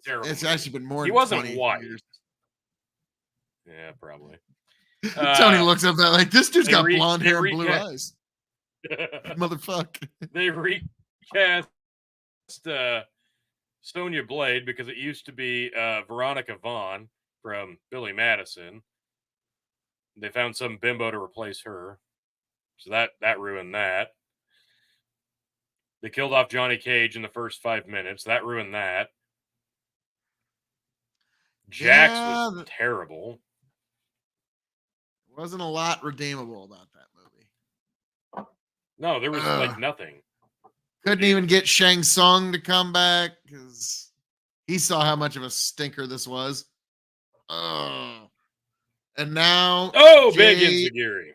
It's actually been more. He than wasn't 20 white. Years. Yeah, probably. Tony looks up that like this dude's got blonde hair and blue eyes. Motherfucker. They recast Sonya Blade because it used to be Veronica Vaughn from Billy Madison. They found some bimbo to replace her. So that ruined that. They killed off Johnny Cage in the first 5 minutes. That ruined that. Jax was terrible. Wasn't a lot redeemable about that movie. No, there was like nothing. Couldn't even get Shang Tsung to come back because he saw how much of a stinker this was. Oh. And now big insecurity.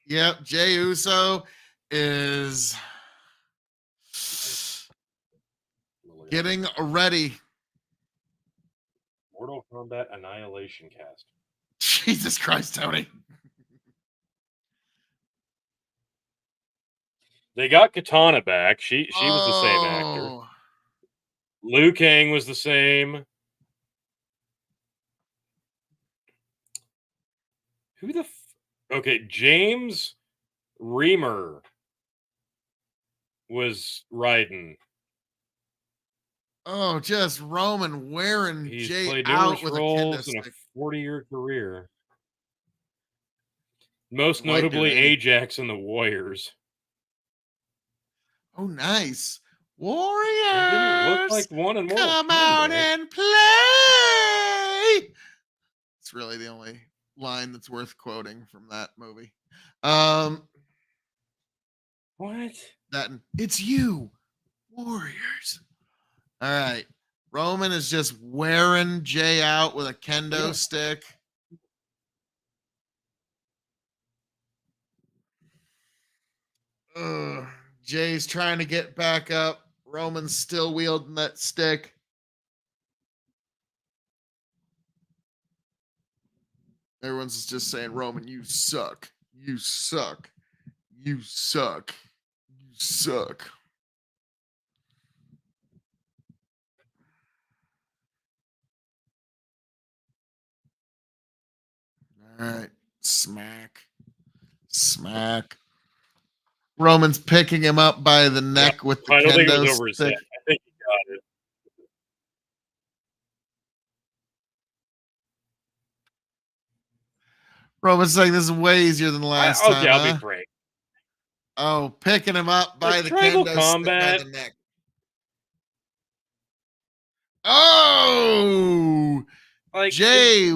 Yep, Jey Uso is getting ready. Mortal Kombat Annihilation cast. Jesus Christ, Tony. They got Katana back. She was the same actor. Liu Kang was the same. Who the okay, James Reamer was Raiden. Oh, just Roman wearing He's Jay played out numerous with roles a in a 40-year career. Most White notably dude, eh? Ajax and the Warriors. Oh, nice. Warriors, It didn't look like one in Mortal come Kombat. out and play. It's really the only line that's worth quoting from that movie. What? That it's you, Warriors. All right. Roman is just wearing Jay out with a kendo stick. Jay's trying to get back up. Roman's still wielding that stick. Everyone's just saying, Roman, you suck. You suck. You suck. You suck. All right. Smack. Smack. Roman's picking him up by the neck with the I don't think it was kendo over his stick. head. I think he got it. Roman's like, this is way easier than the last time. Okay, I'll be frank. Oh, picking him up by the Tribal kendo Combat. stick by the neck. Oh, Like Jay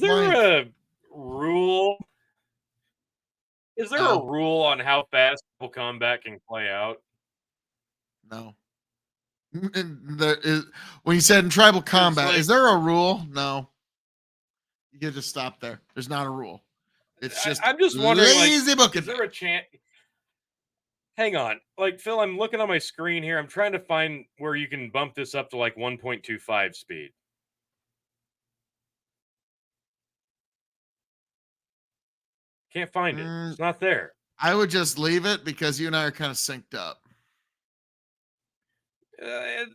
there blank. a rule? Is there a No. rule on how fast Tribal Combat can play out? No. There is, when you said in tribal combat, like- is there a rule? No. You can just stop there. There's not a rule. It's just I'm just wondering, like, lazy booking. is there a chance? Hang on. Like, Phil, I'm looking on my screen here. I'm trying to find where you can bump this up to like 1.25 speed. Can't find it. It's not there. I would just leave it because you and I are kind of synced up.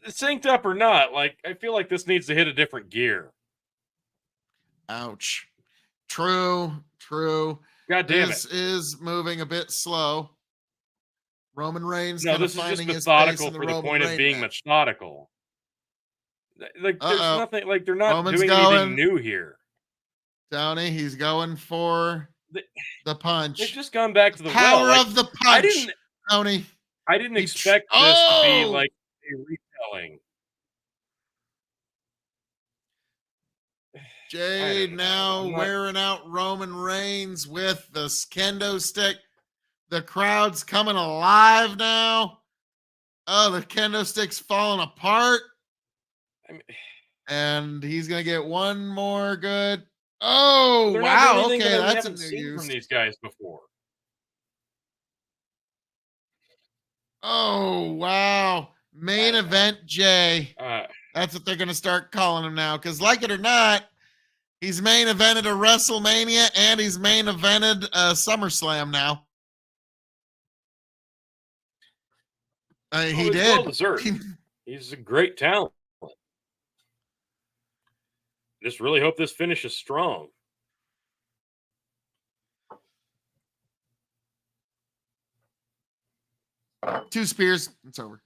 Synced up or not, like, I feel like this needs to hit a different gear. Ouch. True. God damn This it. is moving a bit slow. Roman Reigns. No, kind of this is just finding his pace methodical in the for the Roman point of Reigns being match. methodical. Like, there's nothing, like, they're not Roman's doing going. anything new here. Tony, he's going for the punch. They've just gone back to the power well. Like, of the punch. Tony. I didn't expect this to be like a retelling. Jay now wearing out Roman Reigns with the kendo stick. The crowd's coming alive now. Oh, the kendo stick's falling apart. And he's going to get one more good. Oh, wow. Okay, that's a new use from these guys before. Oh, wow. Main event Jay. That's what they're going to start calling him now. Because like it or not, he's main evented a WrestleMania and he's main evented a SummerSlam now. He did. Well deserved. He's a great talent. Just really hope this finishes strong. Two spears. It's over.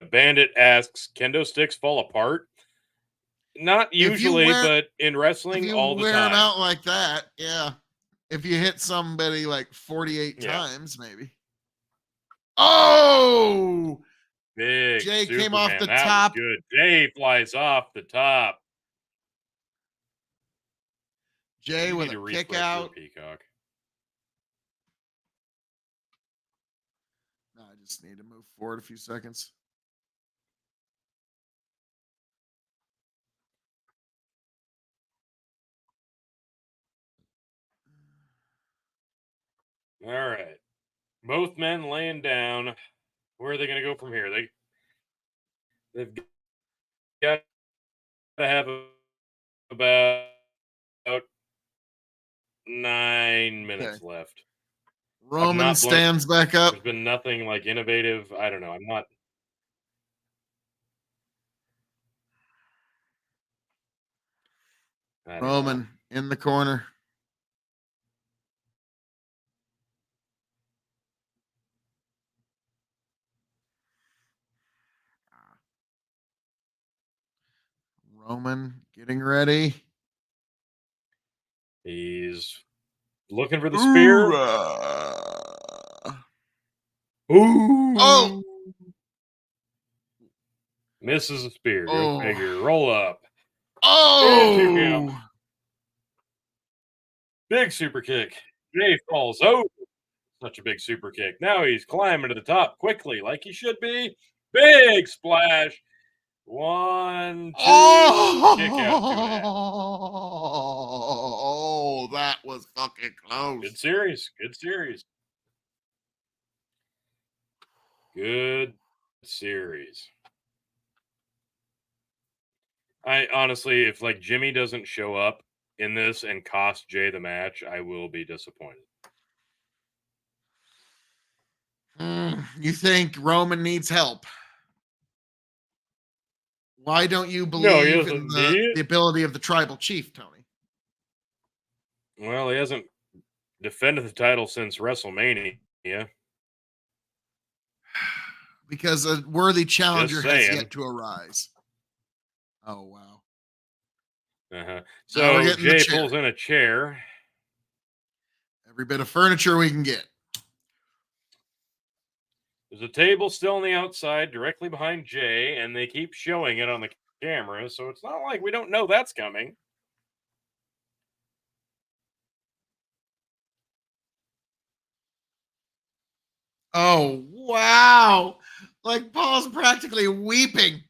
Bandit asks, kendo sticks fall apart? Not usually, but in wrestling, all the time. If you wear them out like that, yeah. If you hit somebody like 48 times, maybe. Oh! Big Jay Superman. came off the That top. Was good. Jay flies off the top. Jay with a kick out. Peacock. No, I just need to move forward a few seconds. All right. Both men laying down. Where are they going to go from here? They've got to have about 9 minutes left. Roman stands back up. There's been nothing like innovative. I don't know. I'm not. Roman in the corner. Roman getting ready. He's looking for the spear. Ooh. Oh. Misses the spear. Go figure. Roll up. Oh. Big super kick. Jay falls. Oh, such a big super kick. Now he's climbing to the top quickly, like he should be. Big splash. 1, 2. Kick out to it. Oh, that was fucking close. Good series. Good series. Good series. I honestly, if like Jimmy doesn't show up in this and cost Jay the match, I will be disappointed. You think Roman needs help? Why don't you believe in the ability of the tribal chief, Tony? Well, he hasn't defended the title since WrestleMania. Because a worthy challenger has yet to arise. Oh, wow. So Jay pulls in a chair. Every bit of furniture we can get. There's a table still on the outside, directly behind Jay, and they keep showing it on the camera, so it's not like we don't know that's coming. Oh, wow. Like Paul's practically weeping.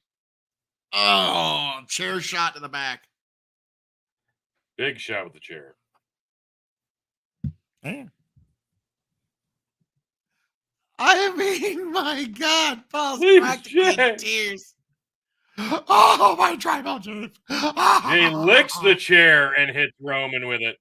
Oh, chair shot to the back. Big shot with the chair. Man. I mean, my God, Paul's Leave practically Jay. in tears. Oh, my tribal chief. Jay licks the chair and hits Roman with it.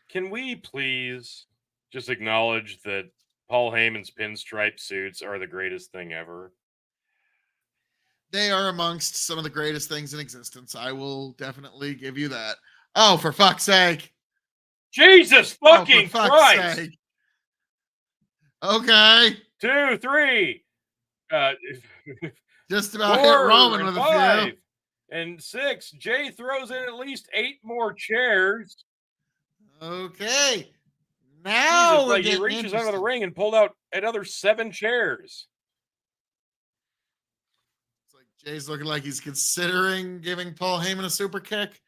Can we please just acknowledge that Paul Heyman's pinstripe suits are the greatest thing ever? They are amongst some of the greatest things in existence. I will definitely give you that. Oh, for fuck's sake. Jesus fucking Christ. Sake. Okay. 2, 3. Just about hit Roman with 5, a few. and 6. Jay throws in at least 8 more chairs. Okay. Now Jesus, we're like he getting reaches out of the ring and pulled out another 7 chairs. It's like Jay's looking like he's considering giving Paul Heyman a super kick.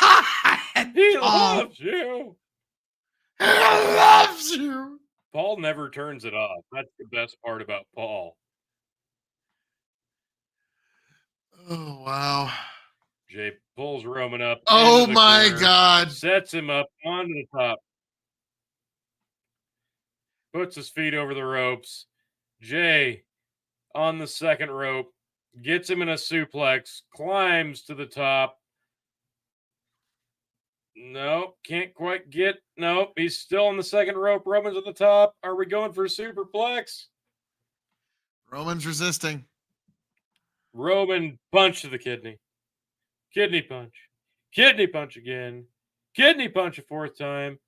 God, He Paul. loves you. He loves you. Paul never turns it off. That's the best part about Paul. Oh, wow. Jay pulls Roman up. Oh, my corner, God. Sets him up onto the top. Puts his feet over the ropes. Jay on the second rope. Gets him in a suplex. Climbs to the top. Nope, can't quite get. Nope, he's still on the second rope. Roman's at the top. Are we going for a superplex? Roman's resisting. Roman punch to the kidney. Kidney punch. Kidney punch again. Kidney punch a 4th time.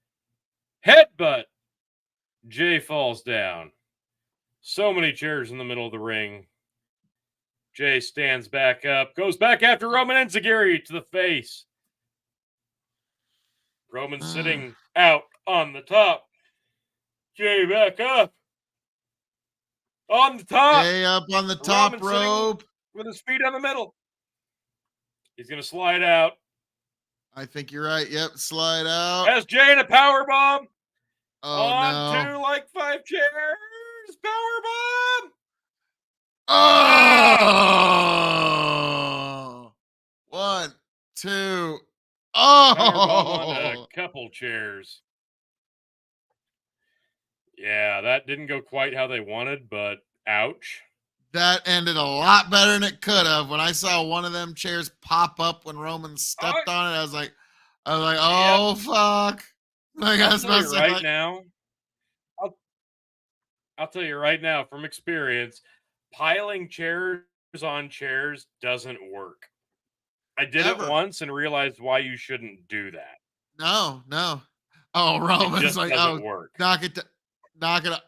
Headbutt. Jay falls down. So many chairs in the middle of the ring. Jay stands back up. Goes back after Roman Enziguri to the face. Roman sitting out on the top. Jay back up. On the top. Jay up on the top Roman rope. With his feet on the middle. He's going to slide out. I think you're right. Yep, slide out. Has Jay in a power bomb. Oh, on no. to like 5 chairs. Power bomb. Oh. 1, 2. Oh. Powerbomb on a couple chairs. Yeah, that didn't go quite how they wanted, but ouch. That ended a lot better than it could have. When I saw one of them chairs pop up when Roman stepped on it, I was like, oh, fuck. Like, I was I'll tell you right like, now. I'll tell you right now from experience, piling chairs on chairs doesn't work. I did it once and realized why you shouldn't do that. No. Oh, Roman's like, doesn't work. knock it.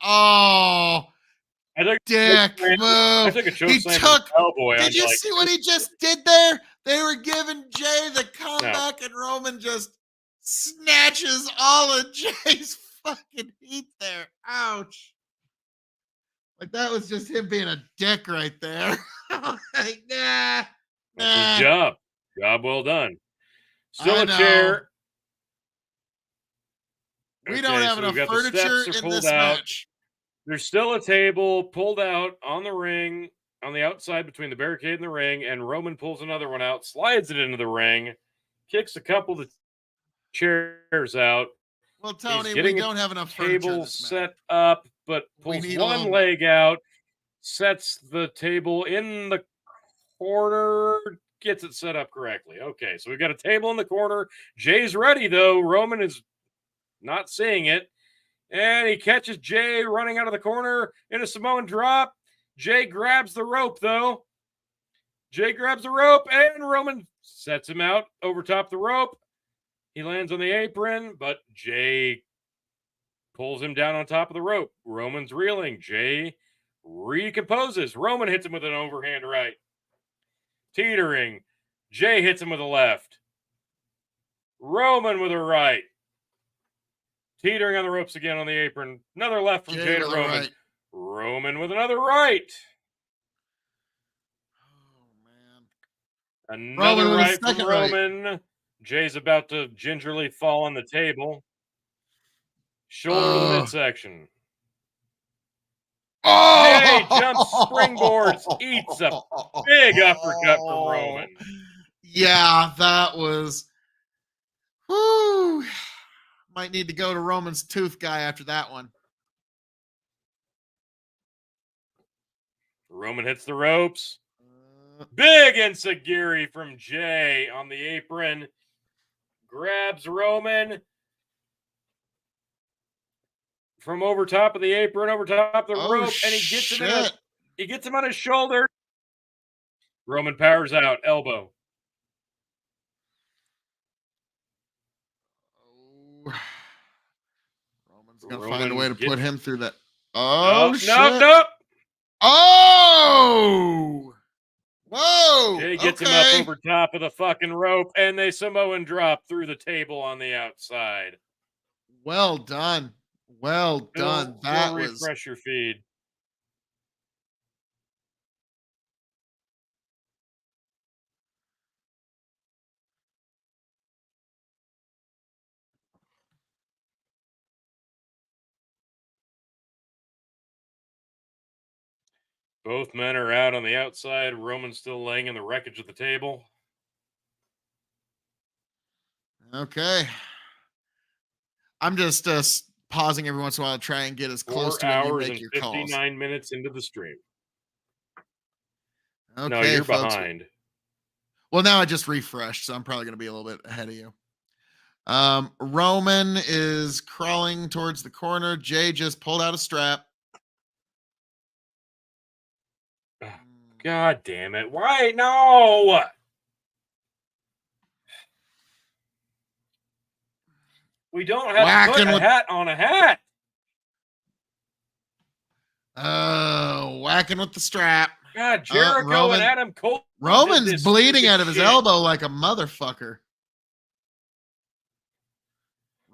Oh, dick move. I took a choke slam from Cowboy. Did you see what he just did there? They were giving Jay the comeback, and Roman just snatches all of Jay's fucking heat there. Ouch. Like, that was just him being a dick right there. Like, nah. That's his job. Job well done. Still a chair. We don't have enough furniture in this match. There's still a table pulled out on the ring, on the outside between the barricade and the ring, and Roman pulls another one out, slides it into the ring, kicks a couple of the chairs out. Well, Tony, we don't have enough table set up, but pulls one leg out, sets the table in the corner, gets it set up correctly. Okay, so we've got a table in the corner. Jay's ready, though. Roman is not seeing it. And he catches Jay running out of the corner in a Samoan drop. Jay grabs the rope, though. Jay grabs the rope, and Roman sets him out over top the rope. He lands on the apron, but Jay pulls him down on top of the rope. Roman's reeling. Jay recomposes. Roman hits him with an overhand right. Teetering. Jay hits him with a left. Roman with a right. Teetering on the ropes again on the apron. Another left from Jay to with a Roman. right. Roman with another right. Oh, man. Another Roman with a right from second right. Roman. Jay's about to gingerly fall on the table. Shoulder to the midsection. Jay jumps, springboards, eats a big uppercut from Roman. Yeah, that was. Whoo. Might need to go to Roman's tooth guy after that one. Roman hits the ropes. Big enziguri from Jay on the apron. Grabs Roman from over top of the apron, over top of the rope, and he gets him on his shoulder. Roman powers out, elbow. Roman's gonna find a way to put him through that. Oh, shit! Nope. Oh! Whoa! Jay gets him up over top of the fucking rope, and they Samoan drop through the table on the outside. Well done. Well done. That was. Refresh your feed. Both men are out on the outside. Roman's still laying in the wreckage of the table. Okay. I'm just pausing every once in a while to try and get as close to when you make your calls. 59 minutes into the stream. Okay, no, you're folks. behind. Well, now I just refreshed, so I'm probably going to be a little bit ahead of you. Roman is crawling towards the corner. Jay just pulled out a strap. God damn it. Why? No! We don't have to put a hat on a hat. Whacking with the strap. God, Jericho and Adam Cole. Roman's bleeding out of his elbow like a motherfucker.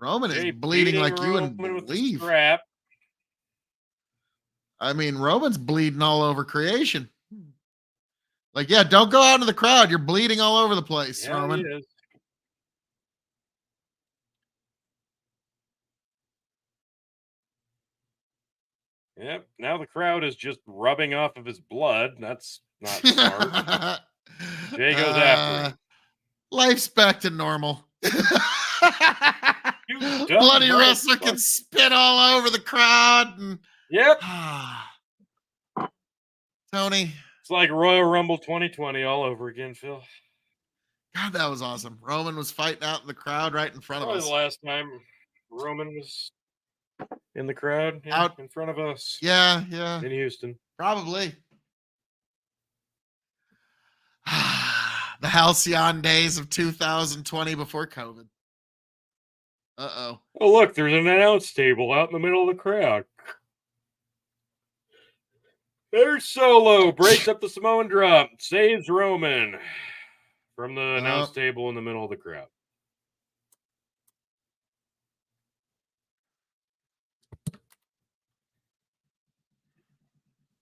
Roman is bleeding like you wouldn't believe. I mean, Roman's bleeding all over creation. Like, yeah, don't go out into the crowd. You're bleeding all over the place, Roman. He is. Yep. Now the crowd is just rubbing off of his blood. That's not smart. Jay goes after him. Life's back to normal. Bloody wrestler can spit all over the crowd. And... Yep. Tony. It's like Royal Rumble 2020 all over again, Phil. God, that was awesome. Roman was fighting out in the crowd right in front of us. The last time Roman was in the crowd, out in front of us. Yeah. In Houston. Probably. The halcyon days of 2020 before COVID. Uh-oh. Oh, look, there's an announce table out in the middle of the crowd. There's Solo, breaks up the Samoan drop, saves Roman from the announce table in the middle of the crowd.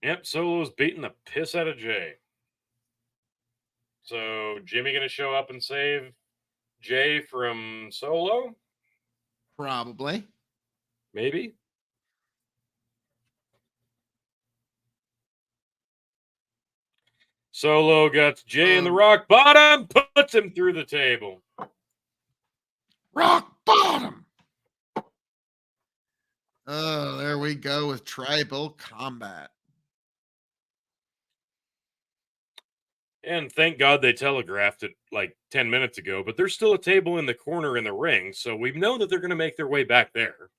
Yep, Solo's beating the piss out of Jay. So, Jimmy going to show up and save Jay from Solo? Probably. Maybe. Solo got Jay in the rock bottom, puts him through the table. Rock bottom. Oh, there we go with tribal combat. And thank God they telegraphed it like 10 minutes ago, but there's still a table in the corner in the ring, so we know that they're going to make their way back there.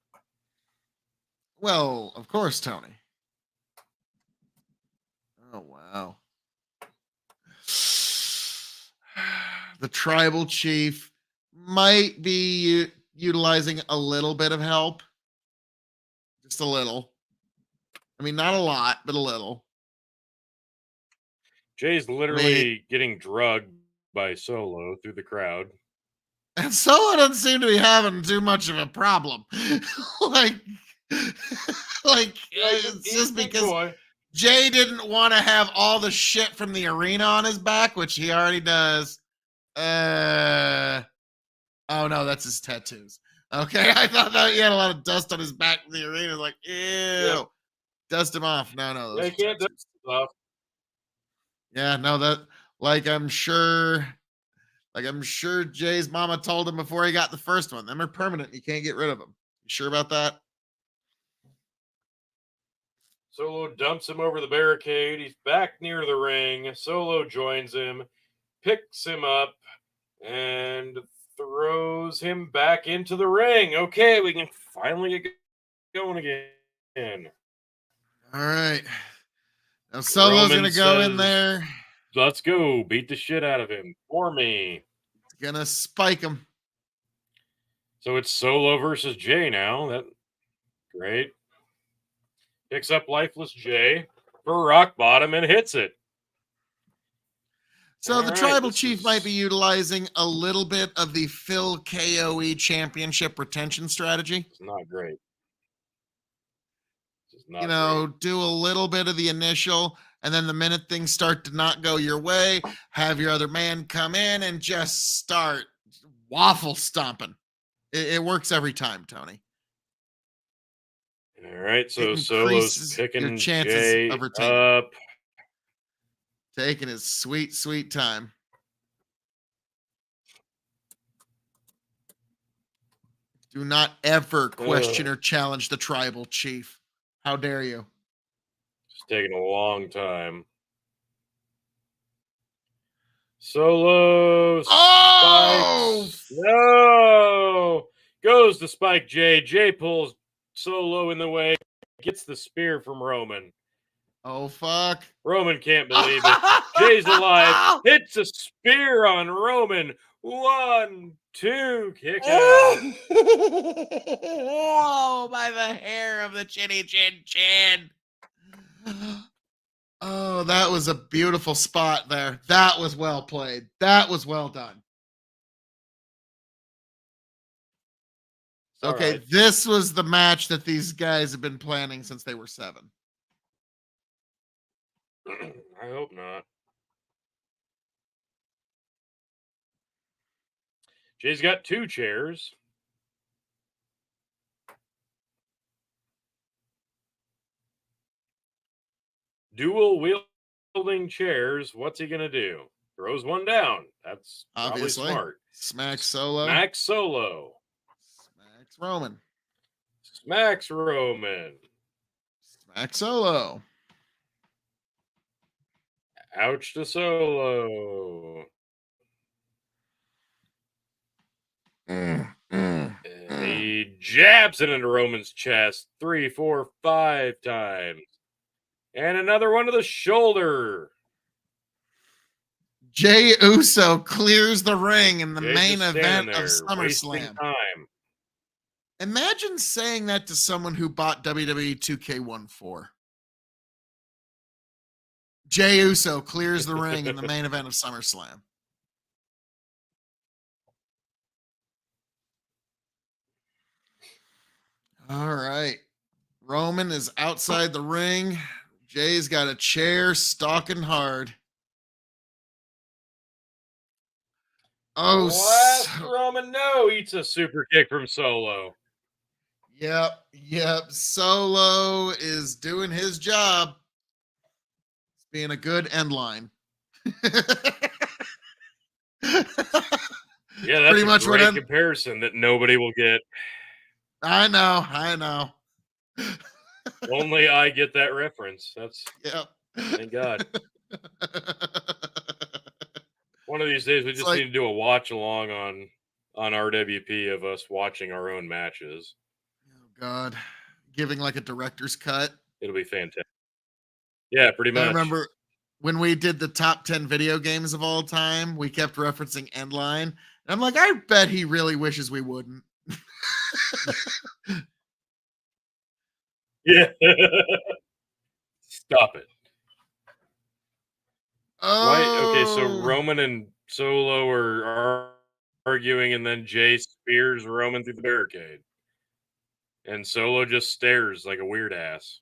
Well, of course, Tony. Oh, wow. The tribal chief might be utilizing a little bit of help. Just a little. I mean, not a lot, but a little. Jay's I mean, literally getting drugged by Solo through the crowd. and Solo doesn't seem to be having too much of a problem. like, it's He's a just big because boy. Jay didn't want to have all the shit from the arena on his back, which he already does. Oh no, that's his tattoos. Okay, I thought that he had a lot of dust on his back from the arena. Like, ew, Yep. dust him off. No, those Yeah, are he can't do tattoos. stuff. Yeah, no, that like I'm sure Jay's mama told him before he got the first one. Them are permanent. You can't get rid of them. You sure about that? Solo dumps him over the barricade. He's back near the ring. Solo joins him, picks him up, and throws him back into the ring. Okay, we can finally get going again. All right. Now Solo's Roman gonna go in says, there. let's go. Beat the shit out of him for me. He's gonna spike him. So it's Solo versus Jay now. That great. Picks up lifeless Jay for rock bottom and hits it. So All the right, tribal this chief is- might be utilizing a little bit of the Phil KOE championship retention strategy. It's not great. This is not You know, great. do a little bit of the initial, and then the minute things start to not go your way, have your other man come in and just start waffle stomping. It works every time, Tony. All right, so It Solo's increases your picking chances Jay of retaining. up. Taking his sweet, sweet time. Do not ever question or challenge the tribal chief. How dare you? It's taking a long time. Solo Oh! spikes. No! Goes to spike Jay. Jay pulls Solo in the way. Gets the spear from Roman. Oh, fuck. Roman can't believe it. Jay's alive. Hits a spear on Roman. 1, 2, kick out. Oh, by the hair of the chinny chin chin. Oh, that was a beautiful spot there. That was well played. That was well done. All Okay, right. this was the match that these guys have been planning since they were 7. I hope not. Jay's got 2 chairs. Dual wielding chairs. What's he gonna do? Throws one down. That's Obviously. probably smart. Smack Solo. Max Solo. Smacks Roman. Smacks Roman. Smack Solo. Ouch to Solo. And he jabs it into Roman's chest 3, 4, 5 times. And another one to the shoulder. Jey Uso clears the ring in the Jay's main just event standing of there, wasting SummerSlam. time. Imagine saying that to someone who bought WWE 2K14. Jey Uso clears the ring in the main event of SummerSlam. All right. Roman is outside the ring. Jay's got a chair stalking hard. Oh, Last Roman no eats a super kick from Solo. Yep. Solo is doing his job. It's being a good end line. Yeah, that's Pretty a much what great I'm- comparison that nobody will get. I know. Only I get that reference. That's Yep. thank God. One of these days we It's just like- need to do a watch along on RWP of us watching our own matches. Oh God. Giving like a director's cut. It'll be fantastic. Yeah, pretty much. I remember when we did the top 10 video games of all time, we kept referencing Endline. And I'm like, I bet he really wishes we wouldn't. Yeah. Stop it. Oh, Okay, so Roman and Solo are arguing, and then Jay spears Roman through the barricade. And Solo just stares like a weird ass.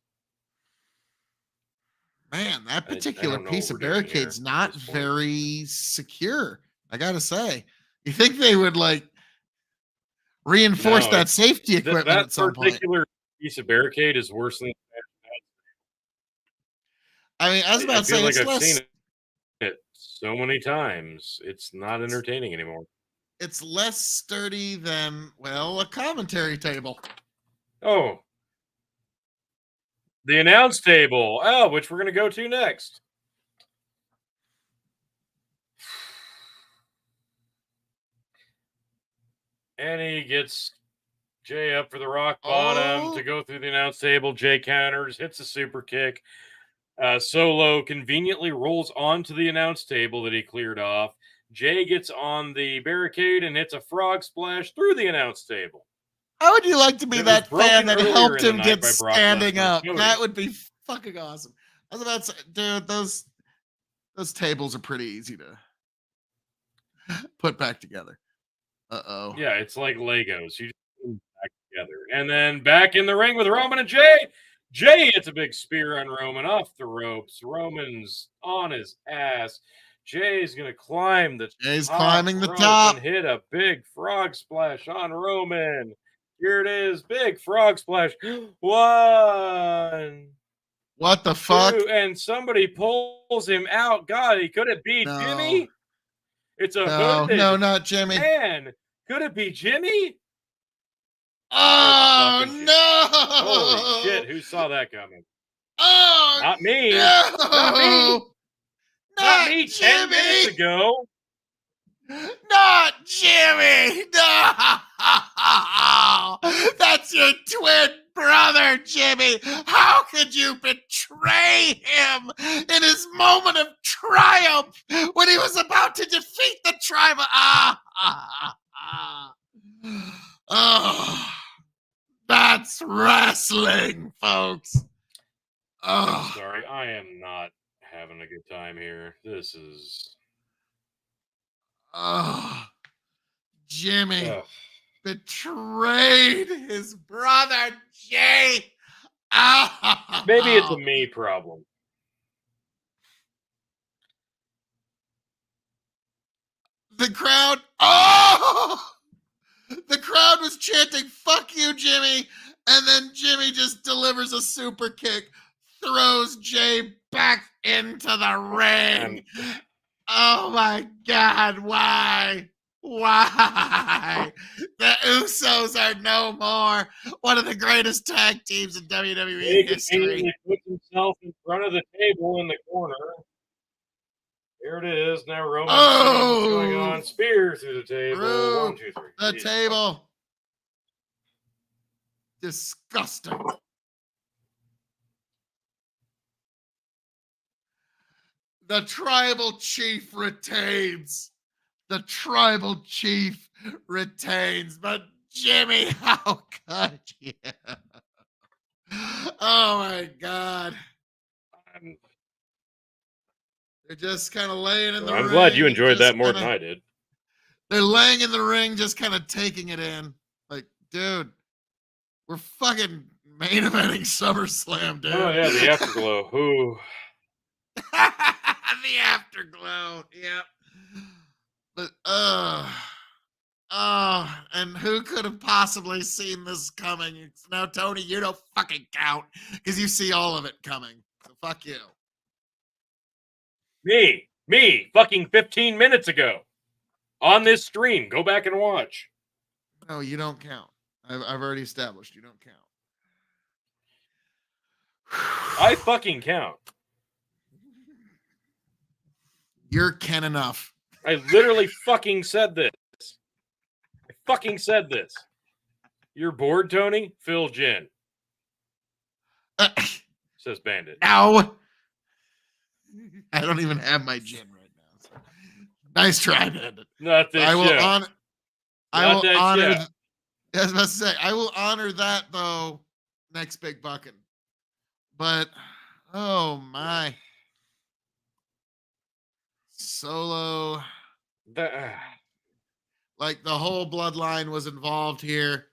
man, that I particular don't know piece what of we're doing here barricade's at not this point. very secure. I gotta say, you think they would like reinforce No, that safety equipment that at some point? particular piece of barricade is worse than. I mean, I was about I to feel say like it's I've less. seen it so many times. It's not entertaining anymore. It's less sturdy than, well, a commentary table. Oh, the announce table. Oh, which we're going to go to next. And he gets Jay up for the rock bottom to go through the announce table. Jay counters, hits a super kick. Solo conveniently rolls onto the announce table that he cleared off. Jay gets on the barricade and hits a frog splash through the announce table. How would you like to be It was that fan broken that earlier helped in the him night get by Brock standing Lesnar up? and Cody. That would be fucking awesome. I was about to say, dude, those tables are pretty easy to put back together. Uh-oh. Yeah, it's like Legos. You just put them back together. And then back in the ring with Roman and Jay. Jay hits a big spear on Roman off the ropes. Roman's on his ass. Jay's going to climb the Jay's top climbing the rope top. and hit a big frog splash on Roman. Here it is. Big frog splash. 1, What the fuck? 2, and somebody pulls him out. God, could it be No. Jimmy? It's a No, hooded no, not Jimmy. man. Could it be Jimmy? Oh, fucking shit. no. Holy shit, who saw that coming? Oh, Not me. no. Not me. Not me 10 Jimmy. minutes ago. Not Jimmy! No! That's your twin brother, Jimmy! How could you betray him in his moment of triumph when he was about to defeat the tribe? Oh, that's wrestling, folks. I'm Oh, sorry, I am not having a good time here. This is. oh, Jimmy. Ugh. Betrayed his brother Jay. Maybe it's a me problem. The crowd. The crowd was chanting, "Fuck you, Jimmy!" And then Jimmy just delivers a super kick, throws Jay back into the ring. Oh my God! Why? Why? The Usos are no more. One of the greatest tag teams in WWE history. He puts himself in front of the table in the corner. Here it is. Now Roman sees what's going on. Spear through the table. 1, 2, 3. The table. Disgusting. The tribal chief retains. The tribal chief retains. But Jimmy, how could you? Oh my God. They're just kind of laying in the ring. I'm glad you enjoyed that more than I did. They're laying in the ring, just kind of taking it in. Like, dude, we're fucking main eventing SummerSlam, dude. Oh, yeah, the afterglow. Ooh. The afterglow. Yep. But and who could have possibly seen this coming? Now, Tony, you don't fucking count because you see all of it coming. So fuck you. Me, fucking 15 minutes ago on this stream. Go back and watch. No, you don't count. I've already established you don't count. I fucking count. You're Ken enough. I literally fucking said this. I fucking said this. You're bored, Tony? Phil Gin. Says Bandit. No. I don't even have my gin right now. So. Nice try, Bandit. Not this I will show. honor. I Not will that honor. show. I was about to say I will honor that though. Next big bucking. But Oh my. Solo. Like the whole bloodline was involved here.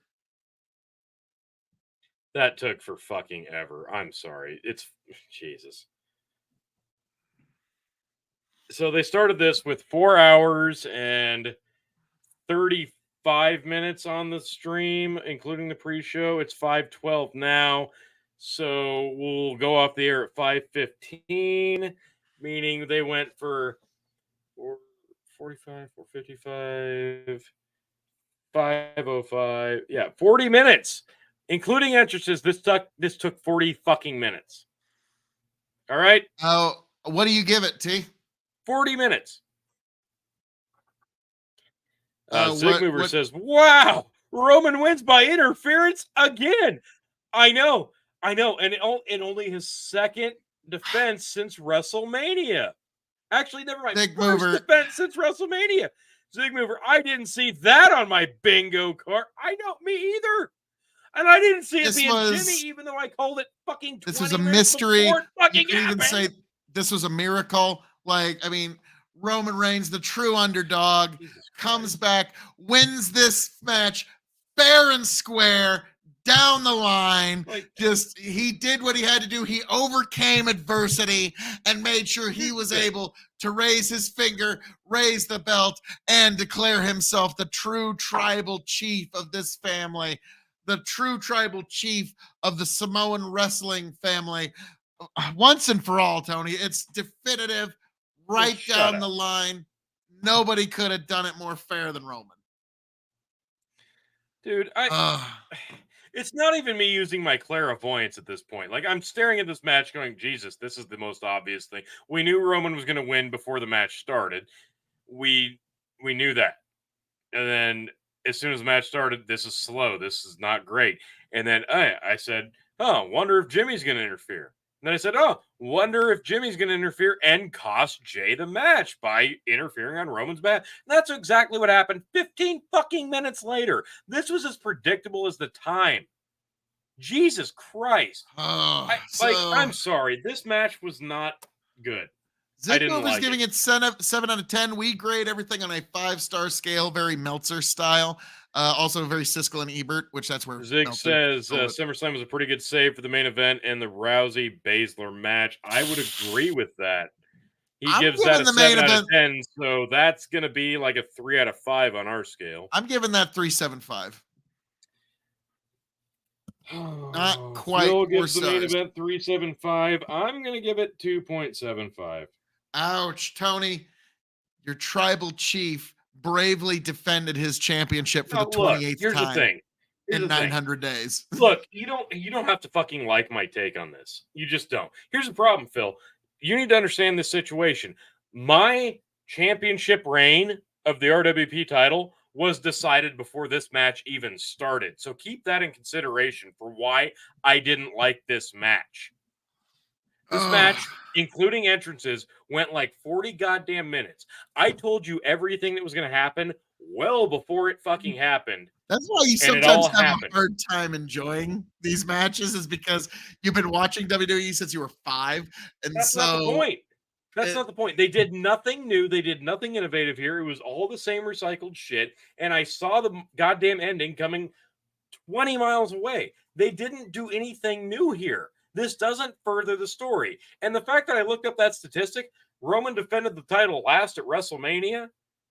That took for fucking ever. I'm sorry. It's Jesus. So they started this with 4 hours and 35 minutes on the stream, including the pre-show. It's 5:12 now. So we'll go off the air at 5:15, meaning they went for 4:45, 4:55, 5:05. Yeah, 40 minutes, including entrances. This took 40 fucking minutes. All right? Oh, what do you give it, T? 40 minutes. What Zigmover says, "Wow, Roman wins by interference again." I know, and only his second defense since WrestleMania. Actually, never mind. Zigmover. First defense since WrestleMania. Zigmover, I didn't see that on my bingo card. I know, me either. And I didn't see it being Jimmy, even though I called it fucking 20 This was a minutes mystery. before it fucking You could even happened. say this was a miracle. Like, I mean, Roman Reigns, the true underdog, comes back, wins this match fair and square, down the line. Just, he did what he had to do. He overcame adversity and made sure he was able to raise his finger, raise the belt, and declare himself the true tribal chief of this family, the true tribal chief of the Samoan wrestling family. Once and for all, Tony, it's definitive, right down the line. Nobody could have done it more fair than Roman. Dude, it's not even me using my clairvoyance at this point. Like, I'm staring at this match going, Jesus, this is the most obvious thing. We knew Roman was going to win before the match started. We knew that. And then as soon as the match started, this is slow. This is not great. And then I said, oh, wonder if Jimmy's going to interfere. And then I said, oh, wonder if Jimmy's going to interfere and cost Jay the match by interfering on Roman's match. And that's exactly what happened 15 fucking minutes later. This was as predictable as the time. Jesus Christ. I'm sorry. This match was not good. Zigmover's giving it 7 out of 10. We grade everything on a 5-star scale, very Meltzer style. Also very Siskel and Ebert, which that's where Zig says SummerSlam was a pretty good save for the main event and the Rousey Baszler match. I would agree with that. He gives that a 7 out of 10, so that's going to be like a 3 out of 5 on our scale. I'm giving that 3.75. Not quite. Phil gives the main event 3.75. I'm going to give it 2.75. Ouch, Tony. Your tribal chief bravely defended his championship for the 28th time in 900 days. Look, you don't have to fucking like my take on this. You just don't. Here's the problem, Phil. You need to understand this situation. My championship reign of the RWP title was decided before this match even started. So keep that in consideration for why I didn't like this match. This match, including entrances, went like 40 goddamn minutes. I told you everything that was going to happen well before it fucking happened. That's why you sometimes have a hard time enjoying these matches, is because you've been watching WWE since you were 5. And that's not the point. That's not the point. They did nothing new. They did nothing innovative here. It was all the same recycled shit. And I saw the goddamn ending coming 20 miles away. They didn't do anything new here. This doesn't further the story. And the fact that I looked up that statistic, Roman defended the title last at WrestleMania,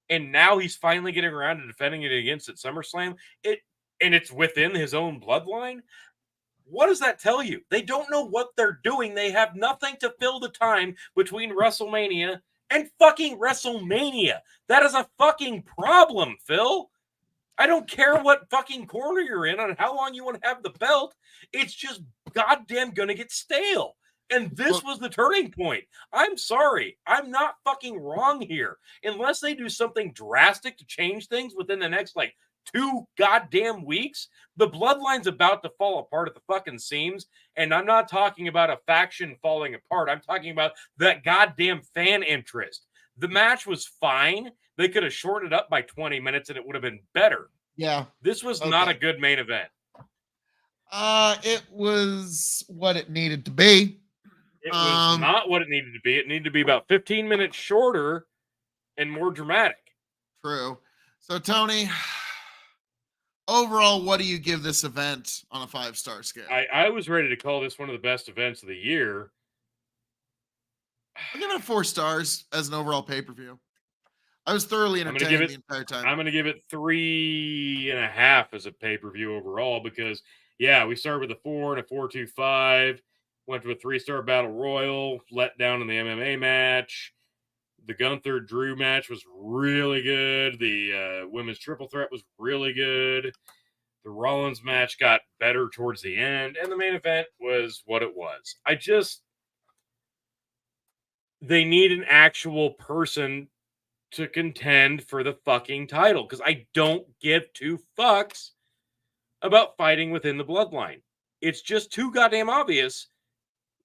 and now he's finally getting around to defending it against at SummerSlam, and it's within his own bloodline. What does that tell you? They don't know what they're doing. They have nothing to fill the time between WrestleMania and fucking WrestleMania. That is a fucking problem, Phil. I don't care what fucking corner you're in on how long you want to have the belt. It's just goddamn gonna get stale. And this was the turning point. I'm sorry. I'm not fucking wrong here. Unless they do something drastic to change things within the next, 2 goddamn weeks, the bloodline's about to fall apart at the fucking seams. And I'm not talking about a faction falling apart. I'm talking about that goddamn fan interest. The match was fine. They could have shortened it up by 20 minutes and it would have been better. Yeah. This was not a good main event. It was what it needed to be. It was not what it needed to be. It needed to be about 15 minutes shorter and more dramatic. True. So, Tony, overall, what do you give this event on a 5-star scale? I was ready to call this one of the best events of the year. I'll give it 4 stars as an overall pay-per-view. I was thoroughly entertained the entire time. I'm going to give it 3.5 as a pay-per-view overall because, yeah, we started with a 4 and a 4.25, went to a 3-star battle royal, let down in the MMA match. The Gunther Drew match was really good. The women's triple threat was really good. The Rollins match got better towards the end, and the main event was what it was. They need an actual person to contend for the fucking title because I don't give 2 fucks about fighting within the bloodline. It's just too goddamn obvious,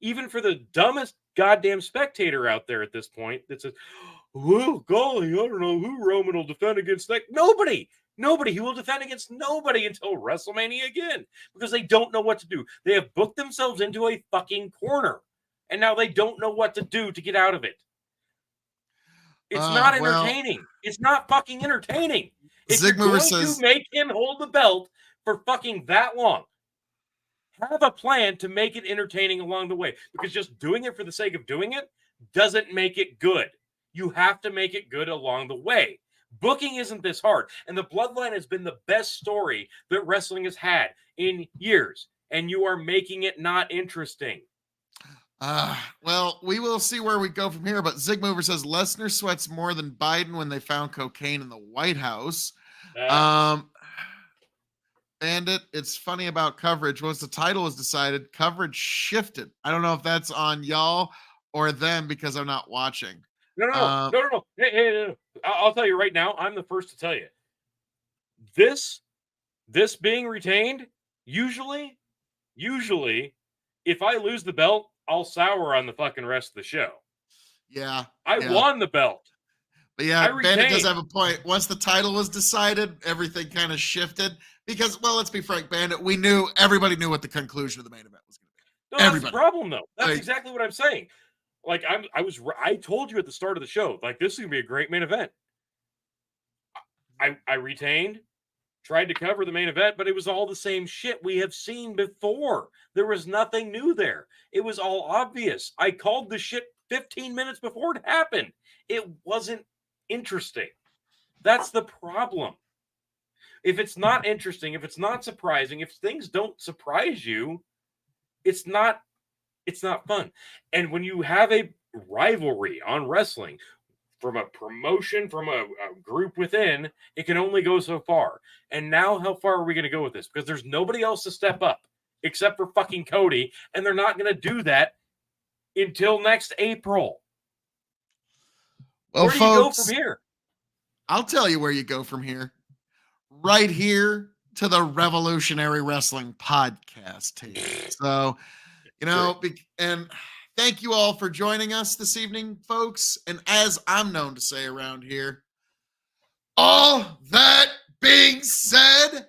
even for the dumbest goddamn spectator out there at this point that says, "Oh, golly, I don't know who Roman will defend against that." Nobody. He will defend against nobody until WrestleMania again because they don't know what to do. They have booked themselves into a fucking corner, and now they don't know what to do to get out of it. It's not entertaining. It's not fucking entertaining. If you're going to make him hold the belt for fucking that long, have a plan to make it entertaining along the way. Because just doing it for the sake of doing it doesn't make it good. You have to make it good along the way. Booking isn't this hard. And the Bloodline has been the best story that wrestling has had in years. And you are making it not interesting. Well, we will see where we go from here. But Zig Mover says Lesnar sweats more than Biden when they found cocaine in the White House. Bandit, it's funny about coverage. Once the title was decided, coverage shifted. I don't know if that's on y'all or them because I'm not watching. No. Hey, I'll tell you right now. I'm the first to tell you. This being retained, usually, if I lose the belt, I'll sour on the fucking rest of the show. Yeah. I won the belt. But yeah, Bandit does have a point. Once the title was decided, everything kind of shifted. Because, well, let's be frank, Bandit, everybody knew what the conclusion of the main event was going to be. No, that's the problem, though. That's exactly what I'm saying. Like, I told you at the start of the show, like, this is going to be a great main event. I retained, tried to cover the main event, but it was all the same shit we have seen before. There was nothing new there. It was all obvious. I called the shit 15 minutes before it happened. It wasn't interesting. That's the problem. If it's not interesting, if it's not surprising, if things don't surprise you, it's not fun. And when you have a rivalry on wrestling from a promotion, from a group within, it can only go so far. And now how far are we going to go with this? Because there's nobody else to step up except for fucking Cody. And they're not going to do that until next April. Well, where do you go from here? I'll tell you where you go from here. Right here to the Revolutionary Wrestling Podcast team. So, and thank you all for joining us this evening, folks. And as I'm known to say around here, all that being said,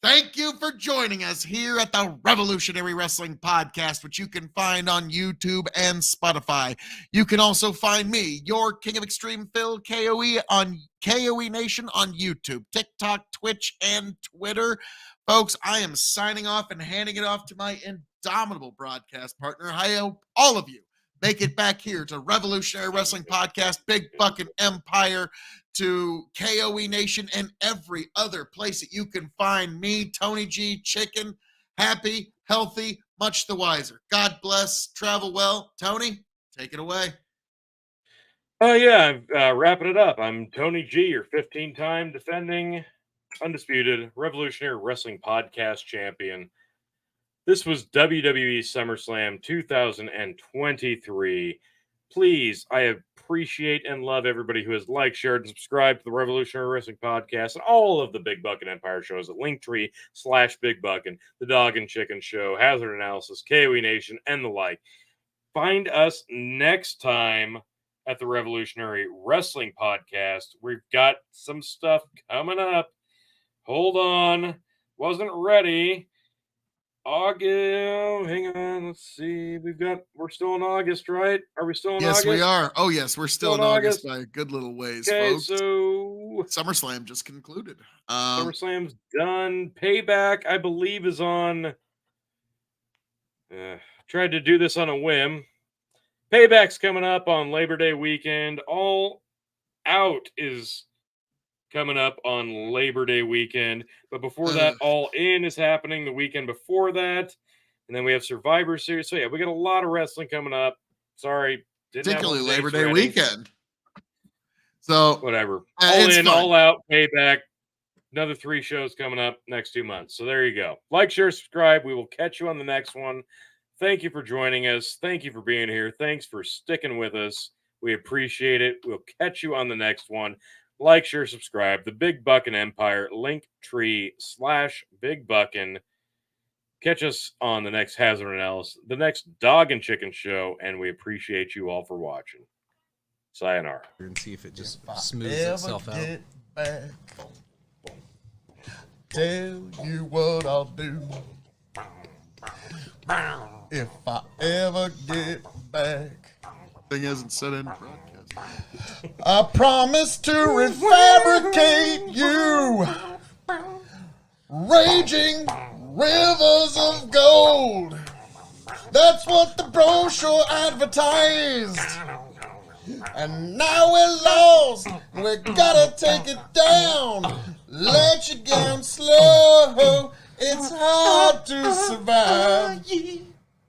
thank you for joining us here at the Revolutionary Wrestling Podcast, which you can find on YouTube and Spotify. You can also find me, your King of Extreme Phil KOE, on KOE Nation on YouTube, TikTok, Twitch, and Twitter. Folks, I am signing off and handing it off to my indomitable broadcast partner. I hope all of you make it back here to Revolutionary Wrestling Podcast, Big Buckin' Empire, to KOE Nation, and every other place that you can find me, Tony G, Chicken, happy, healthy, much the wiser. God bless, travel well. Tony, take it away. Oh, yeah, I'm wrapping it up. I'm Tony G, your 15-time defending, undisputed Revolutionary Wrestling Podcast champion. This was WWE Summerslam 2023. Please, I appreciate and love everybody who has liked, shared, and subscribed to the Revolutionary Wrestling Podcast and all of the Big Buckin' Empire shows at Linktree/Big Buckin', The Dog and Chicken Show, Hazard Analysis, KOE Nation, and the like. Find us next time at the Revolutionary Wrestling Podcast. We've got some stuff coming up. Hold on. Wasn't ready. August. Hang on, let's see. We're still in August, right? Are we still in Yes, August? we are. Oh, yes, we're still in in August August. by a good little ways, Okay, folks. so SummerSlam just concluded. SummerSlam's done. Payback, I believe, is on. Tried to do this on a whim. Payback's coming up on Labor Day weekend. All Out is coming up on Labor Day weekend. But before that, All In is happening the weekend before that. And then we have Survivor Series. So, yeah, we got a lot of wrestling coming up. Sorry. Particularly Labor Day weekend. So, whatever. All In, All Out, Payback. Another 3 shows coming up next 2 months. So there you go. Like, share, subscribe. We will catch you on the next one. Thank you for joining us. Thank you for being here. Thanks for sticking with us. We appreciate it. We'll catch you on the next one. Like, share, subscribe. The Big Buckin' Empire, Linktree/Big Buckin'. Catch us on the next Hazard and Alice, the next Dog and Chicken show, and we appreciate you all for watching. Sayonara. And see if it just smooths itself out. Back, tell you what I'll do. If I ever get back, thing hasn't set in broadcast. I promise to refabricate you. Raging rivers of gold. That's what the brochure advertised. And now we're lost. We gotta take it down. Let you down slow. It's hard to survive.